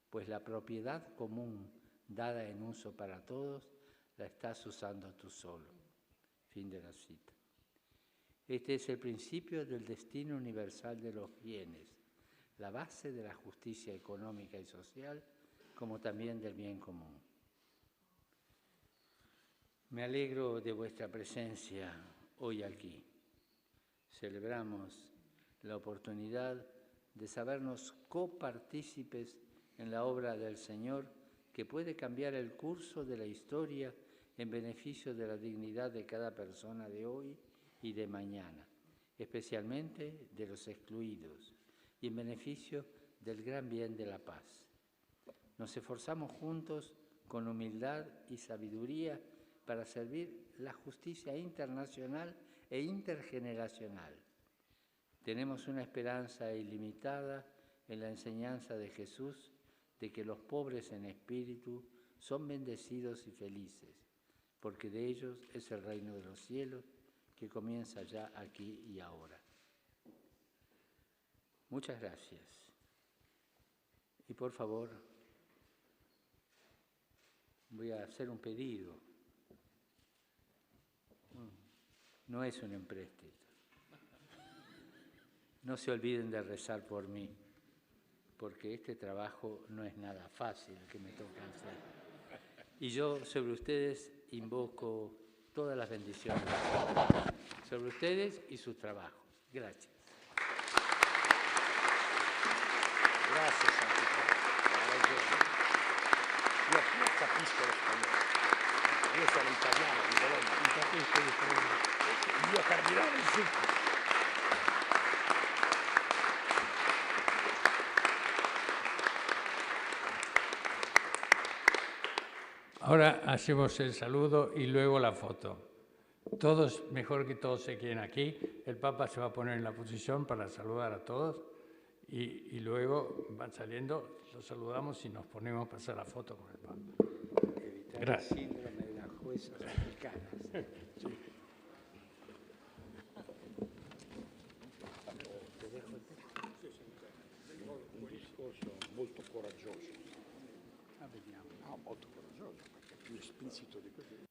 Speaker 21: pues la propiedad común dada en uso para todos, la estás usando tú solo. Fin de la cita. Este es el principio del destino universal de los bienes, la base de la justicia económica y social, como también del bien común. Me alegro de vuestra presencia hoy aquí. Celebramos la oportunidad de sabernos copartícipes en la obra del Señor que puede cambiar el curso de la historia en beneficio de la dignidad de cada persona de hoy y de mañana, especialmente de los excluidos, y en beneficio del gran bien de la paz. Nos esforzamos juntos con humildad y sabiduría para servir la justicia internacional e intergeneracional. Tenemos una esperanza ilimitada en la enseñanza de Jesús de que los pobres en espíritu son bendecidos y felices, porque de ellos es el reino de los cielos que comienza ya aquí y ahora. Muchas gracias. Y por favor, voy a hacer un pedido. No es un empréstito. No se olviden de rezar por mí, porque este trabajo no es nada fácil que me toca hacer. Y yo sobre ustedes invoco todas las bendiciones, sobre ustedes y sus trabajos. Gracias.
Speaker 2: Grazie Santità, ha ragione. Io più capisco lo spagnolo. Io sono italiano di Bologna. Non capisco lo spagnolo. Io cardinale Zucchi.
Speaker 1: Ahora hacemos el saludo y luego la foto. Todos, mejor que todos se queden aquí. El Papa se va a poner en la posición para saludar a todos y luego van saliendo, los saludamos y nos ponemos a pasar la foto con el Papa. Gracias.
Speaker 21: El síndrome de las juezas mexicanas.
Speaker 2: Sì. Un discorso molto coraggioso.
Speaker 21: Vediamo.
Speaker 2: No, molto coraggioso, perché più esplicito di così.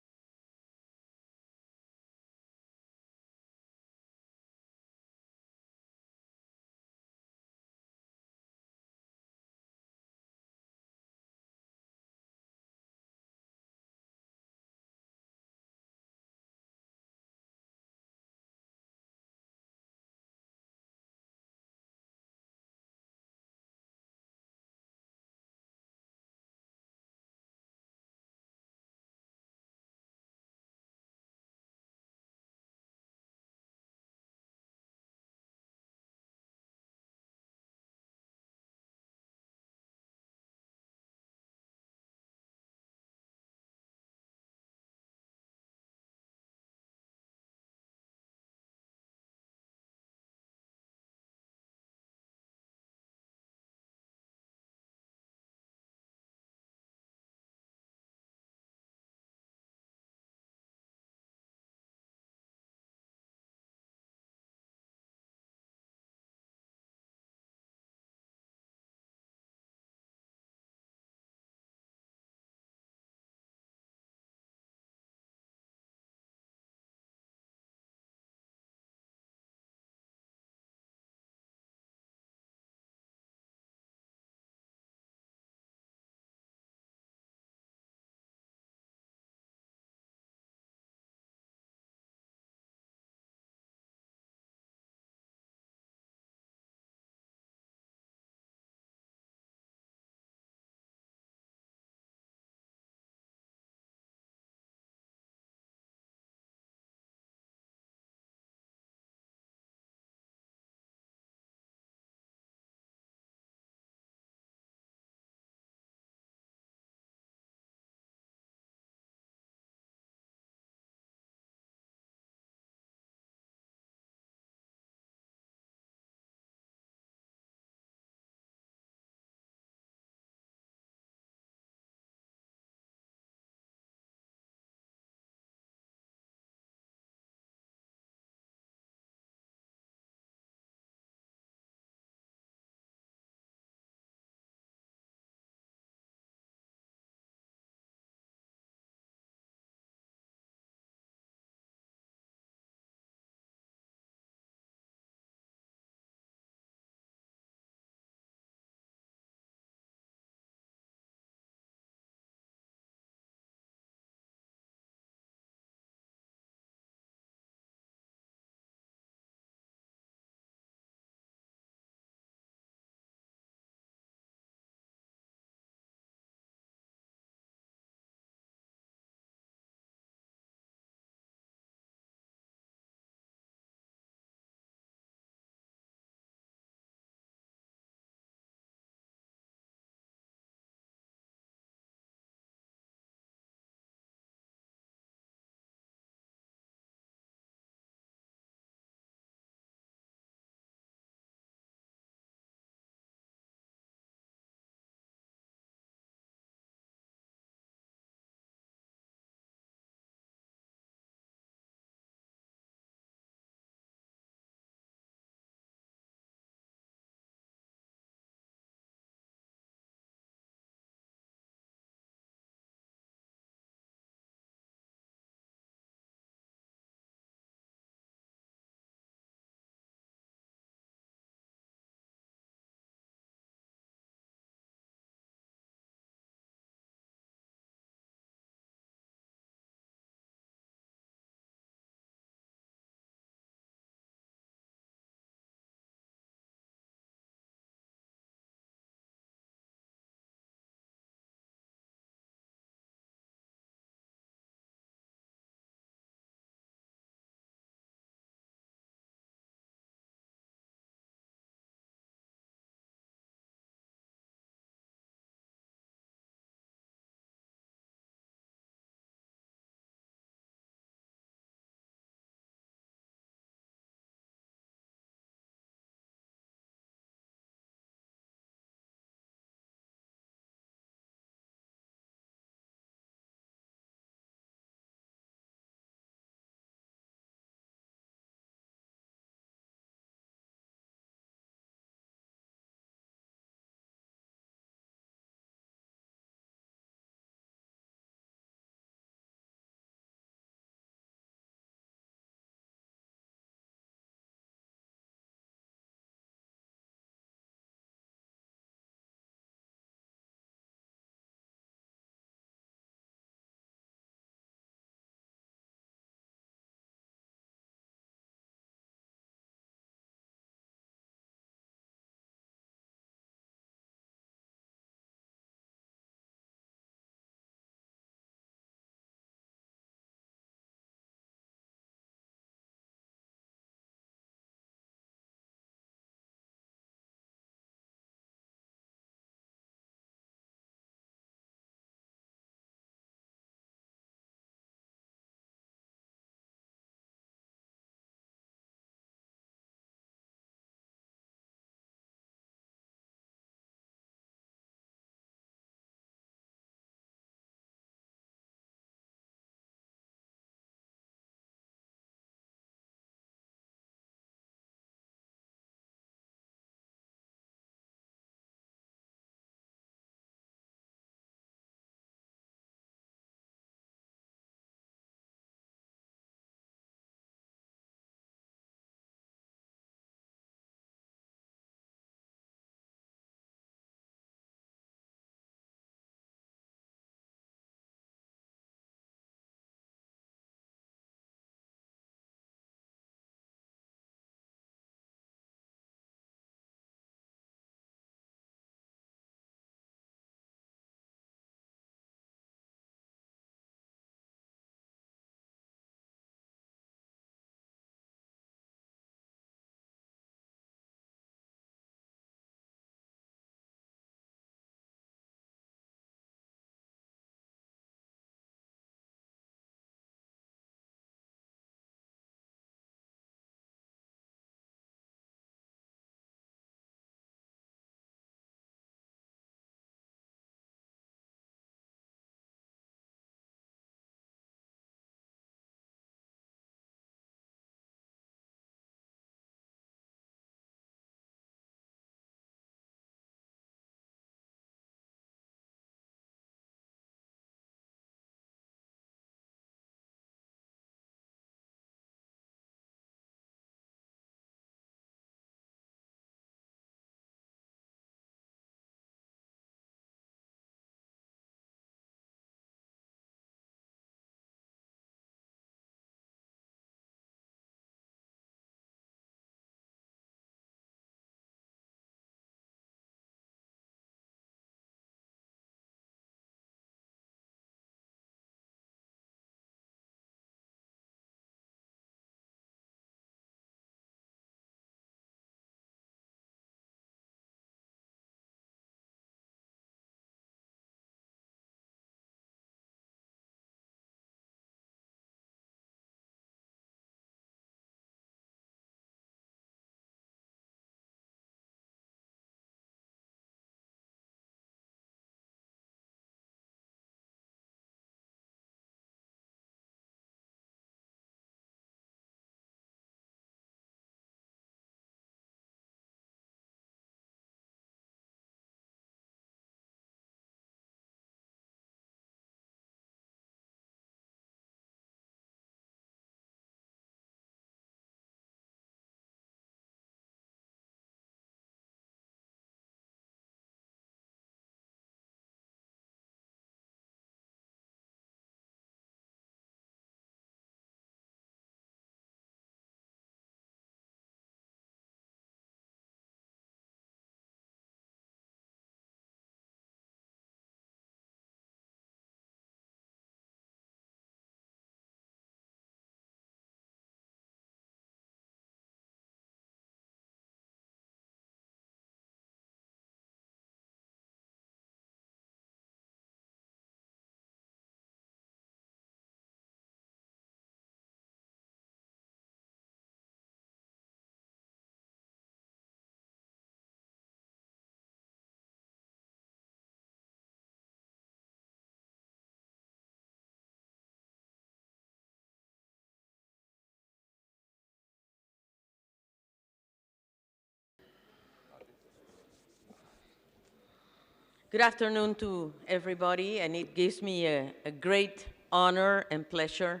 Speaker 19: Good afternoon to everybody, and it gives me a great honor and pleasure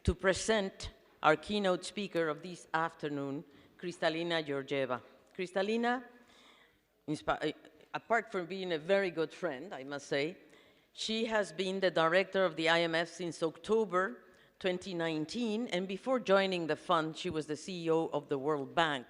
Speaker 19: to present our keynote speaker of this afternoon, Kristalina Georgieva. Kristalina, apart from being a very good friend, I must say, she has been the director of the IMF since October 2019, and before joining the fund, she was the CEO of the World Bank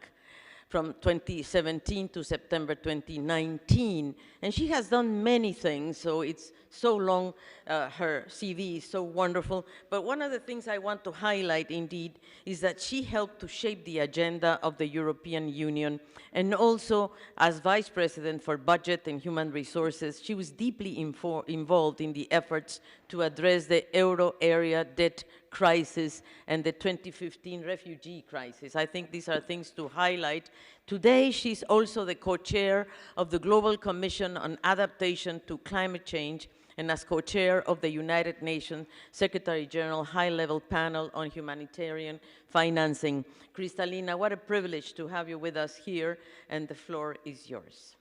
Speaker 19: from 2017 to September 2019. And she has done many things, so it's so long, her CV is so wonderful. But one of the things I want to highlight, indeed, is that she helped to shape the agenda of the European Union. And also, as Vice President for Budget and Human Resources, she was deeply involved in the efforts to address the euro area debt crisis and the 2015 refugee crisis. I think these are things to highlight. Today, she's also the co-chair of the Global Commission on Adaptation to Climate Change and as co-chair of the United Nations Secretary General High-Level Panel on Humanitarian Financing. Kristalina, what a privilege to have you with us here, and the floor is yours.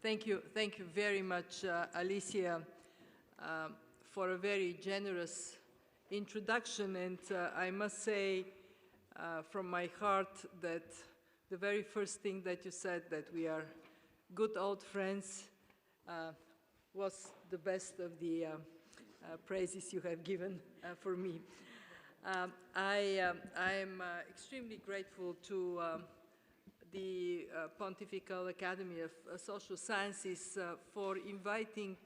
Speaker 11: Thank you very much, Alicia, for a very generous introduction. And I must say from my heart that the very first thing that you said, that we are good old friends, was the best of the praises you have given for me. I am extremely grateful to the Pontifical Academy of Social Sciences for inviting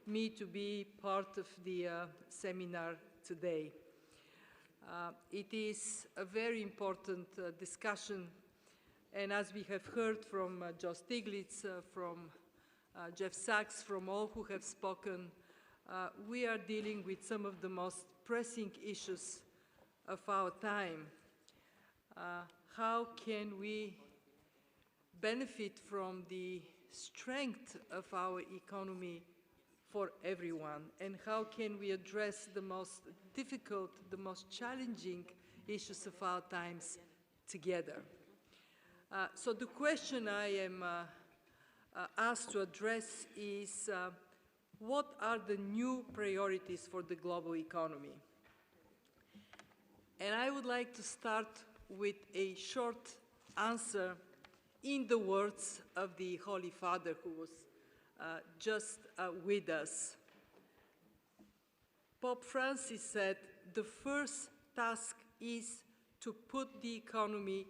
Speaker 11: me to be part of the seminar today. It is a very important discussion, and as we have heard from Joe Stiglitz, from Jeff Sachs, from all who have spoken, we are dealing with some of the most pressing issues of our time. How can we benefit from the strength of our economy for everyone, and how can we address the most difficult, the most challenging issues of our times together? So the question I am asked to address is, what are the new priorities for the global economy? And I would like to start with a short answer in the words of the Holy Father, who was just with us. Pope Francis said, the first task is to put the economy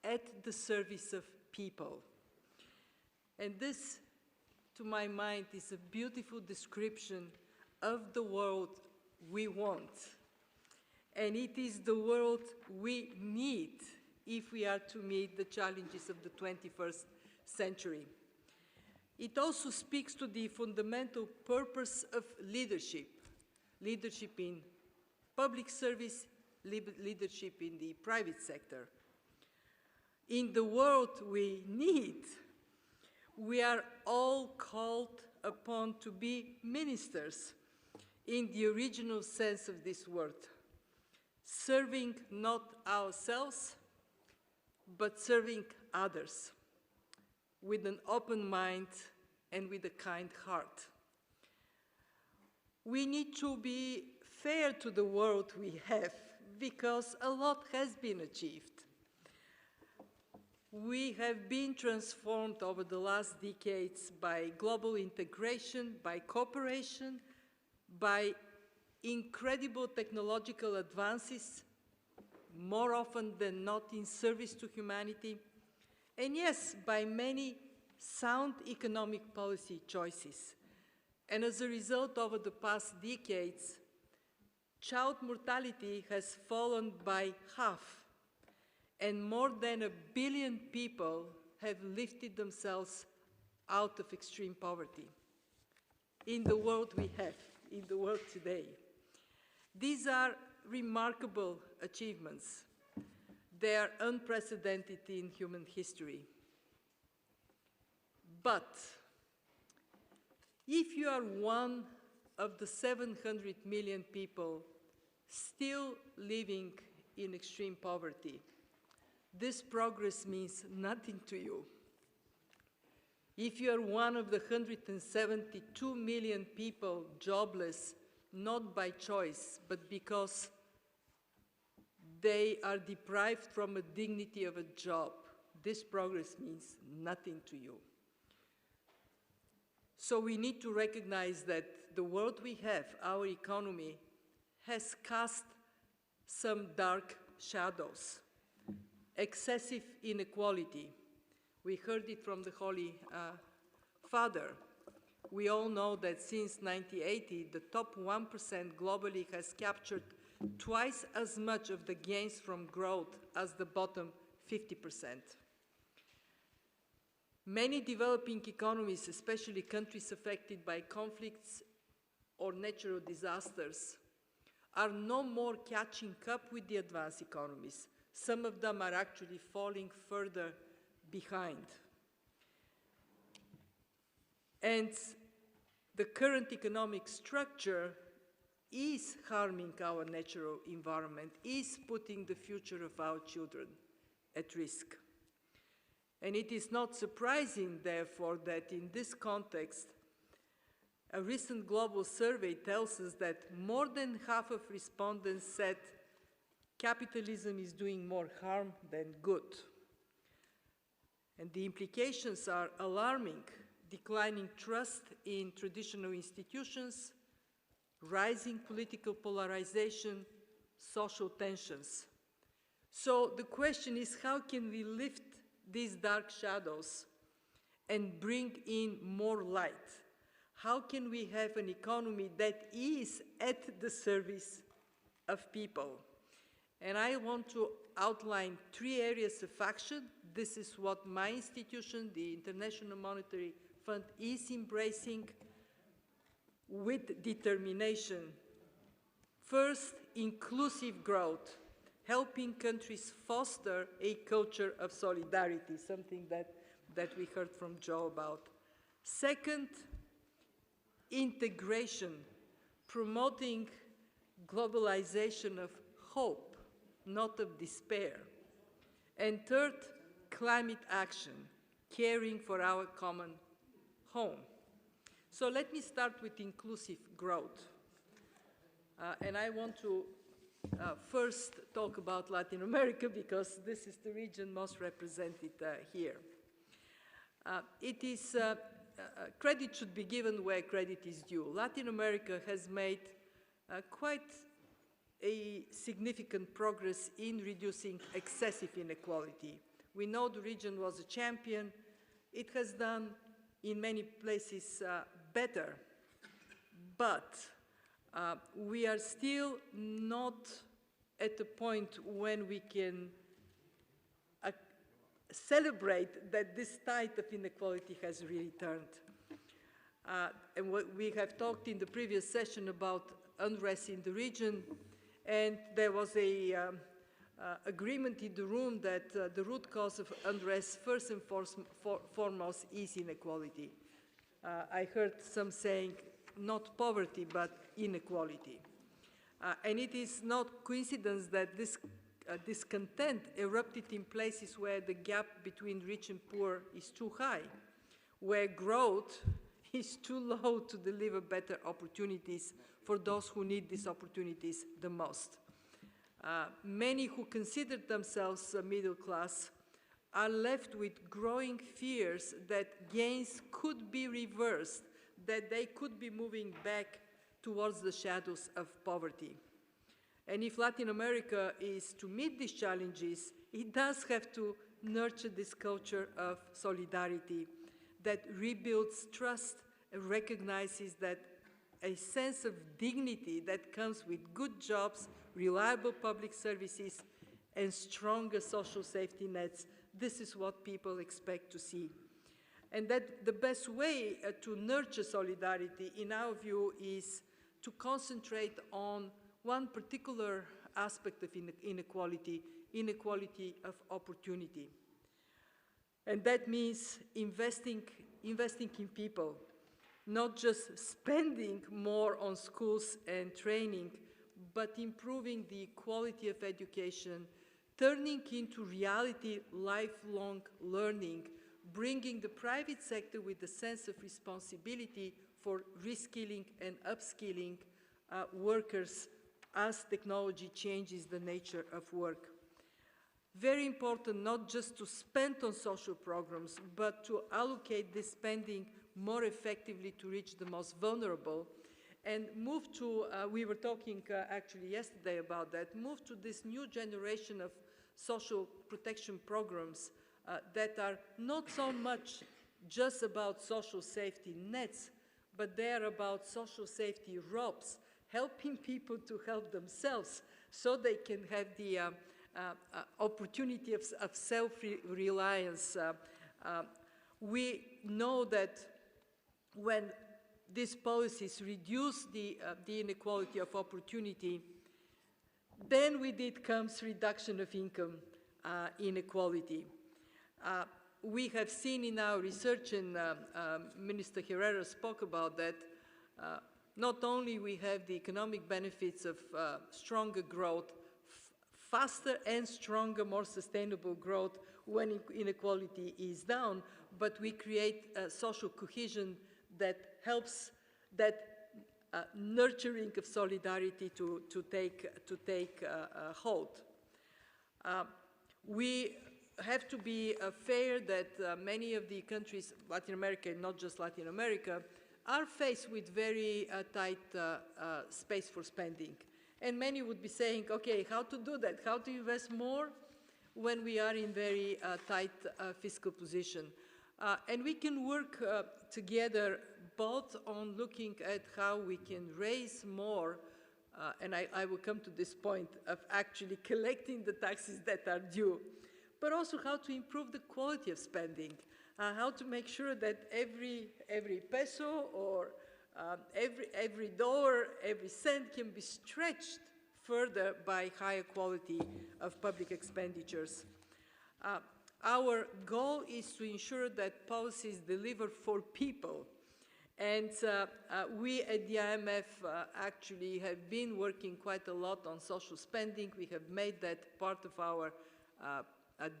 Speaker 11: at the service of people. And this, to my mind, is a beautiful description of the world we want. And it is the world we need if we are to meet the challenges of the 21st century. It also speaks to the fundamental purpose of leadership, leadership in public service, leadership in the private sector. In the world we need, we are all called upon to be ministers in the original sense of this word, serving not ourselves, but serving others with an open mind and with a kind heart. We need to be fair to the world we have, because a lot has been achieved. We have been transformed over the last decades by global integration, by cooperation, by incredible technological advances, more often than not in service to humanity, and yes, by many sound economic policy choices. And as a result, over the past decades, child mortality has fallen by half, and more than 1 billion people have lifted themselves out of extreme poverty in the world we have, in the world today. These are remarkable achievements. They are unprecedented in human history. But if you are one of the 700 million people still living in extreme poverty, this progress means nothing to you. If you are one of the 172 million people jobless, not by choice, but because they are deprived from a dignity of a job, this progress means nothing to you. So we need to recognize that the world we have, our economy, has cast some dark shadows. Excessive inequality. We heard it from the Holy Father. We all know that since 1980, the top 1% globally has captured twice as much of the gains from growth as the bottom 50%. Many developing economies, especially countries affected by conflicts or natural disasters, are no more catching up with the advanced economies. Some of them are actually falling further behind. And the current economic structure is harming our natural environment, is putting the future of our children at risk. And it is not surprising, therefore, that in this context, a recent global survey tells us that more than half of respondents said capitalism is doing more harm than good. And the implications are alarming: declining trust in traditional institutions, rising political polarization, social tensions. So the question is, how can we lift these dark shadows and bring in more light? How can we have an economy that is at the service of people? And I want to outline 3 areas of action. This is what my institution, the International Monetary Fund, is embracing with determination. First, inclusive growth, helping countries foster a culture of solidarity, something that we heard from Joe about. Second, integration, promoting globalization of hope, not of despair. And third, climate action, caring for our common home. So let me start with inclusive growth. And I want to first talk about Latin America, because this is the region most represented here. Credit should be given where credit is due. Latin America has made quite a significant progress in reducing excessive inequality. We know the region was a champion. It has done, in many places, better. But we are still not at the point when we can celebrate that this tide of inequality has really turned. And we have talked in the previous session about unrest in the region, and there was an agreement in the room that the root cause of unrest, first and foremost, is inequality. I heard some saying not poverty, but inequality. And it is not coincidence that this discontent erupted in places where the gap between rich and poor is too high, where growth is too low to deliver better opportunities for those who need these opportunities the most. Many who consider themselves middle class are left with growing fears that gains could be reversed, that they could be moving back towards the shadows of poverty. And if Latin America is to meet these challenges, it does have to nurture this culture of solidarity that rebuilds trust and recognizes that a sense of dignity that comes with good jobs, reliable public services, and stronger social safety nets. This is what people expect to see. And that the best way to nurture solidarity, in our view, is to concentrate on one particular aspect of inequality, inequality of opportunity. And that means investing in people, not just spending more on schools and training, but improving the quality of education, turning into reality lifelong learning, bringing the private sector with a sense of responsibility for reskilling and upskilling workers as technology changes the nature of work. Very important not just to spend on social programs, but to allocate this spending more effectively to reach the most vulnerable and move to, we were talking actually yesterday about that, move to this new generation of social protection programs that are not so much just about social safety nets, but they're about social safety ropes, helping people to help themselves so they can have the opportunity of self-reliance. We know that when these policies reduce the inequality of opportunity, then with it comes reduction of income inequality. We have seen in our research, and Minister Herrera spoke about that, not only we have the economic benefits of stronger growth, faster and stronger, more sustainable growth when inequality is down, but we create social cohesion that helps that nurturing of solidarity to take hold. We have to be fair that many of the countries, Latin America, and not just Latin America, are faced with very tight space for spending. And many would be saying, okay, how to do that? How to invest more when we are in very tight fiscal position? And we can work together both on looking at how we can raise more, and I will come to this point of actually collecting the taxes that are due, but also how to improve the quality of spending, how to make sure that every peso or every dollar, every cent can be stretched further by higher quality of public expenditures. Our goal is to ensure that policies deliver for people. And we at the IMF actually have been working quite a lot on social spending. We have made that part of our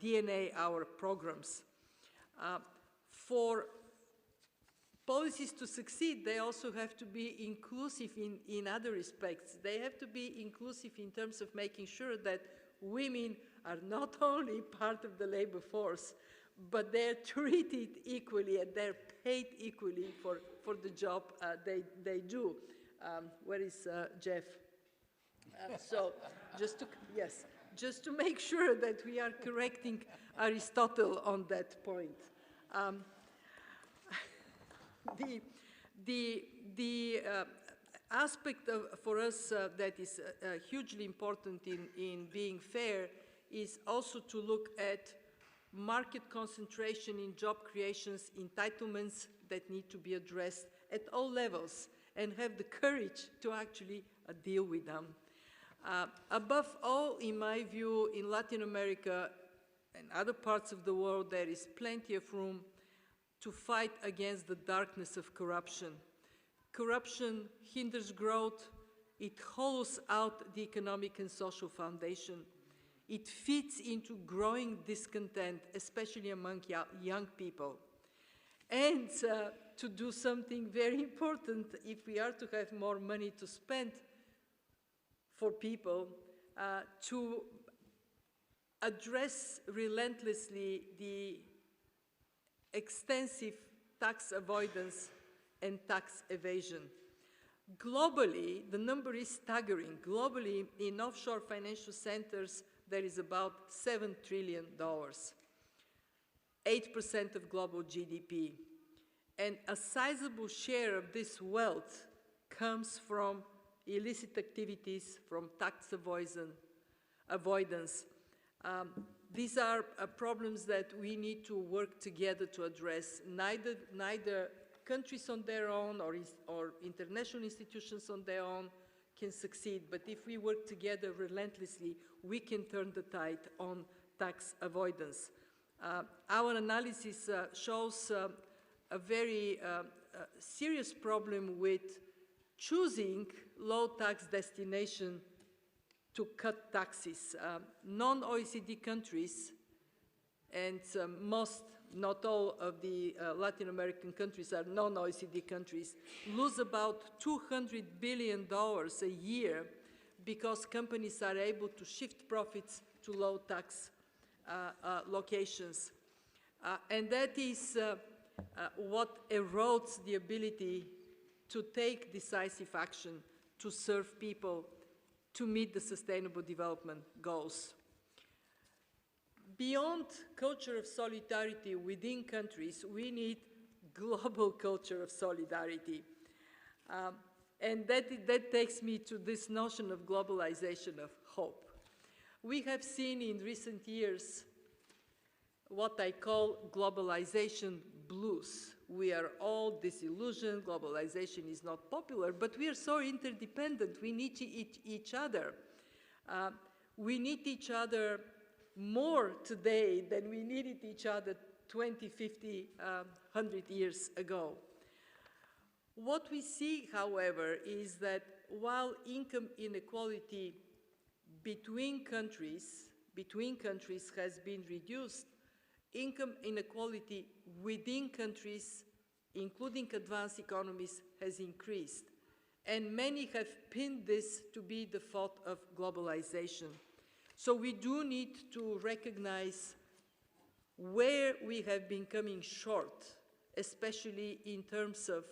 Speaker 11: DNA, our programs. For policies to succeed, they also have to be inclusive in other respects. They have to be inclusive in terms of making sure that women are not only part of the labor force, but they're treated equally and they're paid equally for the job they do. Where is Jeff? So just to make sure that we are correcting Aristotle on that point. The aspect for us that is hugely important in being fair is also to look at market concentration in job creations, entitlements that need to be addressed at all levels, and have the courage to actually deal with them. Above all, in my view, in Latin America and other parts of the world, there is plenty of room to fight against the darkness of corruption. Corruption hinders growth, it hollows out the economic and social foundation. It feeds into growing discontent, especially among young people. And to do something very important, if we are to have more money to spend for people, to address relentlessly the extensive tax avoidance and tax evasion. Globally, the number is staggering. Globally, in offshore financial centers, there is about $7 trillion, 8% of global GDP. And a sizable share of this wealth comes from illicit activities, from tax avoidance. These are problems that we need to work together to address. Neither countries on their own or international institutions on their own can succeed, but if we work together relentlessly, we can turn the tide on tax avoidance. Our analysis shows a very serious problem with choosing low-tax destination to cut taxes. Non-OECD countries, and most not all of the Latin American countries are non-OECD countries, lose about $200 billion a year because companies are able to shift profits to low-tax locations. And that is what erodes the ability to take decisive action, to serve people, to meet the Sustainable Development Goals. Beyond culture of solidarity within countries, we need global culture of solidarity. And that takes me to this notion of globalization of hope. We have seen in recent years what I call globalization blues. We are all disillusioned, globalization is not popular, but we are so interdependent. We need each other. We need each other more today than we needed each other 20, 50, 100 years ago. What we see, however, is that while income inequality between countries has been reduced, income inequality within countries, including advanced economies, has increased. And many have pinned this to be the fault of globalization. So we do need to recognize where we have been coming short, especially in terms of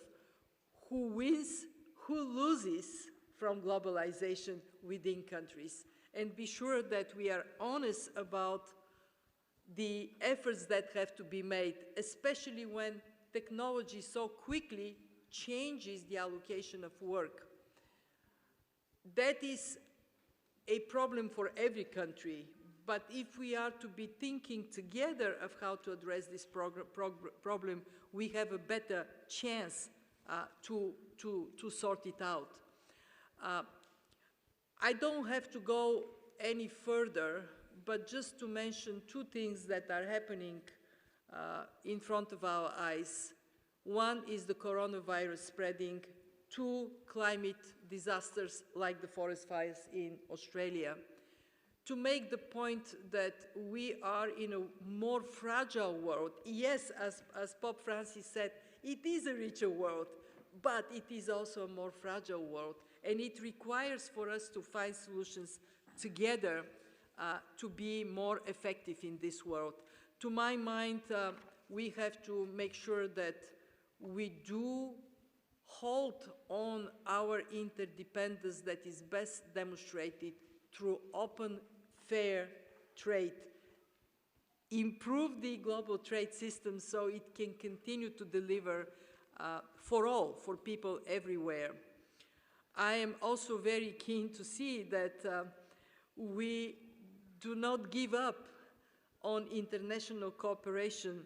Speaker 11: who wins, who loses from globalization within countries, and be sure that we are honest about the efforts that have to be made, especially when technology so quickly changes the allocation of work. That is a problem for every country, but if we are to be thinking together of how to address this problem, we have a better chance to sort it out. I don't have to go any further, but just to mention two things that are happening in front of our eyes. One is the coronavirus spreading, two, climate disasters like the forest fires in Australia. To make the point that we are in a more fragile world. Yes, as Pope Francis said, it is a richer world, but it is also a more fragile world, and it requires for us to find solutions together to be more effective in this world. To my mind, we have to make sure that we do hold on our interdependence that is best demonstrated through open, fair trade. Improve the global trade system so it can continue to deliver for all, for people everywhere. I am also very keen to see that we do not give up on international cooperation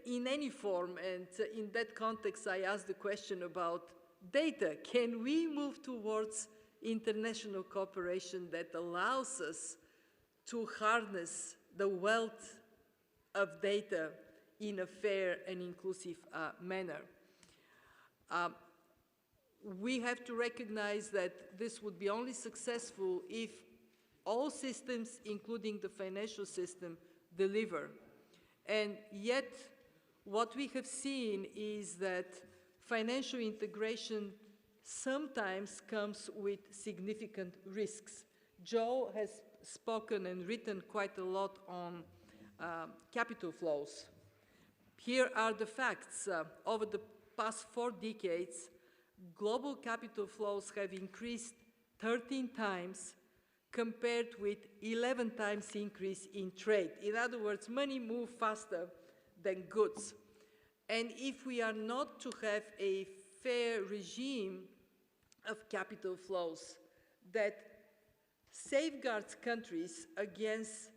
Speaker 11: in any form, and in that context I asked the question about data. Can we move towards international cooperation that allows us to harness the wealth of data in a fair and inclusive manner? We have to recognize that this would be only successful if all systems, including the financial system, deliver. And yet, what we have seen is that financial integration sometimes comes with significant risks. Joe has spoken and written quite a lot on capital flows. Here are the facts. Over the past 4 decades, global capital flows have increased 13 times compared with 11 times increase in trade. In other words, money moves faster than goods. And if we are not to have a fair regime of capital flows that safeguards countries against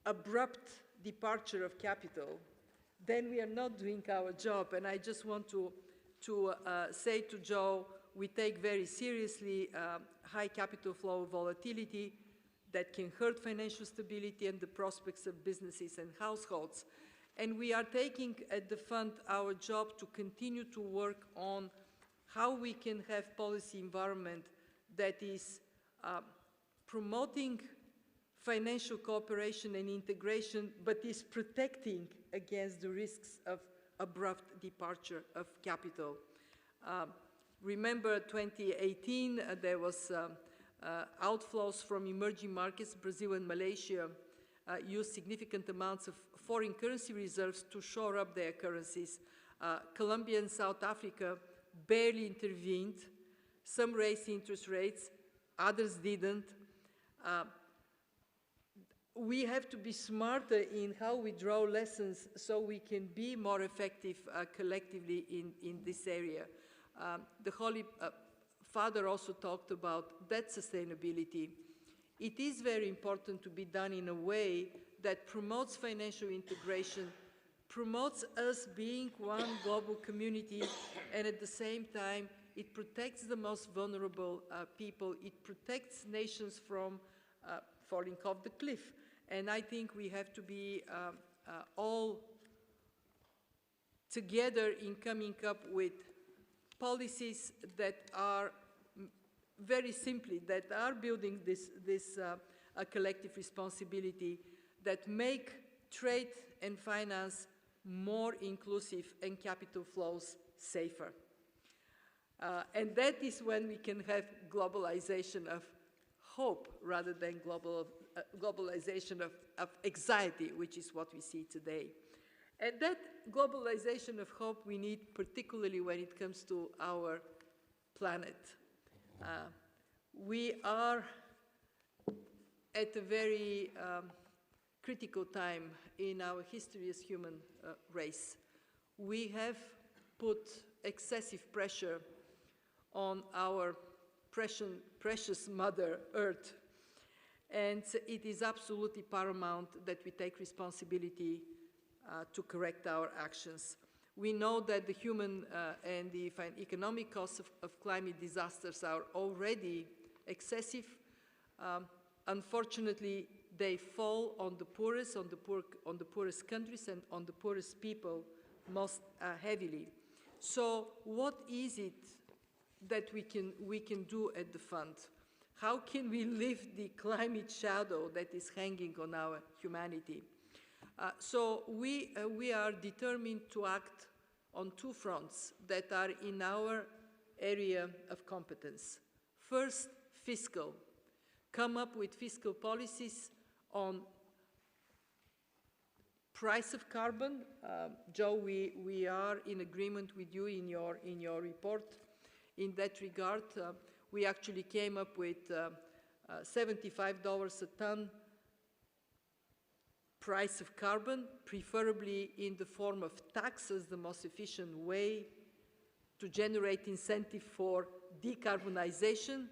Speaker 11: abrupt departure of capital, then we are not doing our job. And I just want to say to Joe, we take very seriously high capital flow volatility that can hurt financial stability and the prospects of businesses and households. And we are taking at the fund our job to continue to work on how we can have policy environment that is promoting financial cooperation and integration, but is protecting against the risks of abrupt departure of capital. Remember 2018, there was outflows from emerging markets. Brazil and Malaysia used significant amounts of foreign currency reserves to shore up their currencies. Colombia and South Africa barely intervened. Some raised interest rates, others didn't. We have to be smarter in how we draw lessons so we can be more effective collectively in this area. The Holy Father also talked about debt sustainability. It is very important to be done in a way that promotes financial integration, promotes us being one global community, and at the same time, it protects the most vulnerable people. It protects nations from falling off the cliff. And I think we have to be all together in coming up with policies that are very simply, that are building this collective responsibility, that make trade and finance more inclusive and capital flows safer. And that is when we can have globalization of hope rather than globalization of anxiety, which is what we see today. And that globalization of hope we need particularly when it comes to our planet. We are at a very critical time in our history as human race. We have put excessive pressure on our precious Mother Earth, and it is absolutely paramount that we take responsibility to correct our actions. We know that the human and the economic costs of climate disasters are already excessive. Unfortunately, they fall on the poorest, on the poorest countries and on the poorest people most heavily. So what is it that we can do at the fund? How can we lift the climate shadow that is hanging on our humanity? So we are determined to act on two fronts that are in our area of competence. First, fiscal. Come up with fiscal policies on price of carbon. Joe, we are in agreement with you in your report. In that regard, we actually came up with $75 a ton price of carbon, preferably in the form of taxes, the most efficient way to generate incentive for decarbonization.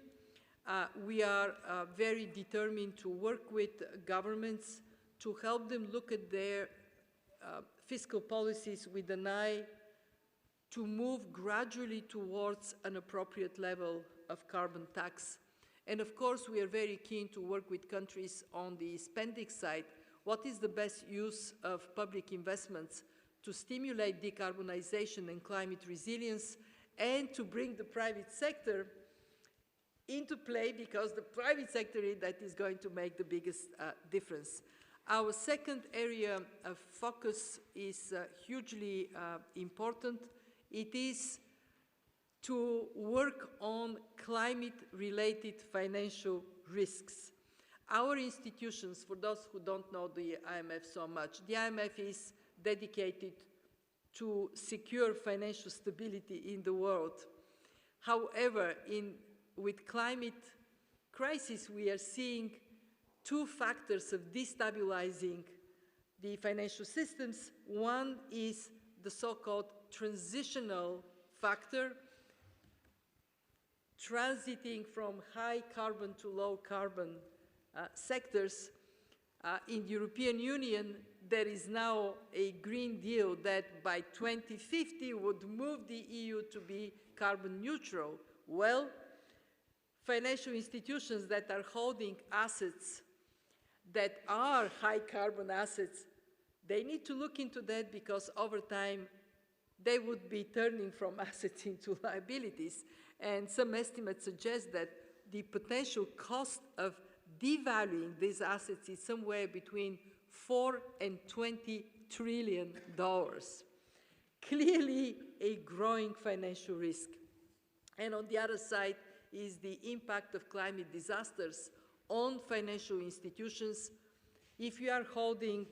Speaker 11: We are very determined to work with governments to help them look at their fiscal policies with an eye to move gradually towards an appropriate level of carbon tax. And of course, we are very keen to work with countries on the spending side. What is the best use of public investments to stimulate decarbonization and climate resilience, and to bring the private sector into play, because the private sector that is going to make the biggest difference. Our second area of focus is hugely important. It is to work on climate-related financial risks. Our institutions, for those who don't know the IMF so much, the IMF is dedicated to secure financial stability in the world. However, with climate crisis, we are seeing two factors of destabilizing the financial systems. One is the so-called transitional factor, transiting from high carbon to low carbon sectors. In the European Union, there is now a Green Deal that by 2050 would move the EU to be carbon neutral. Well, financial institutions that are holding assets that are high carbon assets, they need to look into that, because over time they would be turning from assets into liabilities. And some estimates suggest that the potential cost of devaluing these assets is somewhere between $4 and $20 trillion. Clearly a growing financial risk. And on the other side is the impact of climate disasters on financial institutions. If you are holding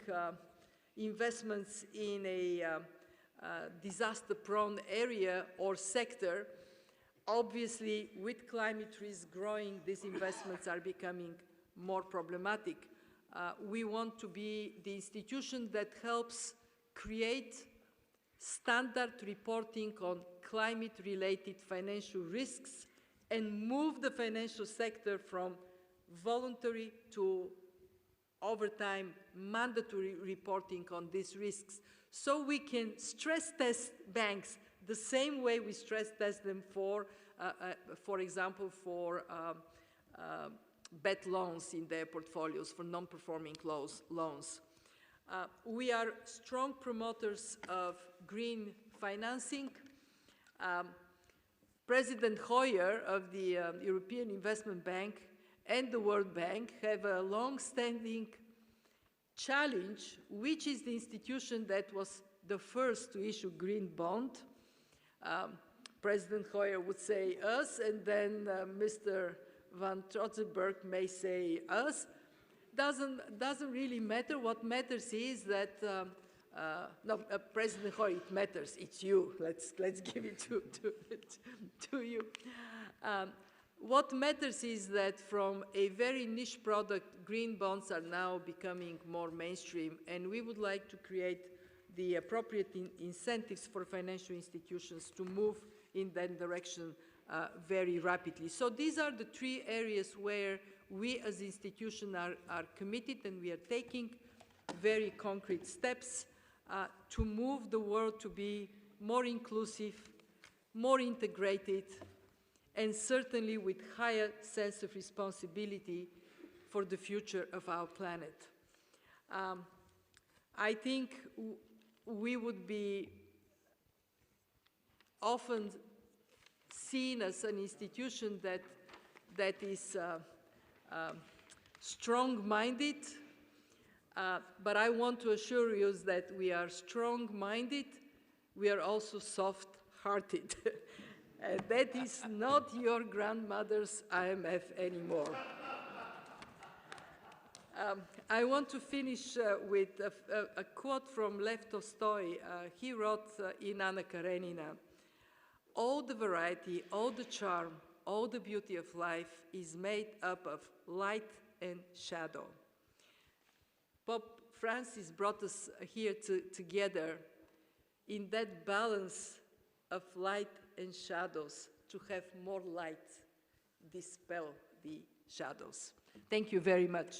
Speaker 11: investments in a disaster-prone area or sector, obviously with climate risk growing, these investments are becoming more problematic. We want to be the institution that helps create standard reporting on climate-related financial risks and move the financial sector from voluntary to, over time, mandatory reporting on these risks, so we can stress test banks the same way we stress test them for example, for bad loans in their portfolios, for non-performing loans. We are strong promoters of green financing. President Hoyer of the European Investment Bank and the World Bank have a long-standing challenge, which is the institution that was the first to issue green bond. President Hoyer would say us, and then Mr. Van Trotzenberg may say us. Doesn't really matter. What matters is that, President Hoyer, it matters. It's you. Let's give it to you. What matters is that from a very niche product, green bonds are now becoming more mainstream, and we would like to create the appropriate incentives for financial institutions to move in that direction very rapidly. So these are the three areas where we as an institution are committed, and we are taking very concrete steps to move the world to be more inclusive, more integrated, and certainly with higher sense of responsibility for the future of our planet. I think we would be often seen as an institution that is strong-minded, but I want to assure you that we are strong-minded, we are also soft-hearted. And that is not your grandmother's IMF anymore. I want to finish with a quote from Lev Tolstoy. He wrote in Anna Karenina, "All the variety, all the charm, all the beauty of life is made up of light and shadow." Pope Francis brought us here together in that balance of light and shadows, to have more light dispel the shadows. Thank you very much.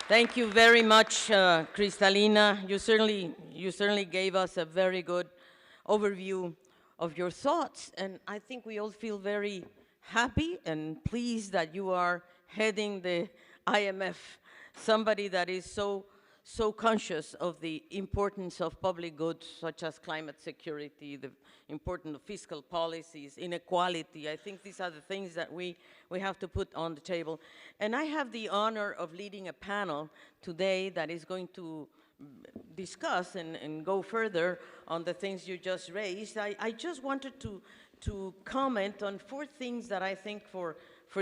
Speaker 19: Thank you very much, Kristalina. You certainly gave us a very good overview of your thoughts, and I think we all feel very happy and pleased that you are heading the IMF, somebody that is so conscious of the importance of public goods such as climate security, the importance of fiscal policies, inequality. I think these are the things that we have to put on the table. And I have the honor of leading a panel today that is going to discuss and go further on the things you just raised. I just wanted to comment on 4 things that I think for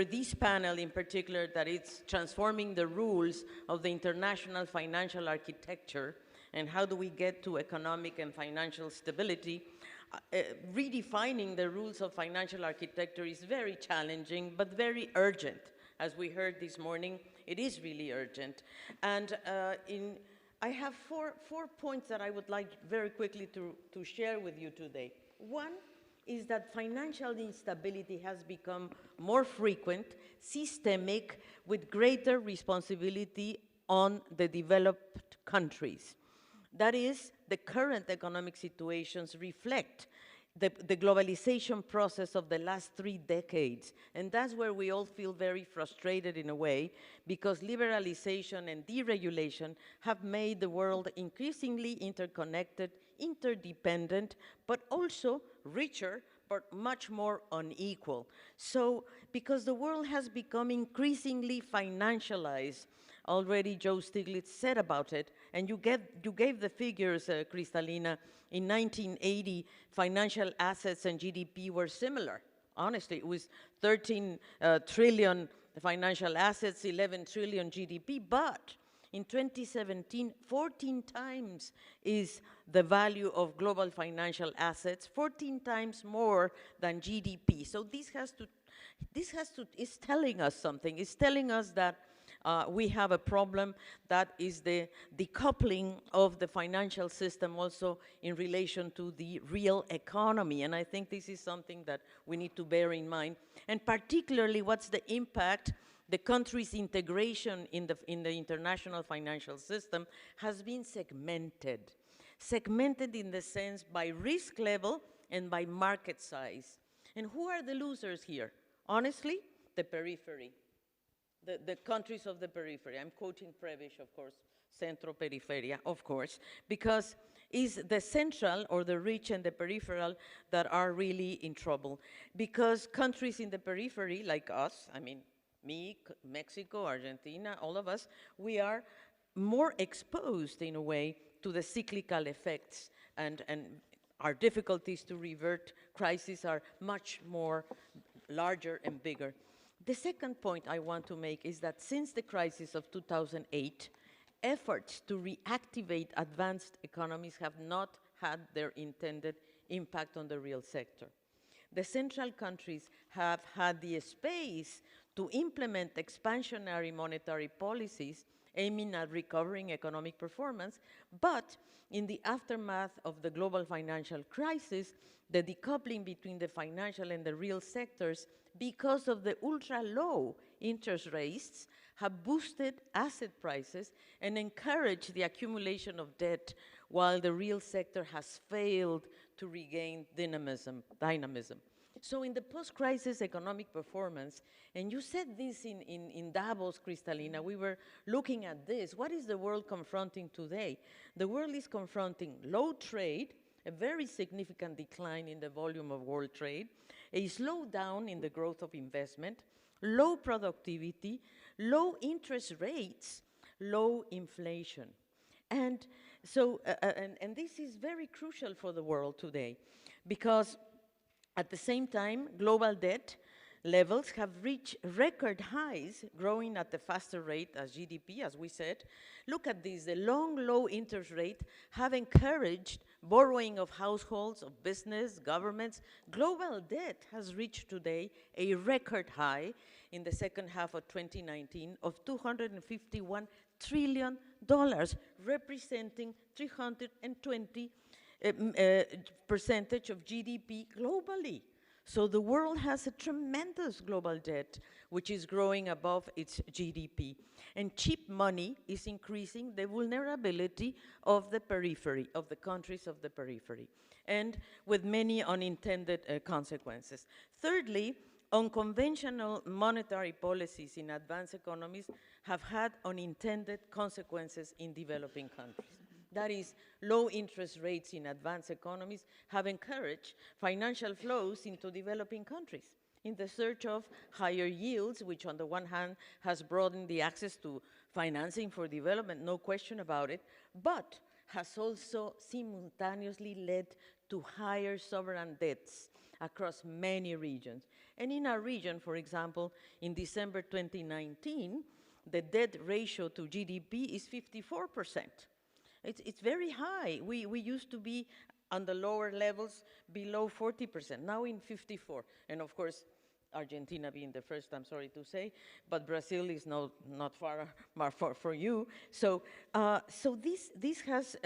Speaker 19: this panel in particular, that it's transforming the rules of the international financial architecture, and how do we get to economic and financial stability. Redefining the rules of financial architecture is very challenging, but very urgent. As we heard this morning, it is really urgent. And I have four points that I would like very quickly to share with you today. One is that financial instability has become more frequent, systemic, with greater responsibility on the developed countries. That is, the current economic situations reflect the globalization process of the last 3 decades. And that's where we all feel very frustrated in a way, because liberalization and deregulation have made the world increasingly interconnected, interdependent, but also richer, but much more unequal. So, because the world has become increasingly financialized, already Joe Stiglitz said about it, and you gave the figures, Kristalina. In 1980, financial assets and GDP were similar. Honestly, it was 13 trillion financial assets, 11 trillion GDP, but in 2017, 14 times is the value of global financial assets, 14 times more than GDP. So this is telling us something. It's telling us that we have a problem that is the decoupling of the financial system also in relation to the real economy. And I think this is something that we need to bear in mind. And particularly, what's the impact? The country's integration in the international financial system has been segmented. Segmented in the sense by risk level and by market size. And who are the losers here? Honestly, the periphery. The countries of the periphery. I'm quoting Prebisch, of course, Centro Periferia, of course, because it's the central or the rich and the peripheral that are really in trouble. Because countries in the periphery, like us, I mean, me, Mexico, Argentina, all of us, we are more exposed in a way to the cyclical effects, and our difficulties to revert crises are much more larger and bigger. The second point I want to make is that since the crisis of 2008, efforts to reactivate advanced economies have not had their intended impact on the real sector. The central countries have had the space to implement expansionary monetary policies aiming at recovering economic performance, but in the aftermath of the global financial crisis, the decoupling between the financial and the real sectors, because of the ultra-low interest rates, have boosted asset prices and encouraged the accumulation of debt, while the real sector has failed to regain dynamism. So in the post-crisis economic performance, and you said this in Davos, Kristalina, we were looking at this. What is the world confronting today? The world is confronting low trade, a very significant decline in the volume of world trade, a slowdown in the growth of investment, low productivity, low interest rates, low inflation. And so, and this is very crucial for the world today, because at the same time, global debt levels have reached record highs, growing at a faster rate as GDP, as we said. Look at this, the long, low interest rate have encouraged borrowing of households, of business, governments. Global debt has reached today a record high in the second half of 2019 of $251 trillion, representing 320% of GDP globally. So the world has a tremendous global debt, which is growing above its GDP. And cheap money is increasing the vulnerability of the periphery, of the countries of the periphery, and with many unintended consequences. Thirdly, unconventional monetary policies in advanced economies have had unintended consequences in developing countries. That is, low interest rates in advanced economies have encouraged financial flows into developing countries in the search of higher yields, which on the one hand has broadened the access to financing for development, no question about it, but has also simultaneously led to higher sovereign debts across many regions. And in our region, for example, in December 2019, the debt ratio to GDP is 54%. It's very high. We used to be on the lower levels below 40%, now in 54. And of course, Argentina being the first, I'm sorry to say, but Brazil is not far for you. So, this has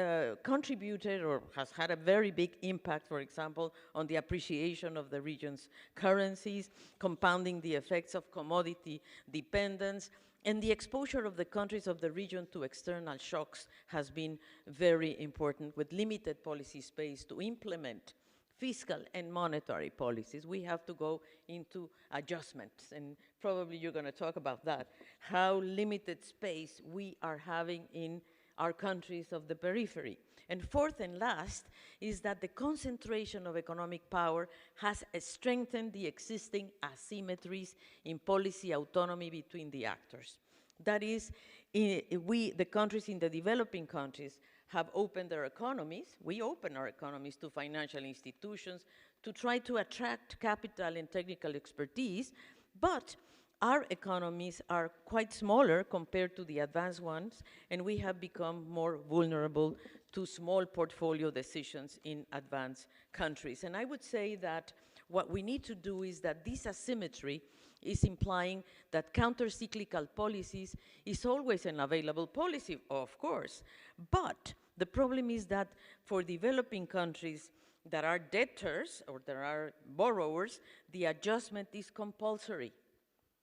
Speaker 19: contributed or has had a very big impact, for example, on the appreciation of the region's currencies, compounding the effects of commodity dependence, and the exposure of the countries of the region to external shocks has been very important, with limited policy space to implement fiscal and monetary policies. We have to go into adjustments, and probably you're going to talk about that, how limited space we are having in are countries of the periphery. And fourth and last is that the concentration of economic power has strengthened the existing asymmetries in policy autonomy between the actors. That is, the countries in the developing countries have opened their economies. We open our economies to financial institutions to try to attract capital and technical expertise, but our economies are quite smaller compared to the advanced ones, and we have become more vulnerable to small portfolio decisions in advanced countries. And I would say that what we need to do is that this asymmetry is implying that counter-cyclical policies is always an available policy, of course, but the problem is that for developing countries that are debtors or that are borrowers, the adjustment is compulsory.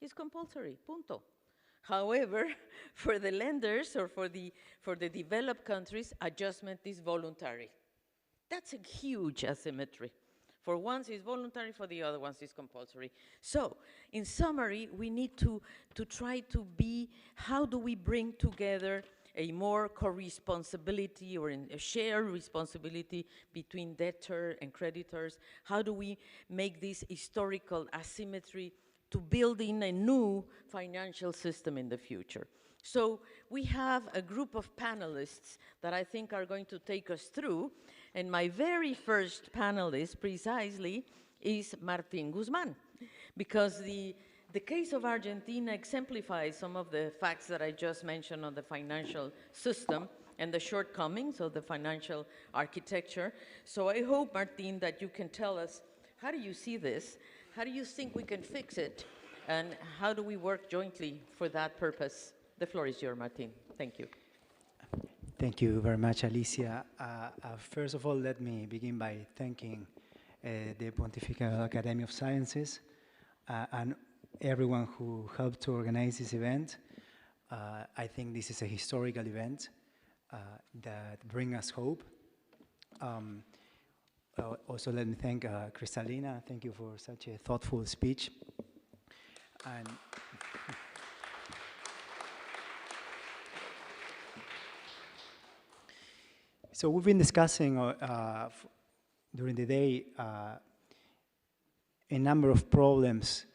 Speaker 19: It's compulsory, punto. However, for the lenders or for the developed countries, adjustment is voluntary. That's a huge asymmetry. For ones it's voluntary, for the other ones it's compulsory. So, in summary, we need to try to be, how do we bring together a more co-responsibility or a shared responsibility between debtor and creditors? How do we make this historical asymmetry to build in a new financial system in the future? So we have a group of panelists that I think are going to take us through, and my very first panelist precisely is Martín Guzmán, because the case of Argentina exemplifies some of the facts that I just mentioned on the financial system and the shortcomings of the financial architecture. So I hope, Martín, that you can tell us, how do you see this? How do you think we can fix it? And how do we work jointly for that purpose? The floor is yours, Martín. Thank you.
Speaker 5: Thank you very much, Alicia. First of all, let me begin by thanking the Pontifical Academy of Sciences and everyone who helped to organize this event. I think this is a historical event that brings us hope. Also, let me thank Kristalina. Thank you for such a thoughtful speech. And so we've been discussing during the day a number of problems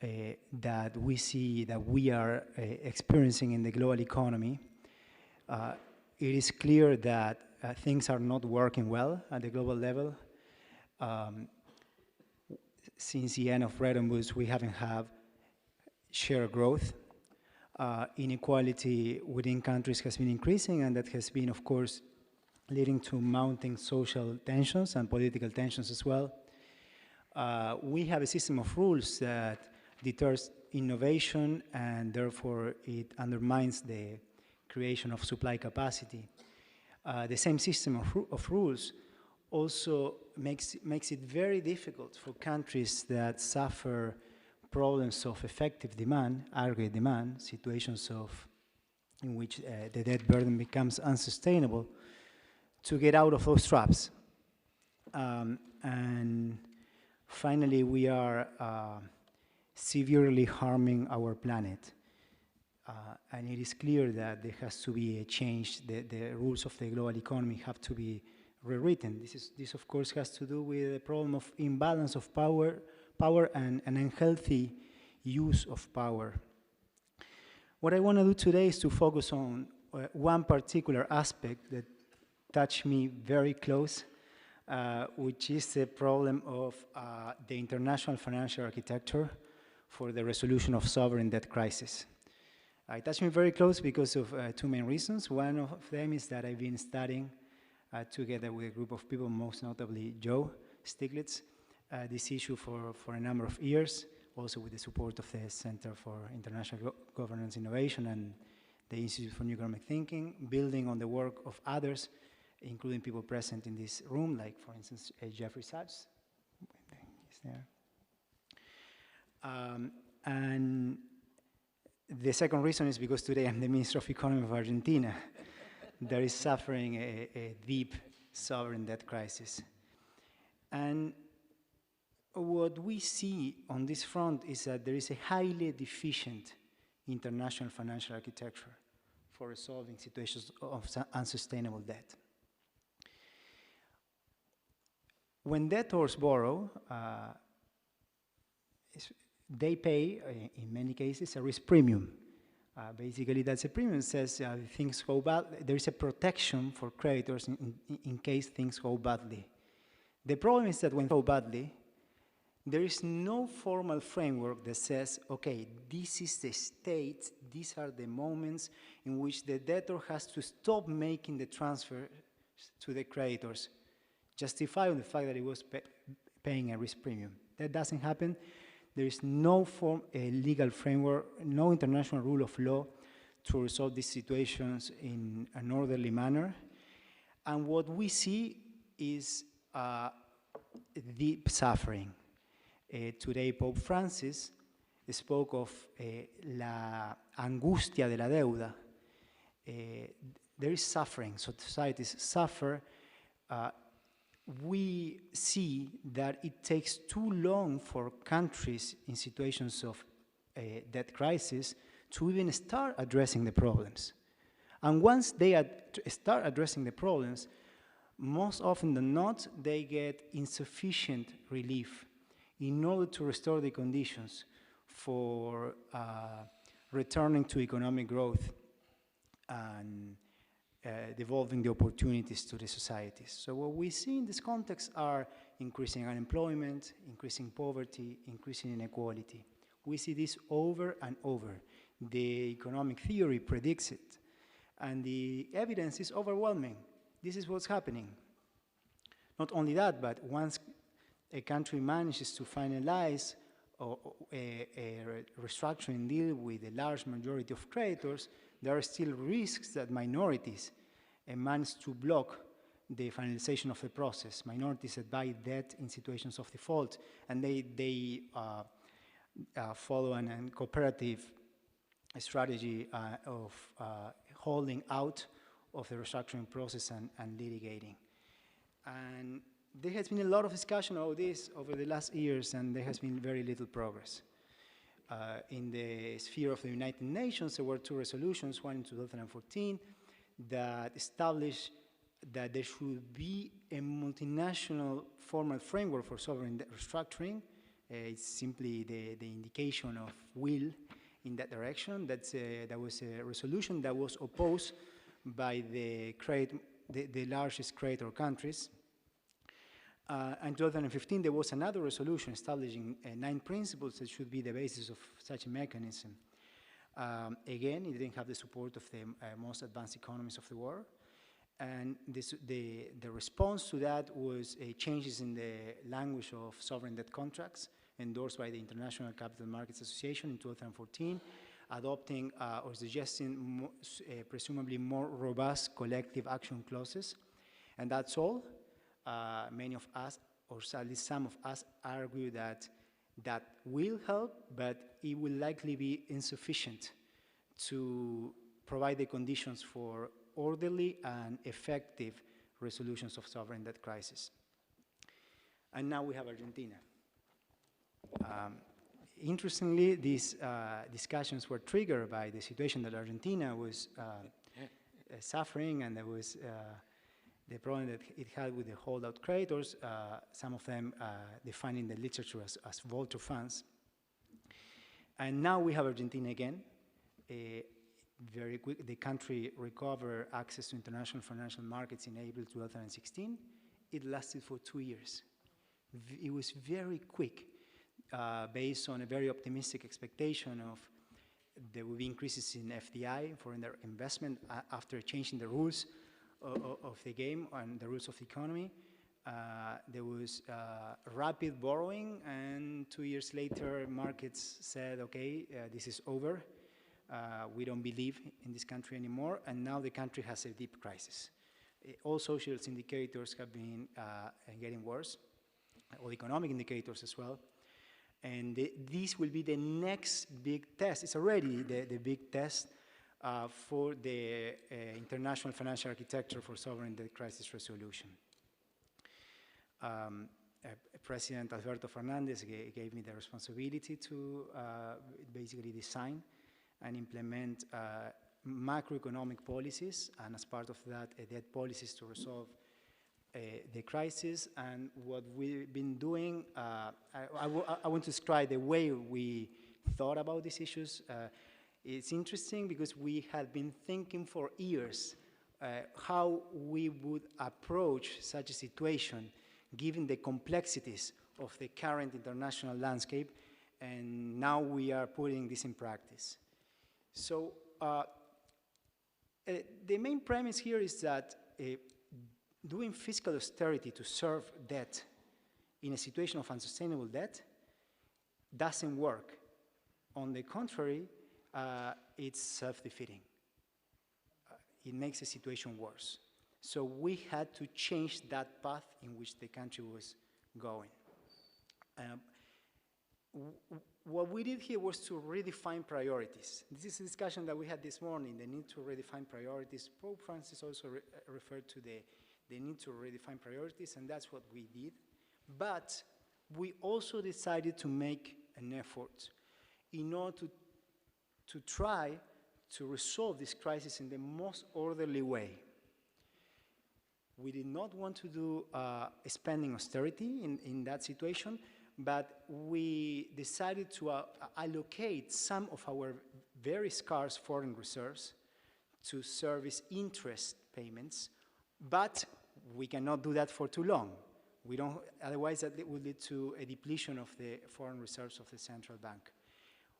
Speaker 5: that we see that we are experiencing in the global economy. It is clear that things are not working well at the global level. Since the end of Bretton Woods, we haven't had share growth. Inequality within countries has been increasing, and that has been, of course, leading to mounting social tensions and political tensions as well. We have a system of rules that deters innovation, and therefore it undermines the creation of supply capacity. The same system of rules also makes it very difficult for countries that suffer problems of effective demand, aggregate demand, situations in which the debt burden becomes unsustainable, to get out of those traps. And finally, we are severely harming our planet. And it is clear that there has to be a change. The rules of the global economy have to be rewritten. This of course, has to do with the problem of imbalance of power and an unhealthy use of power. What I want to do today is to focus on one particular aspect that touched me very close, which is the problem of the international financial architecture for the resolution of sovereign debt crisis. It touched me very close because of two main reasons. One of them is that I've been studying together with a group of people, most notably Joe Stiglitz, this issue for a number of years, also with the support of the Center for International Governance Innovation and the Institute for New Economic Thinking, building on the work of others, including people present in this room, like, for instance, Jeffrey Sachs. He's there. And the second reason is because today I'm the Minister of Economy of Argentina. That is suffering a deep sovereign debt crisis. And what we see on this front is that there is a highly deficient international financial architecture for resolving situations of unsustainable debt. When debtors borrow, they pay, in many cases, a risk premium. Basically, that's a premium that says if things go bad, there is a protection for creditors in case things go badly. The problem is that when things go badly, there is no formal framework that says, okay, this is the state, these are the moments in which the debtor has to stop making the transfer to the creditors, justifying the fact that he was paying a risk premium. That doesn't happen. There is no legal framework, no international rule of law to resolve these situations in an orderly manner. And what we see is deep suffering. Today, Pope Francis spoke of la angustia de la deuda. There is suffering, so societies suffer. We see that it takes too long for countries in situations of debt crisis to even start addressing the problems. And once they start addressing the problems, most often than not, they get insufficient relief in order to restore the conditions for returning to economic growth and devolving the opportunities to the societies. So what we see in this context are increasing unemployment, increasing poverty, increasing inequality. We see this over and over. The economic theory predicts it, and the evidence is overwhelming. This is what's happening. Not only that, but once a country manages to finalize a restructuring deal with a large majority of creditors, there are still risks that minorities manage to block the finalization of the process. Minorities that buy debt in situations of default, and they follow a cooperative strategy of holding out of the restructuring process and litigating. And there has been a lot of discussion about this over the last years, and there has been very little progress. In the sphere of the United Nations, there were two resolutions, one in 2014, that established that there should be a multinational formal framework for sovereign debt restructuring. It's simply the indication of will in that direction. That was a resolution that was opposed by the largest creditor countries. In 2015, there was another resolution establishing 9 principles that should be the basis of such a mechanism. Again, it didn't have the support of the most advanced economies of the world. And the response to that was changes in the language of sovereign debt contracts endorsed by the International Capital Markets Association in 2014, adopting or suggesting presumably more robust collective action clauses. And that's all. Many of us, or at least some of us, argue that that will help, but it will likely be insufficient to provide the conditions for orderly and effective resolutions of sovereign debt crisis. And now we have Argentina. Interestingly, these discussions were triggered by the situation that Argentina was suffering, and there was the problem that it had with the holdout creditors, some of them defined in the literature as vulture funds. And now we have Argentina again. Very quick, the country recovered access to international financial markets in April 2016. It lasted for 2 years. It was very quick, based on a very optimistic expectation of there will be increases in FDI, foreign direct investment, after changing the rules of the game and the rules of the economy. There was rapid borrowing, and 2 years later, markets said, okay, this is over. We don't believe in this country anymore, and now the country has a deep crisis. All social indicators have been getting worse, all economic indicators as well. And this will be the next big test. It's already the big test for the international financial architecture for sovereign debt crisis resolution. President Alberto Fernandez gave me the responsibility to basically design and implement macroeconomic policies, and as part of that, debt policies to resolve the crisis. And what we've been doing, I want to describe the way we thought about these issues. It's interesting because we had been thinking for years how we would approach such a situation given the complexities of the current international landscape, and now we are putting this in practice. So the main premise here is that doing fiscal austerity to serve debt in a situation of unsustainable debt doesn't work. On the contrary, it's self-defeating. It makes the situation worse. So we had to change that path in which the country was going. What we did here was to redefine priorities. This is a discussion that we had this morning, the need to redefine priorities. Pope Francis also referred to the need to redefine priorities, and that's what we did. But we also decided to make an effort in order to try to resolve this crisis in the most orderly way. We did not want to do spending austerity in that situation, but we decided to allocate some of our very scarce foreign reserves to service interest payments, but we cannot do that for too long. We don't, otherwise that would lead to a depletion of the foreign reserves of the central bank.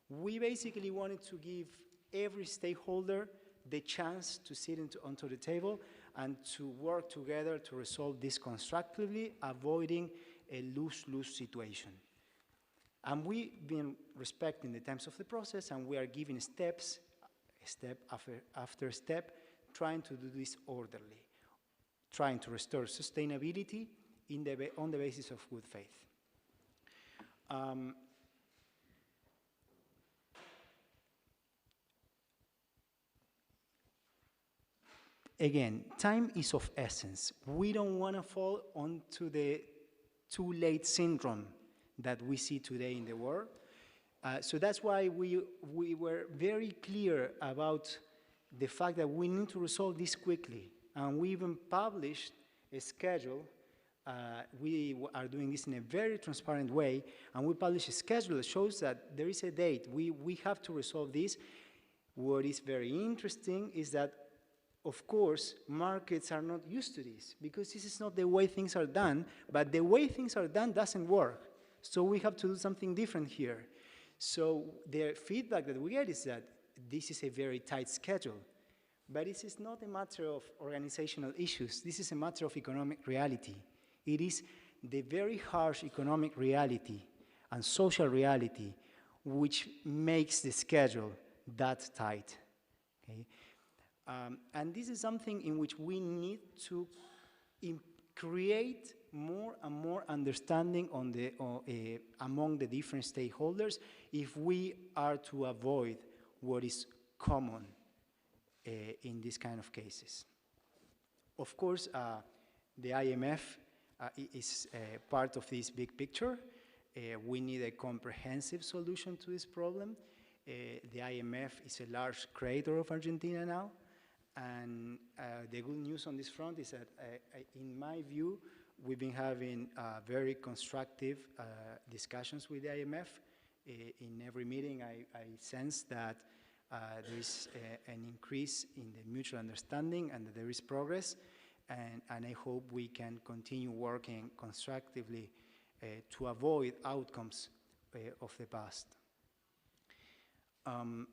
Speaker 5: We basically wanted to give every stakeholder the chance to sit onto the table and to work together to resolve this constructively, avoiding a lose-lose situation. And we've been respecting the terms of the process, and we are giving steps, step after step, trying to do this orderly, trying to restore sustainability on the basis of good faith. Again, time is of essence. We don't want to fall onto the too late syndrome that we see today in the world. So that's why we were very clear about the fact that we need to resolve this quickly. And we even published a schedule. We are doing this in a very transparent way, and we published a schedule that shows that there is a date. We have to resolve this. What is very interesting is that, of course, markets are not used to this, because this is not the way things are done, but the way things are done doesn't work. So we have to do something different here. So the feedback that we get is that this is a very tight schedule, but this is not a matter of organizational issues. This is a matter of economic reality. It is the very harsh economic reality and social reality which makes the schedule that tight. Okay? And this is something in which we need to create more and more understanding among the different stakeholders if we are to avoid what is common in these kind of cases. Of course, the IMF is part of this big picture. We need a comprehensive solution to this problem. The IMF is a large creditor of Argentina now. And the good news on this front is that, in my view, we've been having very constructive discussions with the IMF. In every meeting, I sense that there is an increase in the mutual understanding and that there is progress. And I hope we can continue working constructively to avoid outcomes of the past. And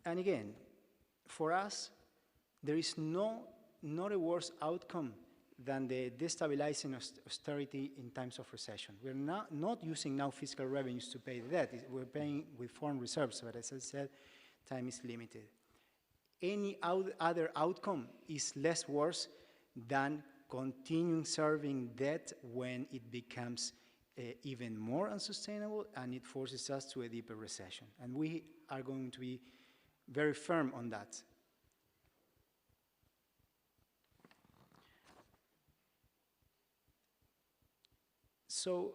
Speaker 5: again, for us, there is not a worse outcome than the destabilizing austerity in times of recession. We're not using now fiscal revenues to pay the debt. We're paying with foreign reserves, but as I said, time is limited. Any other outcome is less worse than continuing serving debt when it becomes even more unsustainable and it forces us to a deeper recession. And we are going to be very firm on that. So,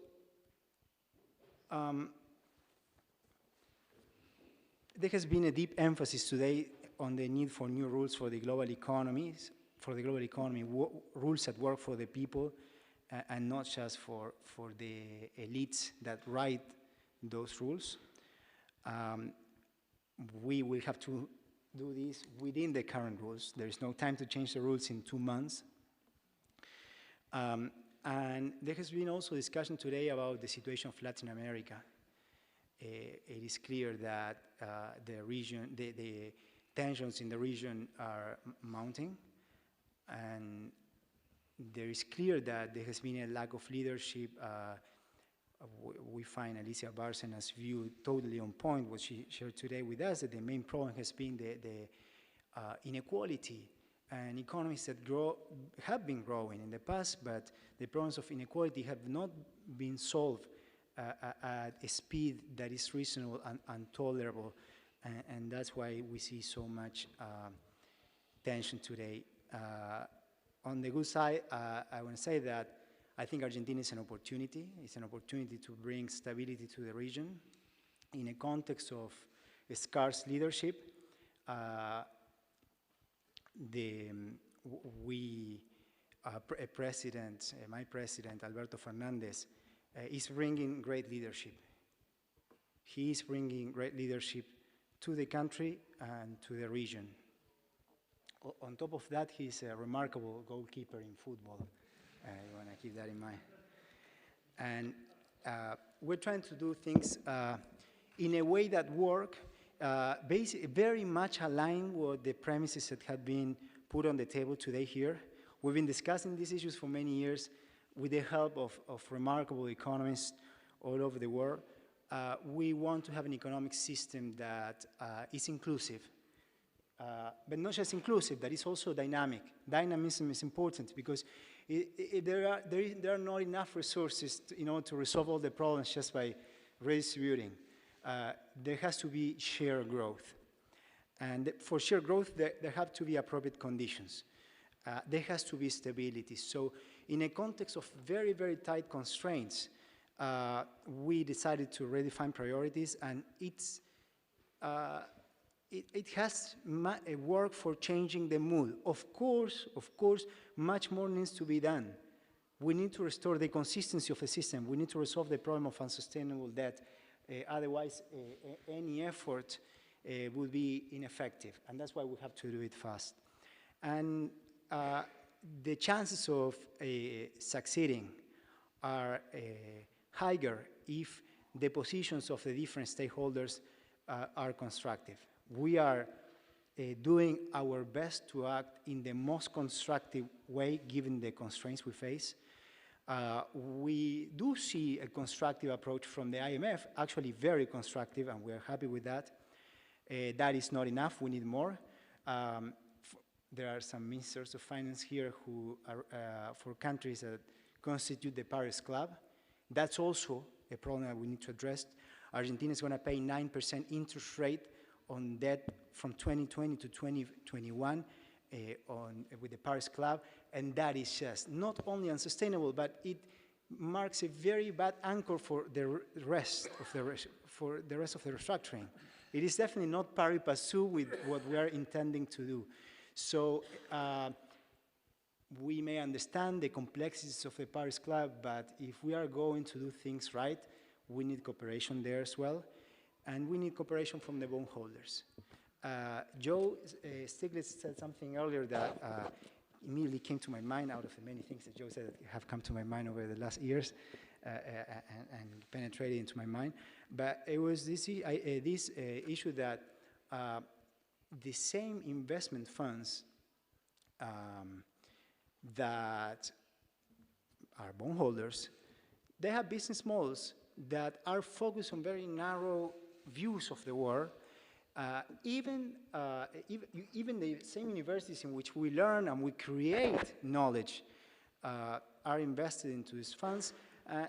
Speaker 5: there has been a deep emphasis today on the need for new rules for the global economies, rules that work for the people, and not just for the elites that write those rules. We will have to do this within the current rules. There is no time to change the rules in 2 months. And there has been also discussion today about the situation of Latin America. It is clear that the tensions in the region are mounting, and there is clear that there has been a lack of leadership. We find Alicia Bárcena's view totally on point, what she shared today with us, that the main problem has been the inequality, and economies that have been growing in the past, but the problems of inequality have not been solved at a speed that is reasonable and tolerable, and that's why we see so much tension today. On the good side, I want to say that I think Argentina is an opportunity. It's an opportunity to bring stability to the region in a context of scarce leadership. My president, Alberto Fernandez, is bringing great leadership. He is bringing great leadership to the country and to the region. On top of that, he's a remarkable goalkeeper in football. You want to keep that in mind. And we're trying to do things in a way that work, very much aligned with the premises that have been put on the table today here. We've been discussing these issues for many years with the help of remarkable economists all over the world. We want to have an economic system that is inclusive, but not just inclusive, that is also dynamic. Dynamism is important because there are not enough resources to resolve all the problems just by redistributing. There has to be shared growth. And for shared growth, there have to be appropriate conditions. There has to be stability. So in a context of very, very tight constraints, we decided to redefine priorities, and it has a work for changing the mood. Of course, much more needs to be done. We need to restore the consistency of the system. We need to resolve the problem of unsustainable debt. Otherwise, any effort would be ineffective, and that's why we have to do it fast. And the chances of succeeding are higher if the positions of the different stakeholders are constructive. We are doing our best to act in the most constructive way given the constraints we face. We do see a constructive approach from the IMF, actually very constructive, and we're happy with that. That is not enough, we need more. There are some ministers of finance here who are for countries that constitute the Paris Club. That's also a problem that we need to address. Argentina is going to pay 9% interest rate on debt from 2020 to 2021 with the Paris Club, and that is just not only unsustainable, but it marks a very bad anchor for the rest of the restructuring. It is definitely not pari passu with what we are intending to do. So we may understand the complexities of the Paris Club, but if we are going to do things right, we need cooperation there as well, and we need cooperation from the bondholders. Joe Stiglitz said something earlier that immediately came to my mind out of the many things that Joe said that have come to my mind over the last years and penetrated into my mind. But it was this issue that the same investment funds that are bondholders, they have business models that are focused on very narrow views of the world. Even the same universities in which we learn and we create knowledge are invested into these funds.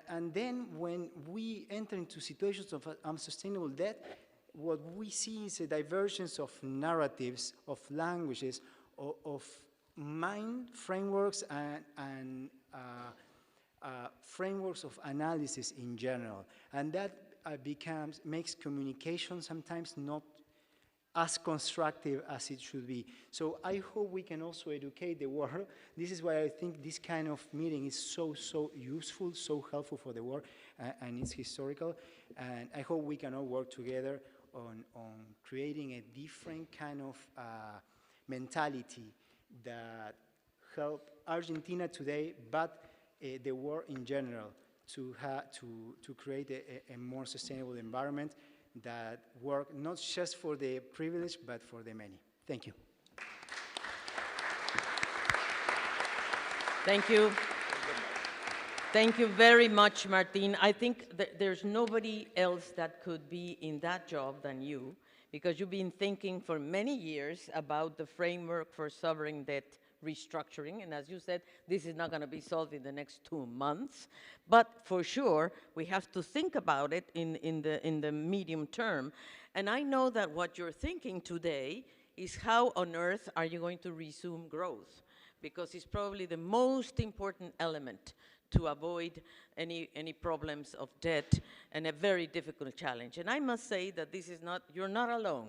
Speaker 5: And then when we enter into situations of unsustainable debt, what we see is a divergence of narratives, of languages, of mind frameworks and frameworks of analysis in general. And that makes communication sometimes not as constructive as it should be. So I hope we can also educate the world. This is why I think this kind of meeting is so useful, so helpful for the world, and it's historical. And I hope we can all work together on creating a different kind of mentality that help Argentina today, but the world in general, to create a more sustainable environment that work not just for the privileged, but for the many. Thank you.
Speaker 19: Thank you. Thank you very much, Martin. I think that there's nobody else that could be in that job than you, because you've been thinking for many years about the framework for sovereign debt restructuring, and as you said, this is not going to be solved in the next 2 months, but for sure we have to think about it in the medium term. And I know that what you're thinking today is how on earth are you going to resume growth, because it's probably the most important element to avoid any problems of debt, and a very difficult challenge. And I must say that this is not, you're not alone.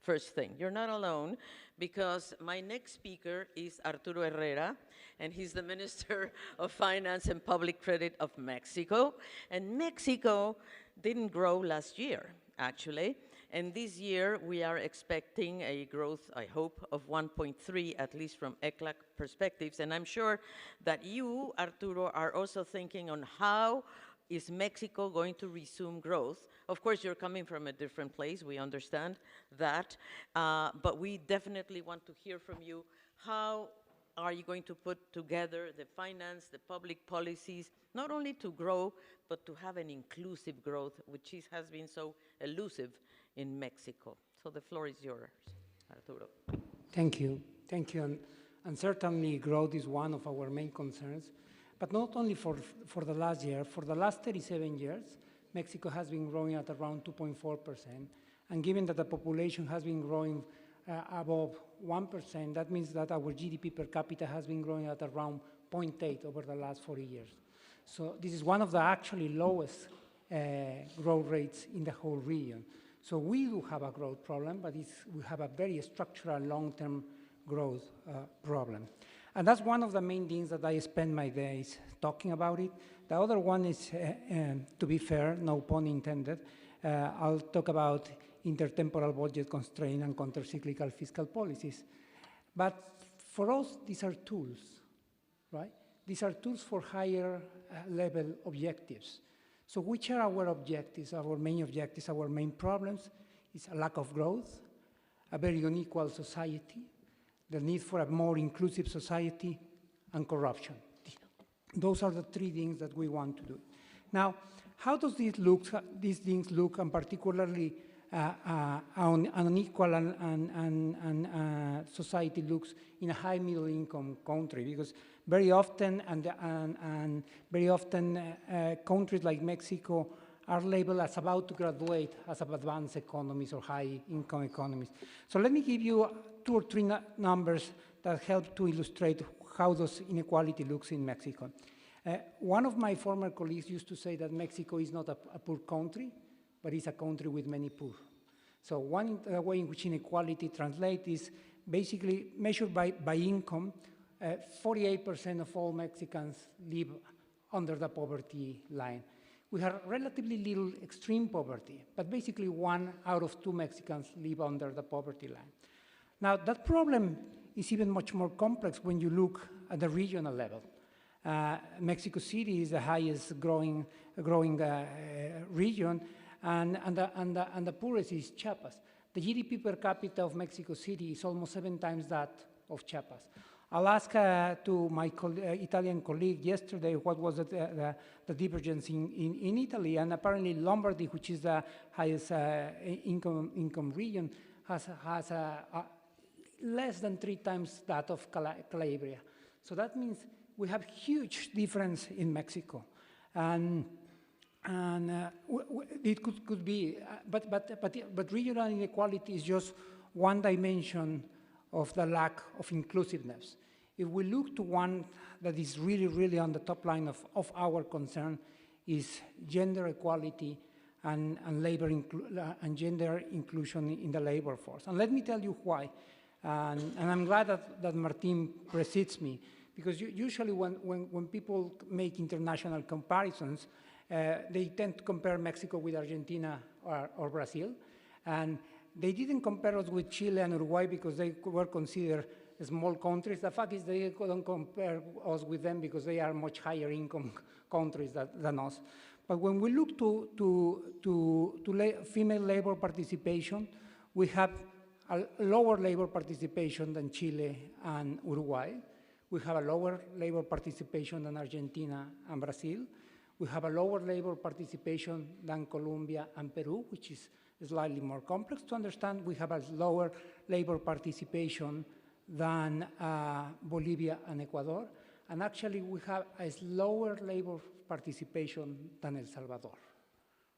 Speaker 19: First thing, you're not alone, because my next speaker is Arturo Herrera, and he's the Minister of Finance and Public Credit of Mexico. And Mexico didn't grow last year, actually. And this year, we are expecting a growth, I hope, of 1.3, at least from ECLAC perspectives. And I'm sure that you, Arturo, are also thinking on how is Mexico going to resume growth? Of course, you're coming from a different place. We understand that. But we definitely want to hear from you. How are you going to put together the finance, the public policies, not only to grow, but to have an inclusive growth, which has been so elusive in Mexico? So the floor is yours, Arturo.
Speaker 9: Thank you. Thank you. And certainly growth is one of our main concerns. But not only for the last year, for the last 37 years, Mexico has been growing at around 2.4%. And given that the population has been growing above 1%, that means that our GDP per capita has been growing at around 0.8 over the last 40 years. So this is one of the actually lowest growth rates in the whole region. So we do have a growth problem, but we have a very structural long-term growth problem. And that's one of the main things that I spend my days talking about it. The other one is, to be fair, no pun intended, I'll talk about intertemporal budget constraint and countercyclical fiscal policies. But for us, these are tools, right? These are tools for higher level objectives. So which are our objectives, our main objectives, our main problems? Is a lack of growth, a very unequal society, the need for a more inclusive society, and corruption. Those are the three things that we want to do. Now, how does these things look, and particularly on unequal and society looks in a high middle income country? Because very often, countries like Mexico are labeled as about to graduate as advanced economies or high income economies. So let me give you 2 or 3 numbers that help to illustrate how those inequality looks in Mexico. One of my former colleagues used to say that Mexico is not a poor country, but it's a country with many poor. So one way in which inequality translates is basically measured by income. 48% of all Mexicans live under the poverty line. We have relatively little extreme poverty, but basically 1 out of 2 Mexicans live under the poverty line. Now, that problem is even much more complex when you look at the regional level. Mexico City is the highest growing region, and the poorest is Chiapas. The GDP per capita of Mexico City is almost 7 times that of Chiapas. I'll ask to my Italian colleague yesterday what was the divergence in Italy, and apparently Lombardy, which is the highest income region, has less than 3 times that of Calabria. So that means we have huge difference in Mexico, and it could be, but regional inequality is just one dimension of the lack of inclusiveness. If we look to one that is really, really on the top line of our concern, is gender equality and and gender inclusion in the labor force. And let me tell you why. And I'm glad that Martin precedes me, because usually when people make international comparisons, they tend to compare Mexico with Argentina or Brazil. And they didn't compare us with Chile and Uruguay because they were considered small countries. The fact is they couldn't compare us with them because they are much higher income countries than us. But when we look to female labor participation, we have a lower labor participation than Chile and Uruguay. We have a lower labor participation than Argentina and Brazil. We have a lower labor participation than Colombia and Peru, which is slightly more complex to understand. We have a lower labor participation than Bolivia and Ecuador. And actually, we have a lower labor participation than El Salvador,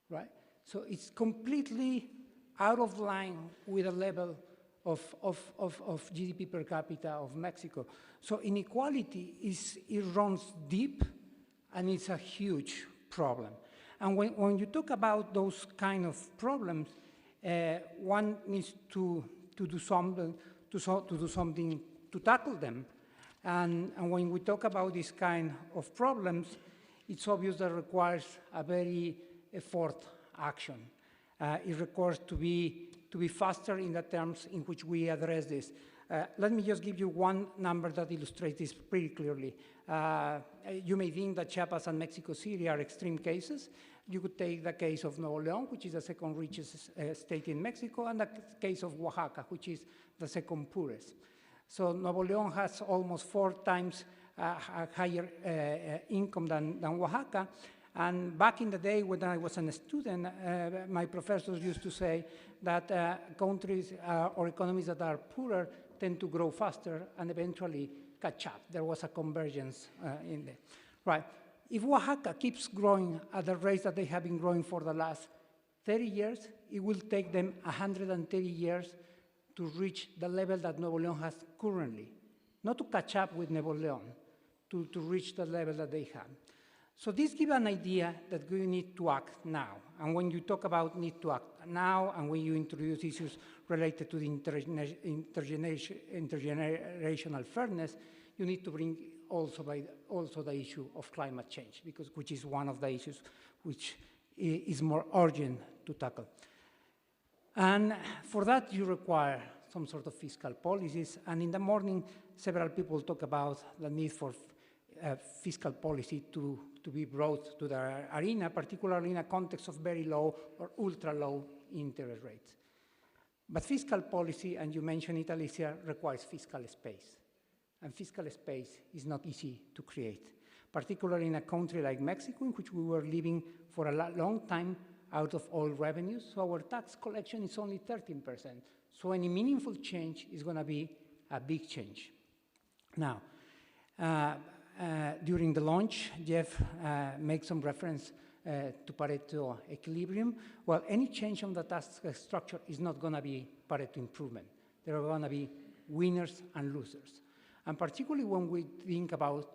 Speaker 9: right? So it's completely out of line with the level of GDP per capita of Mexico. So inequality it runs deep, and it's a huge problem. And when you talk about those kind of problems, one needs to do something to tackle them. And when we talk about this kind of problems, it's obvious that it requires a very effort action. It requires to be faster in the terms in which we address this. Let me just give you one number that illustrates this pretty clearly. You may think that Chiapas and Mexico City are extreme cases. You could take the case of Nuevo León, which is the second richest state in Mexico, and the case of Oaxaca, which is the second poorest. So Nuevo León has almost 4 times higher income than Oaxaca. And back in the day when I was a student, my professors used to say that countries or economies that are poorer tend to grow faster and eventually catch up. There was a convergence in there. Right. If Oaxaca keeps growing at the rate that they have been growing for the last 30 years, it will take them 130 years to reach the level that Nuevo León has currently. Not to catch up with Nuevo León, to reach the level that they have. So this gives an idea that we need to act now. And when you talk about need to act now, and when you introduce issues related to the intergenerational fairness, you need to bring also the issue of climate change, which is one of the issues which is more urgent to tackle. And for that, you require some sort of fiscal policies. And in the morning, several people talk about the need for fiscal policy to be brought to the arena, particularly in a context of very low or ultra low interest rates. But fiscal policy, and you mentioned it, Alicia, requires fiscal space. And fiscal space is not easy to create, particularly in a country like Mexico, in which we were living for a long time out of oil revenues. So our tax collection is only 13%. So any meaningful change is going to be a big change. Now, during the launch, Jeff made some reference to Pareto equilibrium. Well, any change on the tax structure is not going to be Pareto improvement. There are going to be winners and losers. And particularly when we think about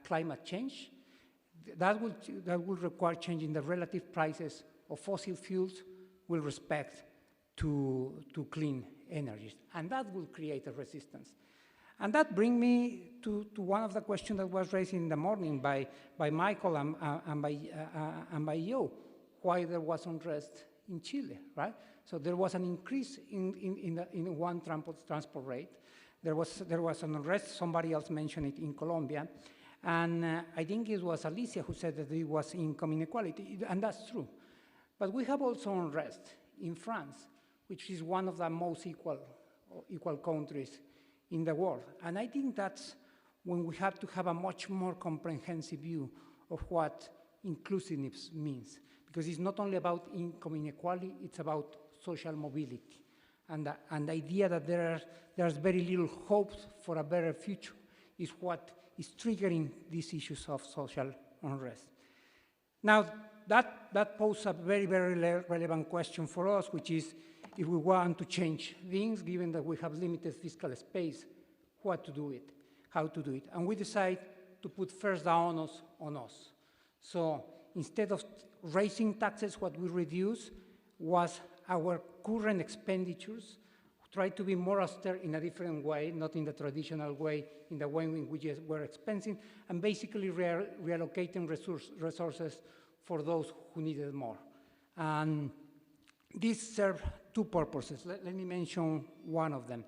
Speaker 9: climate change, that will require changing the relative prices of fossil fuels with respect to clean energies. And that will create a resistance. And that brings me to one of the questions that was raised in the morning by Michael and by you, why there was unrest in Chile, right? So there was an increase in one transport rate. There was an unrest, somebody else mentioned it in Colombia, and I think it was Alicia who said that it was income inequality, and that's true. But we have also unrest in France, which is one of the most equal countries in the world. And I think that's when we have to have a much more comprehensive view of what inclusiveness means. Because it's not only about income inequality, it's about social mobility. And the idea that there's very little hope for a better future is what is triggering these issues of social unrest. Now, that poses a very, very relevant question for us, which is, if we want to change things, given that we have limited fiscal space, what to do it, how to do it. And we decide to put first the onus on us. So instead of raising taxes, what we reduced was our current expenditures, try to be more austere in a different way, not in the traditional way, in the way in which we're expensing, and basically reallocating resources for those who needed more. And this served two purposes. Let me mention one of them.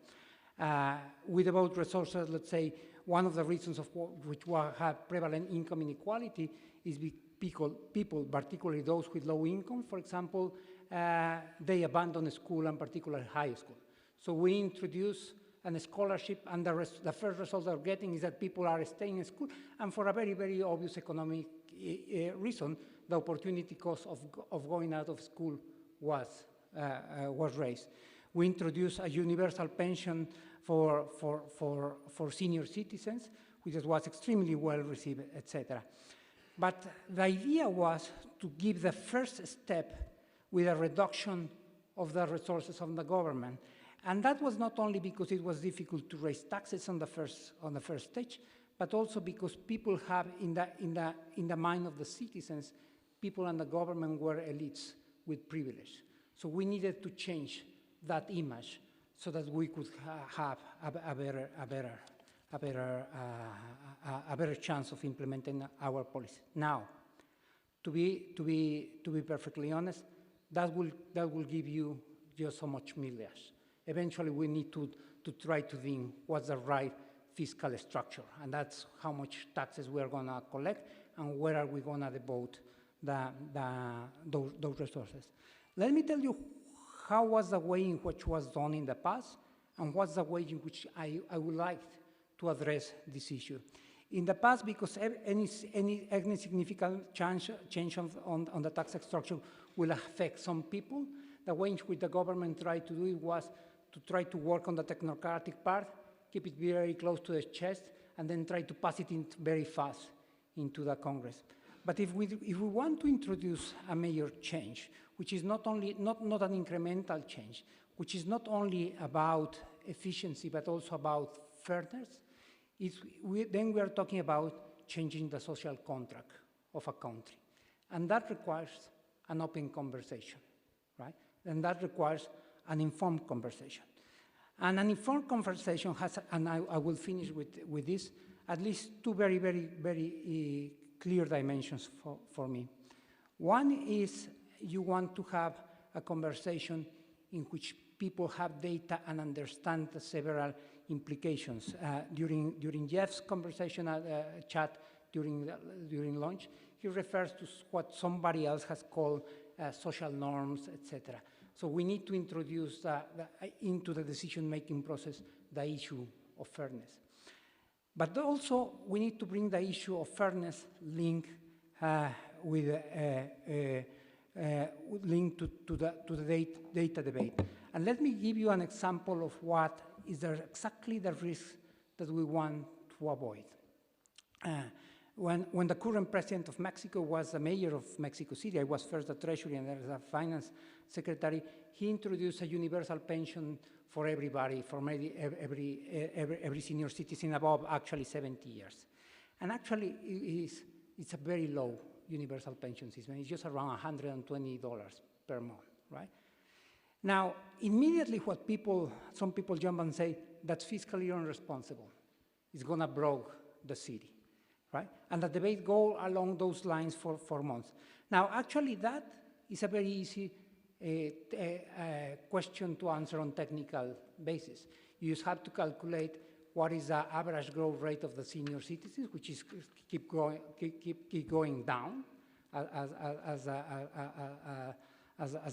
Speaker 9: With about resources, let's say, one of the reasons of which have prevalent income inequality is people, particularly those with low income, for example, they abandon school, and particularly high school. So we introduce a scholarship, and the first result they're getting is that people are staying in school, and for a very, very obvious economic reason, the opportunity cost of going out of school was raised. We introduced a universal pension for senior citizens, which was extremely well received, etc. But the idea was to give the first step with a reduction of the resources of the government. And that was not only because it was difficult to raise taxes on the first stage, but also because people have in the mind of the citizens, people and the government were elites with privilege. So we needed to change that image so that we could have a better chance of implementing our policy. Now, to be perfectly honest, that will give you just so much millions. Eventually, we need to try to think what's the right fiscal structure, and that's how much taxes we are going to collect and where are we going to devote those resources. Let me tell you how was the way in which was done in the past and what's the way in which I would like to address this issue. In the past, because any significant change on the tax structure will affect some people, the way in which the government tried to do it was to try to work on the technocratic part, keep it very close to the chest, and then try to pass it in very fast into the Congress. But if we want to introduce a major change, which is not an incremental change, which is not only about efficiency, but also about fairness, then we are talking about changing the social contract of a country. And that requires an open conversation, right? And that requires an informed conversation. And an informed conversation has, and I will finish with this, at least two very, very, very clear dimensions for me. One is you want to have a conversation in which people have data and understand the several implications. During Jeff's conversation chat during lunch, he refers to what somebody else has called social norms, etc. So we need to introduce into the decision-making process the issue of fairness. But also, we need to bring the issue of fairness linked with linked to the data debate. And let me give you an example of what is exactly the risk that we want to avoid. When the current president of Mexico was the mayor of Mexico City, I was first the treasury and then the finance secretary, he introduced a universal pension for everybody, for every senior citizen above actually 70 years. And actually, it's a very low universal pension system. It's just around $120 per month, right? Now, immediately some people jump and say, that's fiscally irresponsible. It's gonna broke the city, right? And the debate go along those lines for months. Now, actually, that is a very easy question to answer on technical basis. You just have to calculate what is the average growth rate of the senior citizens, which is keep going down as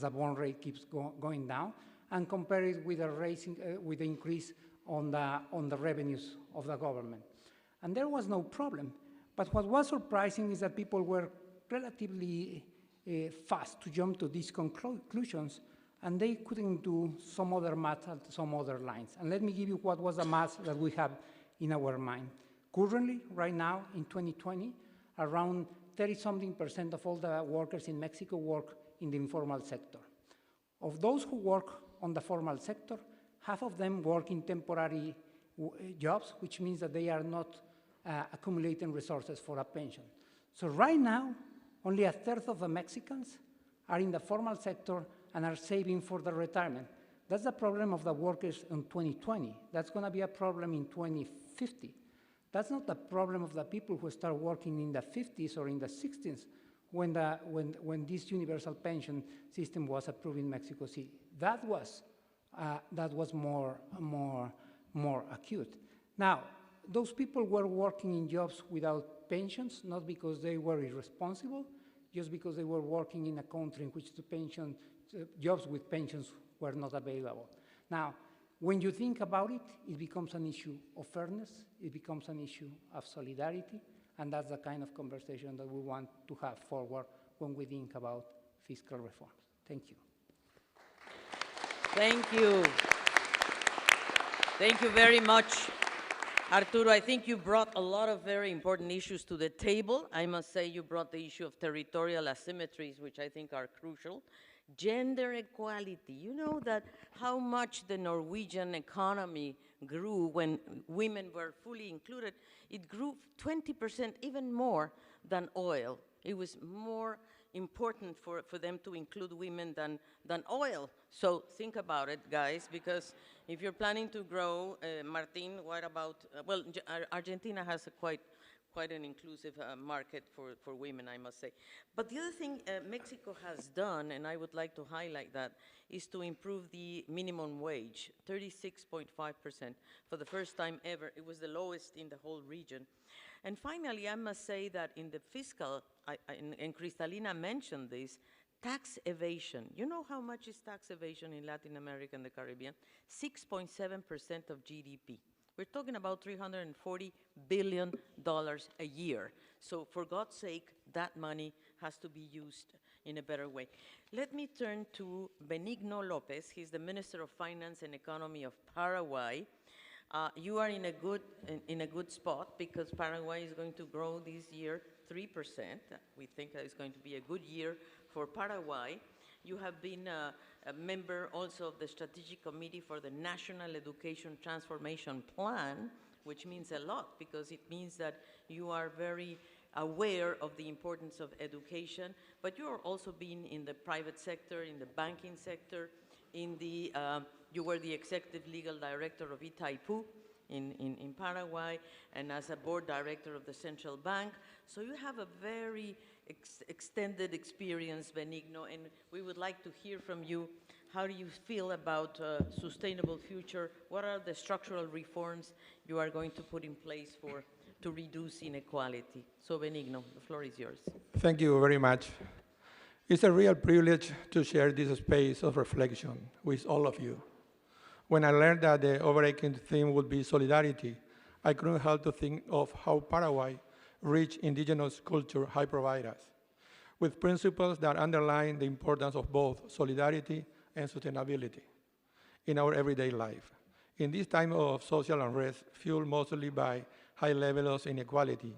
Speaker 9: the born rate keeps going down, and compare it with with the increase on the revenues of the government. And there was no problem. But what was surprising is that people were relatively fast to jump to these conclusions, and they couldn't do some other math at some other lines. And let me give you what was the math that we have in our mind. Currently, right now, in 2020, around 30-something% of all the workers in Mexico work in the informal sector. Of those who work on the formal sector, half of them work in temporary jobs, which means that they are not accumulating resources for a pension. So right now, Only a third of the Mexicans are in the formal sector and are saving for their retirement. That's the problem of the workers in 2020. That's going to be a problem in 2050. That's not the problem of the people who start working in the 50s or in the 60s when this universal pension system was approved in Mexico City. That was more acute. Now, those people were working in jobs without pensions, not because they were irresponsible, just because they were working in a country in which jobs with pensions were not available. Now, when you think about it, it becomes an issue of fairness, it becomes an issue of solidarity, and that's the kind of conversation that we want to have forward when we think about fiscal reforms. Thank you.
Speaker 19: Thank you. Thank you very much, Arturo. I think you brought a lot of very important issues to the table. I must say you brought the issue of territorial asymmetries, which I think are crucial. Gender equality. You know that how much the Norwegian economy grew when women were fully included. It grew 20%, even more than oil. It was more important for them to include women than oil. So think about it, guys, because if you're planning to grow, Martin, what about, well, Argentina has a quite an inclusive market for women, I must say. But the other thing Mexico has done, and I would like to highlight that, is to improve the minimum wage, 36.5% for the first time ever. It was the lowest in the whole region. And finally, I must say that in the fiscal, and Cristalina mentioned this, tax evasion. You know how much is tax evasion in Latin America and the Caribbean? 6.7% of GDP. We're talking about $340 billion a year. So for God's sake, that money has to be used in a better way. Let me turn to Benigno Lopez. He's the Minister of Finance and Economy of Paraguay. You are in a good spot because Paraguay is going to grow this year 3%. We think that it's going to be a good year for Paraguay. You have been a member also of the Strategic Committee for the National Education Transformation Plan, which means a lot because it means that you are very aware of the importance of education, but you are also been in the private sector, in the banking sector, you were the executive legal director of Itaipu in Paraguay, and as a board director of the central bank. So you have a very extended experience, Benigno, and we would like to hear from you. How do you feel about a sustainable future? What are the structural reforms you are going to put in place to reduce inequality? So Benigno, the floor is yours.
Speaker 10: Thank you very much. It's a real privilege to share this space of reflection with all of you. When I learned that the overarching theme would be solidarity, I couldn't help to think of how Paraguay, rich indigenous culture, has provided us with principles that underline the importance of both solidarity and sustainability in our everyday life. In this time of social unrest, fueled mostly by high levels of inequality,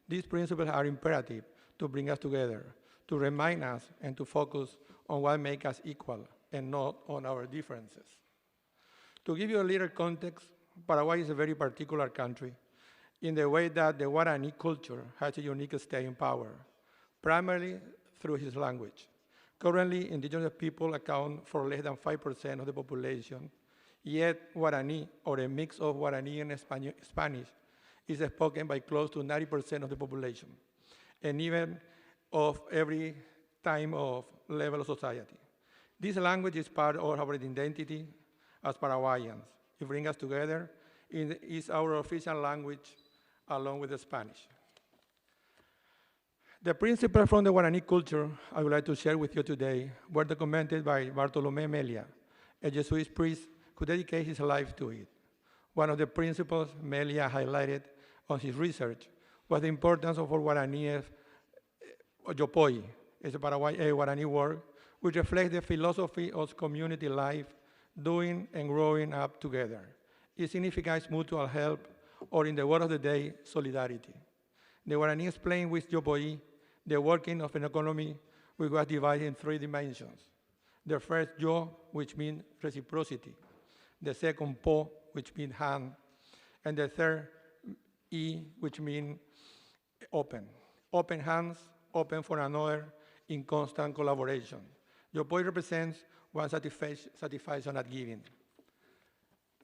Speaker 10: these principles are imperative to bring us together, to remind us and to focus on what makes us equal and not on our differences. To give you a little context, Paraguay is a very particular country in the way that the Guarani culture has a unique staying power, primarily through its language. Currently, indigenous people account for less than 5% of the population, yet Guarani, or a mix of Guarani and Spanish, is spoken by close to 90% of the population, and even of every time of level of society. This language is part of our identity as Paraguayans. It brings us together. It is our official language along with the Spanish. The principles from the Guarani culture I would like to share with you today were documented by Bartolomé Melia, a Jesuit priest who dedicated his life to it. One of the principles Melia highlighted on his research was the importance of our Guarani Yopoi, is a Guarani word, which reflects the philosophy of community life, doing and growing up together. It signifies mutual help, or in the word of the day, solidarity. The Guarani explained with Yopoi the working of an economy which was divided in 3 dimensions. The first, yo, which means reciprocity. The second, po, which means hand. And the third, I, which means open. Open hands, open for another in constant collaboration. Yopoi represents one satisfaction at giving.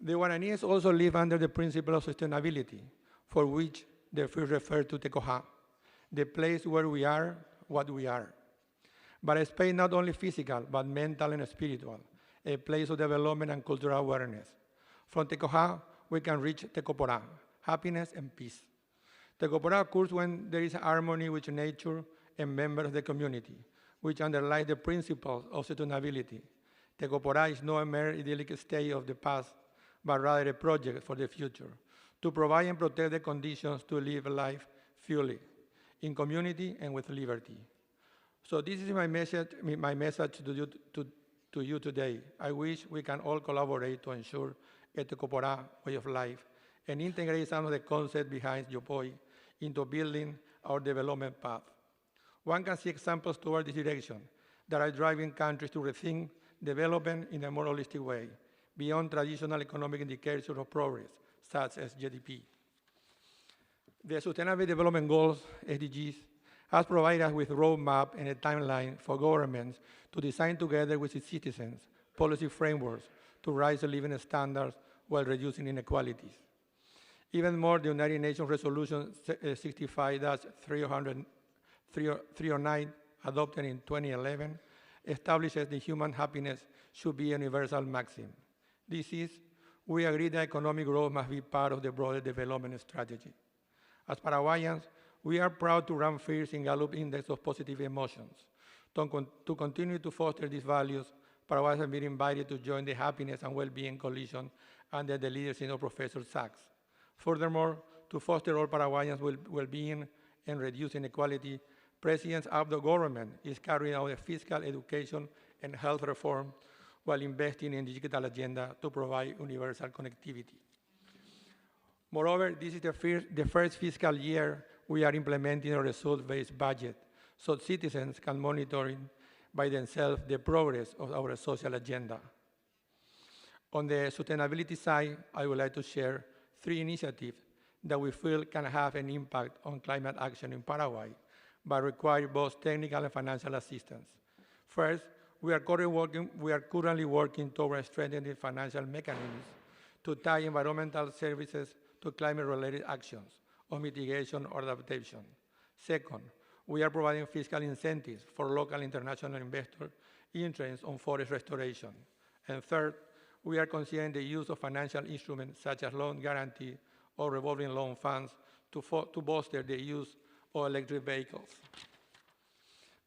Speaker 10: The Guaraníes also live under the principle of sustainability, for which they first refer to Tecoja, the place where we are what we are. But a space not only physical, but mental and spiritual, a place of development and cultural awareness. From Tecoja, we can reach Tecoporá, happiness and peace. Tecoporá occurs when there is harmony with nature and members of the community, which underlies the principles of sustainability. Tecoporá is not a mere idyllic state of the past, but rather a project for the future, to provide and protect the conditions to live life fully, in community and with liberty. So this is my message to you today. I wish we can all collaborate to ensure a Tecoporá way of life and integrate some of the concepts behind Yopoi into building our development path. One can see examples toward this direction that are driving countries to rethink development in a more holistic way, beyond traditional economic indicators of progress, such as GDP. The Sustainable Development Goals, SDGs, has provided us with a roadmap and a timeline for governments to design together with its citizens policy frameworks to raise living standards while reducing inequalities. Even more, the United Nations Resolution 65-309, adopted in 2011, establishes that human happiness should be a universal maxim. This is, we agree that economic growth must be part of the broader development strategy. As Paraguayans, we are proud to rank first in Gallup Index of Positive Emotions. To continue to foster these values, Paraguayans have been invited to join the Happiness and Well-being Coalition under the leadership of Professor Sachs. Furthermore, to foster all Paraguayans' well-being and reduce inequality, President Abdo's government is carrying out a fiscal, education, and health reform while investing in the digital agenda to provide universal connectivity. Moreover, this is the first fiscal year we are implementing a result-based budget, so citizens can monitor by themselves the progress of our social agenda. On the sustainability side, I would like to share 3 initiatives that we feel can have an impact on climate action in Paraguay, but require both technical and financial assistance. First, we are currently working towards strengthening financial mechanisms to tie environmental services to climate-related actions of mitigation or adaptation. Second, we are providing fiscal incentives for local and international investors interested on forest restoration. And third, we are considering the use of financial instruments such as loan guarantee or revolving loan funds to bolster the use of electric vehicles.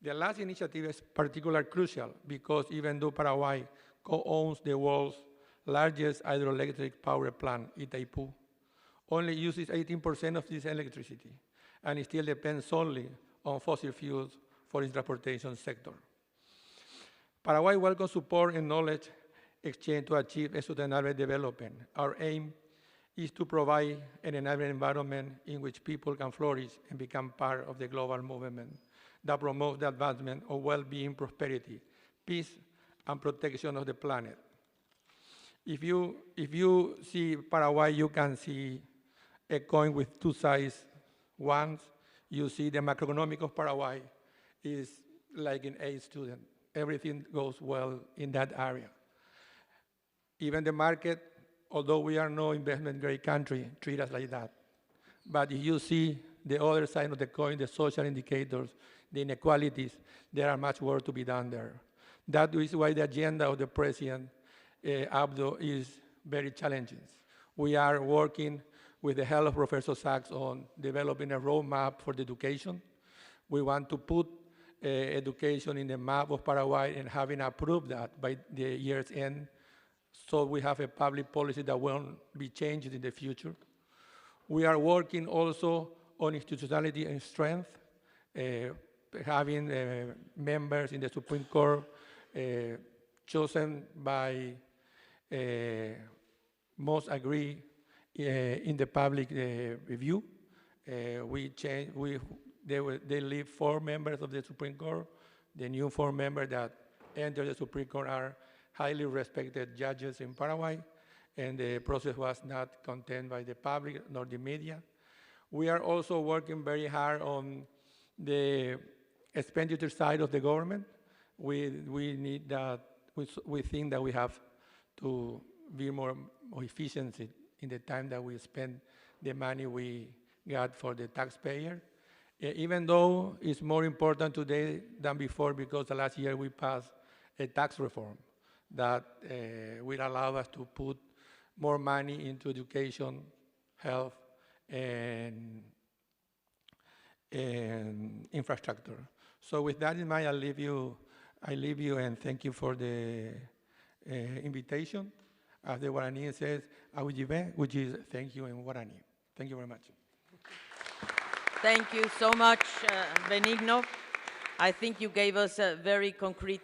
Speaker 10: The last initiative is particularly crucial because even though Paraguay co-owns the world's largest hydroelectric power plant, Itaipu, only uses 18% of this electricity, and it still depends solely on fossil fuels for its transportation sector. Paraguay welcomes support and knowledge exchange to achieve a sustainable development. Our aim is to provide an enabling environment in which people can flourish and become part of the global movement that promotes the advancement of well-being, prosperity, peace, and protection of the planet. If you see Paraguay, you can see a coin with 2 sides. Once you see the macroeconomic of Paraguay is like an A student. Everything goes well in that area. Even the market, although we are no investment-grade country, treat us like that. But if you see the other side of the coin, the social indicators, the inequalities, there are much work to be done there. That is why the agenda of the President, Abdo, is very challenging. We are working with the help of Professor Sachs on developing a roadmap for the education. We want to put education in the map of Paraguay and having approved that by the year's end, so we have a public policy that won't be changed in the future. We are working also on institutionality and strength, having members in the Supreme Court chosen by most agree in the public review. They leave 4 members of the Supreme Court. The new 4 members that enter the Supreme Court are highly respected judges in Paraguay, and the process was not condemned by the public nor the media. We are also working very hard on the expenditure side of the government. We need that. We think that we have to be more efficient in the time that we spend the money we got for the taxpayer. Even though it's more important today than before, because last year we passed a tax reform that will allow us to put more money into education, health, and infrastructure. So with that in mind, I leave you and thank you for the invitation. As the Guarani says, "Awijibe," which is thank you in Guarani. Thank you very much.
Speaker 19: Thank you so much, Benigno. I think you gave us very concrete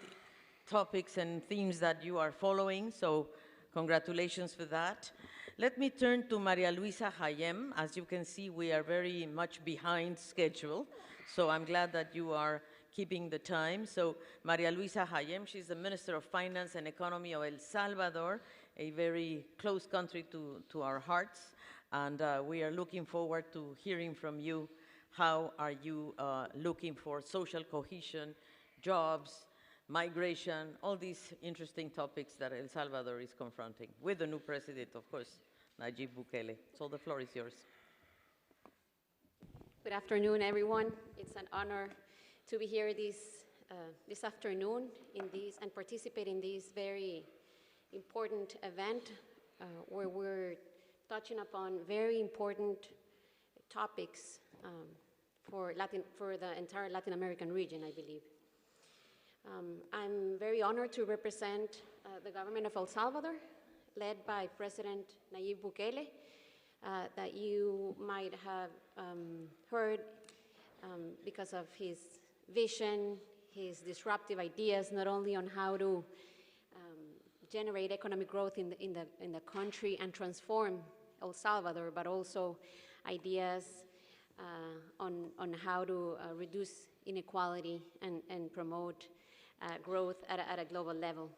Speaker 19: topics and themes that you are following, so congratulations for that. Let me turn to Maria Luisa Hayem. As you can see, we are very much behind schedule, so I'm glad that you are keeping the time. So Maria Luisa Hayem, she's the Minister of Finance and Economy of El Salvador, a very close country to our hearts, and we are looking forward to hearing from you. How are you looking for social cohesion, jobs, migration, all these interesting topics that El Salvador is confronting with the new president, of course, Nayib Bukele. So the floor is yours.
Speaker 7: Good afternoon, everyone. It's an honor to be here this afternoon and participate in this very important event where we're touching upon very important topics for the entire Latin American region, I believe. I'm very honored to represent the government of El Salvador, led by President Nayib Bukele, that you might have heard because of his vision, his disruptive ideas, not only on how to generate economic growth in the country and transform El Salvador, but also ideas on how to reduce inequality and promote growth at a global level.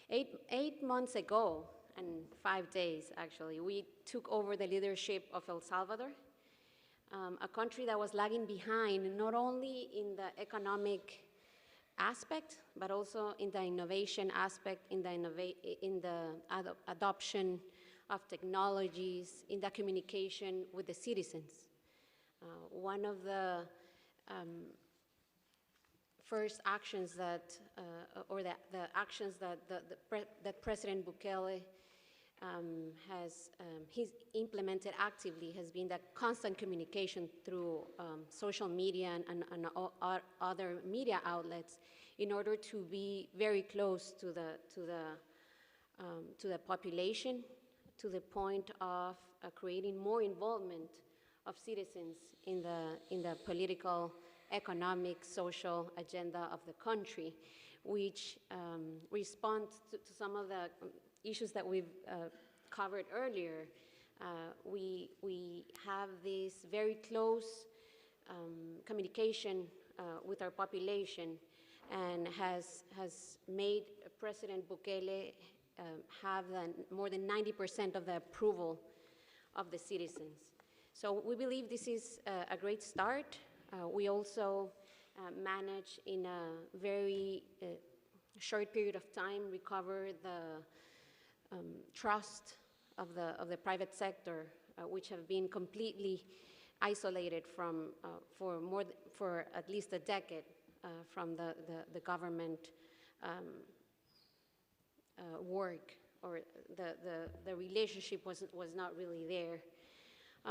Speaker 7: Eight months ago, and 5 days actually, we took over the leadership of El Salvador, a country that was lagging behind not only in the economic aspect, but also in the innovation aspect, in the adoption of technologies, in the communication with the citizens. One of the first actions that, or the actions that President Bukele he's implemented actively has been the constant communication through social media and other media outlets in order to be very close to the population, to the point of creating more involvement of citizens in the political, economic, social agenda of the country, which responds to some of the issues that we've covered earlier. We have this very close communication with our population, and has made President Bukele have more than 90% of the approval of the citizens. So we believe this is a great start. We also managed in a very short period of time recover the trust of the private sector, which have been completely isolated from for at least a decade from the government work, or the relationship was not really there.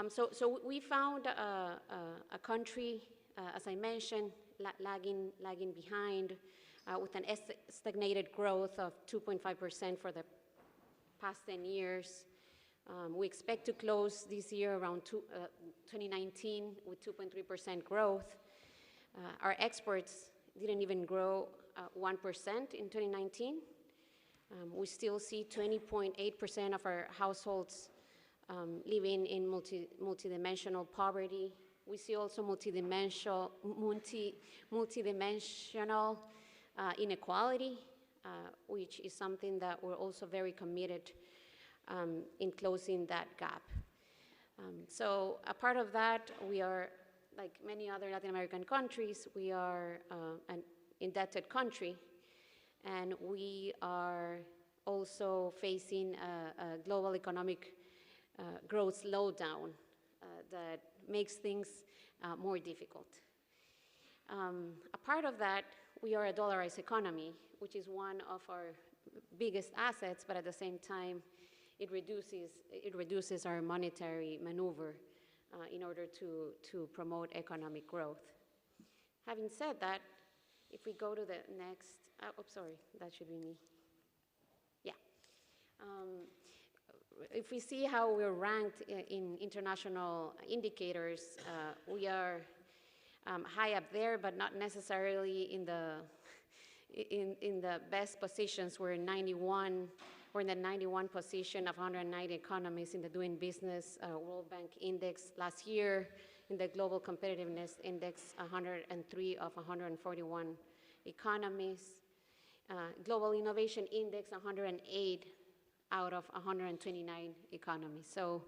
Speaker 7: So we found a country, as I mentioned, lagging behind, with an stagnated growth of 2.5% for the past 10 years. We expect to close this year around 2019 with 2.3% growth. Our exports didn't even grow 1% in 2019. We still see 20.8% of our households living in multidimensional poverty. We see also multidimensional inequality, which is something that we're also very committed in closing that gap. So a part of that, we are like many other Latin American countries, we are an indebted country, and we are also facing a global economic growth slowdown that makes things more difficult. A part of that, we are a dollarized economy, which is one of our biggest assets, but at the same time, it reduces our monetary maneuver in order to promote economic growth. Having said that, if we go to the next, sorry, that should be me. Yeah. If we see how we're ranked in international indicators, we are high up there, but not necessarily in the best positions. We're in 91. We're in the 91 position of 190 economies in the Doing Business World Bank Index last year. In the Global Competitiveness Index, 103 of 141 economies. Global Innovation Index, 108 out of 129 economies. So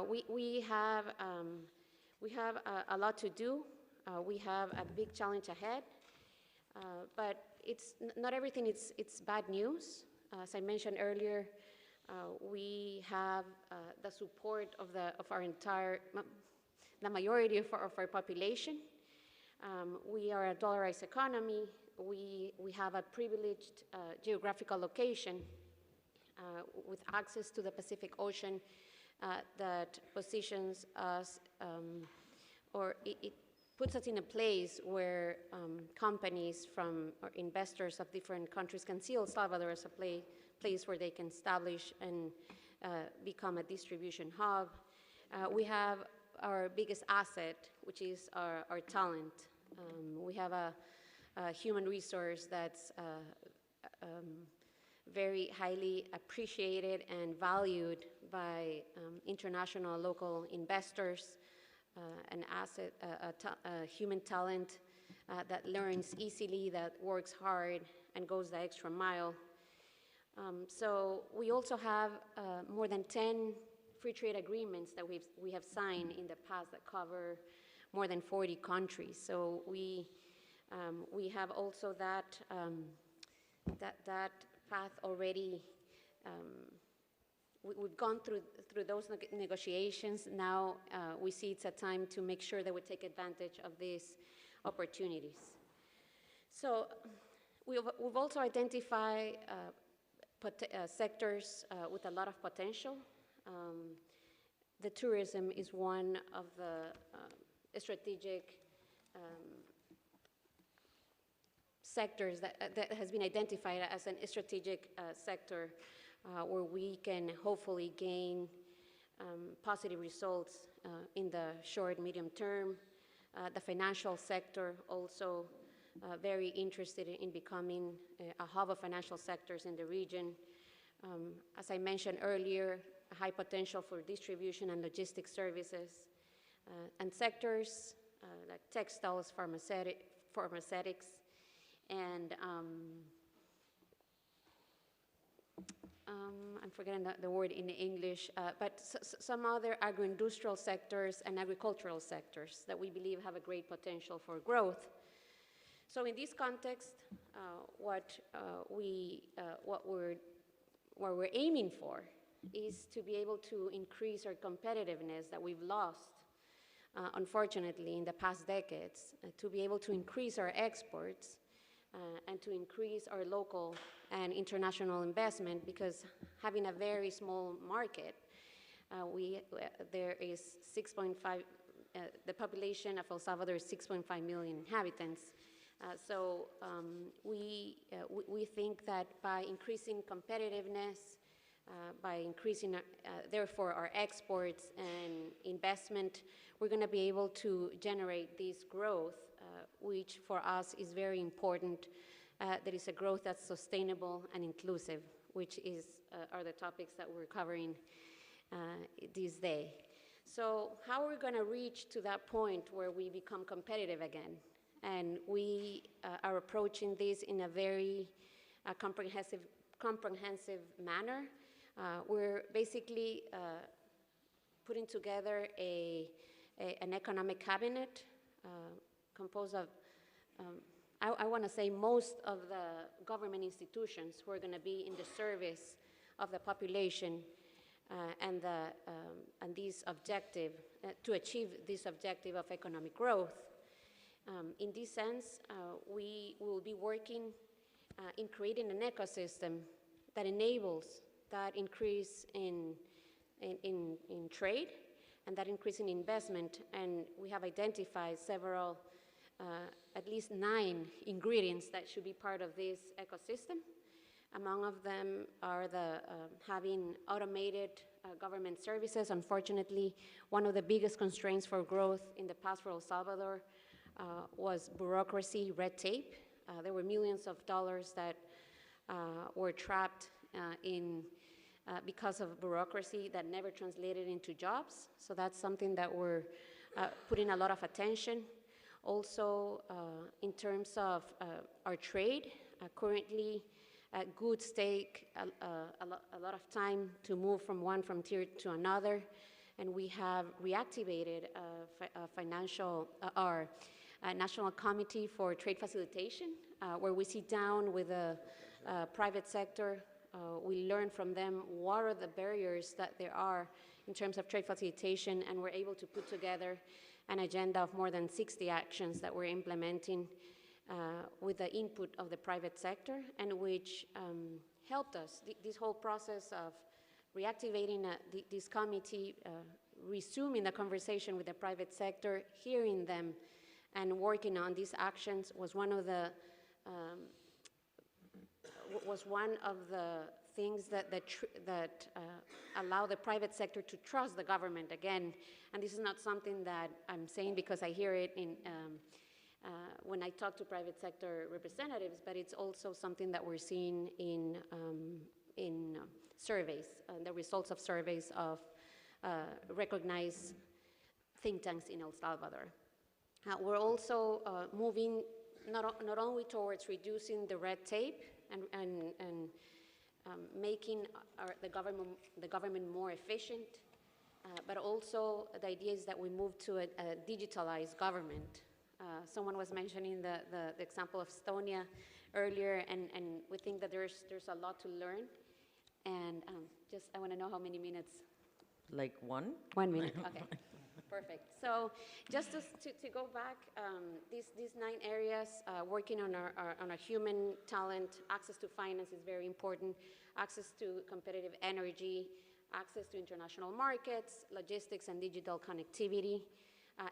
Speaker 7: we have a lot to do. We have a big challenge ahead, but it's not everything. It's bad news. As I mentioned earlier, we have the support of the majority of our population. We are a dollarized economy. We have a privileged geographical location with access to the Pacific Ocean that positions us, or it puts us in a place where companies or investors of different countries can see El Salvador as a place where they can establish and become a distribution hub. We have our biggest asset, which is our talent. We have a human resource that's very highly appreciated and valued by international, local investors, an asset, human talent that learns easily, that works hard, and goes the extra mile. So we also have more than 10 free trade agreements that we have signed in the past that cover more than 40 countries. So we have also that path already. We've gone through those negotiations. Now we see it's a time to make sure that we take advantage of these opportunities. So we've also identified sectors with a lot of potential. The tourism is one of the strategic sectors that has been identified as a strategic sector where we can hopefully gain positive results in the short, medium term. The financial sector also very interested in becoming a hub of financial sectors in the region. As I mentioned earlier, a high potential for distribution and logistics services, and sectors like textiles, pharmaceutics, and I'm forgetting the word in English, but some other agro-industrial sectors and agricultural sectors that we believe have a great potential for growth. So in this context, what we're aiming for is to be able to increase our competitiveness that we've lost, unfortunately, in the past decades, to be able to increase our exports, and to increase our local and international investment, because having a very small market, there is 6.5, the population of El Salvador is 6.5 million inhabitants. So we think that by increasing competitiveness, by increasing, therefore, our exports and investment, we're going to be able to generate this growth, which for us is very important. That is a growth that's sustainable and inclusive, which are the topics that we're covering this day. So how are we going to reach to that point where we become competitive again? And we are approaching this in a very comprehensive manner. We're basically putting together a an economic cabinet composed of, I want to say, most of the government institutions who are going to be in the service of the population and this objective, to achieve this objective of economic growth. In this sense, we will be working in creating an ecosystem that enables that increase in trade and that increase in investment. And we have identified several, at least 9 ingredients that should be part of this ecosystem. Among of them are the having automated government services. Unfortunately, one of the biggest constraints for growth in the past for El Salvador was bureaucracy, red tape. There were millions of dollars that were trapped because of bureaucracy that never translated into jobs. So that's something that we're putting a lot of attention. Also, in terms of our trade, currently goods take a lot of time to move from one frontier to another, and we have reactivated our National Committee for Trade Facilitation, where we sit down with the private sector. We learn from them what are the barriers that there are in terms of trade facilitation, and we're able to put together an agenda of more than 60 actions that we're implementing with the input of the private sector, and which helped us. This whole process of reactivating this committee, resuming the conversation with the private sector, hearing them, and working on these actions was one of the things that allow the private sector to trust the government again. And this is not something that I'm saying because I hear it when I talk to private sector representatives, but it's also something that we're seeing in surveys, the results of surveys of recognized think tanks in El Salvador. We're also moving not only towards reducing the red tape and making the government more efficient, but also the idea is that we move to a digitalized government. Someone was mentioning the example of Estonia earlier, and we think that there's a lot to learn. And I want to know how many minutes.
Speaker 19: Like 1?
Speaker 7: 1 minute, okay. Perfect. So just to go back, these 9 areas, working on our human talent, access to finance is very important, access to competitive energy, access to international markets, logistics and digital connectivity,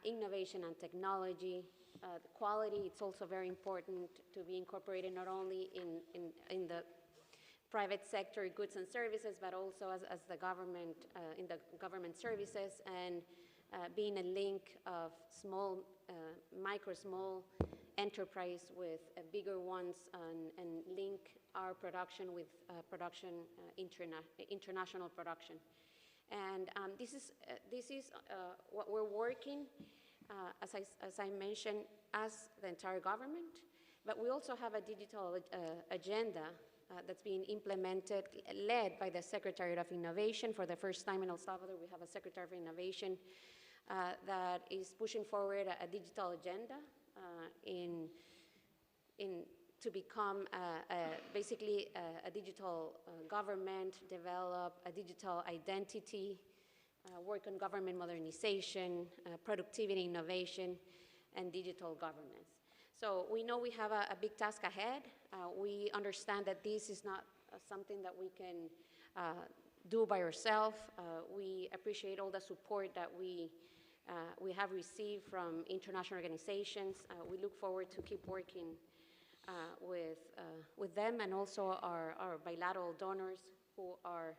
Speaker 7: innovation and technology, the quality. It's also very important to be incorporated not only in the private sector goods and services, but also as the government, in the government services, and being a link of small enterprise with bigger ones, and link our production with international production. And this is what we're working, as I mentioned, as the entire government, but we also have a digital agenda that's being implemented, led by the Secretariat of Innovation. For the first time in El Salvador, we have a Secretary of Innovation that is pushing forward a digital agenda to become basically a digital government, develop a digital identity, work on government modernization, productivity, innovation, and digital governance. So we know we have a big task ahead. We understand that this is not something that we can do by ourselves. We appreciate all the support that we have received from international organizations. We look forward to keep working with them, and also our bilateral donors who are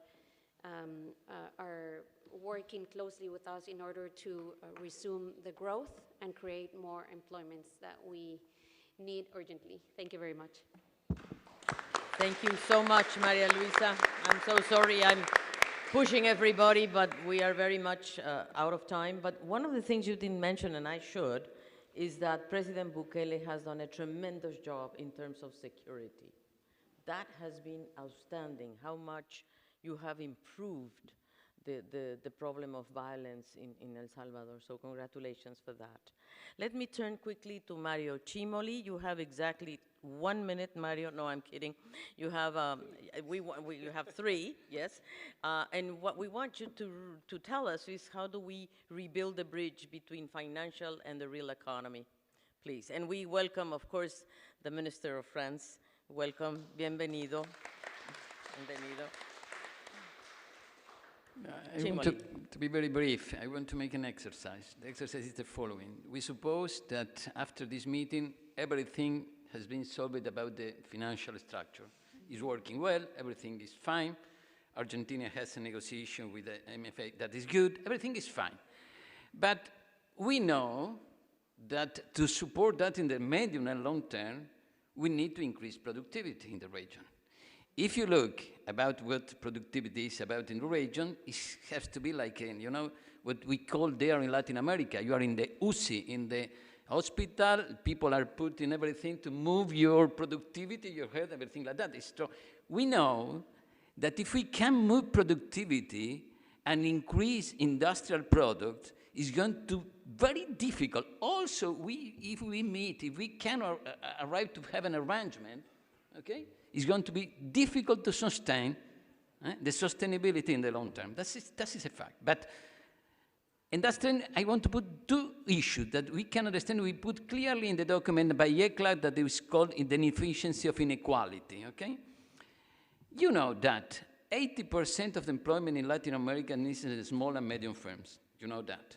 Speaker 7: working closely with us in order to resume the growth and create more employments that we need urgently. Thank you very much.
Speaker 19: Thank you so much, Maria Luisa. I'm so sorry I'm pushing everybody, but we are very much out of time. But one of the things you didn't mention, and I should, is that President Bukele has done a tremendous job in terms of security. That has been outstanding, how much you have improved the problem of violence in El Salvador. So congratulations for that. Let me turn quickly to Mario Cimoli. You have exactly 1 minute, Mario. No, I'm kidding. You have, you have 3, yes. And what we want you to tell us is how do we rebuild the bridge between financial and the real economy, please. And we welcome, of course, the Minister of France. Welcome, bienvenido. Bienvenido.
Speaker 12: I want to be very brief. I want to make an exercise. The exercise is the following. We suppose that after this meeting, everything has been solved about the financial structure. It's working well, everything is fine. Argentina has a negotiation with the MFA that is good, everything is fine. But we know that to support that in the medium and long term, we need to increase productivity in the region. If you look about what productivity is about in the region, it has to be like, you know, what we call there in Latin America. You are in the UCI, in the hospital, people are putting everything to move your productivity, your health, everything like that. It's true. We know that if we can move productivity and increase industrial product, it's going to be very difficult. Also, if we can arrive to have an arrangement, okay, it's going to be difficult to sustain the sustainability in the long term. That is a fact. But in that sense, I want to put 2 issues that we can understand. We put clearly in the document by ECLAC that it is called the inefficiency of inequality, okay? You know that 80% of the employment in Latin America is in small and medium firms. You know that.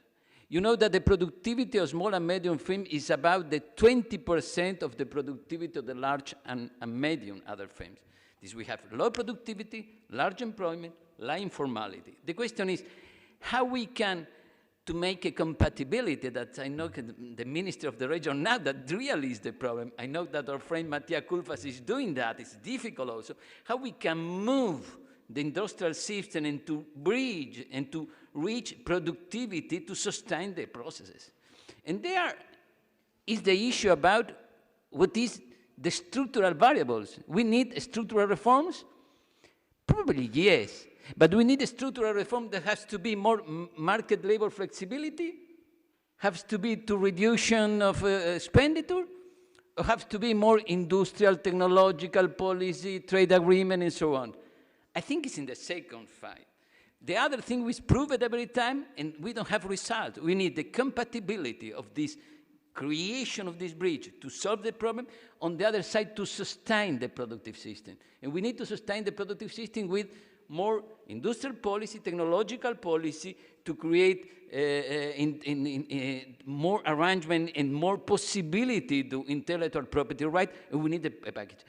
Speaker 12: You know that the productivity of small and medium firms is about the 20% of the productivity of the large and medium other firms. This we have low productivity, large employment, low informality. The question is how we can to make a compatibility that I know the Minister of the Region now that really is the problem. I know that our friend Matia Kulfas is doing that. It's difficult also. How we can move the industrial system and to bridge and to reach productivity to sustain the processes. And there is the issue about what is the structural variables. We need structural reforms? Probably yes, but we need a structural reform that has to be more market labor flexibility, has to be to reduction of expenditure, or has to be more industrial, technological policy, trade agreement, and so on. I think it's in the second fight. The other thing we prove it every time, and we don't have results. We need the compatibility of this creation of this bridge to solve the problem, on the other side to sustain the productive system. And we need to sustain the productive system with more industrial policy, technological policy, to create more arrangement and more possibility to intellectual property right, and we need a package.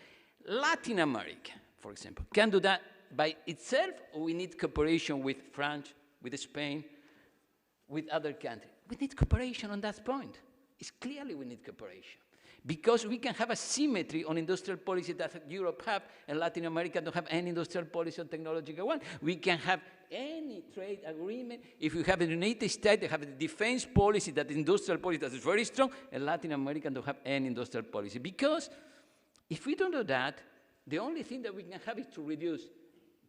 Speaker 12: Latin America, for example, can do that by itself, or we need cooperation with France, with Spain, with other countries? We need cooperation on that point. It's clearly we need cooperation. Because we can have a symmetry on industrial policy that Europe have, and Latin America don't have any industrial policy or technological one. We can have any trade agreement. If you have the United States, they have a defense policy, that industrial policy that is very strong, and Latin America don't have any industrial policy. Because if we don't do that, the only thing that we can have is to reduce,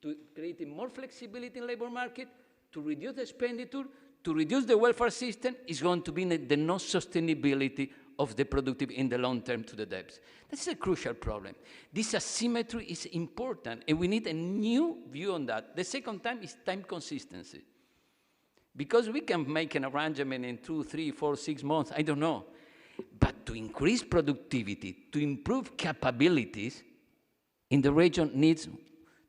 Speaker 12: to create more flexibility in labor market, to reduce the expenditure, to reduce the welfare system, is going to be the no sustainability of the productive in the long term to the debts. That's a crucial problem. This asymmetry is important, and we need a new view on that. The second time is time consistency. Because we can make an arrangement in 2, 3, 4, 6 months, I don't know. But to increase productivity, to improve capabilities in the region needs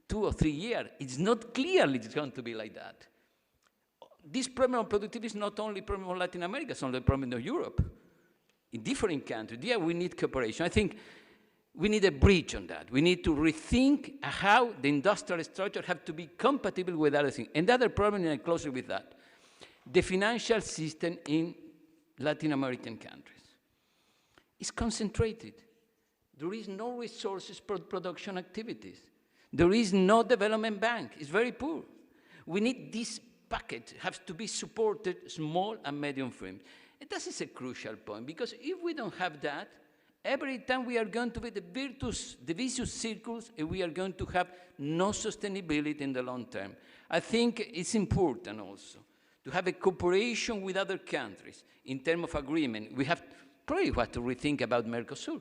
Speaker 12: 2 or 3 years. It's not clearly it's going to be like that. This problem of productivity is not only a problem of Latin America, it's only a problem of Europe. In different countries, yeah, we need cooperation. I think we need a bridge on that. We need to rethink how the industrial structure have to be compatible with other things. And the other problem, and I close with that, the financial system in Latin American countries is concentrated. There is no resources for production activities. There is no development bank. It's very poor. We need this package, has to be supported small and medium firms. And this is a crucial point, because if we don't have that, Every time we are going to be the vicious circles, and we are going to have no sustainability in the long term. I think it's important also to have a cooperation with other countries in terms of agreement. We have probably to rethink about Mercosur.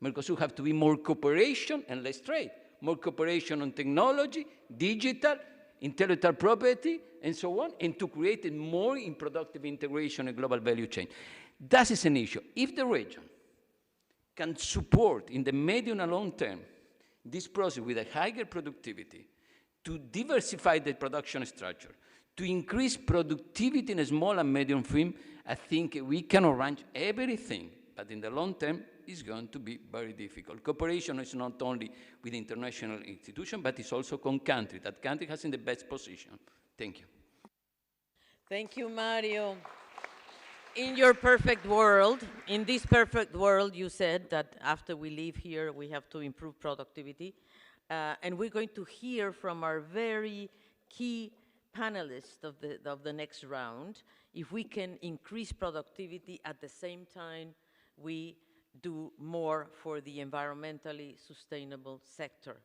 Speaker 12: Mercosur have to be more cooperation and less trade. More cooperation on technology, digital, intellectual property, and so on, and to create a more productive integration in global value chain. That is an issue. If the region can support in the medium and long term this process with a higher productivity, to diversify the production structure, to increase productivity in a small and medium firm, I think we can arrange everything, but in the long term, it's going to be very difficult. Cooperation is not only with international institutions, but it's also con country. That country has in the best position. Thank you.
Speaker 19: Thank you, Mario. In your perfect world, in this perfect world, you said that after we leave here, we have to improve productivity. And we're going to hear from our very key panelists of the next round, if we can increase productivity at the same time we do more for the environmentally sustainable sector.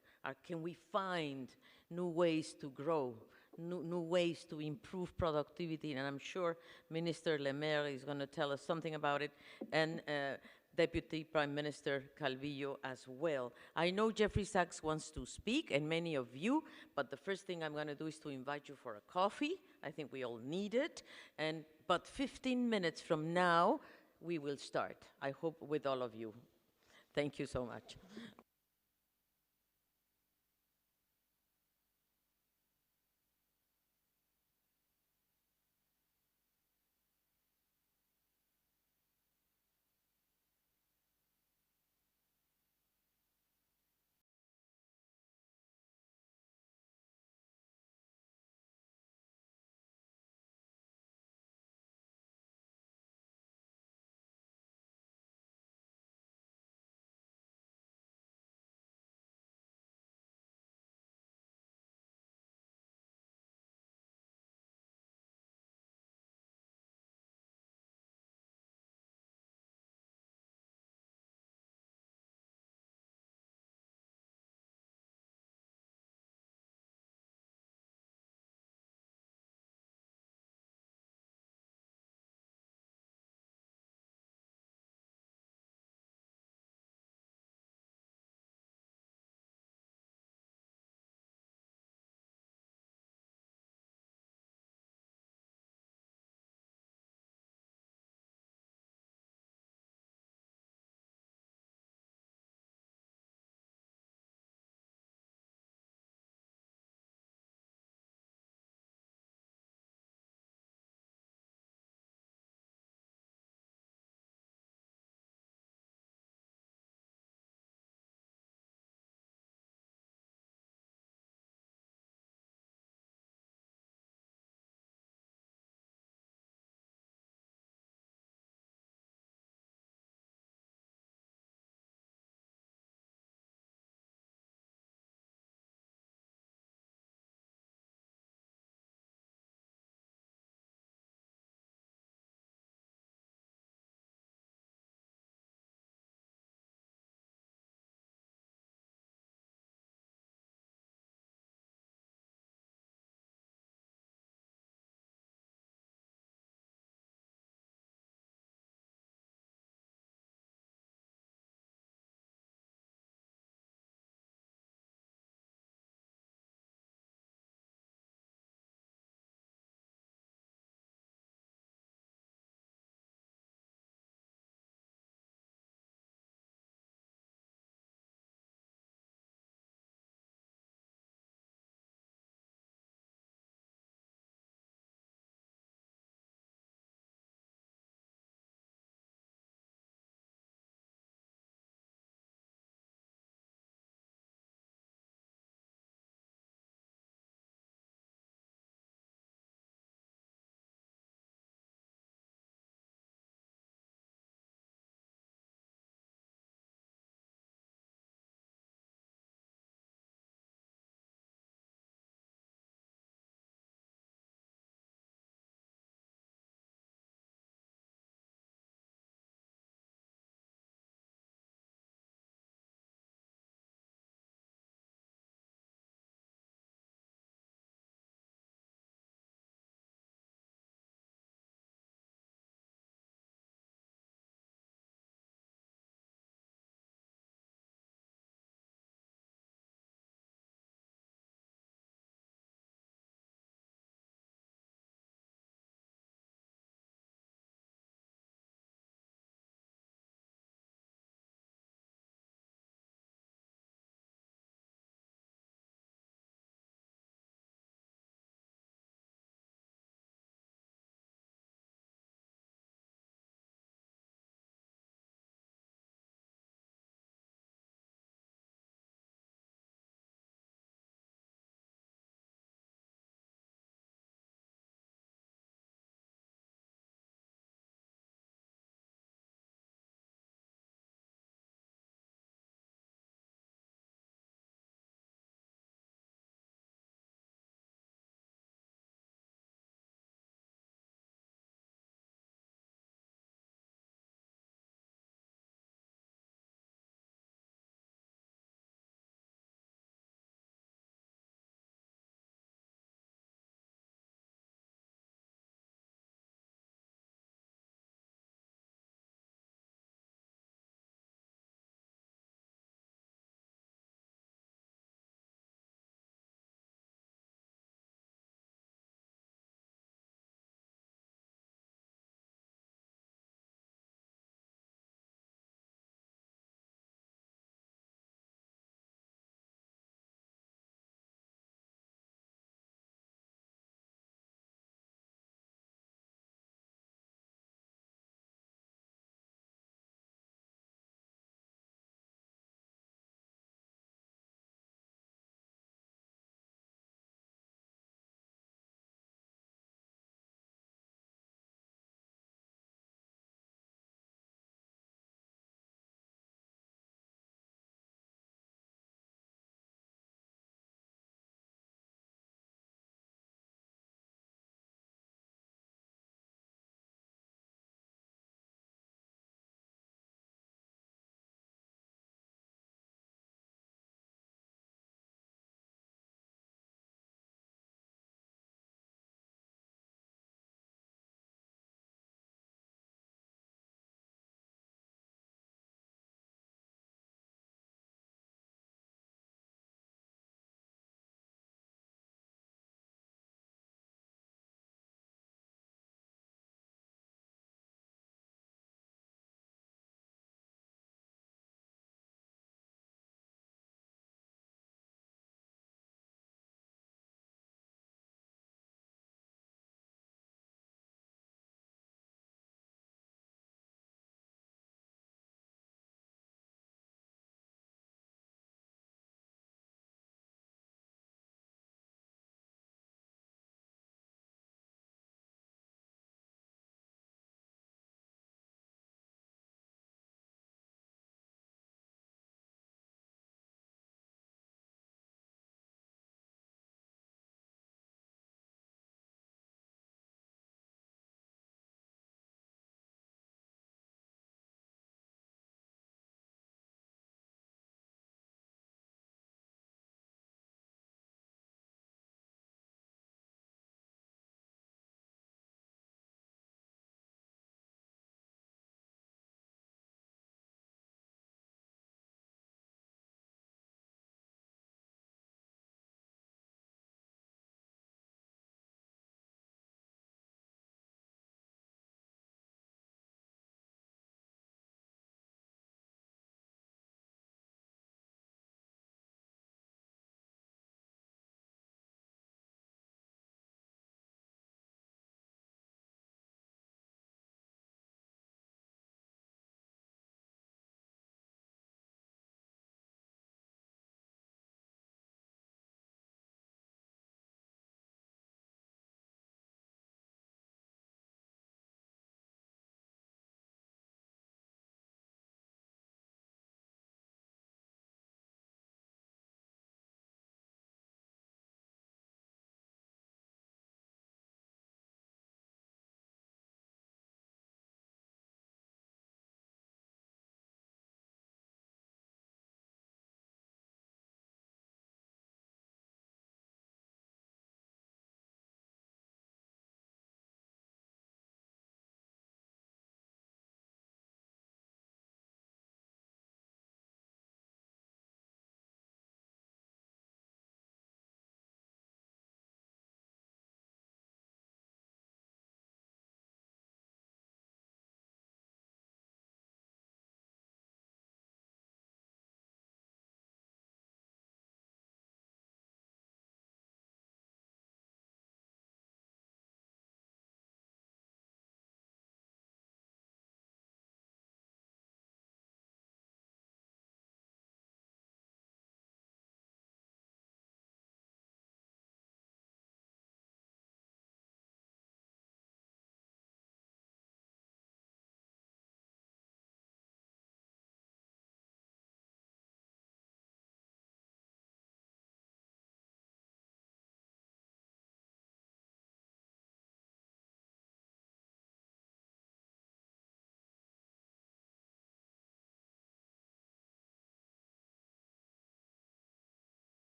Speaker 19: Can we find new ways to grow, new ways to improve productivity? And I'm sure Minister Le Maire is going to tell us something about it, and Deputy Prime Minister Calvillo as well. I know Jeffrey Sachs wants to speak, and many of you, but the first thing I'm going to do is to invite you for a coffee. I think we all need it. But 15 minutes from now, we will start, I hope with all of you. Thank you so much.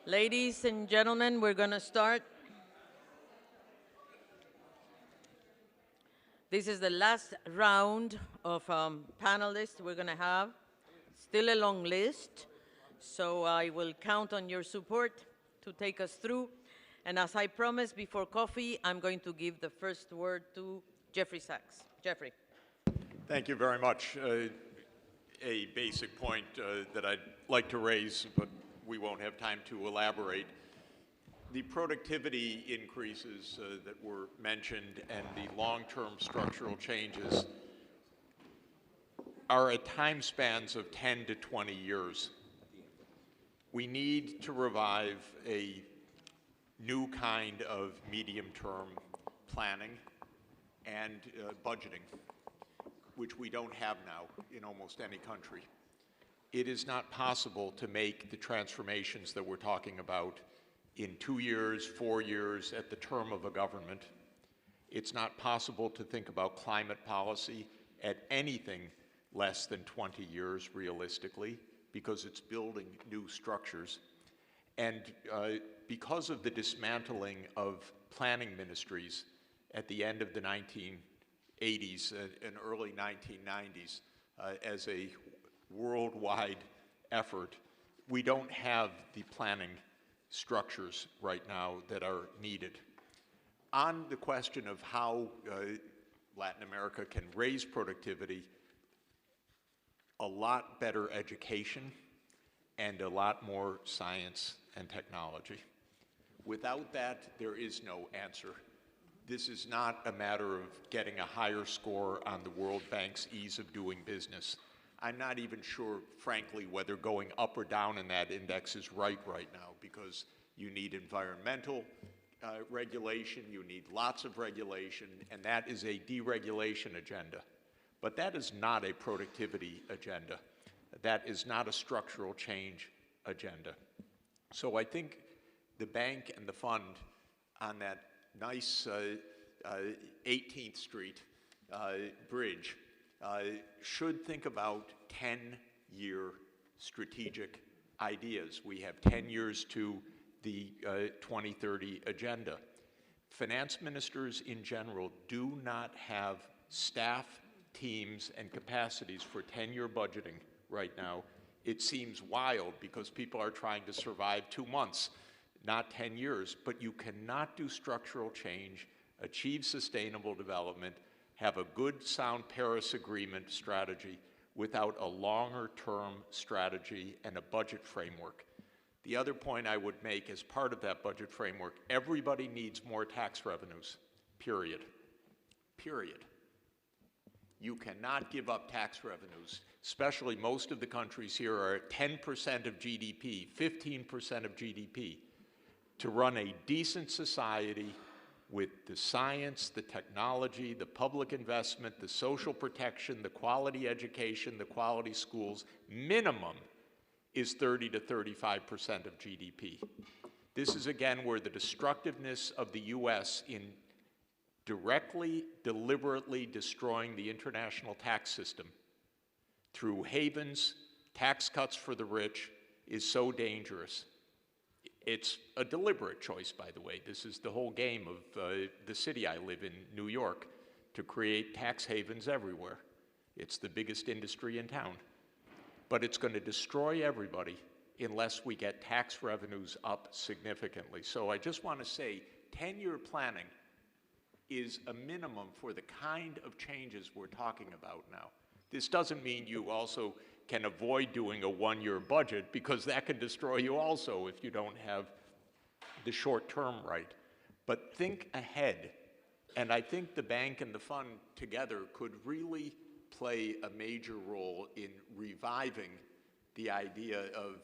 Speaker 19: Ladies and gentlemen, we're going to start. This is the last round of panelists we're going to have. Still a long list, so I will count on your support to take us through. And as I promised before coffee, I'm going to give the first word to Jeffrey Sachs. Jeffrey.
Speaker 6: Thank you very much. A basic point that I'd like to raise, but we won't have time to elaborate. The productivity increases that were mentioned and the long-term structural changes are at time spans of 10 to 20 years. We need to revive a new kind of medium-term planning and budgeting, which we don't have now in almost any country. It is not possible to make the transformations that we're talking about in 2 years, 4 years, at the term of a government. It's not possible to think about climate policy at anything less than 20 years realistically, because it's building new structures. And because of the dismantling of planning ministries at the end of the 1980s and early 1990s as a worldwide effort, we don't have the planning structures right now that are needed. On the question of how Latin America can raise productivity, a lot better education and a lot more science and technology. Without that, there is no answer. This is not a matter of getting a higher score on the World Bank's ease of doing business. I'm not even sure, frankly, whether going up or down in that index is right now, because you need environmental regulation, you need lots of regulation, and that is a deregulation agenda. But that is not a productivity agenda. That is not a structural change agenda. So I think the bank and the fund on that nice 18th Street bridge should think about 10-year strategic ideas. We have 10 years to the 2030 agenda. Finance ministers in general do not have staff, teams, and capacities for 10-year budgeting right now. It seems wild because people are trying to survive 2 months, not 10 years. But you cannot do structural change, achieve sustainable development, have a good, sound Paris Agreement strategy without a longer-term strategy and a budget framework. The other point I would make as part of that budget framework, everybody needs more tax revenues, period. Period. You cannot give up tax revenues, especially most of the countries here are at 10% of GDP, 15% of GDP. To run a decent society with the science, the technology, the public investment, the social protection, the quality education, the quality schools, minimum is 30 to 35% of GDP. This is again where the destructiveness of the US in directly, deliberately destroying the international tax system through havens, tax cuts for the rich, is so dangerous. It's a deliberate choice, by the way. This is the whole game of the city I live in, New York, to create tax havens everywhere. It's the biggest industry in town. But it's going to destroy everybody unless we get tax revenues up significantly. So I just want to say 10-year planning is a minimum for the kind of changes we're talking about now. This doesn't mean you also can avoid doing a one-year budget, because that can destroy you also if you don't have the short term right. But think ahead. And I think the bank and the fund together could really play a major role in reviving the idea of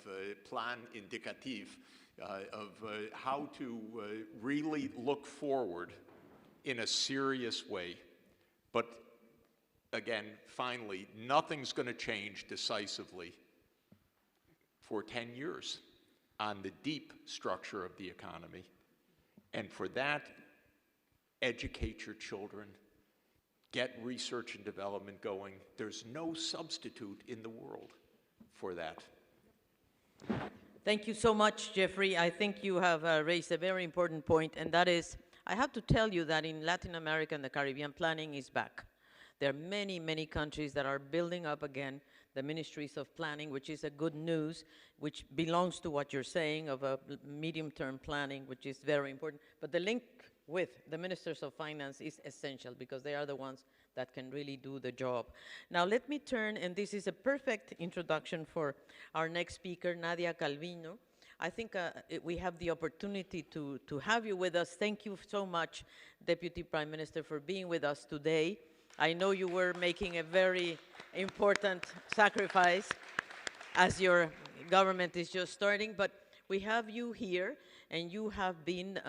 Speaker 6: plan indicatif, of how to really look forward in a serious way. But again, finally, nothing's going to change decisively for 10 years on the deep structure of the economy. And for that, educate your children, get research and development going. There's no substitute in the world for that.
Speaker 19: Thank you so much, Jeffrey. I think you have raised a very important point, and that is, I have to tell you that in Latin America and the Caribbean, planning is back. There are many, many countries that are building up again the ministries of planning, which is a good news, which belongs to what you're saying of a medium-term planning, which is very important. But the link with the ministers of finance is essential because they are the ones that can really do the job. Now let me turn, and this is a perfect introduction for our next speaker, Nadia Calvino. I think we have the opportunity to have you with us. Thank you so much, Deputy Prime Minister, for being with us today. I know you were making a very important sacrifice as your government is just starting, but we have you here, and you have been,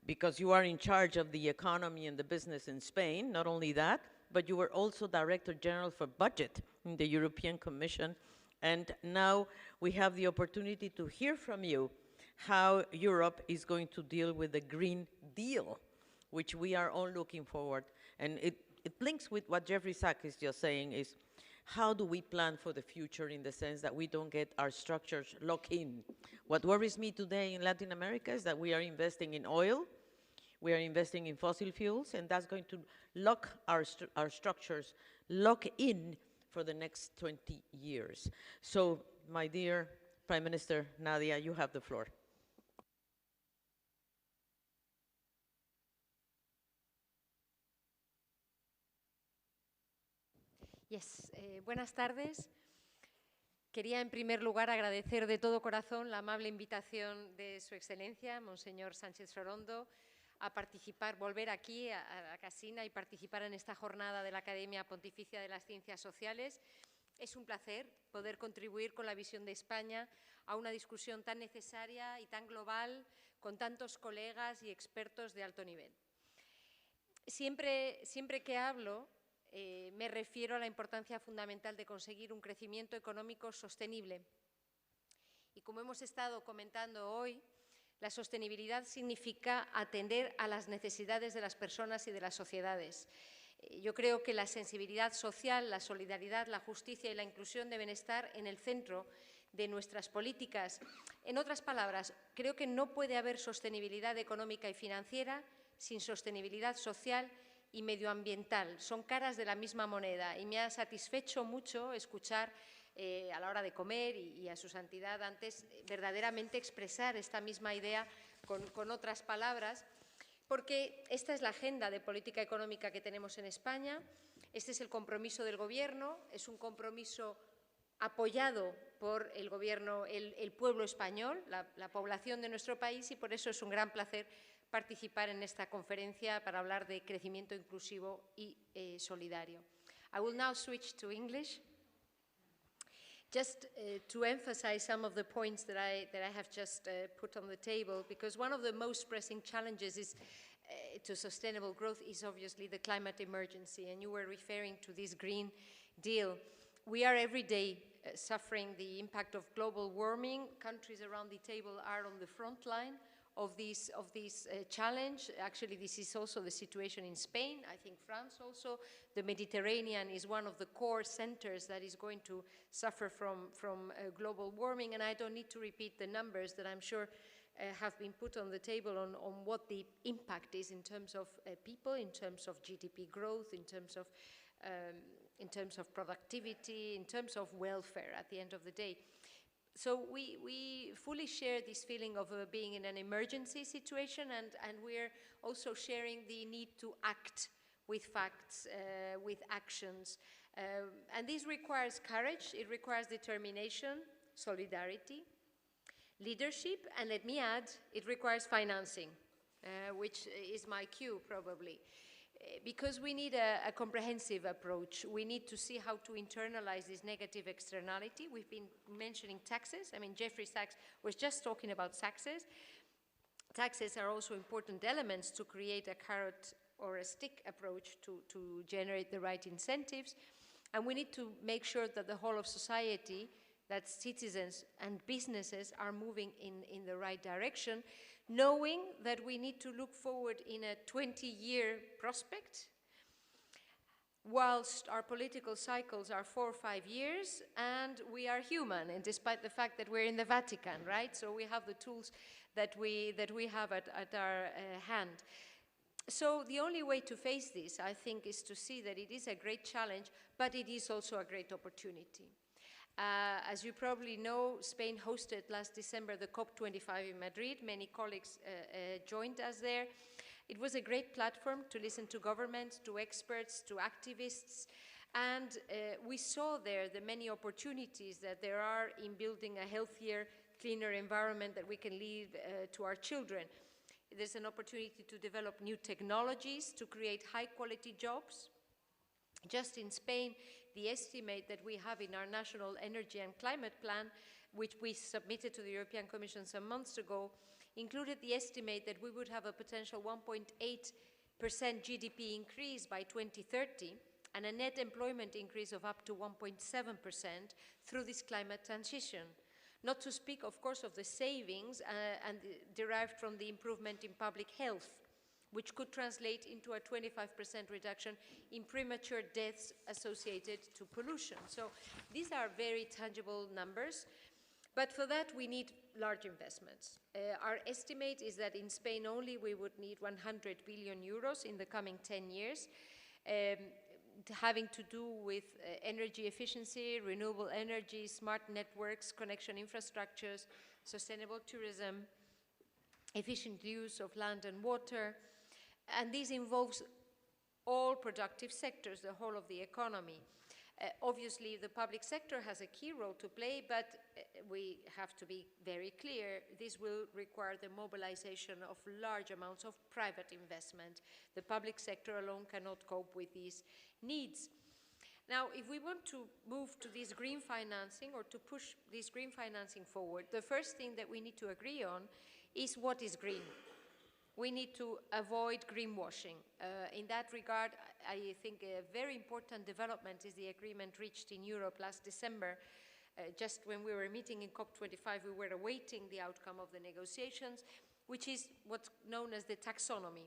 Speaker 19: because you are in charge of the economy and the business in Spain, not only that, but you were also Director General for Budget in the European Commission. And now we have the opportunity to hear from you how Europe is going to deal with the Green Deal, which we are all looking forward. And it links with what Jeffrey Sachs is just saying is, how do we plan for the future in the sense that we don't get our structures locked in? What worries me today in Latin America is that we are investing in oil, we are investing in fossil fuels, and that's going to lock our structures, lock in for the next 20 years. So, my dear Prime Minister Nadia, you have the floor.
Speaker 17: Yes, buenas tardes. Quería en primer lugar agradecer de todo corazón la amable invitación de Su Excelencia, Monseñor Sánchez Sorondo, a participar, volver aquí a la Casina y participar en esta jornada de la Academia Pontificia de las Ciencias Sociales. Es un placer poder contribuir con la visión de España a una discusión tan necesaria y tan global con tantos colegas y expertos de alto nivel. Siempre que hablo, me refiero a la importancia fundamental de conseguir un crecimiento económico sostenible. Y como hemos estado comentando hoy, la sostenibilidad significa atender a las necesidades de las personas y de las sociedades. Yo creo que la sensibilidad social, la solidaridad, la justicia y la inclusión deben estar en el centro de nuestras políticas. En otras palabras, creo que no puede haber sostenibilidad económica y financiera sin sostenibilidad social y medioambiental. Son caras de la misma moneda y me ha satisfecho mucho escuchar a la hora de comer y a su santidad antes verdaderamente expresar esta misma idea con otras palabras, porque esta es la agenda de política económica que tenemos en España, este es el compromiso del Gobierno, es un compromiso apoyado por el Gobierno, el pueblo español, la población de nuestro país, y por eso es un gran placer participar en esta conferencia para hablar de crecimiento inclusivo y solidario. I will now switch to English. Just to emphasize some of the points that I have just put on the table, because one of the most pressing challenges is to sustainable growth is obviously the climate emergency, and you were referring to this Green Deal. We are every day suffering the impact of global warming. Countries around the table are on the front line of this challenge. Actually, this is also the situation in Spain. I think France also. The Mediterranean is one of the core centers that is going to suffer from global warming, and I don't need to repeat the numbers that I'm sure have been put on the table on what the impact is in terms of people, in terms of GDP growth, in terms of productivity, in terms of welfare at the end of the day. So we fully share this feeling of being in an emergency situation, and we're also sharing the need to act with facts, with actions. And this requires courage, it requires determination, solidarity, leadership, and let me add, it requires financing, which is my cue probably. Because we need a comprehensive approach. We need to see how to internalize this negative externality. We've been mentioning taxes. I mean, Jeffrey Sachs was just talking about taxes. Taxes are also important elements to create a carrot or a stick approach to generate the right incentives. And we need to make sure that the whole of society, that citizens and businesses are moving in the right direction, knowing that we need to look forward in a 20-year prospect. whilst our political cycles are 4 or 5 years, and we are human, and despite the fact that we're in the Vatican, right? So we have the tools that we have at our hand. So the only way to face this, I think, is to see that it is a great challenge, but it is also a great opportunity. As you probably know, Spain hosted last December the COP25 in Madrid. Many colleagues joined us there. It was a great platform to listen to governments, to experts, to activists, and we saw there the many opportunities that there are in building a healthier, cleaner environment that we can leave to our children. There's an opportunity to develop new technologies to create high-quality jobs. Just in Spain, the estimate that we have in our National Energy and Climate Plan, which we submitted to the European Commission some months ago, included the estimate that we would have a potential 1.8% GDP increase by 2030 and a net employment increase of up to 1.7% through this climate transition. Not to speak, of course, of the savings derived from the improvement in public health, which could translate into a 25% reduction in premature deaths associated to pollution. So these are very tangible numbers, but for that we need large investments. Our estimate is that in Spain only we would need 100 billion euros in the coming 10 years, having to do with energy efficiency, renewable energy, smart networks, connection infrastructures, sustainable tourism, efficient use of land and water, and this involves all productive sectors, the whole of the economy. Obviously, the public sector has a key role to play, but we have to be very clear, this will require the mobilization of large amounts of private investment. The public sector alone cannot cope with these needs. Now, if we want to move to this green financing or to push this green financing forward, the first thing that we need to agree on is what is green. We need to avoid greenwashing. In that regard, I think a very important development is the agreement reached in Europe last December. Just when we were meeting in COP25, we were awaiting the outcome of the negotiations, which is what's known as the taxonomy,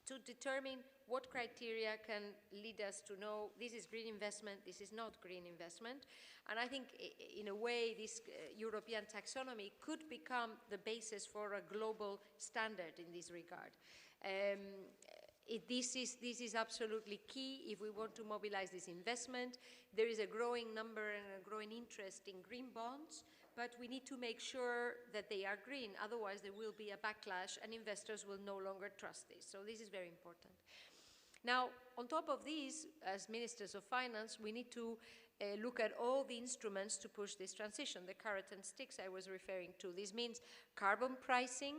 Speaker 17: to determine what criteria can lead us to know this is green investment, this is not green investment. And I think in a way this European taxonomy could become the basis for a global standard in this regard. This is absolutely key if we want to mobilize this investment. There is a growing number and a growing interest in green bonds, but we need to make sure that they are green, otherwise there will be a backlash and investors will no longer trust this. So this is very important. Now, on top of these, as ministers of finance, we need to look at all the instruments to push this transition, the carrot and sticks I was referring to. This means carbon pricing,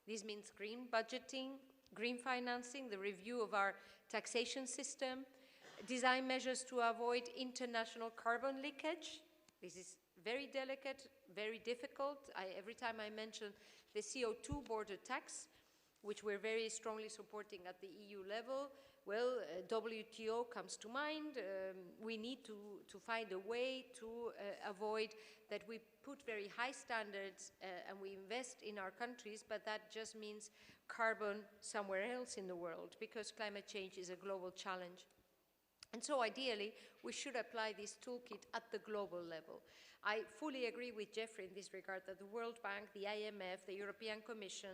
Speaker 17: this means green budgeting, green financing, the review of our taxation system, design measures to avoid international carbon leakage. This is very delicate, very difficult. Every time I mention the CO2 border tax, which we're very strongly supporting at the EU level, well, WTO comes to mind. We need to find a way to avoid that we put very high standards and we invest in our countries, but that just means carbon somewhere else in the world, because climate change is a global challenge. And so ideally, we should apply this toolkit at the global level. I fully agree with Jeffrey in this regard that the World Bank, the IMF, the European Commission,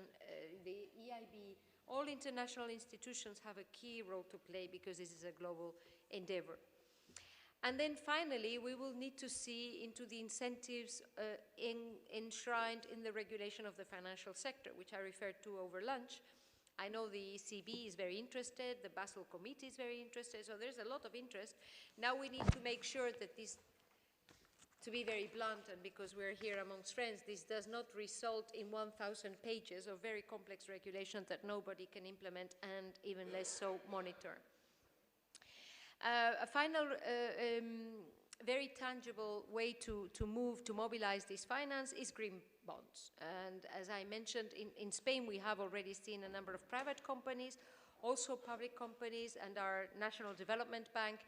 Speaker 17: the EIB, all international institutions have a key role to play because this is a global endeavor. And then finally, we will need to see into the incentives enshrined in the regulation of the financial sector, which I referred to over lunch. I know the ECB is very interested, the Basel Committee is very interested, so there's a lot of interest. Now we need to make sure that this, to be very blunt, and because we're here amongst friends, this does not result in 1,000 pages of very complex regulation that nobody can implement and even less so monitor. A final very tangible way to mobilize this finance is green bonds. And as I mentioned, in Spain we have already seen a number of private companies, also public companies, and our National Development Bank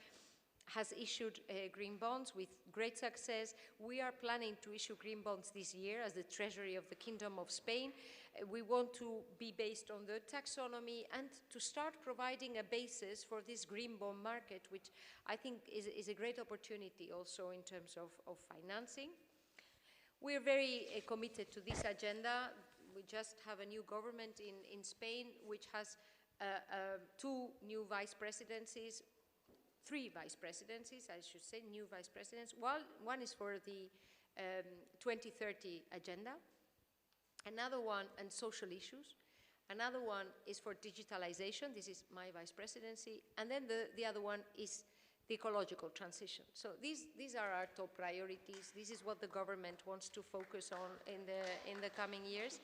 Speaker 17: has issued green bonds with great success. We are planning to issue green bonds this year as the Treasury of the Kingdom of Spain. We want to be based on the taxonomy and to start providing a basis for this green bond market, which I think is a great opportunity also in terms of financing. We are very committed to this agenda. We just have a new government in Spain, which has 2 new vice presidencies, 3 vice presidencies, I should say, new vice presidents. One is for the 2030 agenda, another one on social issues, another one is for digitalization, this is my vice presidency, and then the other one is the ecological transition. So these are our top priorities. This is what the government wants to focus on in the coming years.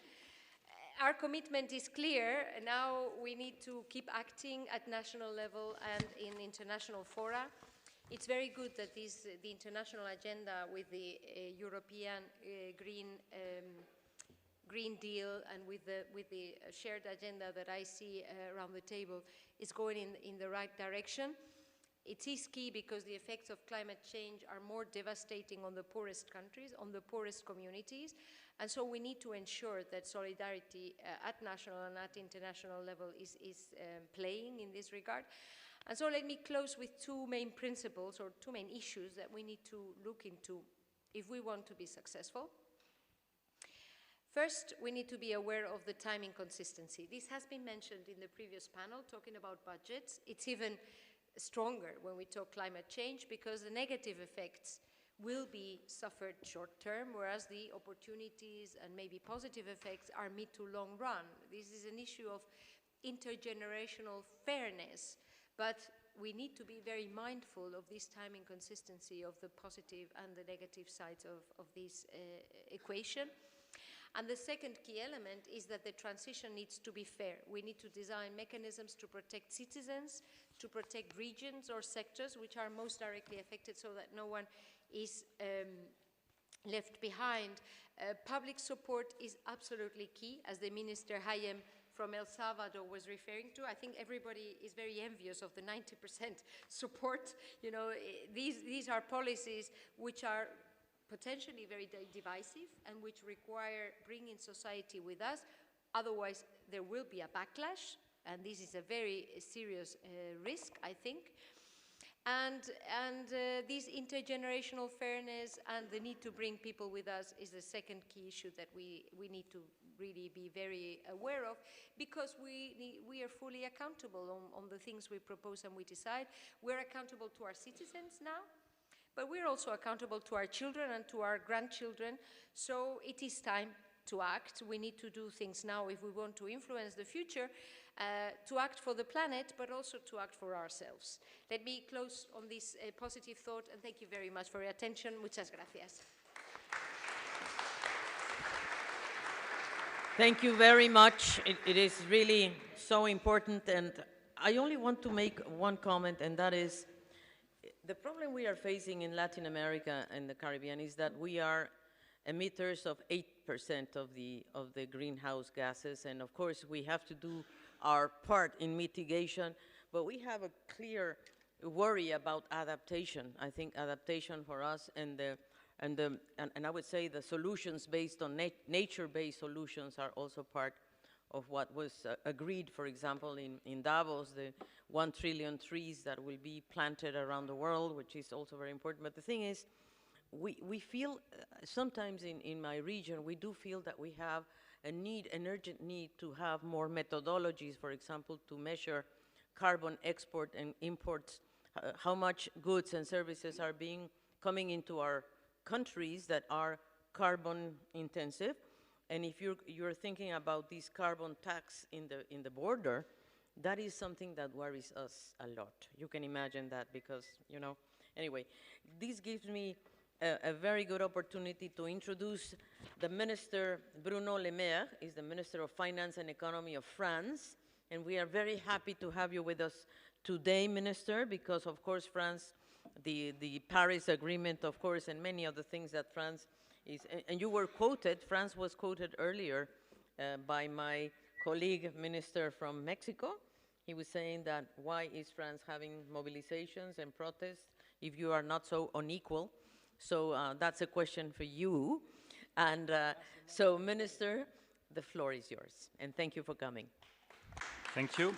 Speaker 17: Our commitment is clear. Now we need to keep acting at national level and in international fora. It's very good that the international agenda with the European Green Deal and with the shared agenda that I see around the table is going in the right direction. It is key because the effects of climate change are more devastating on the poorest countries, on the poorest communities, and so we need to ensure that solidarity at national and at international level is playing in this regard. And so let me close with 2 main principles or 2 main issues that we need to look into if we want to be successful. First, we need to be aware of the time inconsistency. This has been mentioned in the previous panel, talking about budgets. It's even stronger when we talk climate change because the negative effects will be suffered short term, whereas the opportunities and maybe positive effects are mid to long run. This is an issue of intergenerational fairness, but we need to be very mindful of this time inconsistency of the positive and the negative sides of this equation. And the second key element is that the transition needs to be fair. We need to design mechanisms to protect citizens, to protect regions or sectors which are most directly affected so that no one is left behind. Public support is absolutely key, as the Minister Hayem from El Salvador was referring to. I think everybody is very envious of the 90% support. You know, these are policies which are potentially very divisive and which require bringing society with us. Otherwise, there will be a backlash, and this is a very serious risk, I think. And this intergenerational fairness and the need to bring people with us is the second key issue that we need to really be very aware of, because we are fully accountable on the things we propose and we decide. We're accountable to our citizens now, but we're also accountable to our children and to our grandchildren. So it is time to act. We need to do things now if we want to influence the future, to act for the planet, but also to act for ourselves. Let me close on this positive thought, and thank you very much for your attention. Muchas gracias.
Speaker 19: Thank you very much. It is really so important, and I only want to make one comment, and that is the problem we are facing in Latin America and the Caribbean is that we are emitters of 8% of the greenhouse gases, and of course we have to do our part in mitigation, but we have a clear worry about adaptation. I think adaptation for us and I would say the solutions based on nature-based solutions are also part of what was agreed, for example, in Davos, the 1 trillion trees that will be planted around the world, which is also very important. But the thing is, we feel, sometimes in my region, we do feel that we have an urgent need to have more methodologies, for example, to measure carbon export and imports, how much goods and services are coming into our countries that are carbon intensive. And if you're thinking about this carbon tax in the border, that is something that worries us a lot. You can imagine that because, you know, anyway, this gives me a very good opportunity to introduce the Minister Bruno Le Maire, is the Minister of Finance and Economy of France, and we are very happy to have you with us today, Minister, because of course France, the Paris Agreement, of course, and many of the things that France is, and you were quoted, France was quoted earlier by my colleague minister from Mexico. He was saying that why is France having mobilizations and protests? if you are not so unequal. So that's a question for you. And so, Minister, the floor is yours. And thank you for coming.
Speaker 18: Thank you.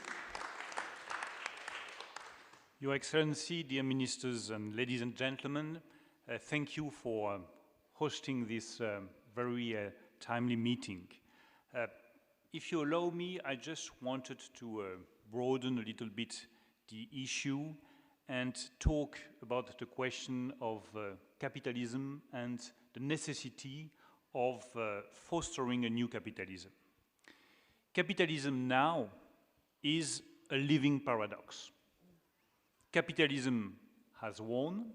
Speaker 18: Your Excellency, dear ministers and ladies and gentlemen, thank you for hosting this very timely meeting. If you allow me, I just wanted to broaden a little bit the issue and talk about the question of capitalism and the necessity of fostering a new capitalism. Capitalism now is a living paradox. Capitalism has won,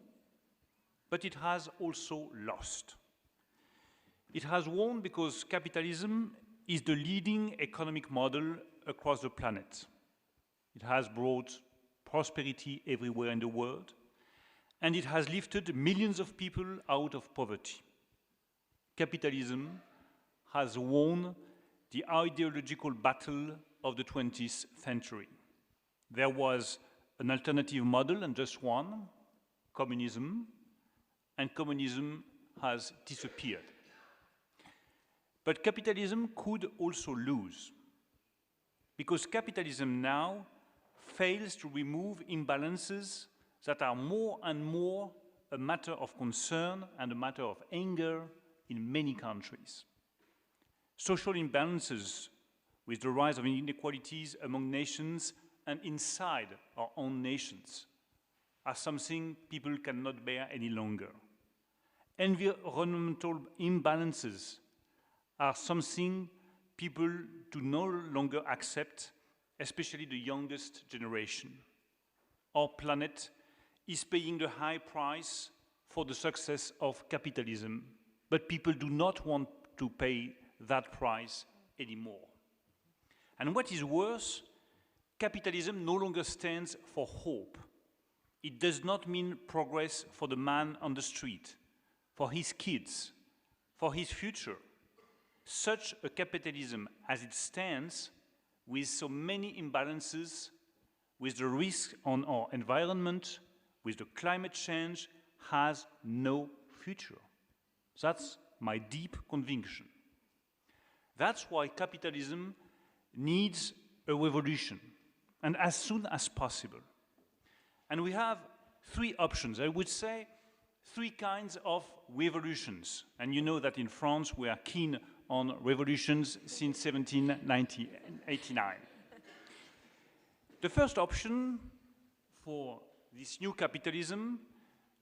Speaker 18: but it has also lost. It has won because capitalism is the leading economic model across the planet. It has brought prosperity everywhere in the world, and it has lifted millions of people out of poverty. Capitalism has won the ideological battle of the 20th century. There was an alternative model and just one, communism, and communism has disappeared. But capitalism could also lose, because capitalism now fails to remove imbalances that are more and more a matter of concern and a matter of anger in many countries. Social imbalances with the rise of inequalities among nations and inside our own nations are something people cannot bear any longer. Environmental imbalances are something people do no longer accept, especially the youngest generation. Our planet is paying the high price for the success of capitalism, but people do not want to pay that price anymore. And what is worse, capitalism no longer stands for hope. It does not mean progress for the man on the street, for his kids, for his future. Such a capitalism as it stands, with so many imbalances, with the risk on our environment, with the climate change, has no future. That's my deep conviction. That's why capitalism needs a revolution, and as soon as possible. And we have three options, I would say, three kinds of revolutions. And you know that in France we are keen on revolutions since 1789. The first option for this new capitalism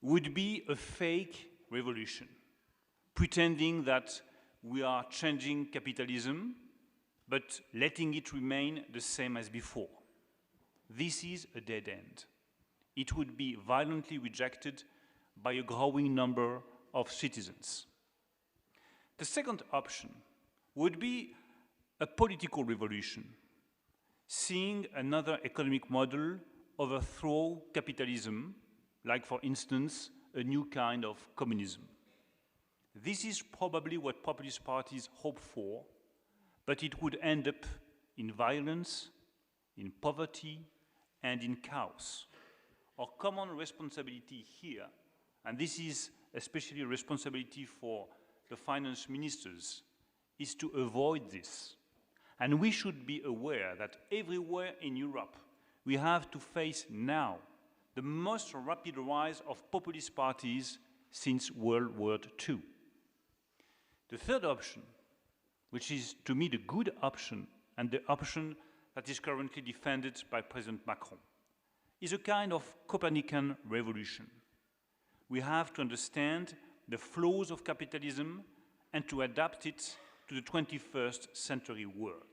Speaker 18: would be a fake revolution, pretending that we are changing capitalism, but letting it remain the same as before. This is a dead end. It would be violently rejected by a growing number of citizens. The second option would be a political revolution, seeing another economic model overthrow capitalism, like, for instance, a new kind of communism. This is probably what populist parties hope for, but it would end up in violence, in poverty, and in chaos. Our common responsibility here, and this is especially a responsibility for the finance ministers, is to avoid this. And we should be aware that everywhere in Europe, we have to face now the most rapid rise of populist parties since World War II. The third option, which is to me the good option and the option that is currently defended by President Macron, is a kind of Copernican revolution. We have to understand the flaws of capitalism and to adapt it to the 21st century world.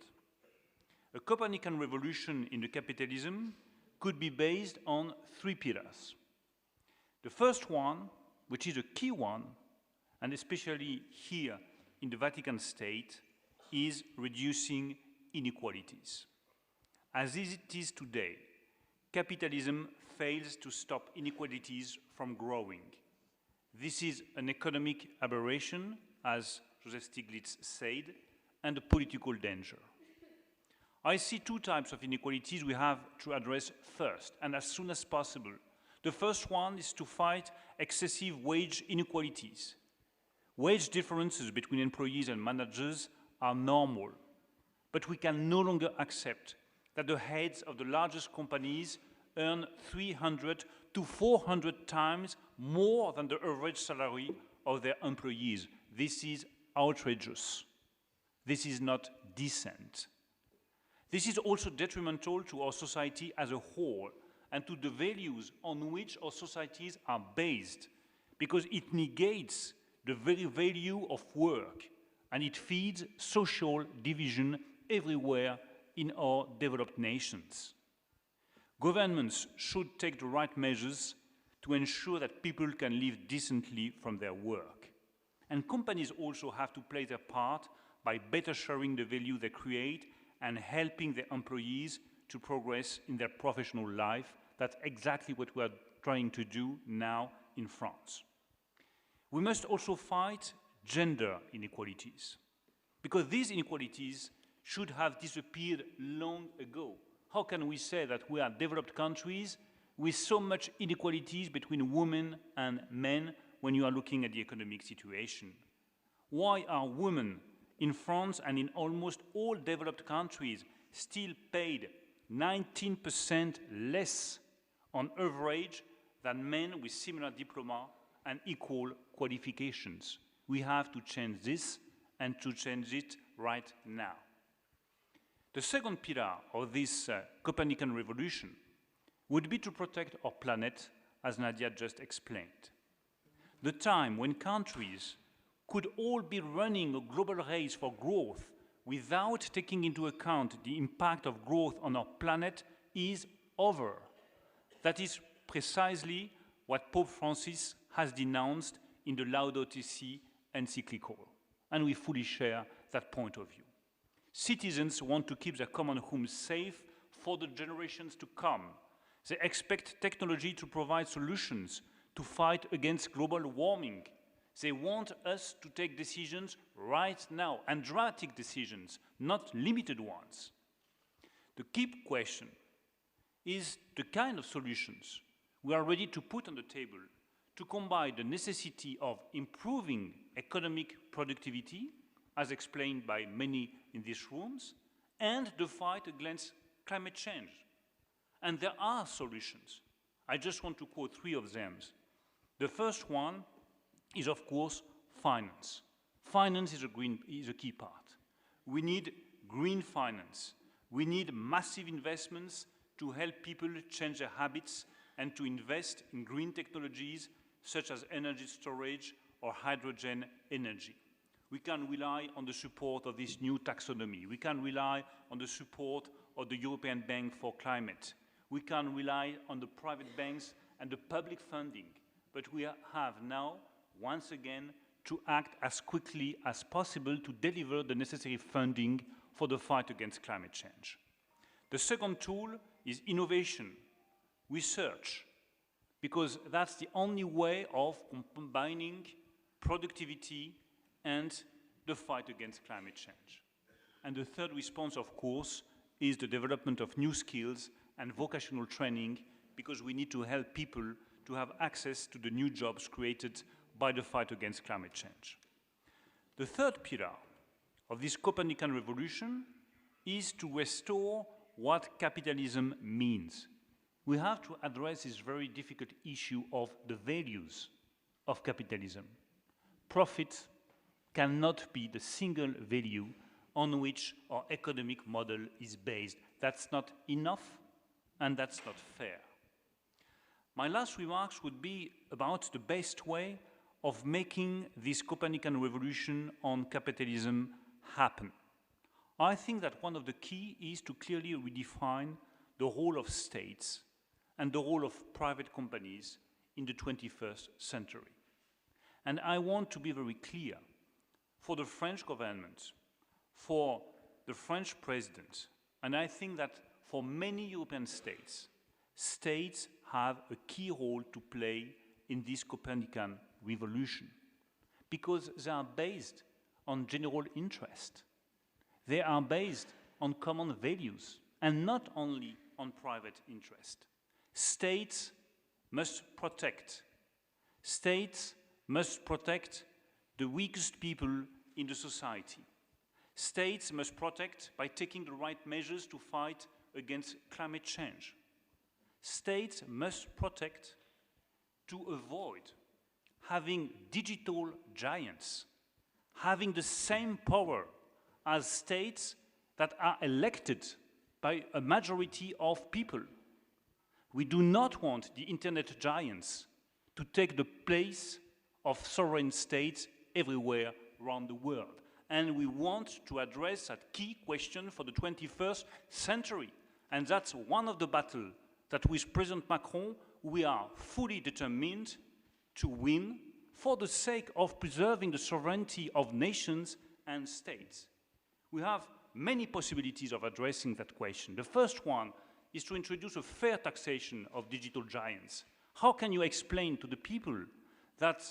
Speaker 18: A Copernican revolution in the capitalism could be based on three pillars. The first one, which is a key one, and especially here in the Vatican State, is reducing inequalities. As it is today, capitalism fails to stop inequalities from growing. This is an economic aberration, as Joseph Stiglitz said, and a political danger. I see two types of inequalities we have to address first, and as soon as possible, The first one is to fight excessive wage inequalities. Wage differences between employees and managers are normal, but we can no longer accept that the heads of the largest companies earn 300 to 400 times more than the average salary of their employees. This is outrageous. This is not decent. This is also detrimental to our society as a whole and to the values on which our societies are based, because it negates the very value of work and it feeds social division everywhere in our developed nations. Governments should take the right measures to ensure that people can live decently from their work. And companies also have to play their part by better sharing the value they create and helping their employees to progress in their professional life. That's exactly what we are trying to do now in France. We must also fight gender inequalities, because these inequalities should have disappeared long ago. How can we say that we are developed countries with so much inequalities between women and men when you are looking at the economic situation? Why are women in France and in almost all developed countries still paid 19% less on average than men with similar diploma and equal qualifications? We have to change this, and to change it right now. The second pillar of this Copernican revolution would be to protect our planet, as Nadia just explained. The time when countries could all be running a global race for growth without taking into account the impact of growth on our planet is over. That is precisely what Pope Francis has denounced in the Laudato Si encyclical, and we fully share that point of view. Citizens want to keep their common homes safe for the generations to come. They expect technology to provide solutions to fight against global warming. They want us to take decisions right now, and dramatic decisions, not limited ones. The key question is the kind of solutions we are ready to put on the table to combine the necessity of improving economic productivity, as explained by many in these rooms, and the fight against climate change. And there are solutions. I just want to quote three of them. The first one is, of course, finance. Finance is a key part. We need green finance. We need massive investments to help people change their habits and to invest in green technologies such as energy storage or hydrogen energy. We can rely on the support of this new taxonomy. We can rely on the support of the European Bank for Climate. We can rely on the private banks and the public funding. But we have now, once again, to act as quickly as possible to deliver the necessary funding for the fight against climate change. The second tool is innovation, research, because that's the only way of combining productivity and the fight against climate change. And the third response, of course, is the development of new skills and vocational training, because we need to help people to have access to the new jobs created by the fight against climate change. The third pillar of this Copernican revolution is to restore what capitalism means. We have to address this very difficult issue of the values of capitalism. Profit cannot be the single value on which our economic model is based. That's not enough, and that's not fair. My last remarks would be about the best way of making this Copernican revolution on capitalism happen. I think that one of the key is to clearly redefine the role of states and the role of private companies in the 21st century. And I want to be very clear, for the French government, for the French president, and I think that for many European states, states have a key role to play in this Copernican revolution, because they are based on general interest. They are based on common values and not only on private interest. States must protect. States must protect the weakest people in the society. States must protect by taking the right measures to fight against climate change. States must protect to avoid having digital giants having the same power as states that are elected by a majority of people. We do not want the internet giants to take the place of sovereign states everywhere around the world. And we want to address that key question for the 21st century. And that's one of the battles that with President Macron, we are fully determined to win for the sake of preserving the sovereignty of nations and states. We have many possibilities of addressing that question. The first one is to introduce a fair taxation of digital giants. How can you explain to the people that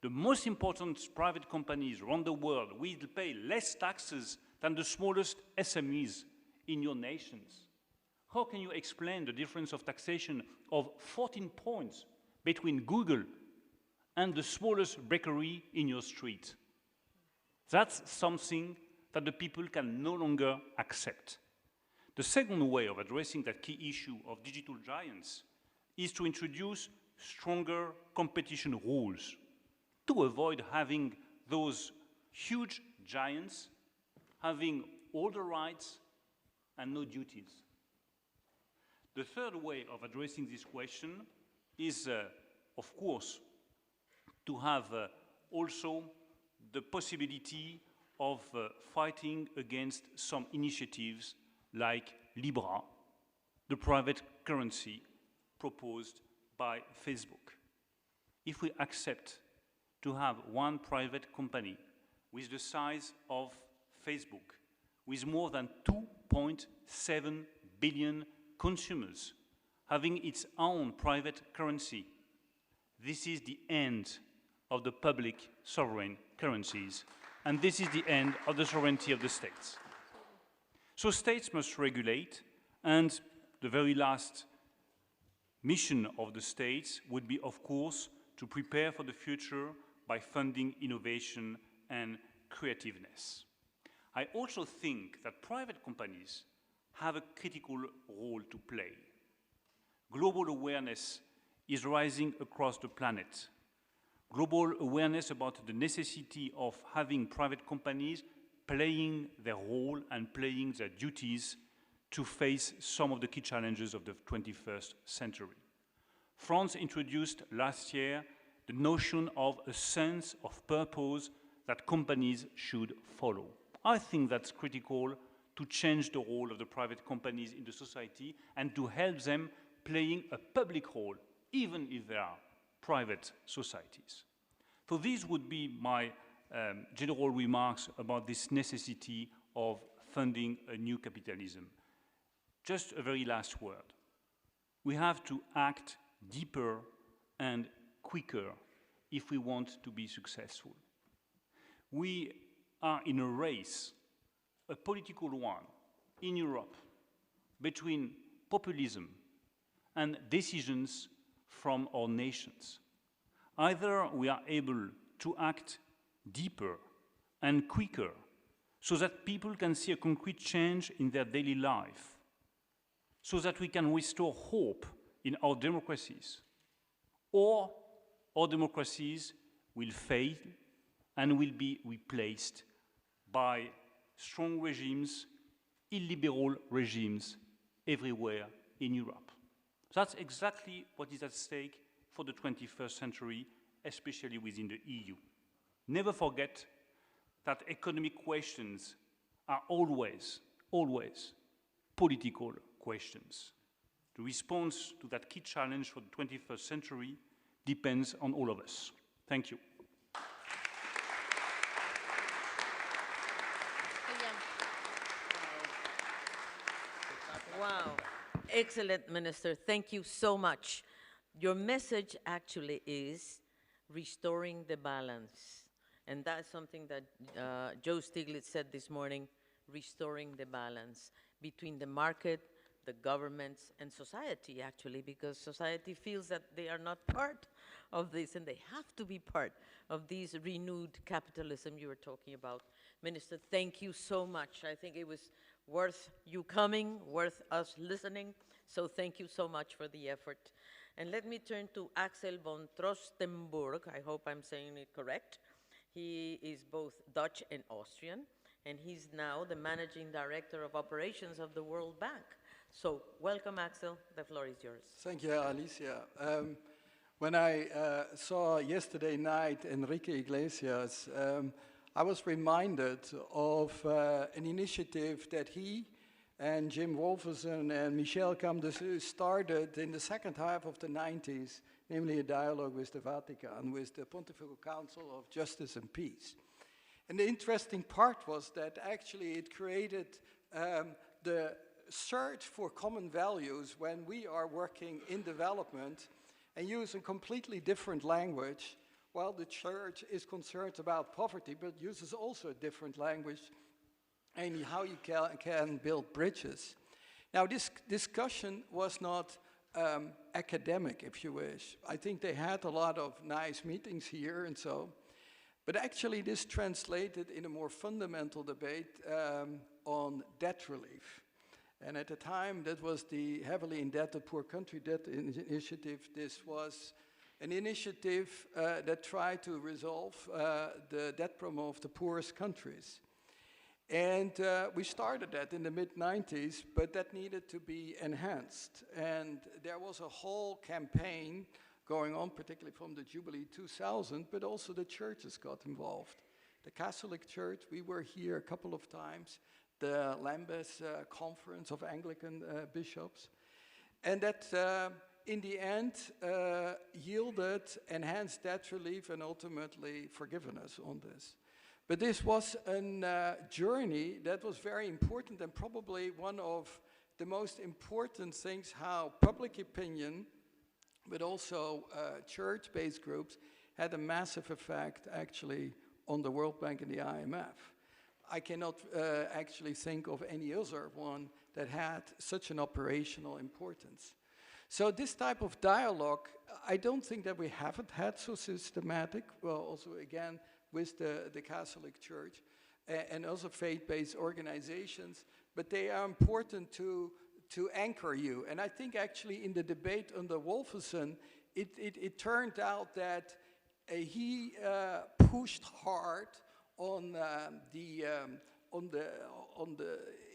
Speaker 18: the most important private companies around the world will pay less taxes than the smallest SMEs in your nations? How can you explain the difference of taxation of 14 points between Google and the smallest bakery in your street? That's something that the people can no longer accept. The second way of addressing that key issue of digital giants is to introduce stronger competition rules to avoid having those huge giants having all the rights and no duties. The third way of addressing this question is, of course, to have also the possibility of fighting against some initiatives like Libra, the private currency proposed by Facebook. If we accept to have one private company with the size of Facebook, with more than 2.7 billion consumers having its own private currency, this is the end of the public sovereign currencies, and this is the end of the sovereignty of the states. So states must regulate, and the very last mission of the states would be, of course, to prepare for the future by funding innovation and creativeness. I also think that private companies have a critical role to play. Global awareness is rising across the planet. Global awareness about the necessity of having private companies playing their role and playing their duties to face some of the key challenges of the 21st century. France introduced last year the notion of a sense of purpose that companies should follow. I think that's critical to change the role of the private companies in the society and to help them playing a public role, even if they are private societies. So these would be my general remarks about this necessity of funding a new capitalism. Just a very last word. We have to act deeper and quicker if we want to be successful. We are in a race, a political one, in Europe, between populism and decisions from our nations. Either we are able to act deeper and quicker so that people can see a concrete change in their daily life, so that we can restore hope in our democracies, or our democracies will fail and will be replaced by strong regimes, illiberal regimes everywhere in Europe. That's exactly what is at stake for the 21st century, especially within the EU. Never forget that economic questions are always, always political questions. The response to that key challenge for the 21st century depends on all of us. Thank you.
Speaker 19: Wow. Excellent, Minister. Thank you so much. Your message actually is restoring the balance. And that's something that Joe Stiglitz said this morning, restoring the balance between the market, the governments, and society, actually, because society feels that they are not part of this, and they have to be part of this renewed capitalism you were talking about. Minister, thank you so much. I think it was worth you coming, worth us listening, so thank you so much for the effort. And let me turn to Axel von Trostenburg. I hope I'm saying it correct. He is both Dutch and Austrian, and he's now the Managing Director of Operations of the World Bank. So welcome, Axel. The floor is yours.
Speaker 16: Thank you, Alicia. When I saw yesterday night Enrique Iglesias, I was reminded of an initiative that he and Jim Wolferson and Michel Camdessus started in the second half of the 90s, namely a dialogue with the Vatican, with the Pontifical Council of Justice and Peace. And the interesting part was that actually it created the search for common values when we are working in development and use a completely different language, while the church is concerned about poverty, but uses also a different language, and how you can build bridges. Now, this discussion was not academic, if you wish. I think they had a lot of nice meetings here and so, but actually this translated in a more fundamental debate on debt relief. And at the time, that was the Heavily Indebted Poor Country Debt Initiative. This was an initiative that tried to resolve the debt problem of the poorest countries. And we started that in the mid-90s, but that needed to be enhanced. And there was a whole campaign going on, particularly from the Jubilee 2000, but also the churches got involved. The Catholic Church, we were here a couple of times, the Lambeth Conference of Anglican Bishops. And that, in the end, yielded enhanced debt relief and ultimately forgiveness on this. But this was a journey that was very important, and probably one of the most important things how public opinion, but also church-based groups, had a massive effect actually on the World Bank and the IMF. I cannot actually think of any other one that had such an operational importance. So this type of dialogue, I don't think that we haven't had so systematic, well, also again, with the Catholic Church and other faith-based organizations, but they are important to anchor you. And I think actually in the debate under Wolferson, it turned out that he pushed hard on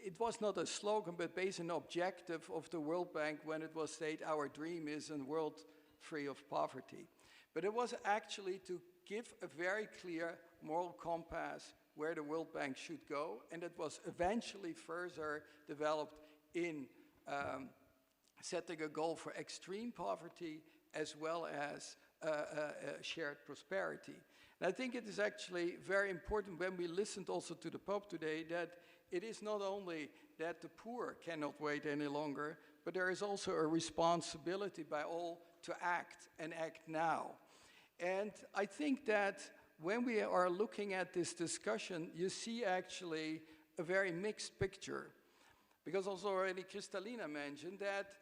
Speaker 16: it was not a slogan, but based on objective of the World Bank when it was stated, our dream is a world free of poverty. But it was actually to give a very clear moral compass where the World Bank should go, and it was eventually further developed in setting a goal for extreme poverty as well as shared prosperity. And I think it is actually very important when we listened also to the Pope today that it is not only that the poor cannot wait any longer, but there is also a responsibility by all to act and act now. And I think that when we are looking at this discussion, you see actually a very mixed picture. Because also already Kristalina mentioned that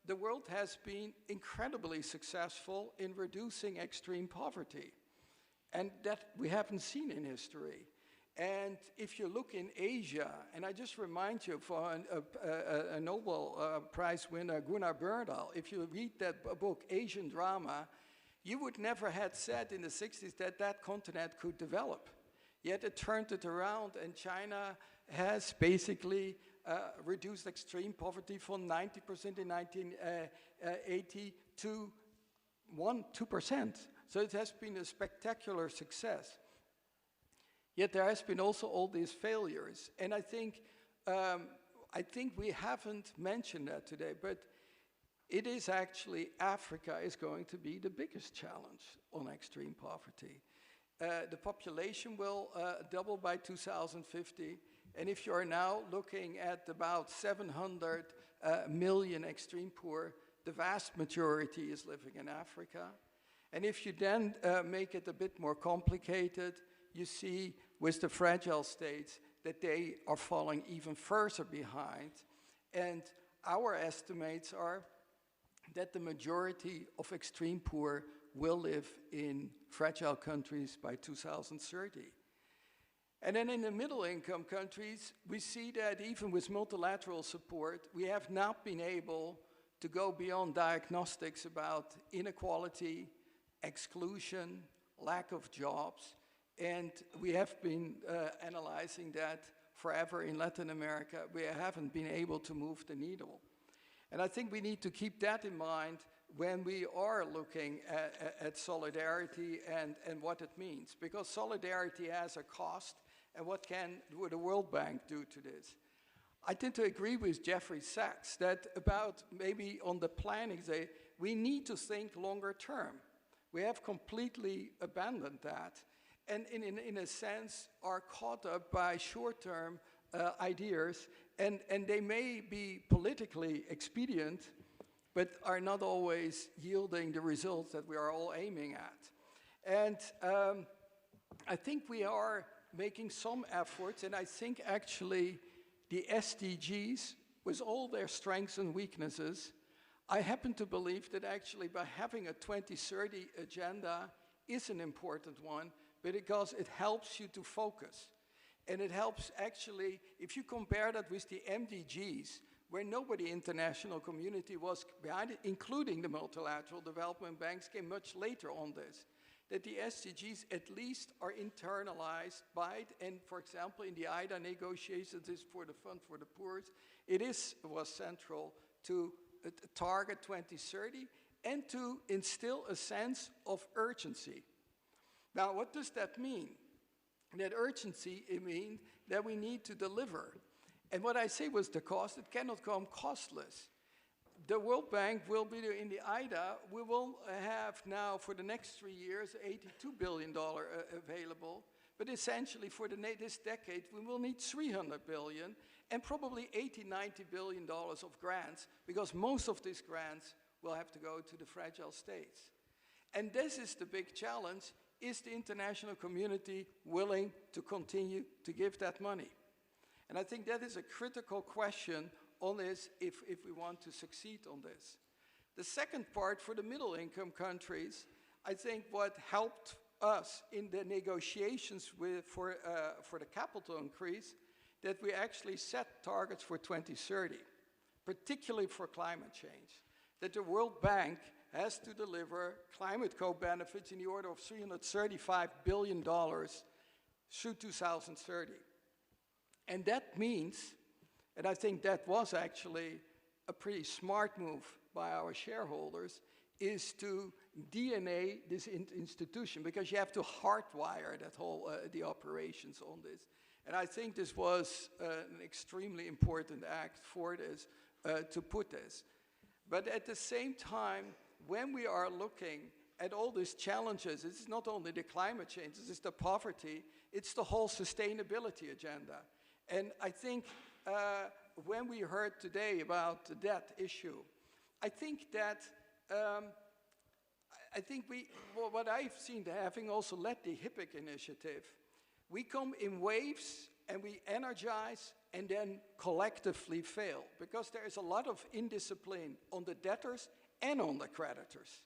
Speaker 16: the world has been incredibly successful in reducing extreme poverty. And that we haven't seen in history. And if you look in Asia, and I just remind you for a Nobel Prize winner, Gunnar Myrdal, if you read that book, Asian Drama, you would never have said in the 60s that that continent could develop. Yet it turned it around, and China has basically reduced extreme poverty from 90% in 1980 to 2%. So it has been a spectacular success. Yet there has been also all these failures. And I think we haven't mentioned that today, but it is actually Africa is going to be the biggest challenge on extreme poverty. The population will double by 2050. And if you're now looking at about 700 million extreme poor, the vast majority is living in Africa. And if you then make it a bit more complicated, you see with the fragile states that they are falling even further behind. And our estimates are that the majority of extreme poor will live in fragile countries by 2030. And then in the middle-income countries, we see that even with multilateral support, we have not been able to go beyond diagnostics about inequality, exclusion, lack of jobs, and we have been analyzing that forever in Latin America. We haven't been able to move the needle. And I think we need to keep that in mind when we are looking at solidarity and what it means, because solidarity has a cost, and what can the World Bank do to this? I tend to agree with Jeffrey Sachs that about maybe on the planning, we need to think longer term. We have completely abandoned that, and in a sense are caught up by short-term ideas, and they may be politically expedient, but are not always yielding the results that we are all aiming at. And I think we are making some efforts, and I think actually the SDGs, with all their strengths and weaknesses, I happen to believe that actually by having a 2030 agenda is an important one, but because it helps you to focus. And it helps actually, if you compare that with the MDGs, where nobody international community was behind it, including the multilateral development banks, came much later on this, that the SDGs at least are internalized by it, and for example, in the IDA negotiations, this for the Fund for the Poor, was central to target 2030 and to instill a sense of urgency. Now, what does that mean? That urgency, it means that we need to deliver. And what I say was the cost, it cannot come costless. The World Bank will be there in the IDA. We will have now for the next 3 years $82 billion available, but essentially for this decade we will need $300 billion and probably $80–90 billion of grants, because most of these grants will have to go to the fragile states. And this is the big challenge. Is the international community willing to continue to give that money? And I think that is a critical question on this if we want to succeed on this. The second part, for the middle-income countries, I think what helped us in the negotiations for the capital increase, that we actually set targets for 2030, particularly for climate change, that the World Bank has to deliver climate co-benefits in the order of $335 billion through 2030. And that means, and I think that was actually a pretty smart move by our shareholders, is to DNA this institution, because you have to hardwire that whole, the operations on this. And I think this was an extremely important act for this, to put this. But at the same time, when we are looking at all these challenges, it's not only the climate change, it's the poverty, it's the whole sustainability agenda. And I think when we heard today about the debt issue, I think that, what I've seen, having also led the HIPIC initiative, we come in waves and we energize and then collectively fail, because there is a lot of indiscipline on the debtors and on the creditors.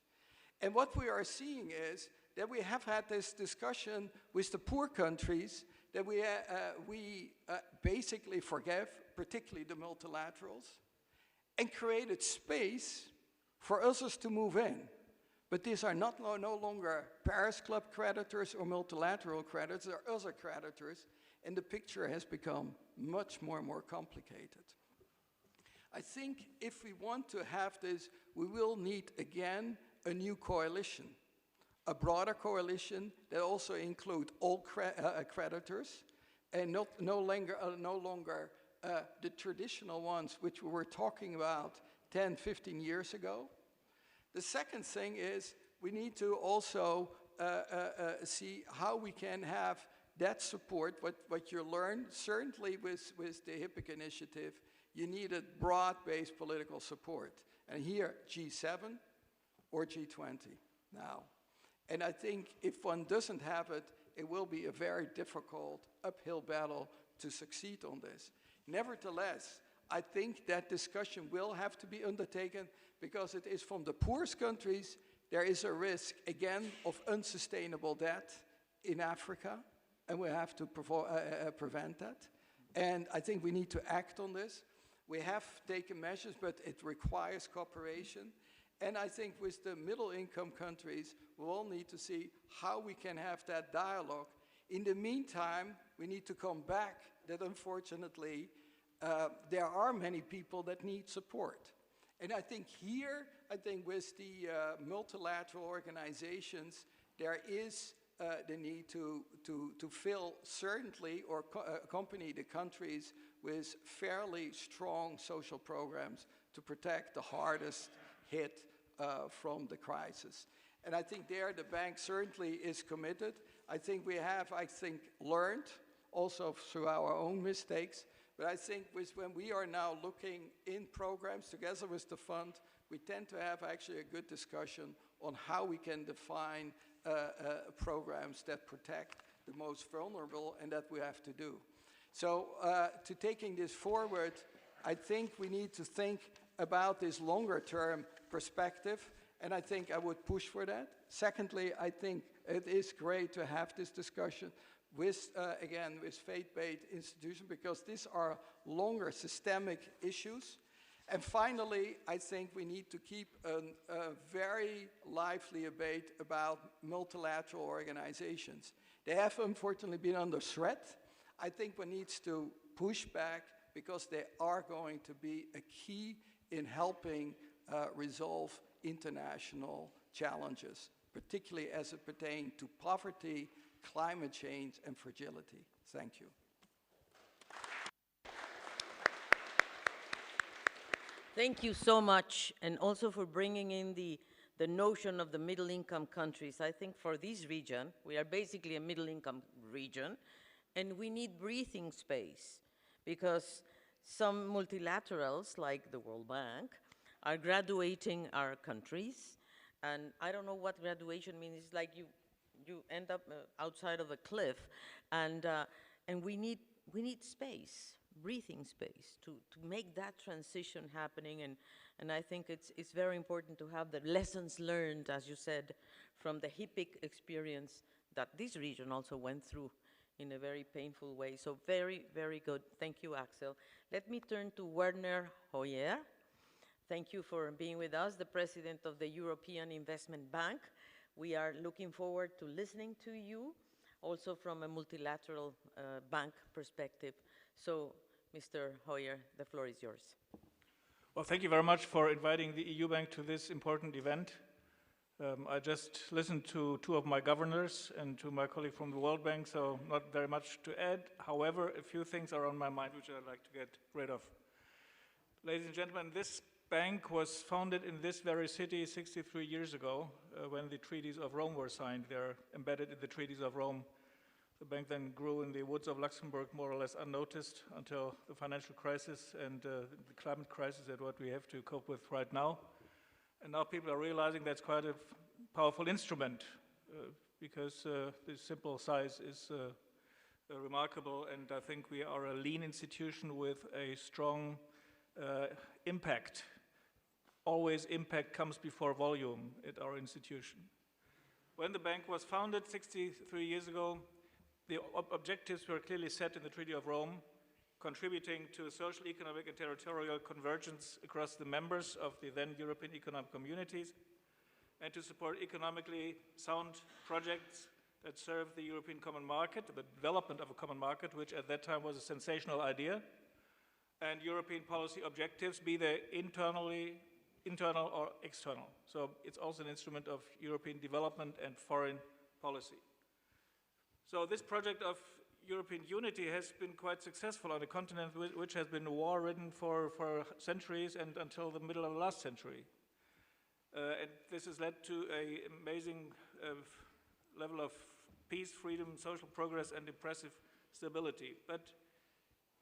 Speaker 16: And what we are seeing is that we have had this discussion with the poor countries that we basically forgave, particularly the multilaterals, and created space for others to move in. But these are no longer Paris Club creditors or multilateral creditors, they are other creditors, and the picture has become much more complicated. I think if we want to have this, we will need again a new coalition, a broader coalition that also includes all creditors, and no longer the traditional ones which we were talking about 10, 15 years ago. The second thing is we need to also see how we can have that support, what you learn, certainly with the HIPIC initiative, you needed broad-based political support. And here, G7 or G20 now. And I think if one doesn't have it, it will be a very difficult uphill battle to succeed on this. Nevertheless, I think that discussion will have to be undertaken because it is from the poorest countries, there is a risk, again, of unsustainable debt in Africa, and we have to prevent that. And I think we need to act on this. We have taken measures, but it requires cooperation. And I think with the middle-income countries, we all need to see how we can have that dialogue. In the meantime, we need to come back that unfortunately, there are many people that need support. And I think here, with the multilateral organizations, there is the need to fill certainly or accompany the countries with fairly strong social programs to protect the hardest hit from the crisis. And I think there the bank certainly is committed. I think we have, learned also through our own mistakes. But I think when we are now looking in programs together with the fund, we tend to have actually a good discussion on how we can define programs that protect the most vulnerable and that we have to do. So to taking this forward, I think we need to think about this longer term perspective, and I think I would push for that. Secondly, I think it is great to have this discussion with, again, with faith-based institutions, because these are longer systemic issues. And finally, I think we need to keep a very lively debate about multilateral organizations. They have unfortunately been under threat. I think one needs to push back because they are going to be a key in helping resolve international challenges, particularly as it pertains to poverty, climate change, and fragility. Thank you.
Speaker 19: Thank you so much, and also for bringing in the notion of the middle-income countries. I think for this region, we are basically a middle-income region, and we need breathing space, because some multilaterals, like the World Bank, are graduating our countries, and I don't know what graduation means. It's like you end up outside of a cliff, and we need space, breathing space, to make that transition happening, and I think it's very important to have the lessons learned, as you said, from the HIPIC experience that this region also went through in a very painful way. So very, very good. Thank you, Axel. Let me turn to Werner Hoyer. Thank you for being with us, the president of the European Investment Bank. We are looking forward to listening to you, also from a multilateral bank perspective. So, Mr. Hoyer, the floor is yours.
Speaker 18: Well, thank you very much for inviting the EU Bank to this important event. I just listened to two of my governors and to my colleague from the World Bank, so not very much to add. However, a few things are on my mind which I'd like to get rid of. Ladies and gentlemen, this bank was founded in this very city 63 years ago when the treaties of Rome were signed. They're embedded in the treaties of Rome. The bank then grew in the woods of Luxembourg more or less unnoticed until the financial crisis and the climate crisis that what we have to cope with right now. And now people are realizing that's quite a powerful instrument because the simple size is remarkable, and I think we are a lean institution with a strong impact. Always impact comes before volume at our institution. When the bank was founded 63 years ago, the objectives were clearly set in the Treaty of Rome, contributing to social, economic, and territorial convergence across the members of the then European economic communities, and to support economically sound projects that serve the European common market, the development of a common market, which at that time was a sensational idea, and European policy objectives, be they internal or external. So it's also an instrument of European development and foreign policy. So this project of European unity has been quite successful on a continent which has been war-ridden for centuries and until the middle of the last century. And this has led to an amazing level of peace, freedom, social progress, and impressive stability. But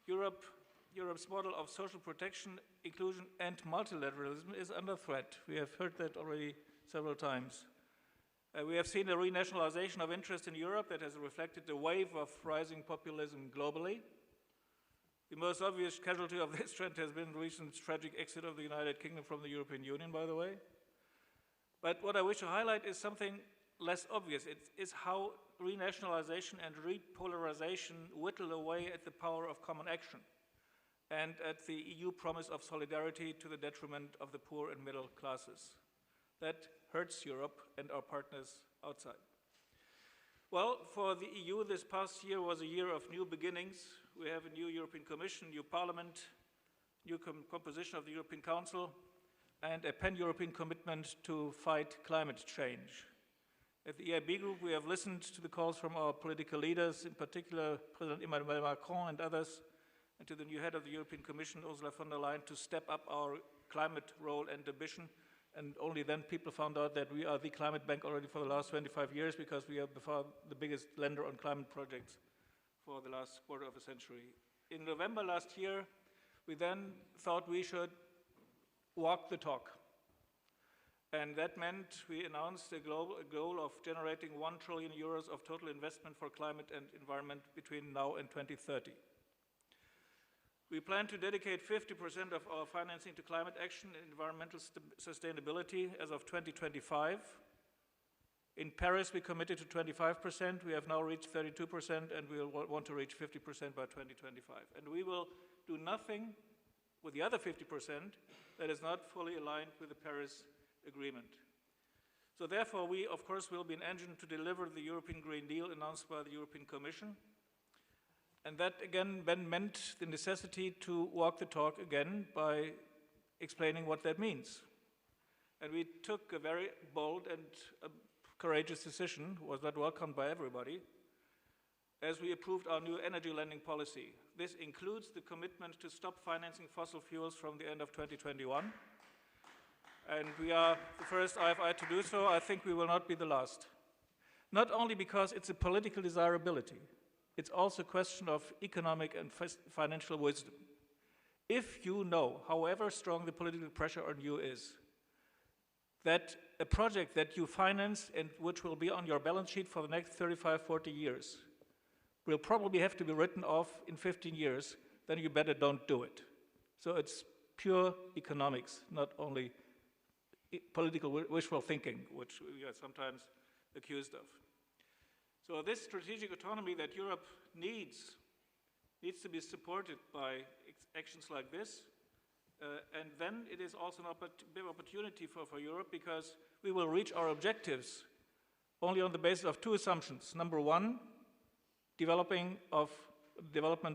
Speaker 18: Europe's model of social protection, inclusion, and multilateralism is under threat. We have heard that already several times. We have seen a renationalization of interest in Europe that has reflected the wave of rising populism globally.
Speaker 14: The most obvious casualty of this trend has been the recent tragic exit of the United Kingdom from the European Union, by the way. But what I wish to highlight is something less obvious. It's how renationalization and repolarization whittle away at the power of common action and at the EU promise of solidarity to the detriment of the poor and middle classes. That hurts Europe and our partners outside. Well, for the EU, this past year was a year of new beginnings. We have a new European Commission, new Parliament, new composition of the European Council, and a pan-European commitment to fight climate change. At the EIB Group, we have listened to the calls from our political leaders, in particular President Emmanuel Macron and others, and to the new head of the European Commission, Ursula von der Leyen, to step up our climate role and ambition. And only then people found out that we are the climate bank already for the last 25 years, because we are by far the biggest lender on climate projects for the last quarter of a century. In November last year, we then thought we should walk the talk. And that meant we announced a goal of generating €1 trillion of total investment for climate and environment between now and 2030. We plan to dedicate 50% of our financing to climate action and environmental sustainability as of 2025. In Paris, we committed to 25%. We have now reached 32%, and we will want to reach 50% by 2025. And we will do nothing with the other 50% that is not fully aligned with the Paris Agreement. So therefore, we, of course, will be an engine to deliver the European Green Deal announced by the European Commission. And that, again, then meant the necessity to walk the talk again by explaining what that means. And we took a very bold and courageous decision, was not welcomed by everybody, as we approved our new energy lending policy. This includes the commitment to stop financing fossil fuels from the end of 2021. And we are the first IFI to do so. I think we will not be the last. Not only because it's a political desirability, it's also a question of economic and financial wisdom. If you know, however strong the political pressure on you is, that a project that you finance and which will be on your balance sheet for the next 35, 40 years will probably have to be written off in 15 years, then you better don't do it. So it's pure economics, not only political wishful thinking, which we are sometimes accused of. So this strategic autonomy that Europe needs to be supported by actions like this. And then it is also an big opportunity for Europe, because we will reach our objectives only on the basis of two assumptions. Number one, development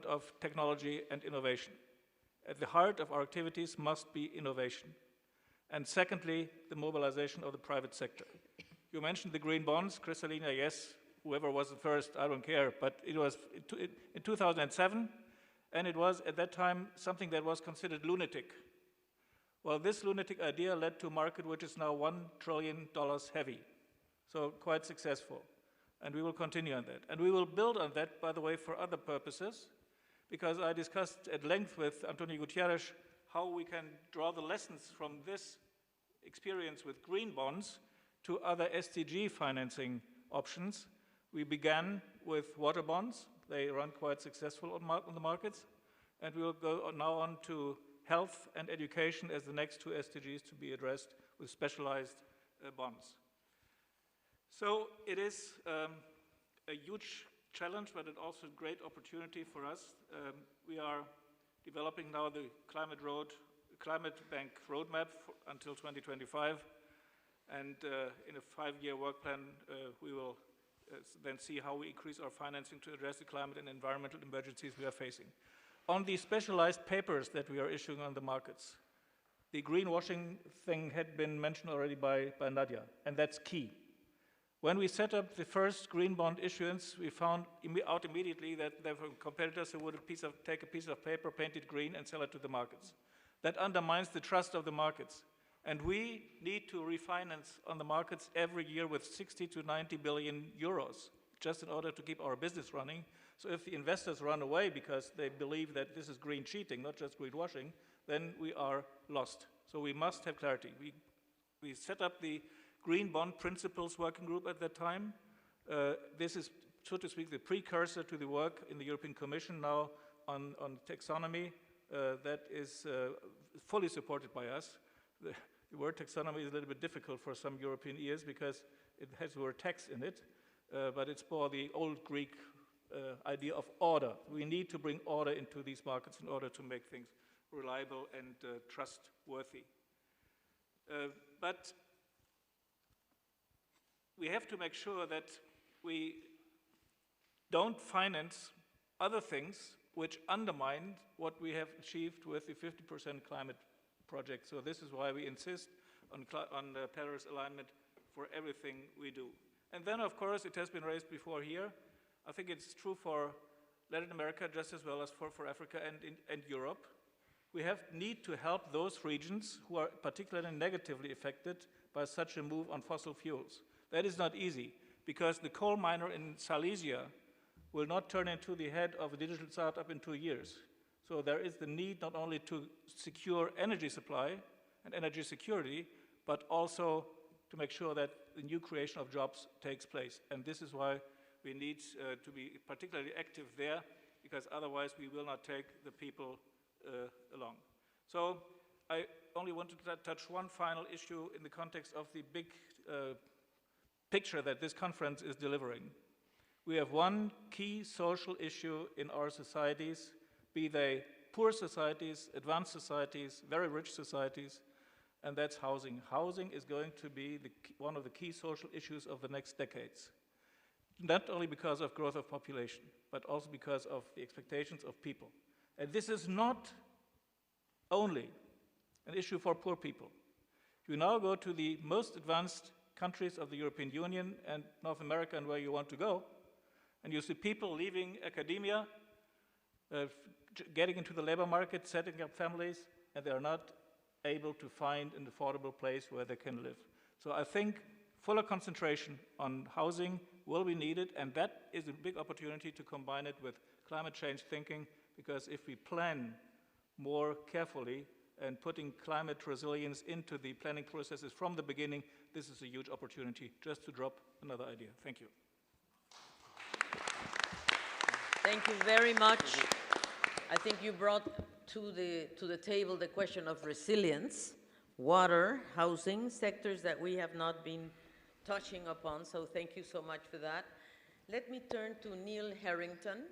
Speaker 14: of technology and innovation. At the heart of our activities must be innovation. And secondly, the mobilization of the private sector. You mentioned the green bonds. Kristalina, yes, whoever was the first, I don't care, but it was in 2007, and it was at that time something that was considered lunatic. Well, this lunatic idea led to a market which is now $1 trillion heavy, so quite successful. And we will continue on that. And we will build on that, by the way, for other purposes, because I discussed at length with Antonio Gutierrez how we can draw the lessons from this experience with green bonds to other SDG financing options. We began with water bonds. They run quite successful on the markets. And we will go now on to health and education as the next two SDGs to be addressed with specialized bonds. So it is a huge challenge, but it's also a great opportunity for us. We are developing now the climate bank roadmap until 2025. And in a 5-year work plan, we will then see how we increase our financing to address the climate and environmental emergencies we are facing. On the specialized papers that we are issuing on the markets, the greenwashing thing had been mentioned already by Nadia, and that's key. When we set up the first green bond issuance, we found out immediately that there were competitors who would take a piece of paper, paint it green, and sell it to the markets. That undermines the trust of the markets. And we need to refinance on the markets every year with 60 to 90 billion euros, just in order to keep our business running. So if the investors run away because they believe that this is green cheating, not just greenwashing, then we are lost. So we must have clarity. We set up the Green Bond Principles Working Group at that time. This is, so to speak, the precursor to the work in the European Commission now on taxonomy, that is fully supported by us. The word taxonomy is a little bit difficult for some European ears because it has the word tax in it, but it's more the old Greek idea of order. We need to bring order into these markets in order to make things reliable and trustworthy. But we have to make sure that we don't finance other things which undermine what we have achieved with the 50% climate project. So this is why we insist on Paris alignment for everything we do. And then, of course, it has been raised before here. I think it's true for Latin America just as well as for Africa and Europe. We need to help those regions who are particularly negatively affected by such a move on fossil fuels. That is not easy, because the coal miner in Silesia will not turn into the head of a digital startup in 2 years. So there is the need not only to secure energy supply and energy security, but also to make sure that the new creation of jobs takes place. And this is why we need to be particularly active there, because otherwise we will not take the people along. So I only want to touch one final issue in the context of the big picture that this conference is delivering. We have one key social issue in our societies, be they poor societies, advanced societies, very rich societies, and that's housing. Housing is going to be one of the key social issues of the next decades. Not only because of growth of population, but also because of the expectations of people. And this is not only an issue for poor people. You now go to the most advanced countries of the European Union and North America and where you want to go, and you see people leaving academia, getting into the labor market, setting up families, and they are not able to find an affordable place where they can live. So I think fuller concentration on housing will be needed, and that is a big opportunity to combine it with climate change thinking, because if we plan more carefully and putting climate resilience into the planning processes from the beginning, this is a huge opportunity. Just to drop another idea. Thank you.
Speaker 19: Thank you very much. I think you brought to the table the question of resilience, water, housing, sectors that we have not been touching upon, so thank you so much for that. Let me turn to Neil Harrington.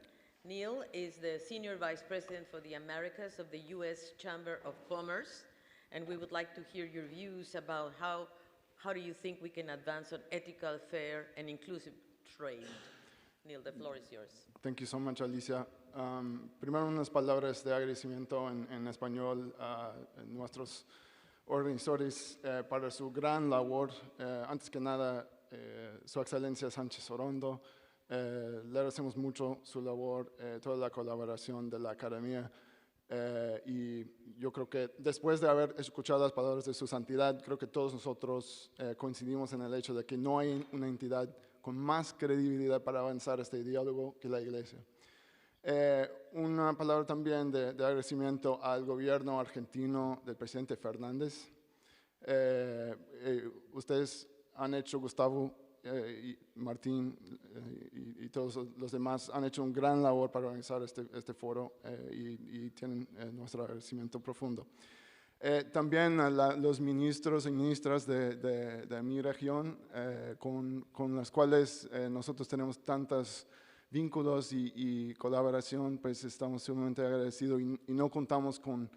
Speaker 19: Neil is the Senior Vice President for the Americas of the U.S. Chamber of Commerce, and we would like to hear your views about how do you think we can advance on ethical, fair, and inclusive trade. Neil, the floor is yours.
Speaker 3: Thank you so much, Alicia. Primero unas palabras de agradecimiento en español a nuestros organizadores para su gran labor. Antes que nada, Su Excelencia Sánchez Orondo, le agradecemos mucho su labor, toda la colaboración de la Academia, y yo creo que después de haber escuchado las palabras de su santidad, creo que todos nosotros coincidimos en el hecho de que no hay una entidad con más credibilidad para avanzar este diálogo que la Iglesia. Una palabra también de agradecimiento al gobierno argentino del presidente Fernández. Ustedes han hecho, Gustavo, y Martín y todos los demás han hecho un gran labor para organizar este foro y tienen nuestro agradecimiento profundo. También a los ministros y ministras de mi región, con las cuales nosotros tenemos tantos vínculos y colaboración, pues estamos sumamente agradecidos y no contamos con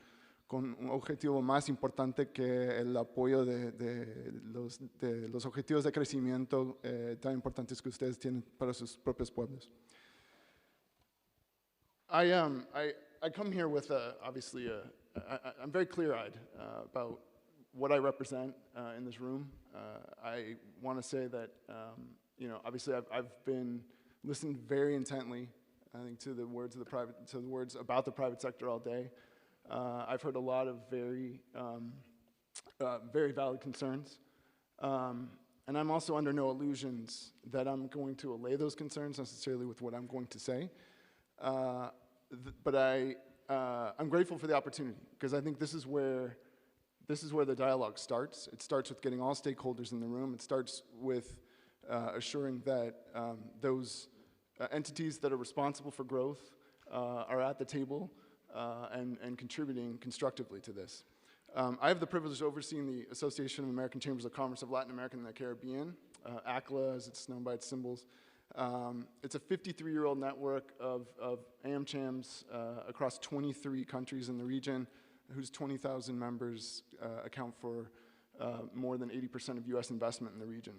Speaker 3: un objetivo más importante que el apoyo de los objetivos de crecimiento tan importantes que ustedes tienen para sus propios pueblos. I come here with obviously I'm very clear-eyed about what I represent in this room. I want to say that obviously I've been listening very intently, I think, to the words about the private sector all day. I've heard a lot of very valid concerns, and I'm also under no illusions that I'm going to allay those concerns necessarily with what I'm going to say. But I'm grateful for the opportunity, because I think this is where the dialogue starts. It starts with getting all stakeholders in the room. It starts with assuring that those entities that are responsible for growth are at the table and contributing constructively to this. I have the privilege of overseeing the Association of American Chambers of Commerce of Latin America and the Caribbean, ACLA as it's known by its symbols. It's a 53-year-old network of AmChams across 23 countries in the region, whose 20,000 members account for more than 80% of US investment in the region.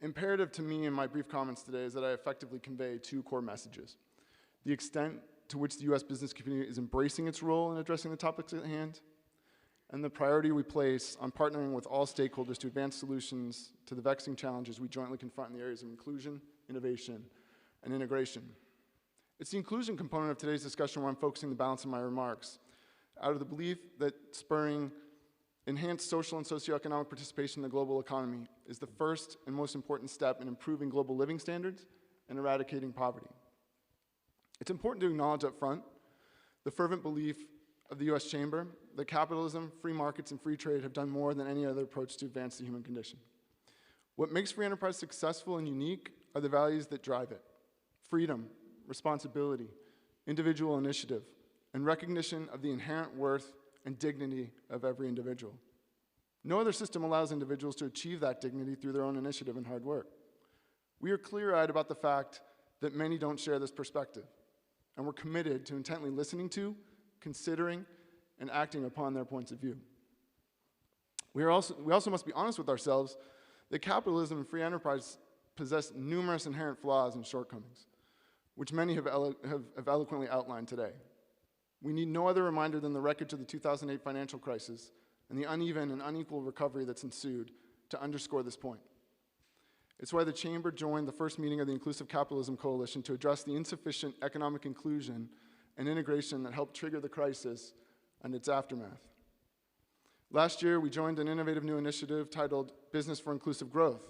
Speaker 3: Imperative to me in my brief comments today is that I effectively convey two core messages: the extent to which the US business community is embracing its role in addressing the topics at hand, and the priority we place on partnering with all stakeholders to advance solutions to the vexing challenges we jointly confront in the areas of inclusion, innovation, and integration. It's the inclusion component of today's discussion where I'm focusing the balance of my remarks, out of the belief that spurring enhanced social and socioeconomic participation in the global economy is the first and most important step in improving global living standards and eradicating poverty. It's important to acknowledge up front the fervent belief of the US Chamber that capitalism, free markets, and free trade have done more than any other approach to advance the human condition. What makes free enterprise successful and unique are the values that drive it: freedom, responsibility, individual initiative, and recognition of the inherent worth and dignity of every individual. No other system allows individuals to achieve that dignity through their own initiative and hard work. We are clear-eyed about the fact that many don't share this perspective, and we're committed to intently listening to, considering, and acting upon their points of view. We also must be honest with ourselves that capitalism and free enterprise possess numerous inherent flaws and shortcomings, which many have eloquently outlined today. We need no other reminder than the wreckage of the 2008 financial crisis and the uneven and unequal recovery that's ensued to underscore this point. It's why the Chamber joined the first meeting of the Inclusive Capitalism Coalition to address the insufficient economic inclusion and integration that helped trigger the crisis and its aftermath. Last year, we joined an innovative new initiative titled Business for Inclusive Growth,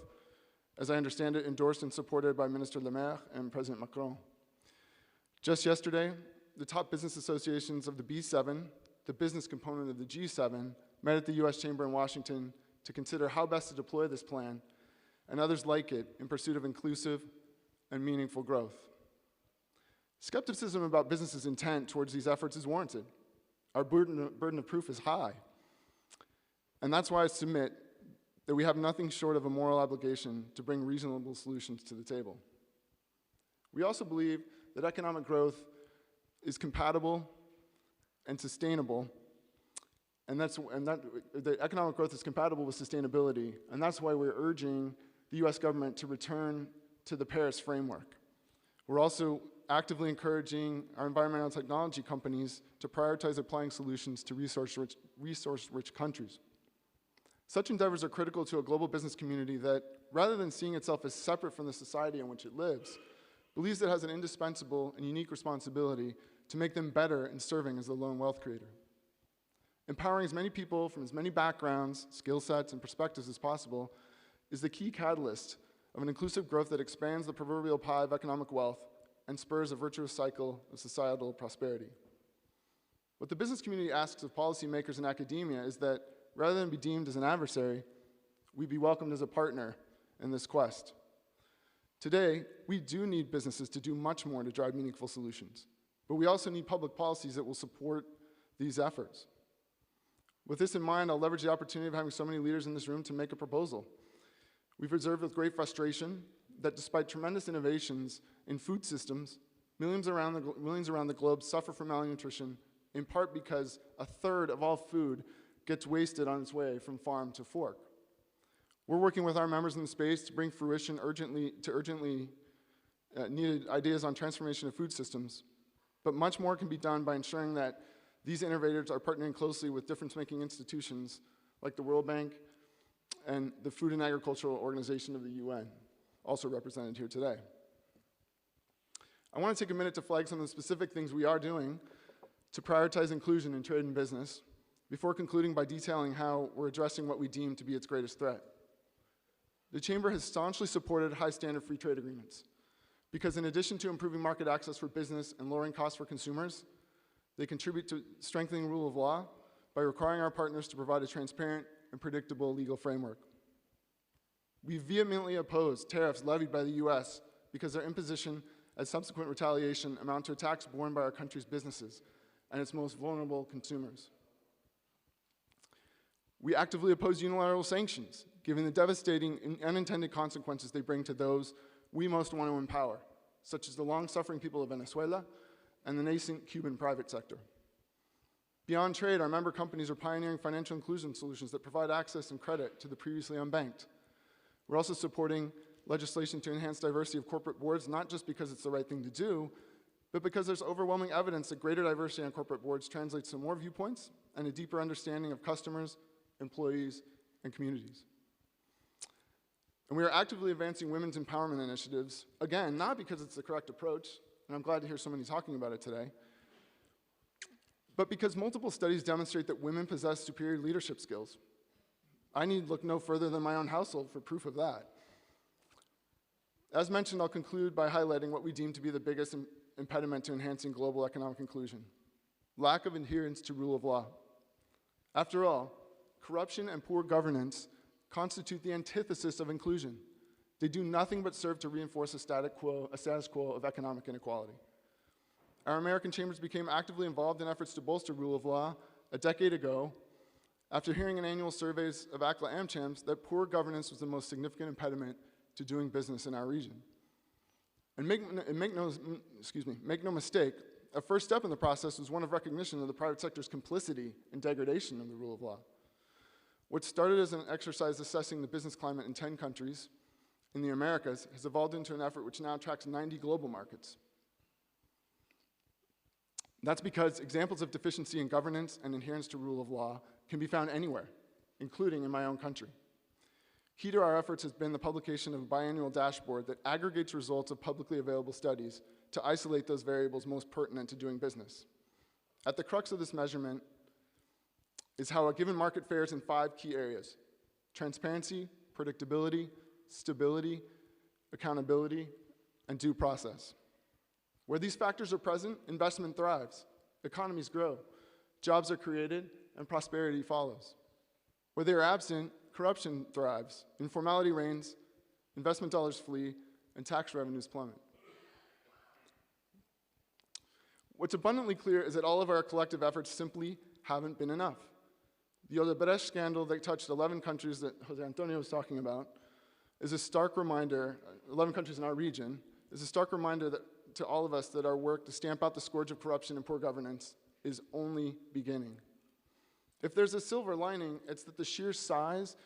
Speaker 3: as I understand it, endorsed and supported by Minister Le Maire and President Macron. Just yesterday, the top business associations of the B7, the business component of the G7, met at the US Chamber in Washington to consider how best to deploy this plan and others like it in pursuit of inclusive and meaningful growth. Skepticism about business's intent towards these efforts is warranted. Our burden of proof is high. And that's why I submit that we have nothing short of a moral obligation to bring reasonable solutions to the table. We also believe that economic growth is compatible and sustainable, and that economic growth is compatible with sustainability, and that's why we're urging the US government to return to the Paris framework. We're also actively encouraging our environmental technology companies to prioritize applying solutions to resource-rich countries. Such endeavors are critical to a global business community that, rather than seeing itself as separate from the society in which it lives, believes it has an indispensable and unique responsibility to make them better in serving as the lone wealth creator. Empowering as many people from as many backgrounds, skill sets, and perspectives as possible is the key catalyst of an inclusive growth that expands the proverbial pie of economic wealth and spurs a virtuous cycle of societal prosperity. What the business community asks of policymakers and academia is that, rather than be deemed as an adversary, we be welcomed as a partner in this quest. Today, we do need businesses to do much more to drive meaningful solutions, but we also need public policies that will support these efforts. With this in mind, I'll leverage the opportunity of having so many leaders in this room to make a proposal. We've observed with great frustration that despite tremendous innovations in food systems, millions around the globe suffer from malnutrition, in part because a third of all food gets wasted on its way from farm to fork. We're working with our members in the space to bring fruition urgently needed ideas on transformation of food systems, but much more can be done by ensuring that these innovators are partnering closely with difference-making institutions like the World Bank and the Food and Agricultural Organization of the UN, also represented here today. I want to take a minute to flag some of the specific things we are doing to prioritize inclusion in trade and business before concluding by detailing how we're addressing what we deem to be its greatest threat. The Chamber has staunchly supported high-standard free trade agreements because in addition to improving market access for business and lowering costs for consumers, they contribute to strengthening rule of law by requiring our partners to provide a transparent and predictable legal framework. We vehemently oppose tariffs levied by the US because their imposition as subsequent retaliation amount to attacks borne by our country's businesses and its most vulnerable consumers. We actively oppose unilateral sanctions, given the devastating and unintended consequences they bring to those we most want to empower, such as the long-suffering people of Venezuela and the nascent Cuban private sector. Beyond trade, our member companies are pioneering financial inclusion solutions that provide access and credit to the previously unbanked. We're also supporting legislation to enhance diversity of corporate boards, not just because it's the right thing to do, but because there's overwhelming evidence that greater diversity on corporate boards translates to more viewpoints and a deeper understanding of customers, employees, and communities. And we are actively advancing women's empowerment initiatives, again, not because it's the correct approach, and I'm glad to hear so many talking about it today, but because multiple studies demonstrate that women possess superior leadership skills. I need look no further than my own household for proof of that. As mentioned, I'll conclude by highlighting what we deem to be the biggest impediment to enhancing global economic inclusion: lack of adherence to rule of law. After all, corruption and poor governance constitute the antithesis of inclusion. They do nothing but serve to reinforce a status quo of economic inequality. Our American chambers became actively involved in efforts to bolster rule of law a decade ago, after hearing in annual surveys of ACLA AmChams that poor governance was the most significant impediment to doing business in our region. And make no mistake, a first step in the process was one of recognition of the private sector's complicity in degradation of the rule of law. What started as an exercise assessing the business climate in 10 countries in the Americas has evolved into an effort which now tracks 90 global markets. That's because examples of deficiency in governance and adherence to rule of law can be found anywhere, including in my own country. Key to our efforts has been the publication of a biannual dashboard that aggregates results of publicly available studies to isolate those variables most pertinent to doing business. At the crux of this measurement is how a given market fares in 5 key areas: transparency, predictability, stability, accountability, and due process. Where these factors are present, investment thrives, economies grow, jobs are created, and prosperity follows. Where they are absent, corruption thrives, informality reigns, investment dollars flee, and tax revenues plummet. What's abundantly clear is that all of our collective efforts simply haven't been enough. The Odebrecht scandal that touched 11 countries that Jose Antonio was talking about is a stark reminder, 11 countries in our region, is a stark reminder to all of us that our work to stamp out the scourge of corruption and poor governance is only beginning. If there's a silver lining, it's that the sheer size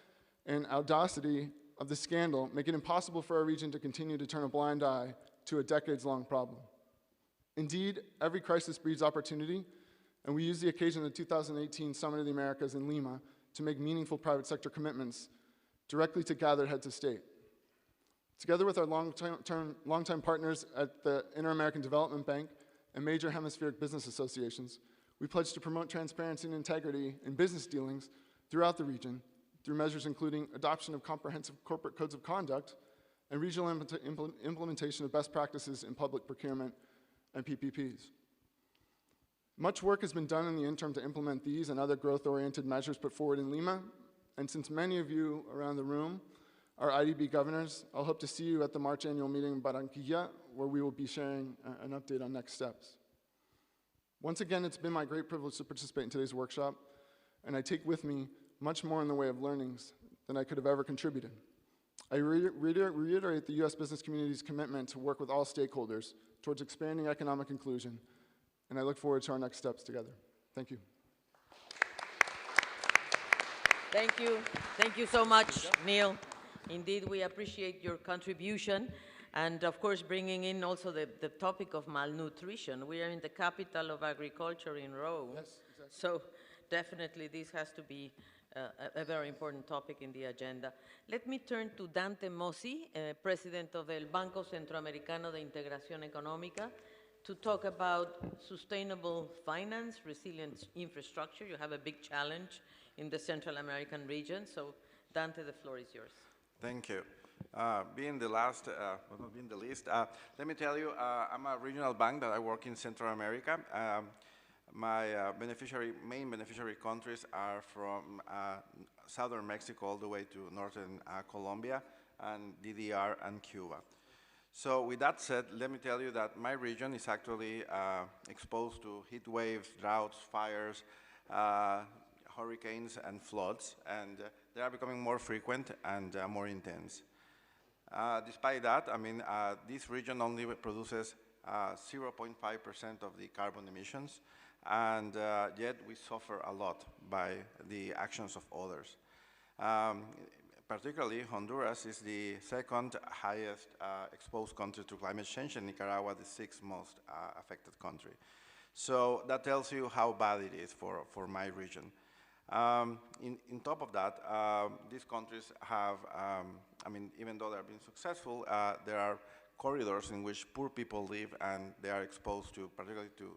Speaker 3: and audacity of the scandal make it impossible for our region to continue to turn a blind eye to a decades-long problem. Indeed, every crisis breeds opportunity, and we use the occasion of the 2018 Summit of the Americas in Lima to make meaningful private sector commitments directly to gathered heads of state. Together with our longtime partners at the Inter-American Development Bank and major hemispheric business associations, we pledge to promote transparency and integrity in business dealings throughout the region through measures including adoption of comprehensive corporate codes of conduct and regional implementation of best practices in public procurement and PPPs. Much work has been done in the interim to implement these and other growth-oriented measures put forward in Lima, and since many of you around the room are IDB governors, I'll hope to see you at the March annual meeting in Barranquilla, where we will be sharing an update on next steps. Once again, it's been my great privilege to participate in today's workshop, and I take with me much more in the way of learnings than I could have ever contributed. I reiterate the U.S. business community's commitment to work with all stakeholders towards expanding economic inclusion, and I look forward to our next steps together. Thank you.
Speaker 19: Thank you. Thank you so much, Neil. Indeed, we appreciate your contribution, and of course, bringing in also the topic of malnutrition. We are in the capital of agriculture in Rome, yes, exactly. So definitely this has to be a very important topic in the agenda. Let me turn to Dante Mossi, President of el Banco Centroamericano de Integración Económica, to talk about sustainable finance, resilient infrastructure. You have a big challenge in the Central American region, so Dante, the floor is yours.
Speaker 15: Thank you. Being the last, not being the least, let me tell you, I'm a regional bank that I work in Central America. My main beneficiary countries are from southern Mexico all the way to northern Colombia and DDR and Cuba. So with that said, let me tell you that my region is actually exposed to heat waves, droughts, fires, hurricanes, and floods, and they are becoming more frequent and more intense. Despite that, I mean, this region only produces 0.5% of the carbon emissions, and yet we suffer a lot by the actions of others. Particularly, Honduras is the second highest exposed country to climate change, and Nicaragua the sixth most affected country. So that tells you how bad it is for my region. In top of that, these countries have, I mean, even though they're being successful, there are corridors in which poor people live, and they are exposed to, particularly to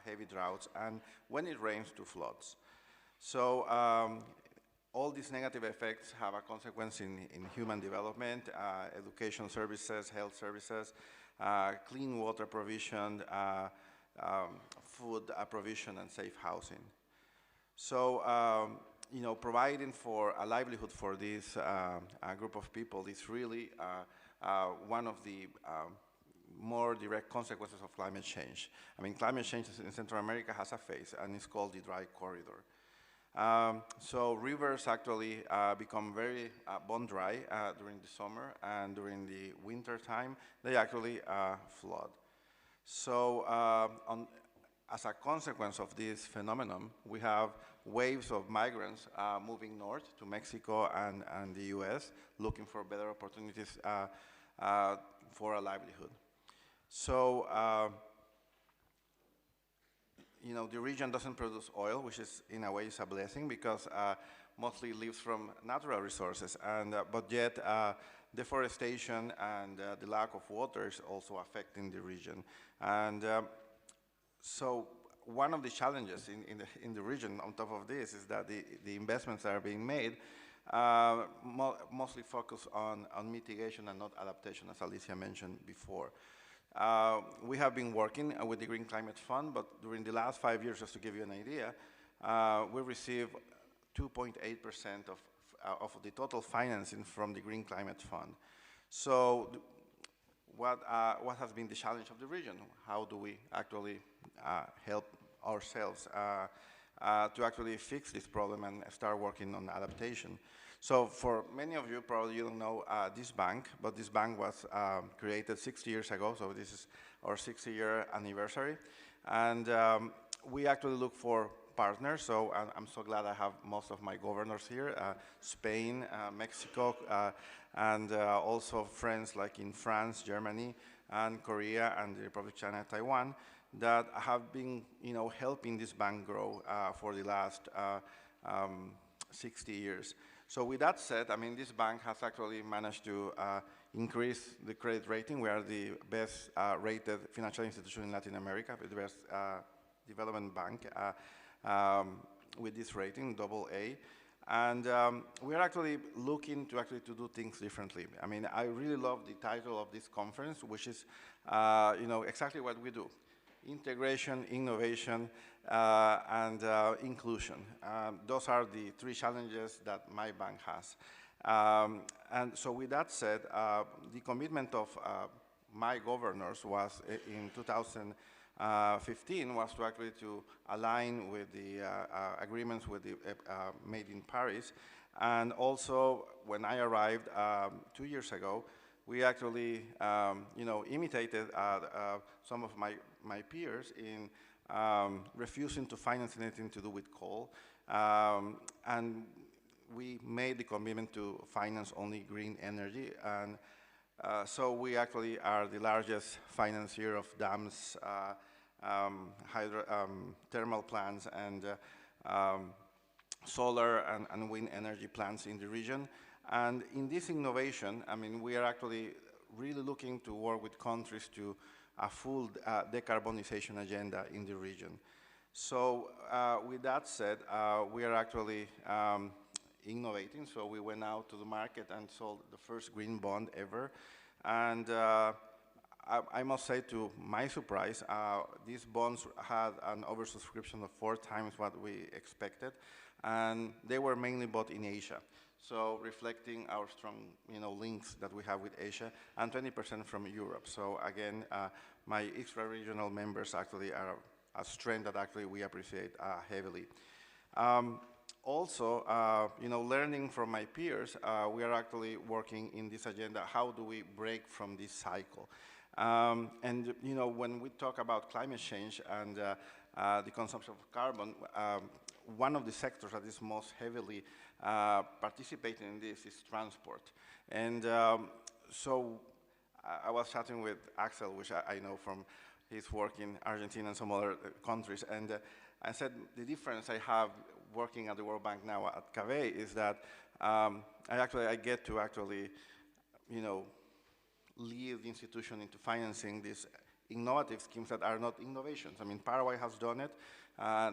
Speaker 15: heavy droughts, and when it rains, to floods. So all these negative effects have a consequence in human development, education services, health services, clean water provision, food provision, and safe housing. So, you know, providing for a livelihood for this group of people is really one of the more direct consequences of climate change. I mean, climate change in Central America has a face, and it's called the dry corridor. So rivers actually become very bone dry during the summer, and during the winter time, they actually flood. So as a consequence of this phenomenon, we have waves of migrants moving north to Mexico and the US, looking for better opportunities for a livelihood. So, you know, the region doesn't produce oil, which is, in a way, is a blessing, because mostly lives from natural resources, and but yet deforestation and the lack of water is also affecting the region. And so one of the challenges in the region on top of this is that the investments that are being made mostly focus on mitigation and not adaptation, as Alicia mentioned before. We have been working with the Green Climate Fund, but during the last 5 years, just to give you an idea, we received 2.8% of the total financing from the Green Climate Fund. So what has been the challenge of the region? How do we actually help ourselves to actually fix this problem and start working on adaptation? So for many of you, probably you don't know this bank, but this bank was created 60 years ago, so this is our 60-year anniversary. And we actually look for partners, so I'm so glad I have most of my governors here, Spain, Mexico, and also friends like in France, Germany, and Korea, and the Republic of China and Taiwan, that have been, you know, helping this bank grow for the last 60 years. So with that said, I mean, this bank has actually managed to increase the credit rating. We are the best rated financial institution in Latin America, the best development bank with this rating, AA. And we are actually looking to do things differently. I mean, I really love the title of this conference, which is, you know, exactly what we do: integration, innovation, and inclusion. Those are the three challenges that my bank has. And so with that said, the commitment of my governors was in 2015 was to actually to align with the agreements with the made in Paris. And also, when I arrived 2 years ago, we actually, you know, imitated some of my peers in refusing to finance anything to do with coal. And we made the commitment to finance only green energy. And so we actually are the largest financier of dams, thermal plants, and solar and wind energy plants in the region. And in this innovation, I mean, we are actually really looking to work with countries to a full decarbonization agenda in the region. So with that said, we are actually innovating. So we went out to the market and sold the first green bond ever. And I must say, to my surprise, these bonds had an oversubscription of 4 times what we expected, and they were mainly bought in Asia. so reflecting our strong, links that we have with Asia, and 20% from Europe. So again, my extra-regional members actually are a strength that actually we appreciate heavily. Also, learning from my peers, we are actually working in this agenda, how do we break from this cycle? And, when we talk about climate change and the consumption of carbon, one of the sectors that is most heavily participating in this is transport. And so I was chatting with Axel, which I know from his work in Argentina and some other countries, and I said the difference I have working at the World Bank now at CAVE is that I get to actually, lead the institution into financing these innovative schemes that are not innovations. I mean, Paraguay has done it.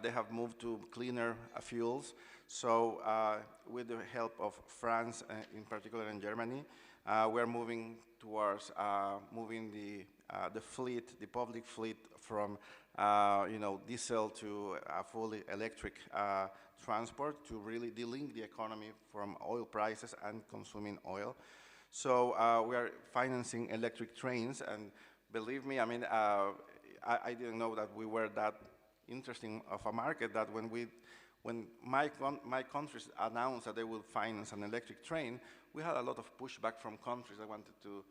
Speaker 15: They have moved to cleaner fuels. So with the help of France, in particular, and Germany, we're moving towards moving the fleet, the public fleet, from diesel to fully electric transport to really delink the economy from oil prices and consuming oil. So we are financing electric trains, and believe me, I mean, I didn't know that we were that interesting of a market that when my countries announced that they will finance an electric train, we had a lot of pushback from countries that wanted to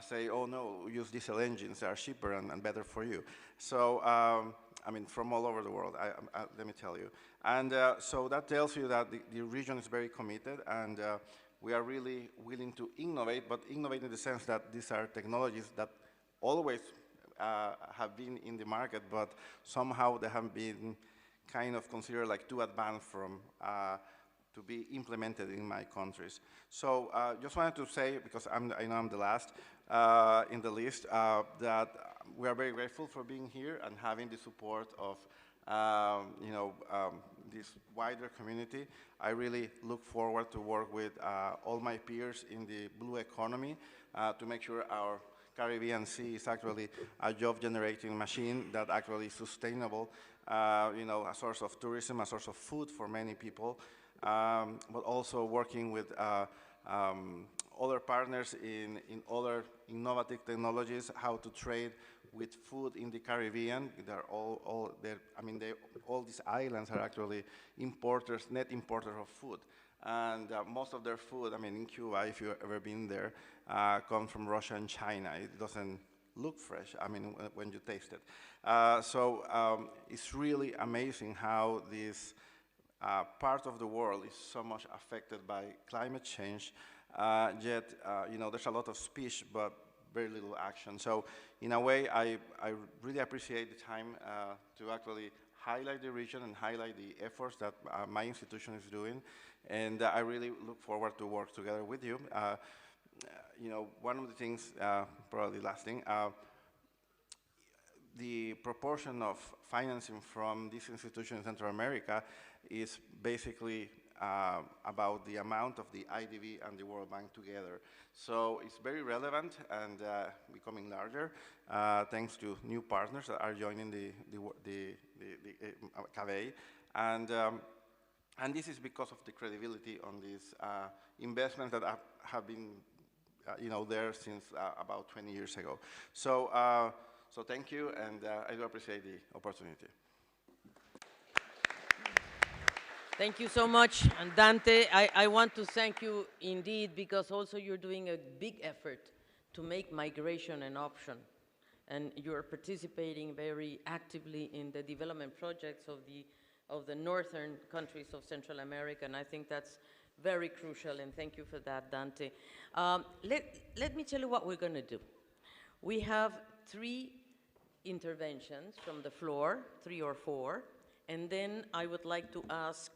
Speaker 15: say, oh no, use diesel engines, they are cheaper and better for you. So, I mean, from all over the world, let me tell you. And so that tells you that the region is very committed, and we are really willing to innovate, but innovate in the sense that these are technologies that always have been in the market, but somehow they have been kind of considered like too advanced from to be implemented in my countries. So just wanted to say, because I know I'm the last in the list, that we are very grateful for being here and having the support of this wider community. I really look forward to work with all my peers in the blue economy to make sure our Caribbean Sea is actually a job-generating machine that actually is sustainable, a source of tourism, a source of food for many people, but also working with other partners in other innovative technologies, how to trade with food in the Caribbean. They're all these islands are actually importers, net importers of food. And most of their food, I mean, in Cuba, if you've ever been there, comes from Russia and China. It doesn't look fresh, I mean, when you taste it. So it's really amazing how this part of the world is so much affected by climate change, yet, there's a lot of speech, but very little action. So in a way, I really appreciate the time to actually highlight the region and highlight the efforts that my institution is doing. And I really look forward to work together with you. One of the things, probably last thing, the proportion of financing from this institution in Central America is basically about the amount of the IDB and the World Bank together. So it's very relevant and becoming larger, thanks to new partners that are joining the CAVE. And this is because of the credibility on these investments that have been there since about 20 years ago. So, so thank you, and I do appreciate the opportunity.
Speaker 19: Thank you so much. And Dante, I want to thank you indeed, because also you're doing a big effort to make migration an option. And you're participating very actively in the development projects of the northern countries of Central America, and I think that's very crucial, and thank you for that, Dante. Let me tell you what we're going to do. We have 3 interventions from the floor, 3 or 4, and then I would like to ask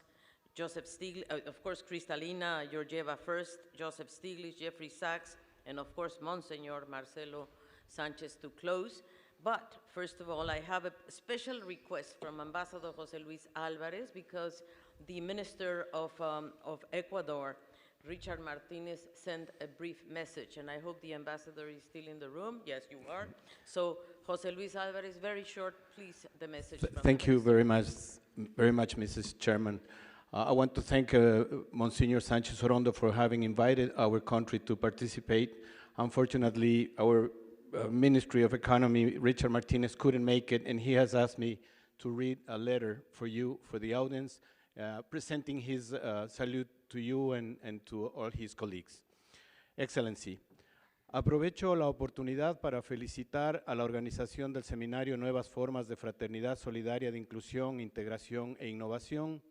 Speaker 19: Joseph Stiglitz, of course, Kristalina Georgieva first, Joseph Stiglitz, Jeffrey Sachs, and of course, Monsignor Marcelo Sanchez to close. But first of all, I have a special request from Ambassador José Luis Álvarez, because the Minister of Ecuador, Richard Martinez, sent a brief message, and I hope the ambassador is still in the room. Yes, you are. So, José Luis Álvarez, very short, please, the message.
Speaker 13: Thank you very much, Mrs. Chairman.
Speaker 1: I want to thank Monsignor Sanchez-Orondo for having invited our country to participate. Unfortunately, our Ministry of Economy, Richard Martinez, couldn't make it, and he has asked me to read a letter for you, for the audience, presenting his salute to you and to all his colleagues. Excellency, aprovecho la oportunidad para felicitar a la organización del seminario Nuevas Formas de Fraternidad Solidaria de Inclusión, Integración e Innovación.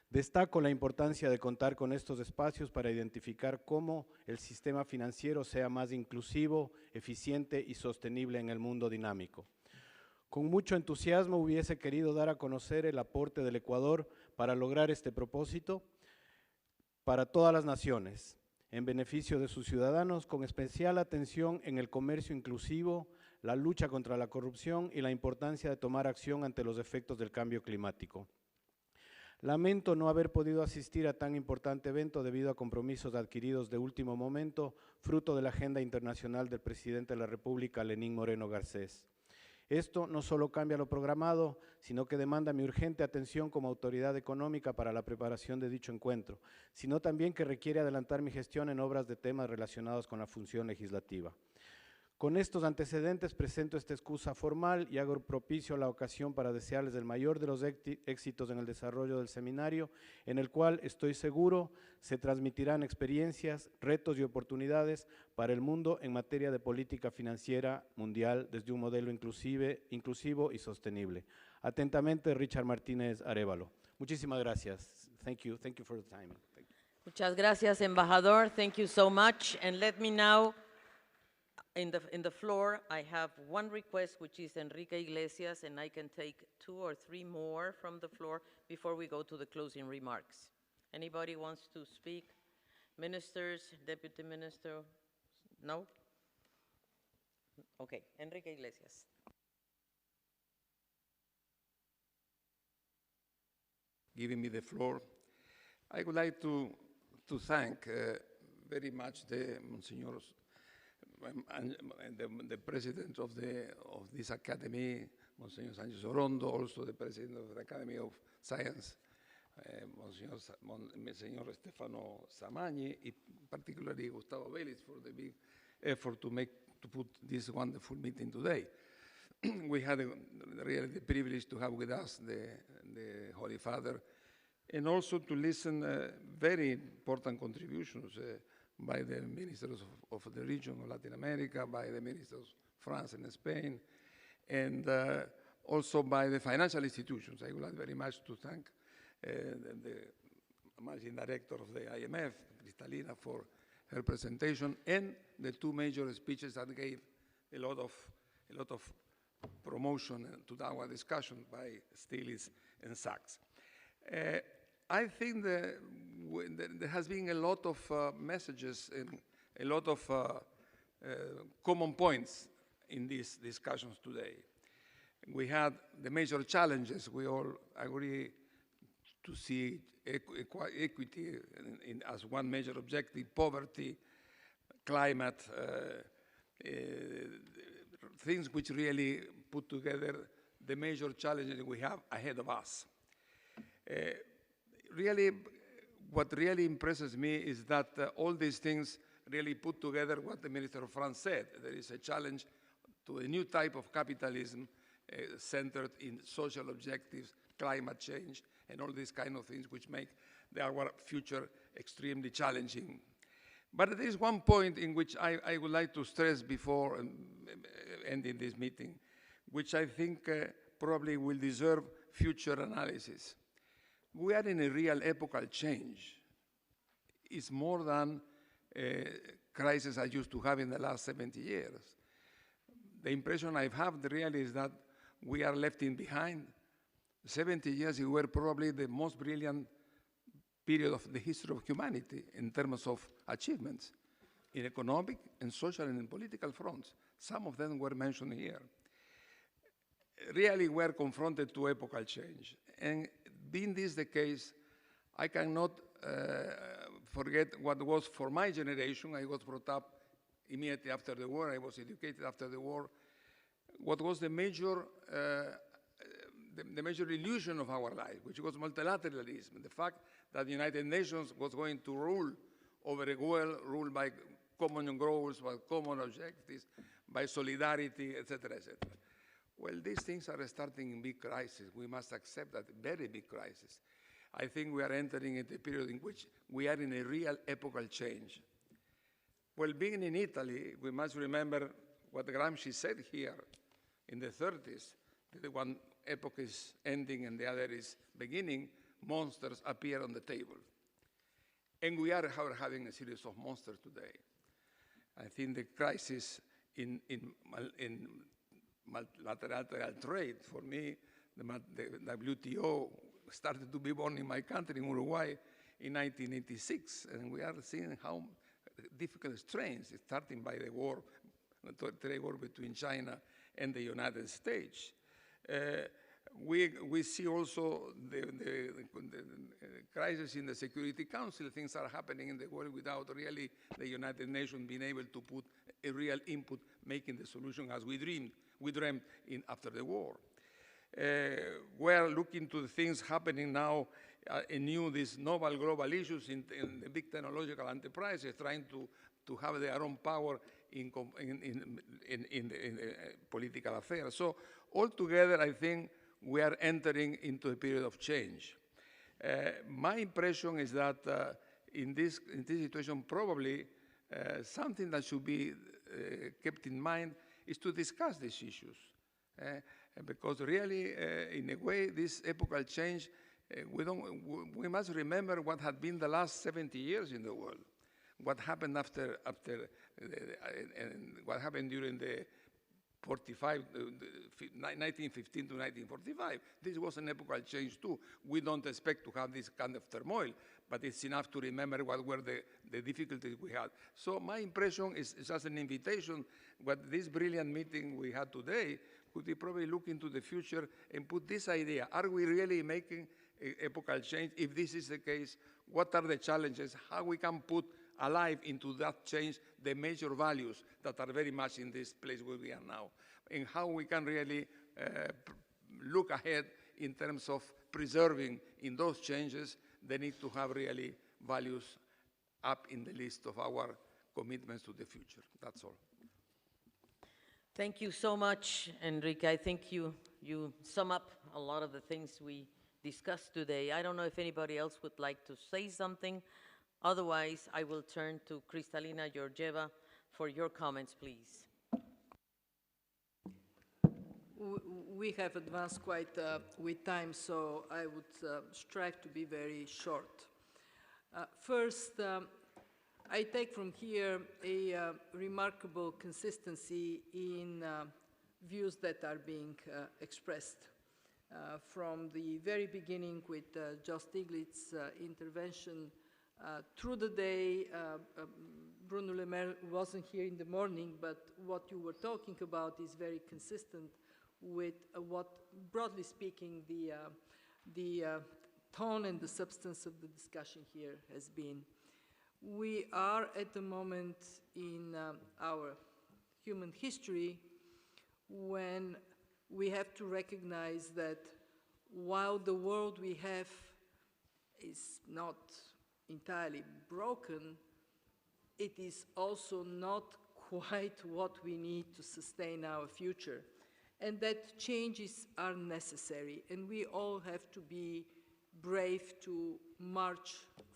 Speaker 1: Destaco la importancia de contar con estos espacios para identificar cómo el sistema financiero sea más inclusivo, eficiente y sostenible en el mundo dinámico. Con mucho entusiasmo hubiese querido dar a conocer el aporte del Ecuador para lograr este propósito para todas las naciones, en beneficio de sus ciudadanos, con especial atención en el comercio inclusivo, la lucha contra la corrupción y la importancia de tomar acción ante los efectos del cambio climático. Lamento no haber podido asistir a tan importante evento debido a compromisos adquiridos de último momento, fruto de la agenda internacional del presidente de la República, Lenín Moreno Garcés. Esto no solo cambia lo programado, sino que demanda mi urgente atención como autoridad económica para la preparación de dicho encuentro, sino también que requiere adelantar mi gestión en obras de temas relacionados con la función legislativa. Con estos antecedentes presento esta excusa formal y hago propicio la ocasión para desearles el mayor de los éxitos en el desarrollo del seminario, en el cual estoy seguro se transmitirán experiencias, retos y oportunidades para el mundo en materia de política financiera mundial desde un modelo inclusivo y sostenible. Atentamente, Richard Martínez Arévalo. Muchísimas gracias. Thank you for the time.
Speaker 19: Muchas gracias, embajador. Thank you so much. And let me now, in the floor, I have one request, which is Enrique Iglesias, and I can take 2 or 3 more from the floor before we go to the closing remarks. Anybody wants to speak? Ministers, Deputy Minister? No? Okay, Enrique Iglesias.
Speaker 8: Giving me the floor. I would like to thank very much the Monsignors and the president of this academy, Monsignor Sanchez-Orondo, also the president of the Academy of Science, Monsignor Stefano Samagni, particularly Gustavo Vélez for the big effort to put this wonderful meeting today. We had really the privilege to have with us the Holy Father, and also to listen very important contributions by the ministers of the region of Latin America, by the ministers of France and Spain, and also by the financial institutions. I would like very much to thank the managing director of the IMF, Cristalina, for her presentation, and the 2 major speeches that gave a lot of promotion to our discussion by Stiglitz and Sachs. I think that there has been a lot of messages and a lot of common points in these discussions today. We had the major challenges. We all agree to see equity as one major objective, poverty, climate, things which really put together the major challenges we have ahead of us. Really, what really impresses me is that all these things really put together what the Minister of France said. There is a challenge to a new type of capitalism centered in social objectives, climate change, and all these kind of things which make our future extremely challenging. But there is one point in which I would like to stress before ending this meeting, which I think probably will deserve future analysis. We are in a real epochal change. It's more than a crisis I used to have in the last 70 years. The impression I have really is that we are left in behind. 70 years, we were probably the most brilliant period of the history of humanity in terms of achievements in economic and social and in political fronts. Some of them were mentioned here. Really, we're confronted to epochal change. And being this the case, I cannot forget what was for my generation. I was brought up immediately after the war. I was educated after the war. What was the major the major illusion of our life, which was multilateralism, the fact that the United Nations was going to rule over a world ruled by common goals, by common objectives, by solidarity, etc., etc. Well, these things are starting in big crises. We must accept that, very big crisis. I think we are entering into a period in which we are in a real epochal change. Well, being in Italy, we must remember what Gramsci said here in the 30s, that one epoch is ending and the other is beginning, monsters appear on the table. And we are having a series of monsters today. I think the crisis in multilateral trade, for me, the WTO started to be born in my country, in Uruguay, in 1986, and we are seeing how difficult strains, starting by the war, the trade war between China and the United States. We see also the crisis in the Security Council. Things are happening in the world without really the United Nations being able to put a real input, making the solution as we dreamed after the war. We're looking to the things happening now anew, these novel global issues in the big technological enterprises trying to have their own power in political affairs. So altogether, I think we are entering into a period of change. My impression is that in this situation, probably something that should be kept in mind is to discuss these issues. Because really, in a way, this epochal change, we must remember what had been the last 70 years in the world. What happened what happened during the 1915 to 1945. This was an epochal change too. We don't expect to have this kind of turmoil, but it's enough to remember what were the difficulties we had. So my impression is just an invitation, what this brilliant meeting we had today, could we probably look into the future and put this idea, are we really making epochal change? If this is the case, what are the challenges? How we can put alive into that change the major values that are very much in this place where we are now, and how we can really look ahead in terms of preserving in those changes the need to have really values up in the list of our commitments to the future. That's all.
Speaker 19: Thank you so much, Enrique. I think you sum up a lot of the things we discussed today. I don't know if anybody else would like to say something. Otherwise, I will turn to Kristalina Georgieva for your comments, please.
Speaker 11: We have advanced quite with time, so I would strive to be very short. First, I take from here a remarkable consistency in views that are being expressed. From the very beginning with Joe Stiglitz's intervention through the day, Bruno Le Maire wasn't here in the morning, but what you were talking about is very consistent with what, broadly speaking, the tone and the substance of the discussion here has been. We are at the moment in our human history when we have to recognize that while the world we have is not entirely broken, it is also not quite what we need to sustain our future, and that changes are necessary, and we all have to be brave to march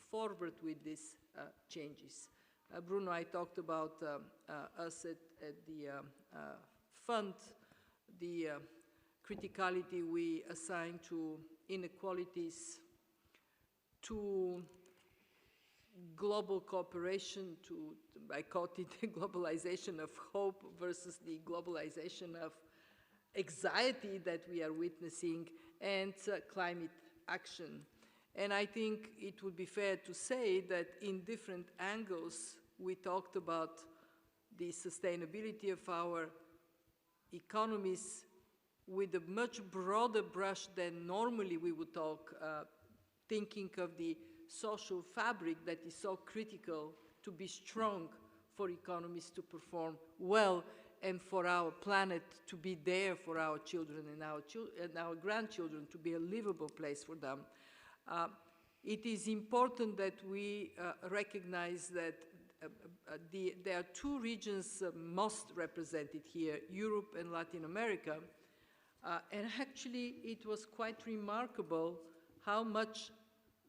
Speaker 11: forward with these changes. Bruno, I talked about us at the fund, the criticality we assign to inequalities, to global cooperation, I called it the globalization of hope versus the globalization of anxiety that we are witnessing, and climate action. And I think it would be fair to say that in different angles, we talked about the sustainability of our economies with a much broader brush than normally we would talk, thinking of the social fabric that is so critical to be strong for economies to perform well, and for our planet to be there for our children and our grandchildren, to be a livable place for them. It is important that we recognize that there are two regions most represented here, Europe and Latin America. And actually, it was quite remarkable how much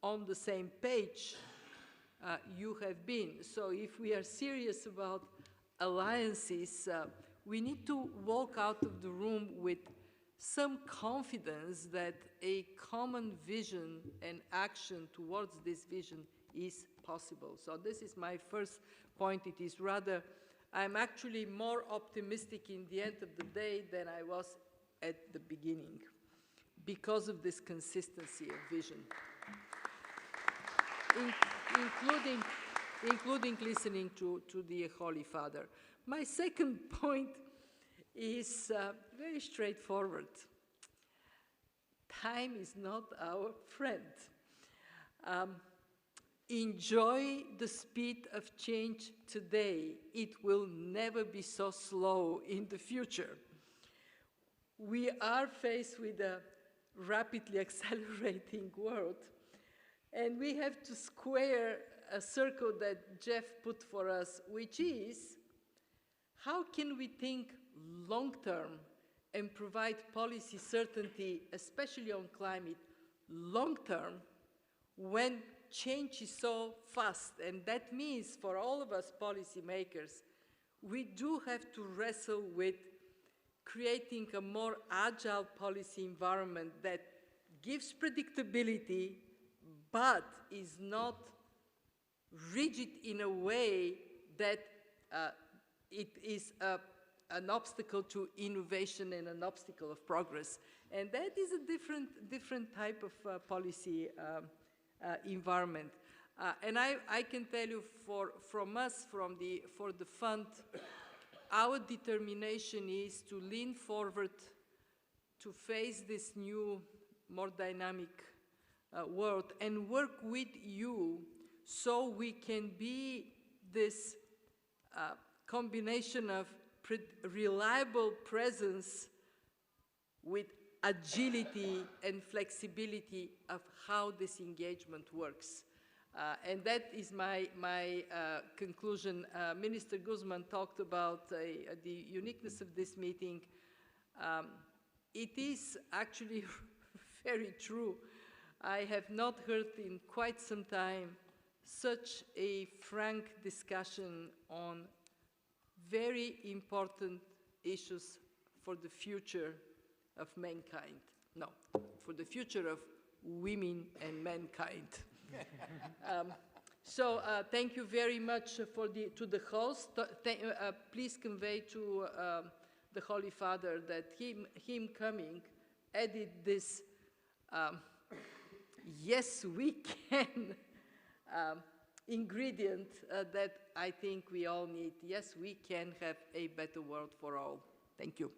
Speaker 11: on the same page you have been. So if we are serious about alliances, we need to walk out of the room with some confidence that a common vision and action towards this vision is possible. So this is my first point. It is rather, I'm actually more optimistic in the end of the day than I was at the beginning because of this consistency of vision, including listening to the Holy Father. My second point is very straightforward. Time is not our friend. Enjoy the speed of change today. It will never be so slow in the future. We are faced with a rapidly accelerating world, and we have to square a circle that Jeff put for us, which is, how can we think long-term and provide policy certainty, especially on climate, long-term, when change is so fast? And that means for all of us policymakers, we do have to wrestle with creating a more agile policy environment that gives predictability, but is not rigid in a way that it is an obstacle to innovation and an obstacle of progress. And that is a different type of policy environment. And I can tell you from us, for the fund, our determination is to lean forward to face this new, more dynamic world and work with you so we can be this combination of reliable presence with agility and flexibility of how this engagement works. And that is my conclusion. Minister Guzman talked about the uniqueness of this meeting. It is actually very true. I have not heard in quite some time such a frank discussion on very important issues for the future of mankind. No, for the future of women and mankind. So thank you very much to the host. Please convey to the Holy Father that him coming added this yes we can ingredient that I think we all need. Yes, we can have a better world for all. Thank you.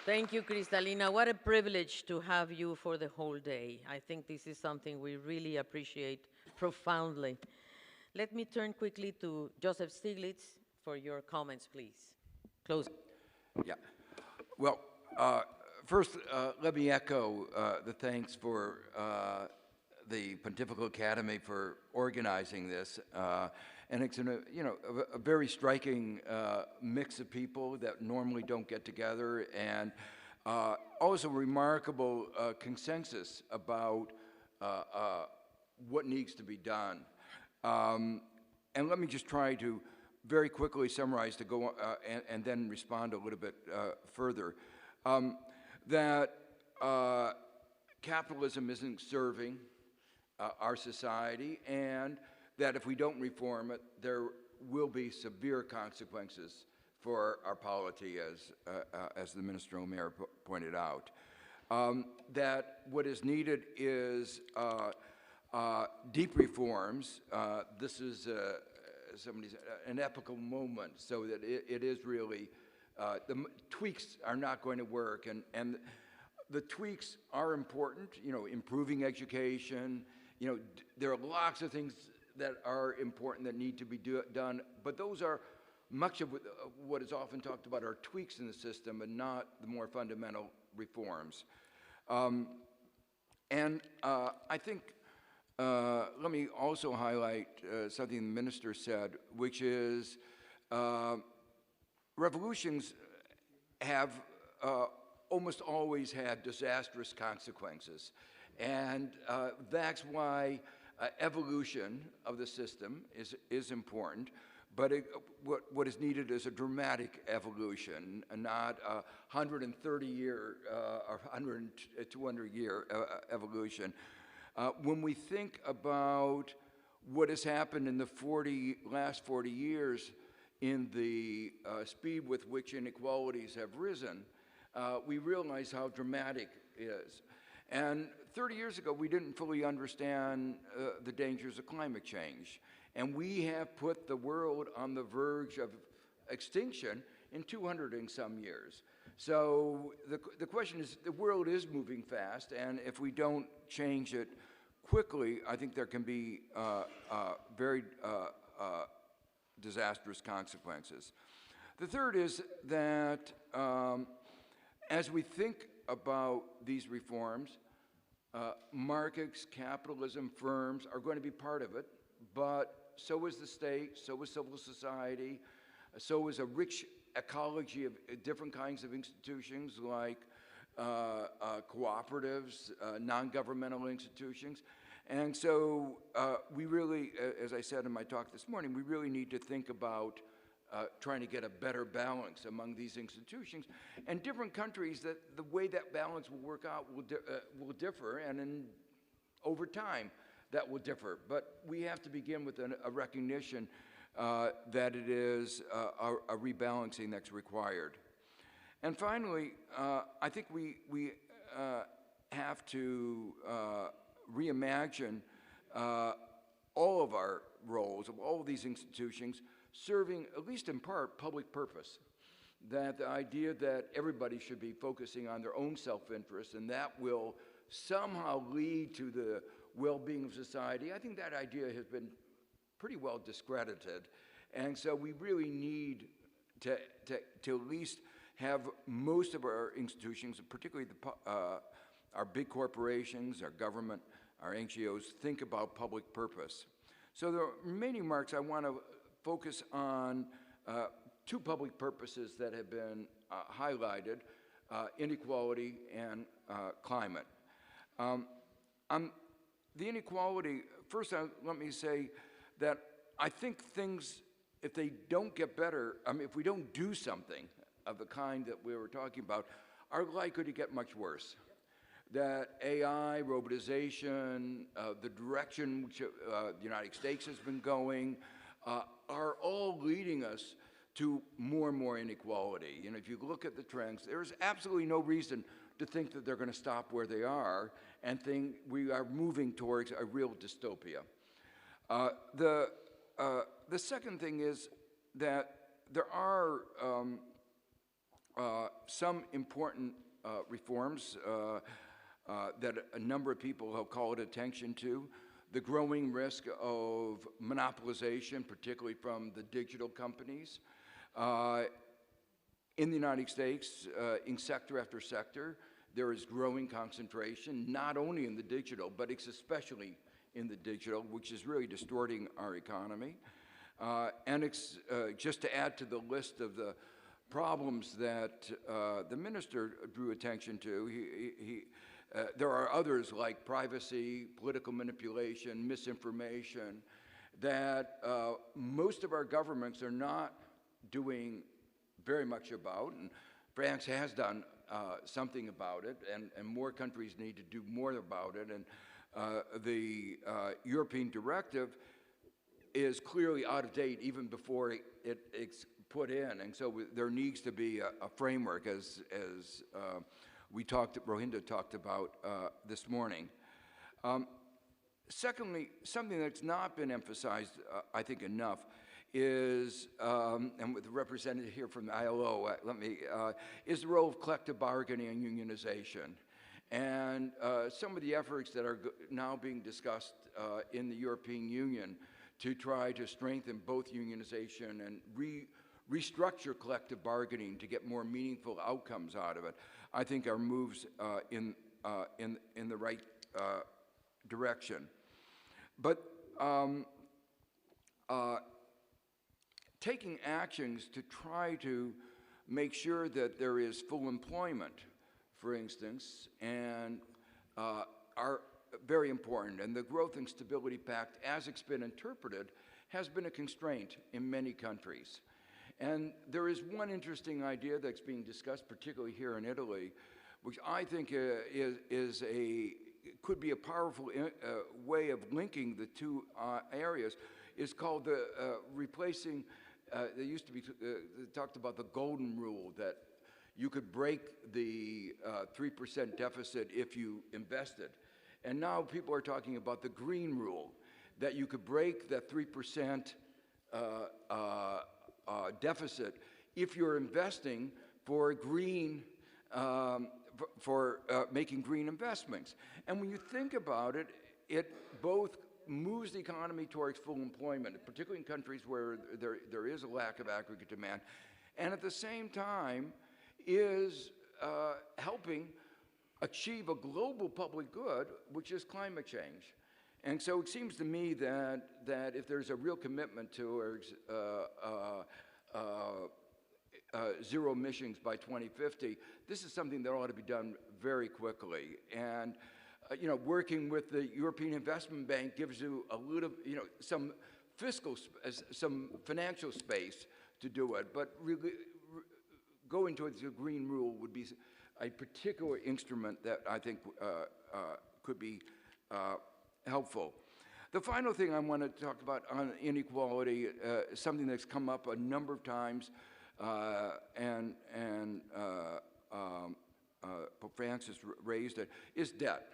Speaker 19: Thank you, Cristalina. What a privilege to have you for the whole day. I think this is something we really appreciate profoundly. Let me turn quickly to Joseph Stiglitz for your comments, please. Close.
Speaker 4: Yeah. Well, first, let me echo the thanks for the Pontifical Academy for organizing this. And it's a very striking mix of people that normally don't get together, and also remarkable consensus about what needs to be done. And let me just try to very quickly summarize to go and then respond a little bit further. That capitalism isn't serving our society, and that if we don't reform it, there will be severe consequences for our polity, as the Minister Omer pointed out. That what is needed is deep reforms. This is an epical moment, so that it is really, the tweaks are not going to work, and the tweaks are important, improving education. There are lots of things that are important that need to be done, but those are much of what is often talked about are tweaks in the system and not the more fundamental reforms. I think, let me also highlight something the minister said, which is revolutions have almost always had disastrous consequences. And that's why evolution of the system is important. But what is needed is a dramatic evolution, and not a 130-year or 200-year evolution. When we think about what has happened in the last 40 years in the speed with which inequalities have risen, we realize how dramatic it is. And 30 years ago, we didn't fully understand the dangers of climate change. And we have put the world on the verge of extinction in 200 and some years. So the question is, the world is moving fast, and if we don't change it quickly, I think there can be very disastrous consequences. The third is that as we think about these reforms, markets, capitalism, firms are going to be part of it, but so is the state, so is civil society, so is a rich ecology of different kinds of institutions like cooperatives, non-governmental institutions. And so we really, as I said in my talk this morning, we really need to think about trying to get a better balance among these institutions. And different countries, that the way that balance will work out will differ, and over time, that will differ. But we have to begin with a recognition that it is a rebalancing that's required. And finally, I think we have to reimagine all of our roles, of all of these institutions, serving, at least in part, public purpose. That the idea that everybody should be focusing on their own self-interest, and that will somehow lead to the well-being of society, I think that idea has been pretty well discredited. And so we really need to at least have most of our institutions, particularly our big corporations, our government, our NGOs, think about public purpose. So the remaining remarks, I want to focus on two public purposes that have been highlighted, inequality and climate. The inequality, first let me say that I think things, if they don't get better, if we don't do something of the kind that we were talking about, are likely to get much worse. That AI, robotization, the direction which the United States has been going, are all leading us to more and more inequality. And if you look at the trends, there's absolutely no reason to think that they're going to stop where they are and think we are moving towards a real dystopia. The second thing is that there are some important reforms that a number of people have called attention to. The growing risk of monopolization, particularly from the digital companies. In the United States, in sector after sector, there is growing concentration, not only in the digital, but it's especially in the digital, which is really distorting our economy. And it's, just to add to the list of the problems that the minister drew attention to, there are others like privacy, political manipulation, misinformation, that most of our governments are not doing very much about, and France has done something about it, and more countries need to do more about it, and the European directive is clearly out of date even before it's put in, and so there needs to be a framework, as Rohinda talked about this morning. Secondly, something that's not been emphasized, I think, enough is, and with the representative here from the ILO, is the role of collective bargaining and unionization. And some of the efforts that are now being discussed in the European Union to try to strengthen both unionization and restructure collective bargaining to get more meaningful outcomes out of it, I think are moves in the right direction. But taking actions to try to make sure that there is full employment, for instance, and are very important. And the Growth and Stability Pact, as it's been interpreted, has been a constraint in many countries. And there is one interesting idea that's being discussed, particularly here in Italy, which I think could be a powerful way of linking the two areas, is called the replacing. They used to be talked about the golden rule, that you could break the 3% deficit if you invested. And now people are talking about the green rule, that you could break that 3% deficit if you're investing for green, making green investments. And when you think about it, it both moves the economy towards full employment, particularly in countries where there is a lack of aggregate demand, and at the same time is helping achieve a global public good, which is climate change. And so it seems to me that if there's a real commitment towards zero emissions by 2050, this is something that ought to be done very quickly. And you know, working with the European Investment Bank gives you a little, you know, some some financial space to do it. But really, going towards the green rule would be a particular instrument that I think could be helpful. The final thing I want to talk about on inequality, something that's come up a number of times, and Pope Francis raised it, is debt.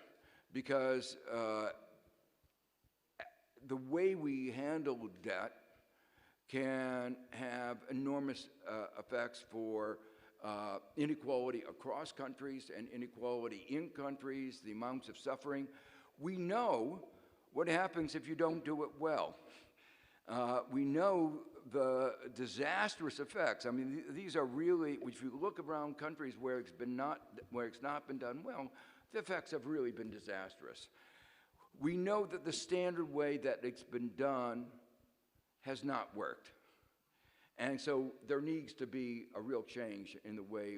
Speaker 4: Because the way we handle debt can have enormous effects for inequality across countries and inequality in countries, the amounts of suffering. We know what happens if you don't do it well. We know the disastrous effects. I mean, these are really, if you look around countries where it's not been done well, the effects have really been disastrous. We know that the standard way that it's been done has not worked. And so there needs to be a real change in the way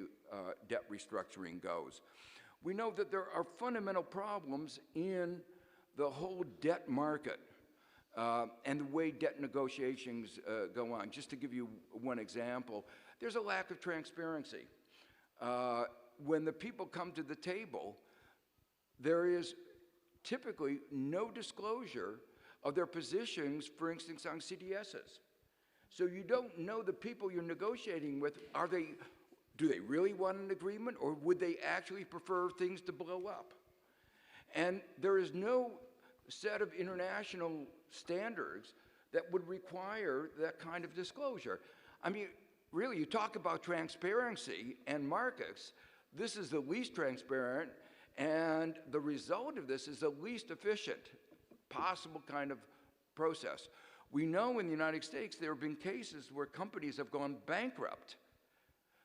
Speaker 4: debt restructuring goes. We know that there are fundamental problems in the whole debt market and the way debt negotiations go on. Just to give you one example, there's a lack of transparency. When the people come to the table, there is typically no disclosure of their positions, for instance, on CDSs. So you don't know the people you're negotiating with. Do they really want an agreement, or would they actually prefer things to blow up? And there is no set of international standards that would require that kind of disclosure. I mean, really, you talk about transparency and markets. This is the least transparent, and the result of this is the least efficient possible kind of process. We know in the United States there have been cases where companies have gone bankrupt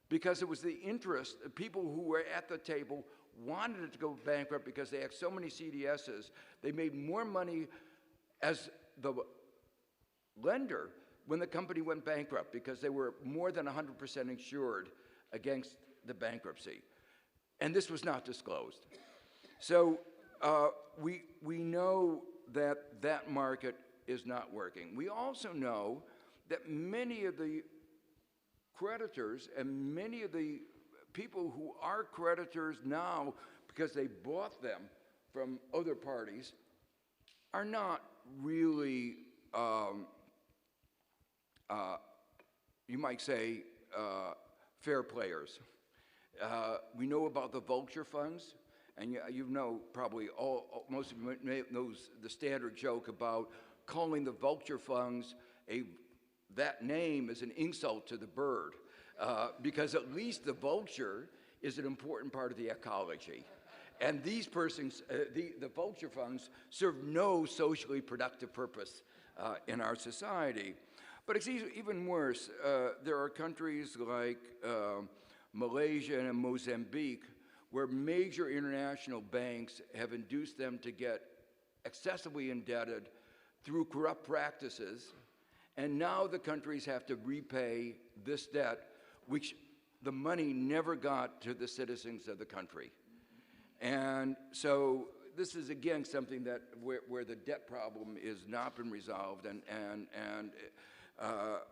Speaker 4: because it was the interest of people who were at the table wanted it to go bankrupt because they had so many CDSs. They made more money as the lender when the company went bankrupt because they were more than 100% insured against the bankruptcy. And this was not disclosed. So we know that that market is not working. We also know that many of the creditors and many of the people who are creditors now because they bought them from other parties are not really, you might say, fair players. We know about the vulture funds, and you know probably most of you knows the standard joke about calling the vulture funds that name is an insult to the bird, because at least the vulture is an important part of the ecology. And these persons, the vulture funds, serve no socially productive purpose in our society. But it's even worse. There are countries like Malaysia and Mozambique where major international banks have induced them to get excessively indebted through corrupt practices, and now the countries have to repay this debt, which the money never got to the citizens of the country. And so this is, again, something that where the debt problem is not been resolved, and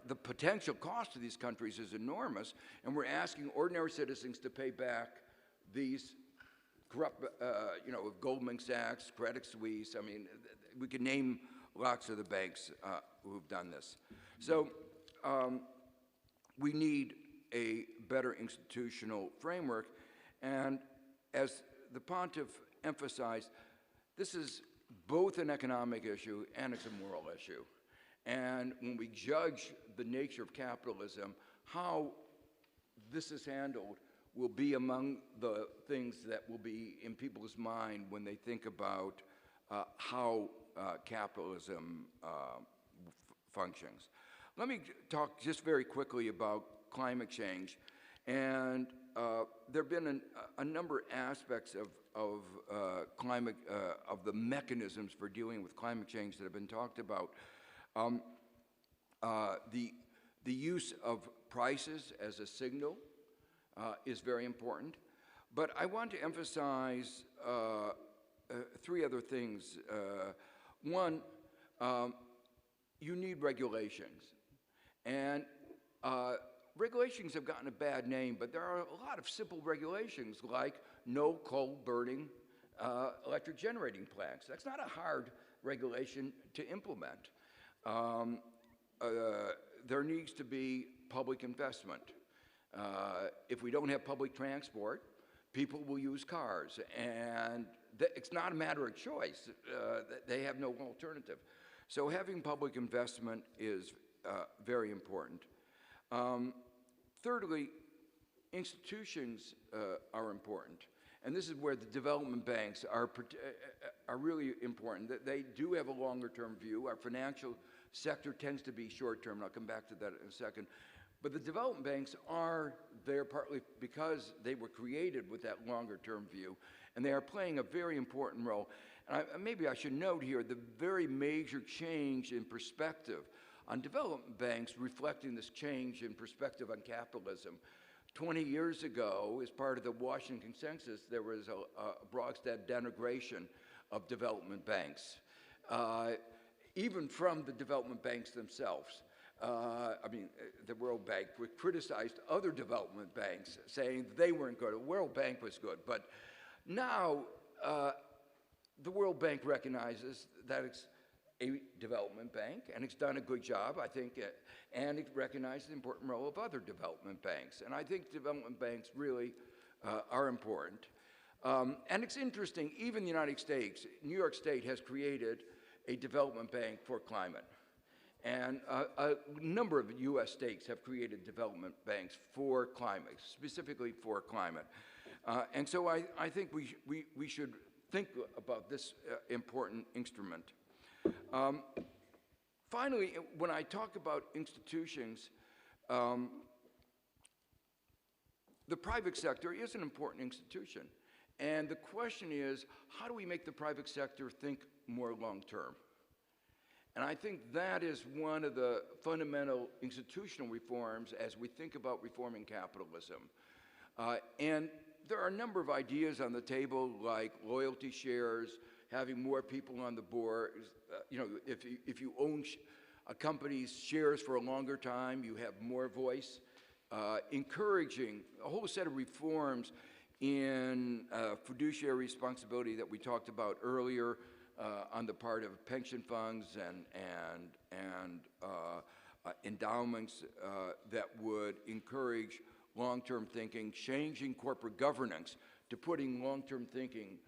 Speaker 4: the potential cost to these countries is enormous, and we're asking ordinary citizens to pay back these corrupt, Goldman Sachs, Credit Suisse. I mean, we can name lots of the banks who've done this. So we need a better institutional framework, and as the Pontiff emphasized, this is both an economic issue and it's a moral issue. And when we judge the nature of capitalism, how this is handled will be among the things that will be in people's mind when they think about how capitalism functions. Let me talk just very quickly about climate change. And there have been a number of aspects of climate, of the mechanisms for dealing with climate change that have been talked about. The use of prices as a signal is very important. But I want to emphasize three other things. One, you need regulations. And regulations have gotten a bad name, but there are a lot of simple regulations, like no coal-burning electric generating plants. That's not a hard regulation to implement. There needs to be public investment. If we don't have public transport, people will use cars, and it's not a matter of choice. They have no alternative. So having public investment is very important. Thirdly, institutions are important. And this is where the development banks are really important. They do have a longer-term view. Our financial sector tends to be short-term, and I'll come back to that in a second. But the development banks are there partly because they were created with that longer-term view, and they are playing a very important role. And maybe I should note here the very major change in perspective on development banks reflecting this change in perspective on capitalism. 20 years ago, as part of the Washington Consensus, there was a broad denigration of development banks, even from the development banks themselves. I mean, the World Bank criticized other development banks, saying they weren't good. The World Bank was good. But now, the World Bank recognizes that it's a development bank, and it's done a good job, I think, and it recognizes the important role of other development banks. And I think development banks really are important. And it's interesting, even the United States, New York State has created a development bank for climate. And a number of U.S. states have created development banks for climate, specifically for climate. And so I think we should think about this important instrument. Finally, when I talk about institutions, the private sector is an important institution. And the question is, how do we make the private sector think more long-term? And I think that is one of the fundamental institutional reforms as we think about reforming capitalism. And there are a number of ideas on the table, like loyalty shares, having more people on the board. If you own a company's shares for a longer time, you have more voice. Encouraging a whole set of reforms in fiduciary responsibility that we talked about earlier on the part of pension funds and endowments that would encourage long-term thinking, changing corporate governance to putting long-term thinking,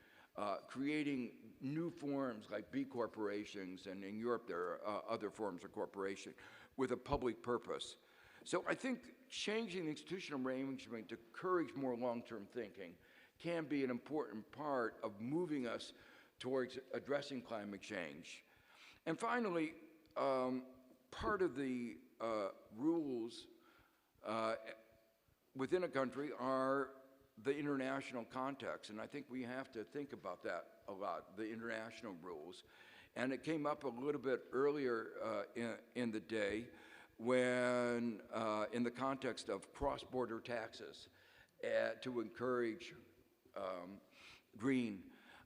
Speaker 4: creating new forms like B corporations, and in Europe there are other forms of corporation with a public purpose. So I think changing the institutional arrangement to encourage more long-term thinking can be an important part of moving us towards addressing climate change. And finally, part of the rules within a country are the international context, and I think we have to think about that a lot, the international rules. And it came up a little bit earlier in the day when, in the context of cross-border taxes to encourage green.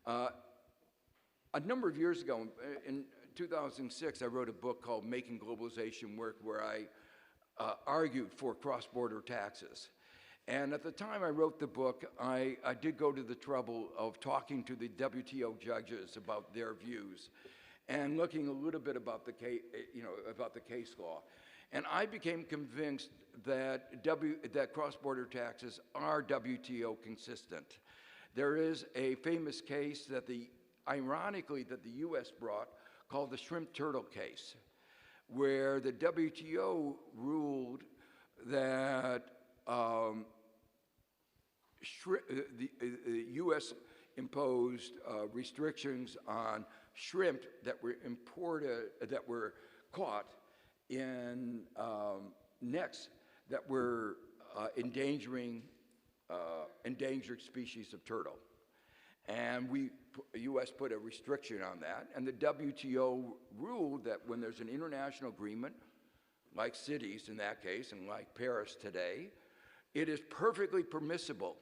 Speaker 4: A number of years ago, in 2006, I wrote a book called Making Globalization Work, where I argued for cross-border taxes. And at the time I wrote the book, I did go to the trouble of talking to the WTO judges about their views and looking a little bit about the case, about the case law. And I became convinced that that cross-border taxes are WTO consistent. There is a famous case that ironically, that the US brought called the shrimp turtle case, where the WTO ruled that the US imposed restrictions on shrimp that were imported, that were caught in nets that were endangering endangered species of turtle. And the US put a restriction on that, and the WTO ruled that when there's an international agreement, like cities in that case, and like Paris today, it is perfectly permissible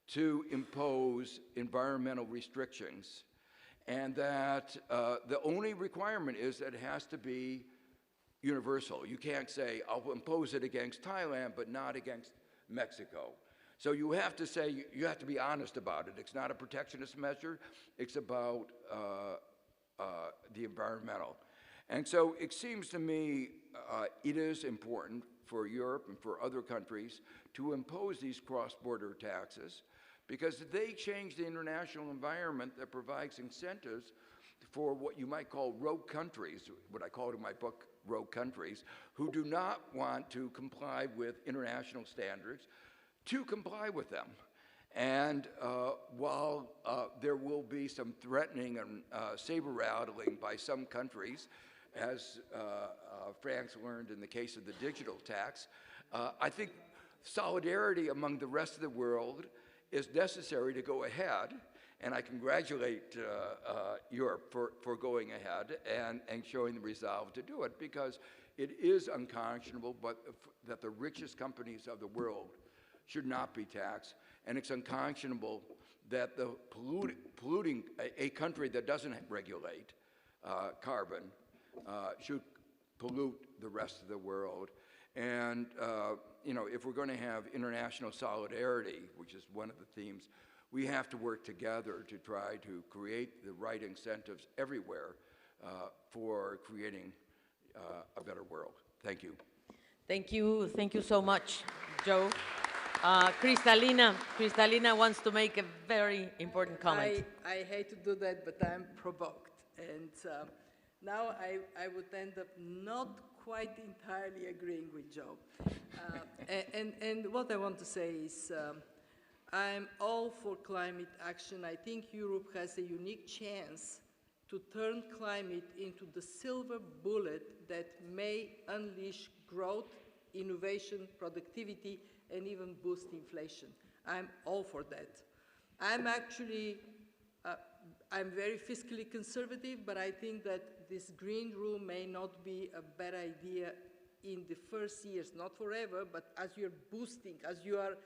Speaker 4: to impose environmental restrictions, and that the only requirement is that it has to be universal. You can't say, I'll impose it against Thailand, but not against Mexico. So you have to say, you have to be honest about it. It's not a protectionist measure, it's about the environmental. And so it seems to me it is important for Europe and for other countries to impose these cross-border taxes, because they change the international environment that provides incentives for what you might call rogue countries, what I called in my book rogue countries, who do not want to comply with international standards, to comply with them. And while there will be some threatening and saber-rattling by some countries, as France learned in the case of the digital tax, I think solidarity among the rest of the world is necessary to go ahead, and I congratulate Europe for going ahead and showing the resolve to do it, because it is unconscionable that the richest companies of the world should not be taxed, and it's unconscionable that the polluting a country that doesn't regulate carbon should pollute the rest of the world. And if we're going to have international solidarity, which is one of the themes, we have to work together to try to create the right incentives everywhere for creating a better world. Thank you.
Speaker 19: Thank you so much, Joe. Kristalina wants to make a very important comment.
Speaker 11: I hate to do that, but I'm provoked. And now I would end up not quite entirely agreeing with Joe. And what I want to say is I'm all for climate action. I think Europe has a unique chance to turn climate into the silver bullet that may unleash growth, innovation, productivity, and even boost inflation. I'm all for that. I'm actually, I'm very fiscally conservative, but I think that this green rule may not be a bad idea in the first years, not forever, but as you're boosting, as you are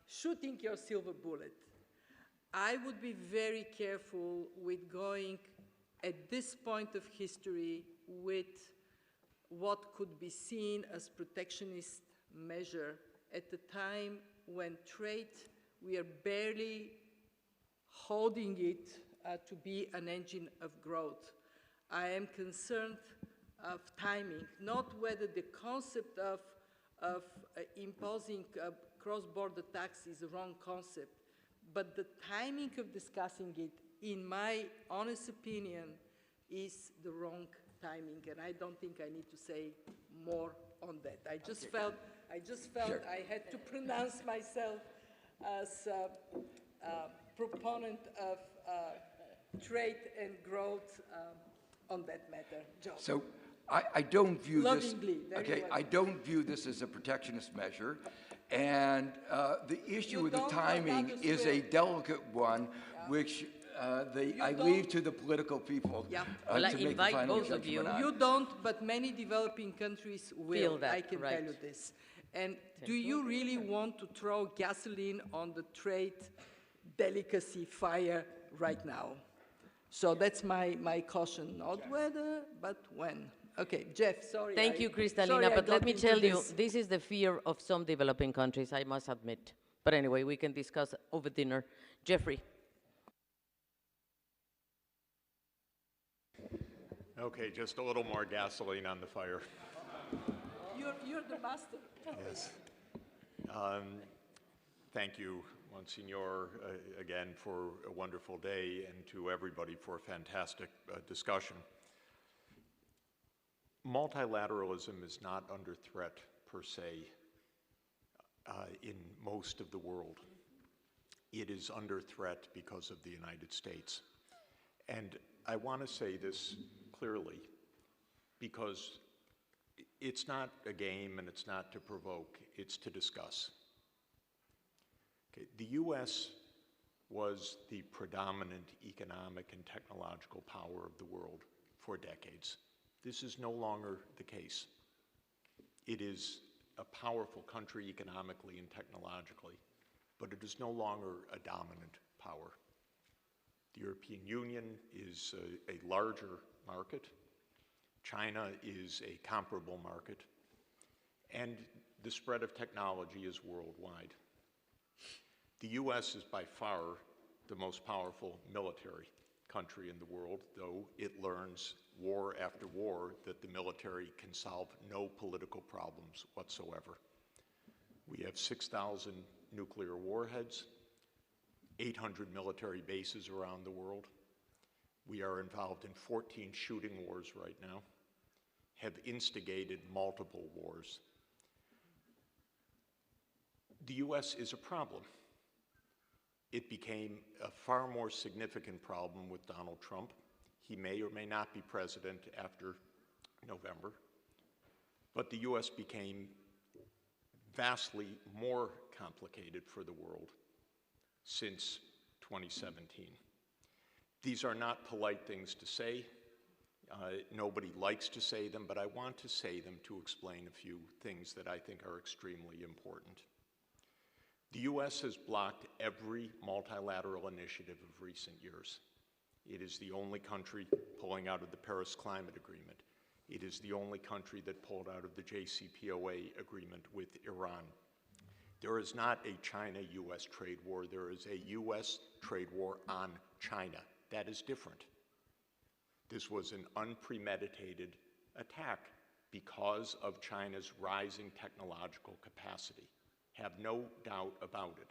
Speaker 11: shooting your silver bullet. I would be very careful with going at this point of history with what could be seen as protectionist measure at the time when trade, we are barely holding it to be an engine of growth. I am concerned of timing, not whether the concept of imposing a cross-border tax is the wrong concept, but the timing of discussing it, in my honest opinion, is the wrong timing, and I don't think I need to say more on that. I just felt
Speaker 4: Sure.
Speaker 11: I had to pronounce myself as proponent of trade and growth on that matter. John.
Speaker 4: So I don't view
Speaker 11: Lovingly,
Speaker 4: this. Okay, I don't view this as a protectionist measure, and the issue with the timing is a delicate one, which I leave to the political people
Speaker 11: Yeah.
Speaker 19: Well, I
Speaker 4: to make
Speaker 19: invite
Speaker 4: the final
Speaker 19: both of
Speaker 4: judgment on.
Speaker 11: You don't, but many developing countries will.
Speaker 19: Feel that,
Speaker 11: I can
Speaker 19: right.
Speaker 11: tell you this. And do you really want to throw gasoline on the trade delicacy fire right now? So that's my caution. Not whether, but when. Okay, Jeff, sorry.
Speaker 19: Thank you,
Speaker 11: sorry
Speaker 19: Kristalina,
Speaker 11: I
Speaker 19: but let
Speaker 11: got
Speaker 19: me
Speaker 11: into
Speaker 19: tell you,
Speaker 11: this.
Speaker 19: this is the fear of some developing countries, I must admit. But anyway, we can discuss over dinner. Jeffrey.
Speaker 6: Okay, just a little more gasoline on the fire.
Speaker 11: You're the master.
Speaker 6: Yes. Thank you, Monsignor, again for a wonderful day, and to everybody for a fantastic discussion. Multilateralism is not under threat per se in most of the world. It is under threat because of the United States. And I want to say this clearly because it's not a game and it's not to provoke, it's to discuss. Okay, the US was the predominant economic and technological power of the world for decades. This is no longer the case. It is a powerful country economically and technologically, but it is no longer a dominant power. The European Union is a larger market. China is a comparable market. And the spread of technology is worldwide. The US is by far the most powerful military country in the world, though it learns war after war that the military can solve no political problems whatsoever. We have 6,000 nuclear warheads, 800 military bases around the world. We are involved in 14 shooting wars right now, have instigated multiple wars. The US is a problem. It became a far more significant problem with Donald Trump. He may or may not be president after November, but the US became vastly more complicated for the world since 2017. These are not polite things to say. Nobody likes to say them, but I want to say them to explain a few things that I think are extremely important. The US has blocked every multilateral initiative of recent years. It is the only country pulling out of the Paris Climate Agreement. It is the only country that pulled out of the JCPOA agreement with Iran. There is not a China-US trade war. There is a US trade war on China. That is different. This was an unpremeditated attack because of China's rising technological capacity. Have no doubt about it.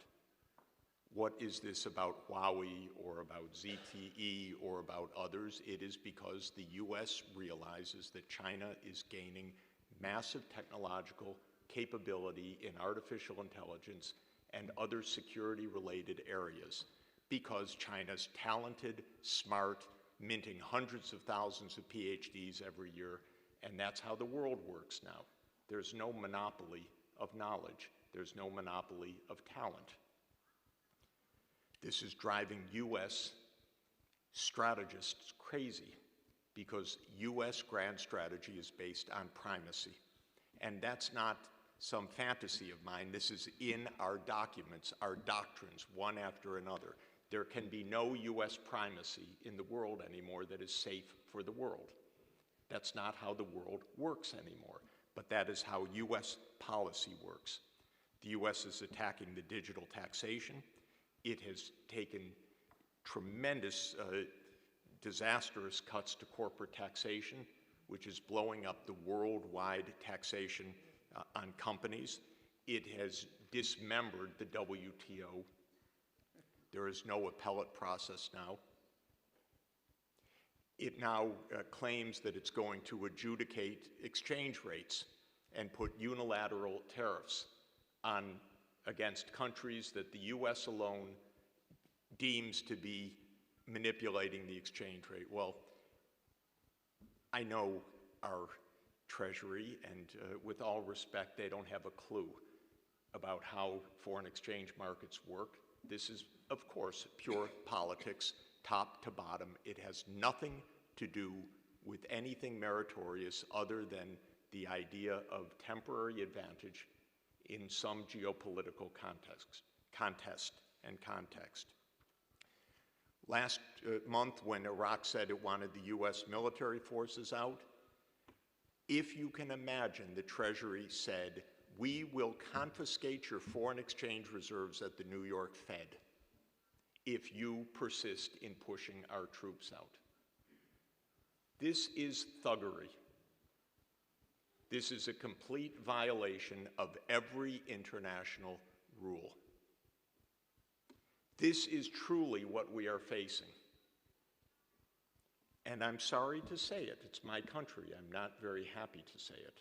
Speaker 6: What is this about Huawei or about ZTE or about others? It is because the US realizes that China is gaining massive technological capability in artificial intelligence and other security-related areas because China's talented, smart, minting hundreds of thousands of PhDs every year, and that's how the world works now. There's no monopoly of knowledge. There's no monopoly of talent. This is driving US strategists crazy because US grand strategy is based on primacy. And that's not some fantasy of mine. This is in our documents, our doctrines, one after another. There can be no US primacy in the world anymore that is safe for the world. That's not how the world works anymore, but that is how US policy works. The US is attacking the digital taxation. It has taken tremendous, disastrous cuts to corporate taxation, which is blowing up the worldwide taxation on companies. It has dismembered the WTO. There is no appellate process now. It now claims that it's going to adjudicate exchange rates and put unilateral tariffs against countries that the US alone deems to be manipulating the exchange rate. Well, I know our Treasury, and with all respect, they don't have a clue about how foreign exchange markets work. This is, of course, pure politics, top to bottom. It has nothing to do with anything meritorious other than the idea of temporary advantage in some geopolitical contest. Last month, when Iraq said it wanted the US military forces out, if you can imagine, the Treasury said, we will confiscate your foreign exchange reserves at the New York Fed if you persist in pushing our troops out. This is thuggery. This is a complete violation of every international rule. This is truly what we are facing. And I'm sorry to say it, it's my country, I'm not very happy to say it.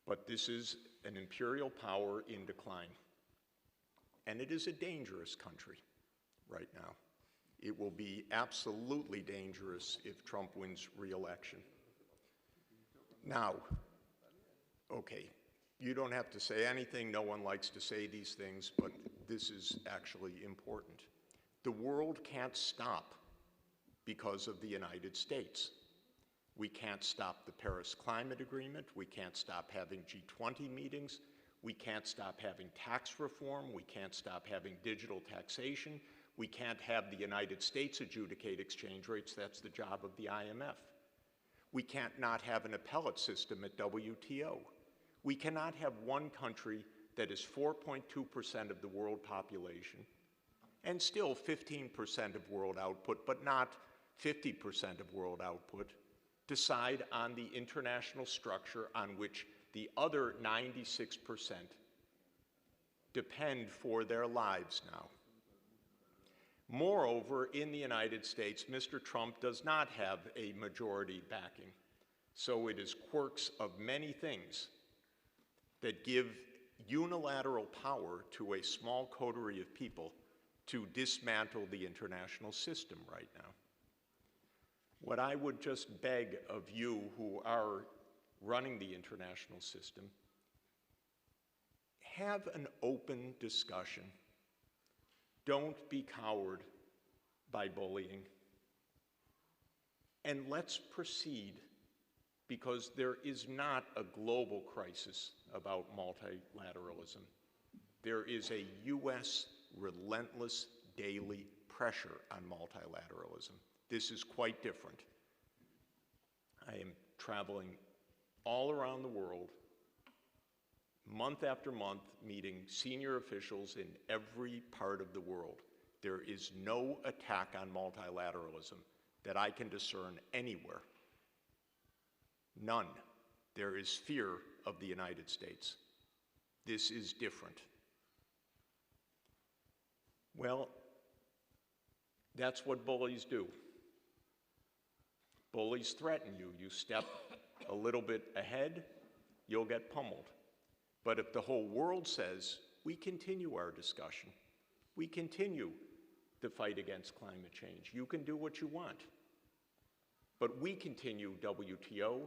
Speaker 6: But this is an imperial power in decline. And it is a dangerous country right now. It will be absolutely dangerous if Trump wins re-election. Now, okay, you don't have to say anything, no one likes to say these things, but this is actually important. The world can't stop because of the United States. We can't stop the Paris Climate Agreement, we can't stop having G20 meetings, we can't stop having tax reform, we can't stop having digital taxation, we can't have the United States adjudicate exchange rates, that's the job of the IMF. We can't not have an appellate system at WTO. We cannot have one country that is 4.2% of the world population and still 15% of world output, but not 50% of world output, decide on the international structure on which the other 96% depend for their lives now. Moreover, in the United States, Mr. Trump does not have a majority backing, so it is quirks of many things that give unilateral power to a small coterie of people to dismantle the international system right now. What I would just beg of you who are running the international system, have an open discussion. Don't be cowed by bullying. And let's proceed, because there is not a global crisis about multilateralism. There is a US relentless daily pressure on multilateralism. This is quite different. I am traveling all around the world, month after month, meeting senior officials in every part of the world. There is no attack on multilateralism that I can discern anywhere. None. There is fear of the United States. This is different. Well, that's what bullies do. Bullies threaten you. You step a little bit ahead, you'll get pummeled. But if the whole world says, we continue our discussion, we continue the fight against climate change, you can do what you want. But we continue WTO,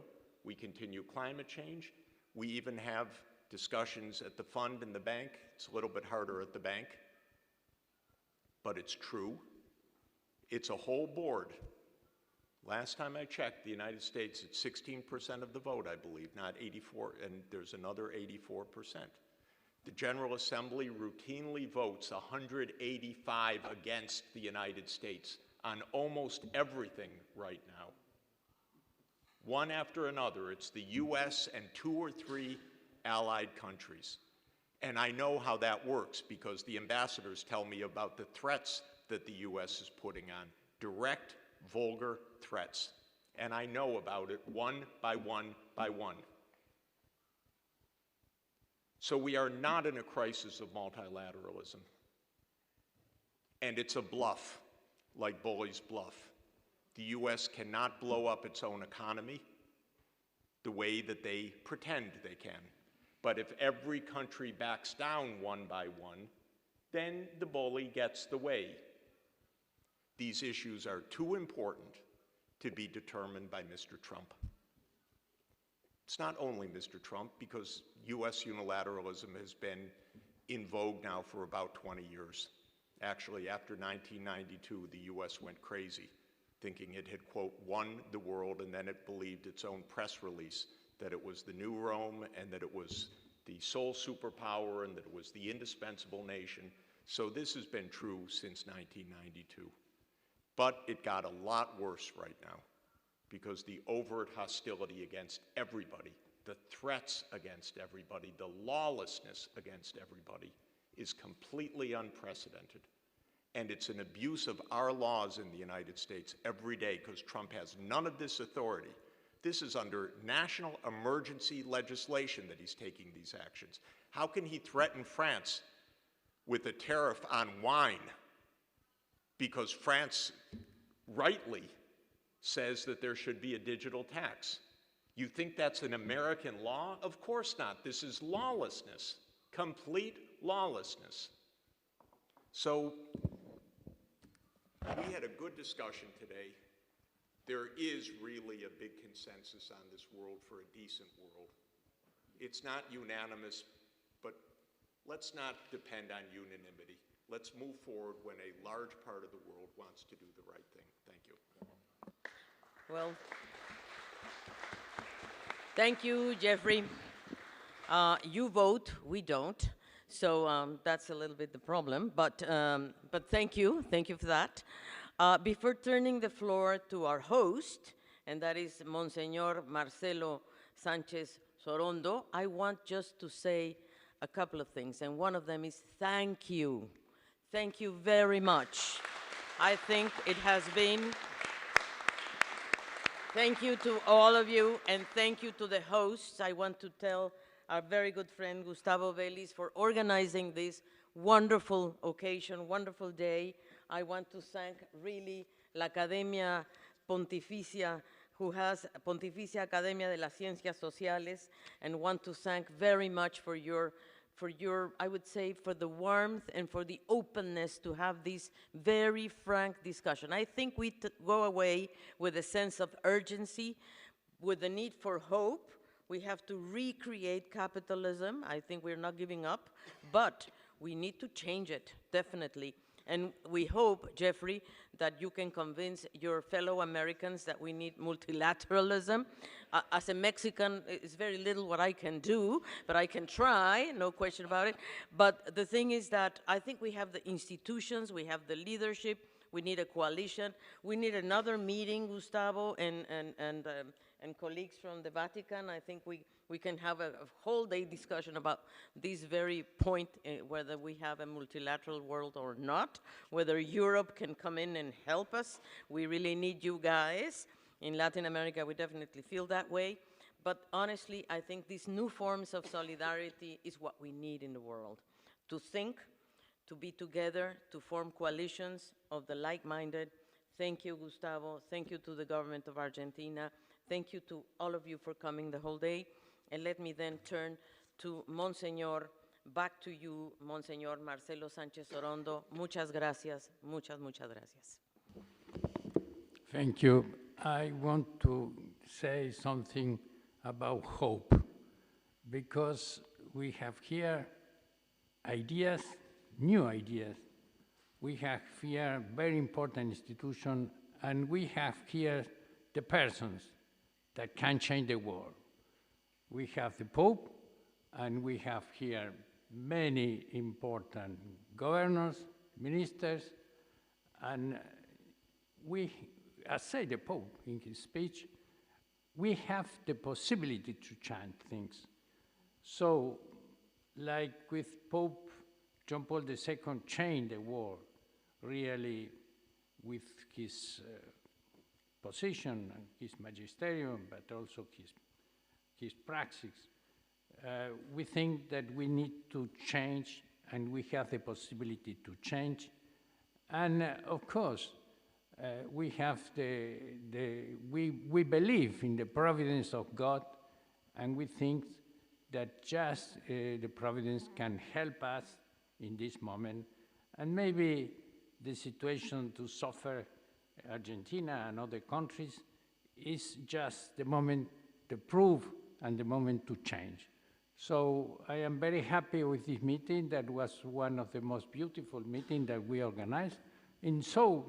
Speaker 6: we continue climate change, we even have discussions at the fund and the bank. It's a little bit harder at the bank, but it's true. It's a whole board. Last time I checked, the United States, it's 16% of the vote, I believe, not 84, and there's another 84%. The General Assembly routinely votes 185 against the United States on almost everything right now. One after another, it's the US and 2 or 3 allied countries. And I know how that works because the ambassadors tell me about the threats that the US is putting on, direct, vulgar threats. And I know about it one by one by one. So we are not in a crisis of multilateralism. And it's a bluff, like bullies bluff. The US cannot blow up its own economy the way that they pretend they can. But if every country backs down one by one, then the bully gets the way. These issues are too important to be determined by Mr. Trump. It's not only Mr. Trump, because US unilateralism has been in vogue now for about 20 years. Actually, after 1992, the US went crazy, thinking it had, quote, won the world, and then it believed its own press release that it was the new Rome and that it was the sole superpower and that it was the indispensable nation. So this has been true since 1992. But it got a lot worse right now because the overt hostility against everybody, the threats against everybody, the lawlessness against everybody is completely unprecedented. And it's an abuse of our laws in the United States every day because Trump has none of this authority. This is under national emergency legislation that he's taking these actions. How can he threaten France with a tariff on wine because France rightly says that there should be a digital tax? You think that's an American law? Of course not. This is lawlessness, complete lawlessness. So we had a good discussion today. There is really a big consensus on this world for a decent world. It's not unanimous, but let's not depend on unanimity. Let's move forward when a large part of the world wants to do the right thing. Thank you.
Speaker 19: Well, thank you, Jeffrey. You vote, we don't. So that's a little bit the problem, but thank you for that. Before turning the floor to our host, and that is Monsignor Marcelo Sanchez Sorondo, I want just to say a couple of things, and one of them is thank you. Thank you very much. I think it has been. Thank you to all of you, and thank you to the hosts. I want to tell our very good friend Gustavo Vélez for organizing this wonderful occasion, wonderful day. I want to thank really la Academia Pontificia, who has Pontificia Academia de las Ciencias Sociales, and want to thank very much for your, I would say, for the warmth and for the openness to have this very frank discussion. I think we go away with a sense of urgency, with the need for hope. We have to recreate capitalism. I think we're not giving up, but we need to change it, definitely. And we hope, Jeffrey, that you can convince your fellow Americans that we need multilateralism. As a Mexican, it's very little what I can do, but I can try, no question about it. But the thing is that I think we have the institutions, we have the leadership, we need a coalition, we need another meeting, Gustavo, and colleagues from the Vatican. I think we can have a whole day discussion about this very point, whether we have a multilateral world or not, whether Europe can come in and help us. We really need you guys. In Latin America, we definitely feel that way. But honestly, I think these new forms of solidarity is what we need in the world. To think, to be together, to form coalitions of the like-minded. Thank you, Gustavo. Thank you to the government of Argentina. Thank you to all of you for coming the whole day. And let me then turn to Monsignor, back to you, Monsignor Marcelo Sanchez Sorondo. Muchas gracias, muchas gracias.
Speaker 1: Thank you. I want to say something about hope, because we have here ideas, new ideas. We have here very important institution, and we have here the persons that can change the world. We have the Pope, and we have here many important governors, ministers, and we, as said the Pope in his speech, we have the possibility to change things. So, like with Pope John Paul II changed the world, really, with his position and his magisterium, but also his praxis. We think that we need to change, and we have the possibility to change. And of course, we have we believe in the providence of God, and we think that just the providence can help us in this moment. And maybe the situation to suffer Argentina and other countries is just the moment to prove and the moment to change. So I am very happy with this meeting. That was one of the most beautiful meetings that we organized in so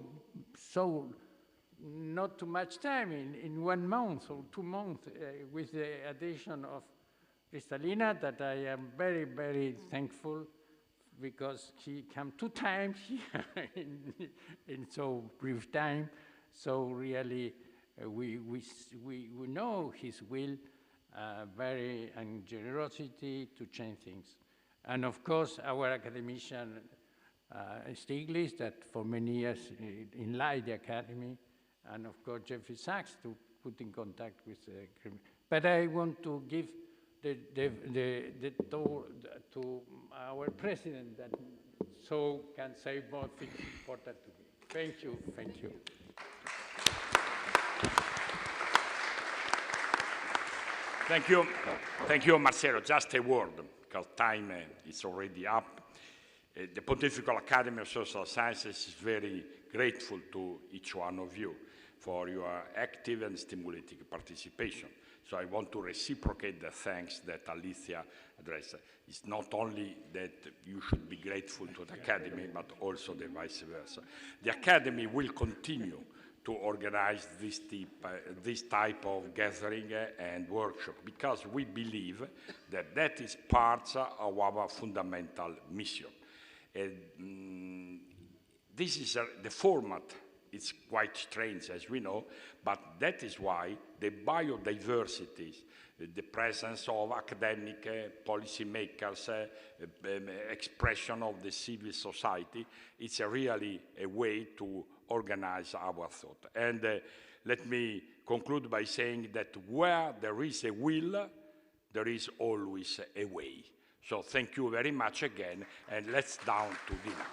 Speaker 1: not too much time, in 1 month or 2 months, with the addition of Cristalina, that I am very, very thankful, because he came 2 times here in so brief time. So really, we know his will, and generosity to change things. And of course, our academician, Stiglitz, that for many years enlightened the academy, and of course, Jeffrey Sachs, to put in contact with the But I want to give the tour to our president, that so can say more things important to me. Thank you, thank you.
Speaker 2: Thank you, Marcelo. Just a word, because time is already up. The Pontifical Academy of Social Sciences is very grateful to each one of you for your active and stimulating participation. So I want to reciprocate the thanks that Alicia addressed. It's not only that you should be grateful to the Academy, but also the vice versa. The Academy will continue to organize this type of gathering and workshop, because we believe that that is part of our fundamental mission. This is the format. It's quite strange, as we know, but that is why the biodiversity, the presence of academic policymakers, expression of the civil society, it's really a way to organize our thought. And let me conclude by saying that where there is a will, there is always a way. So thank you very much again, and let's down to dinner.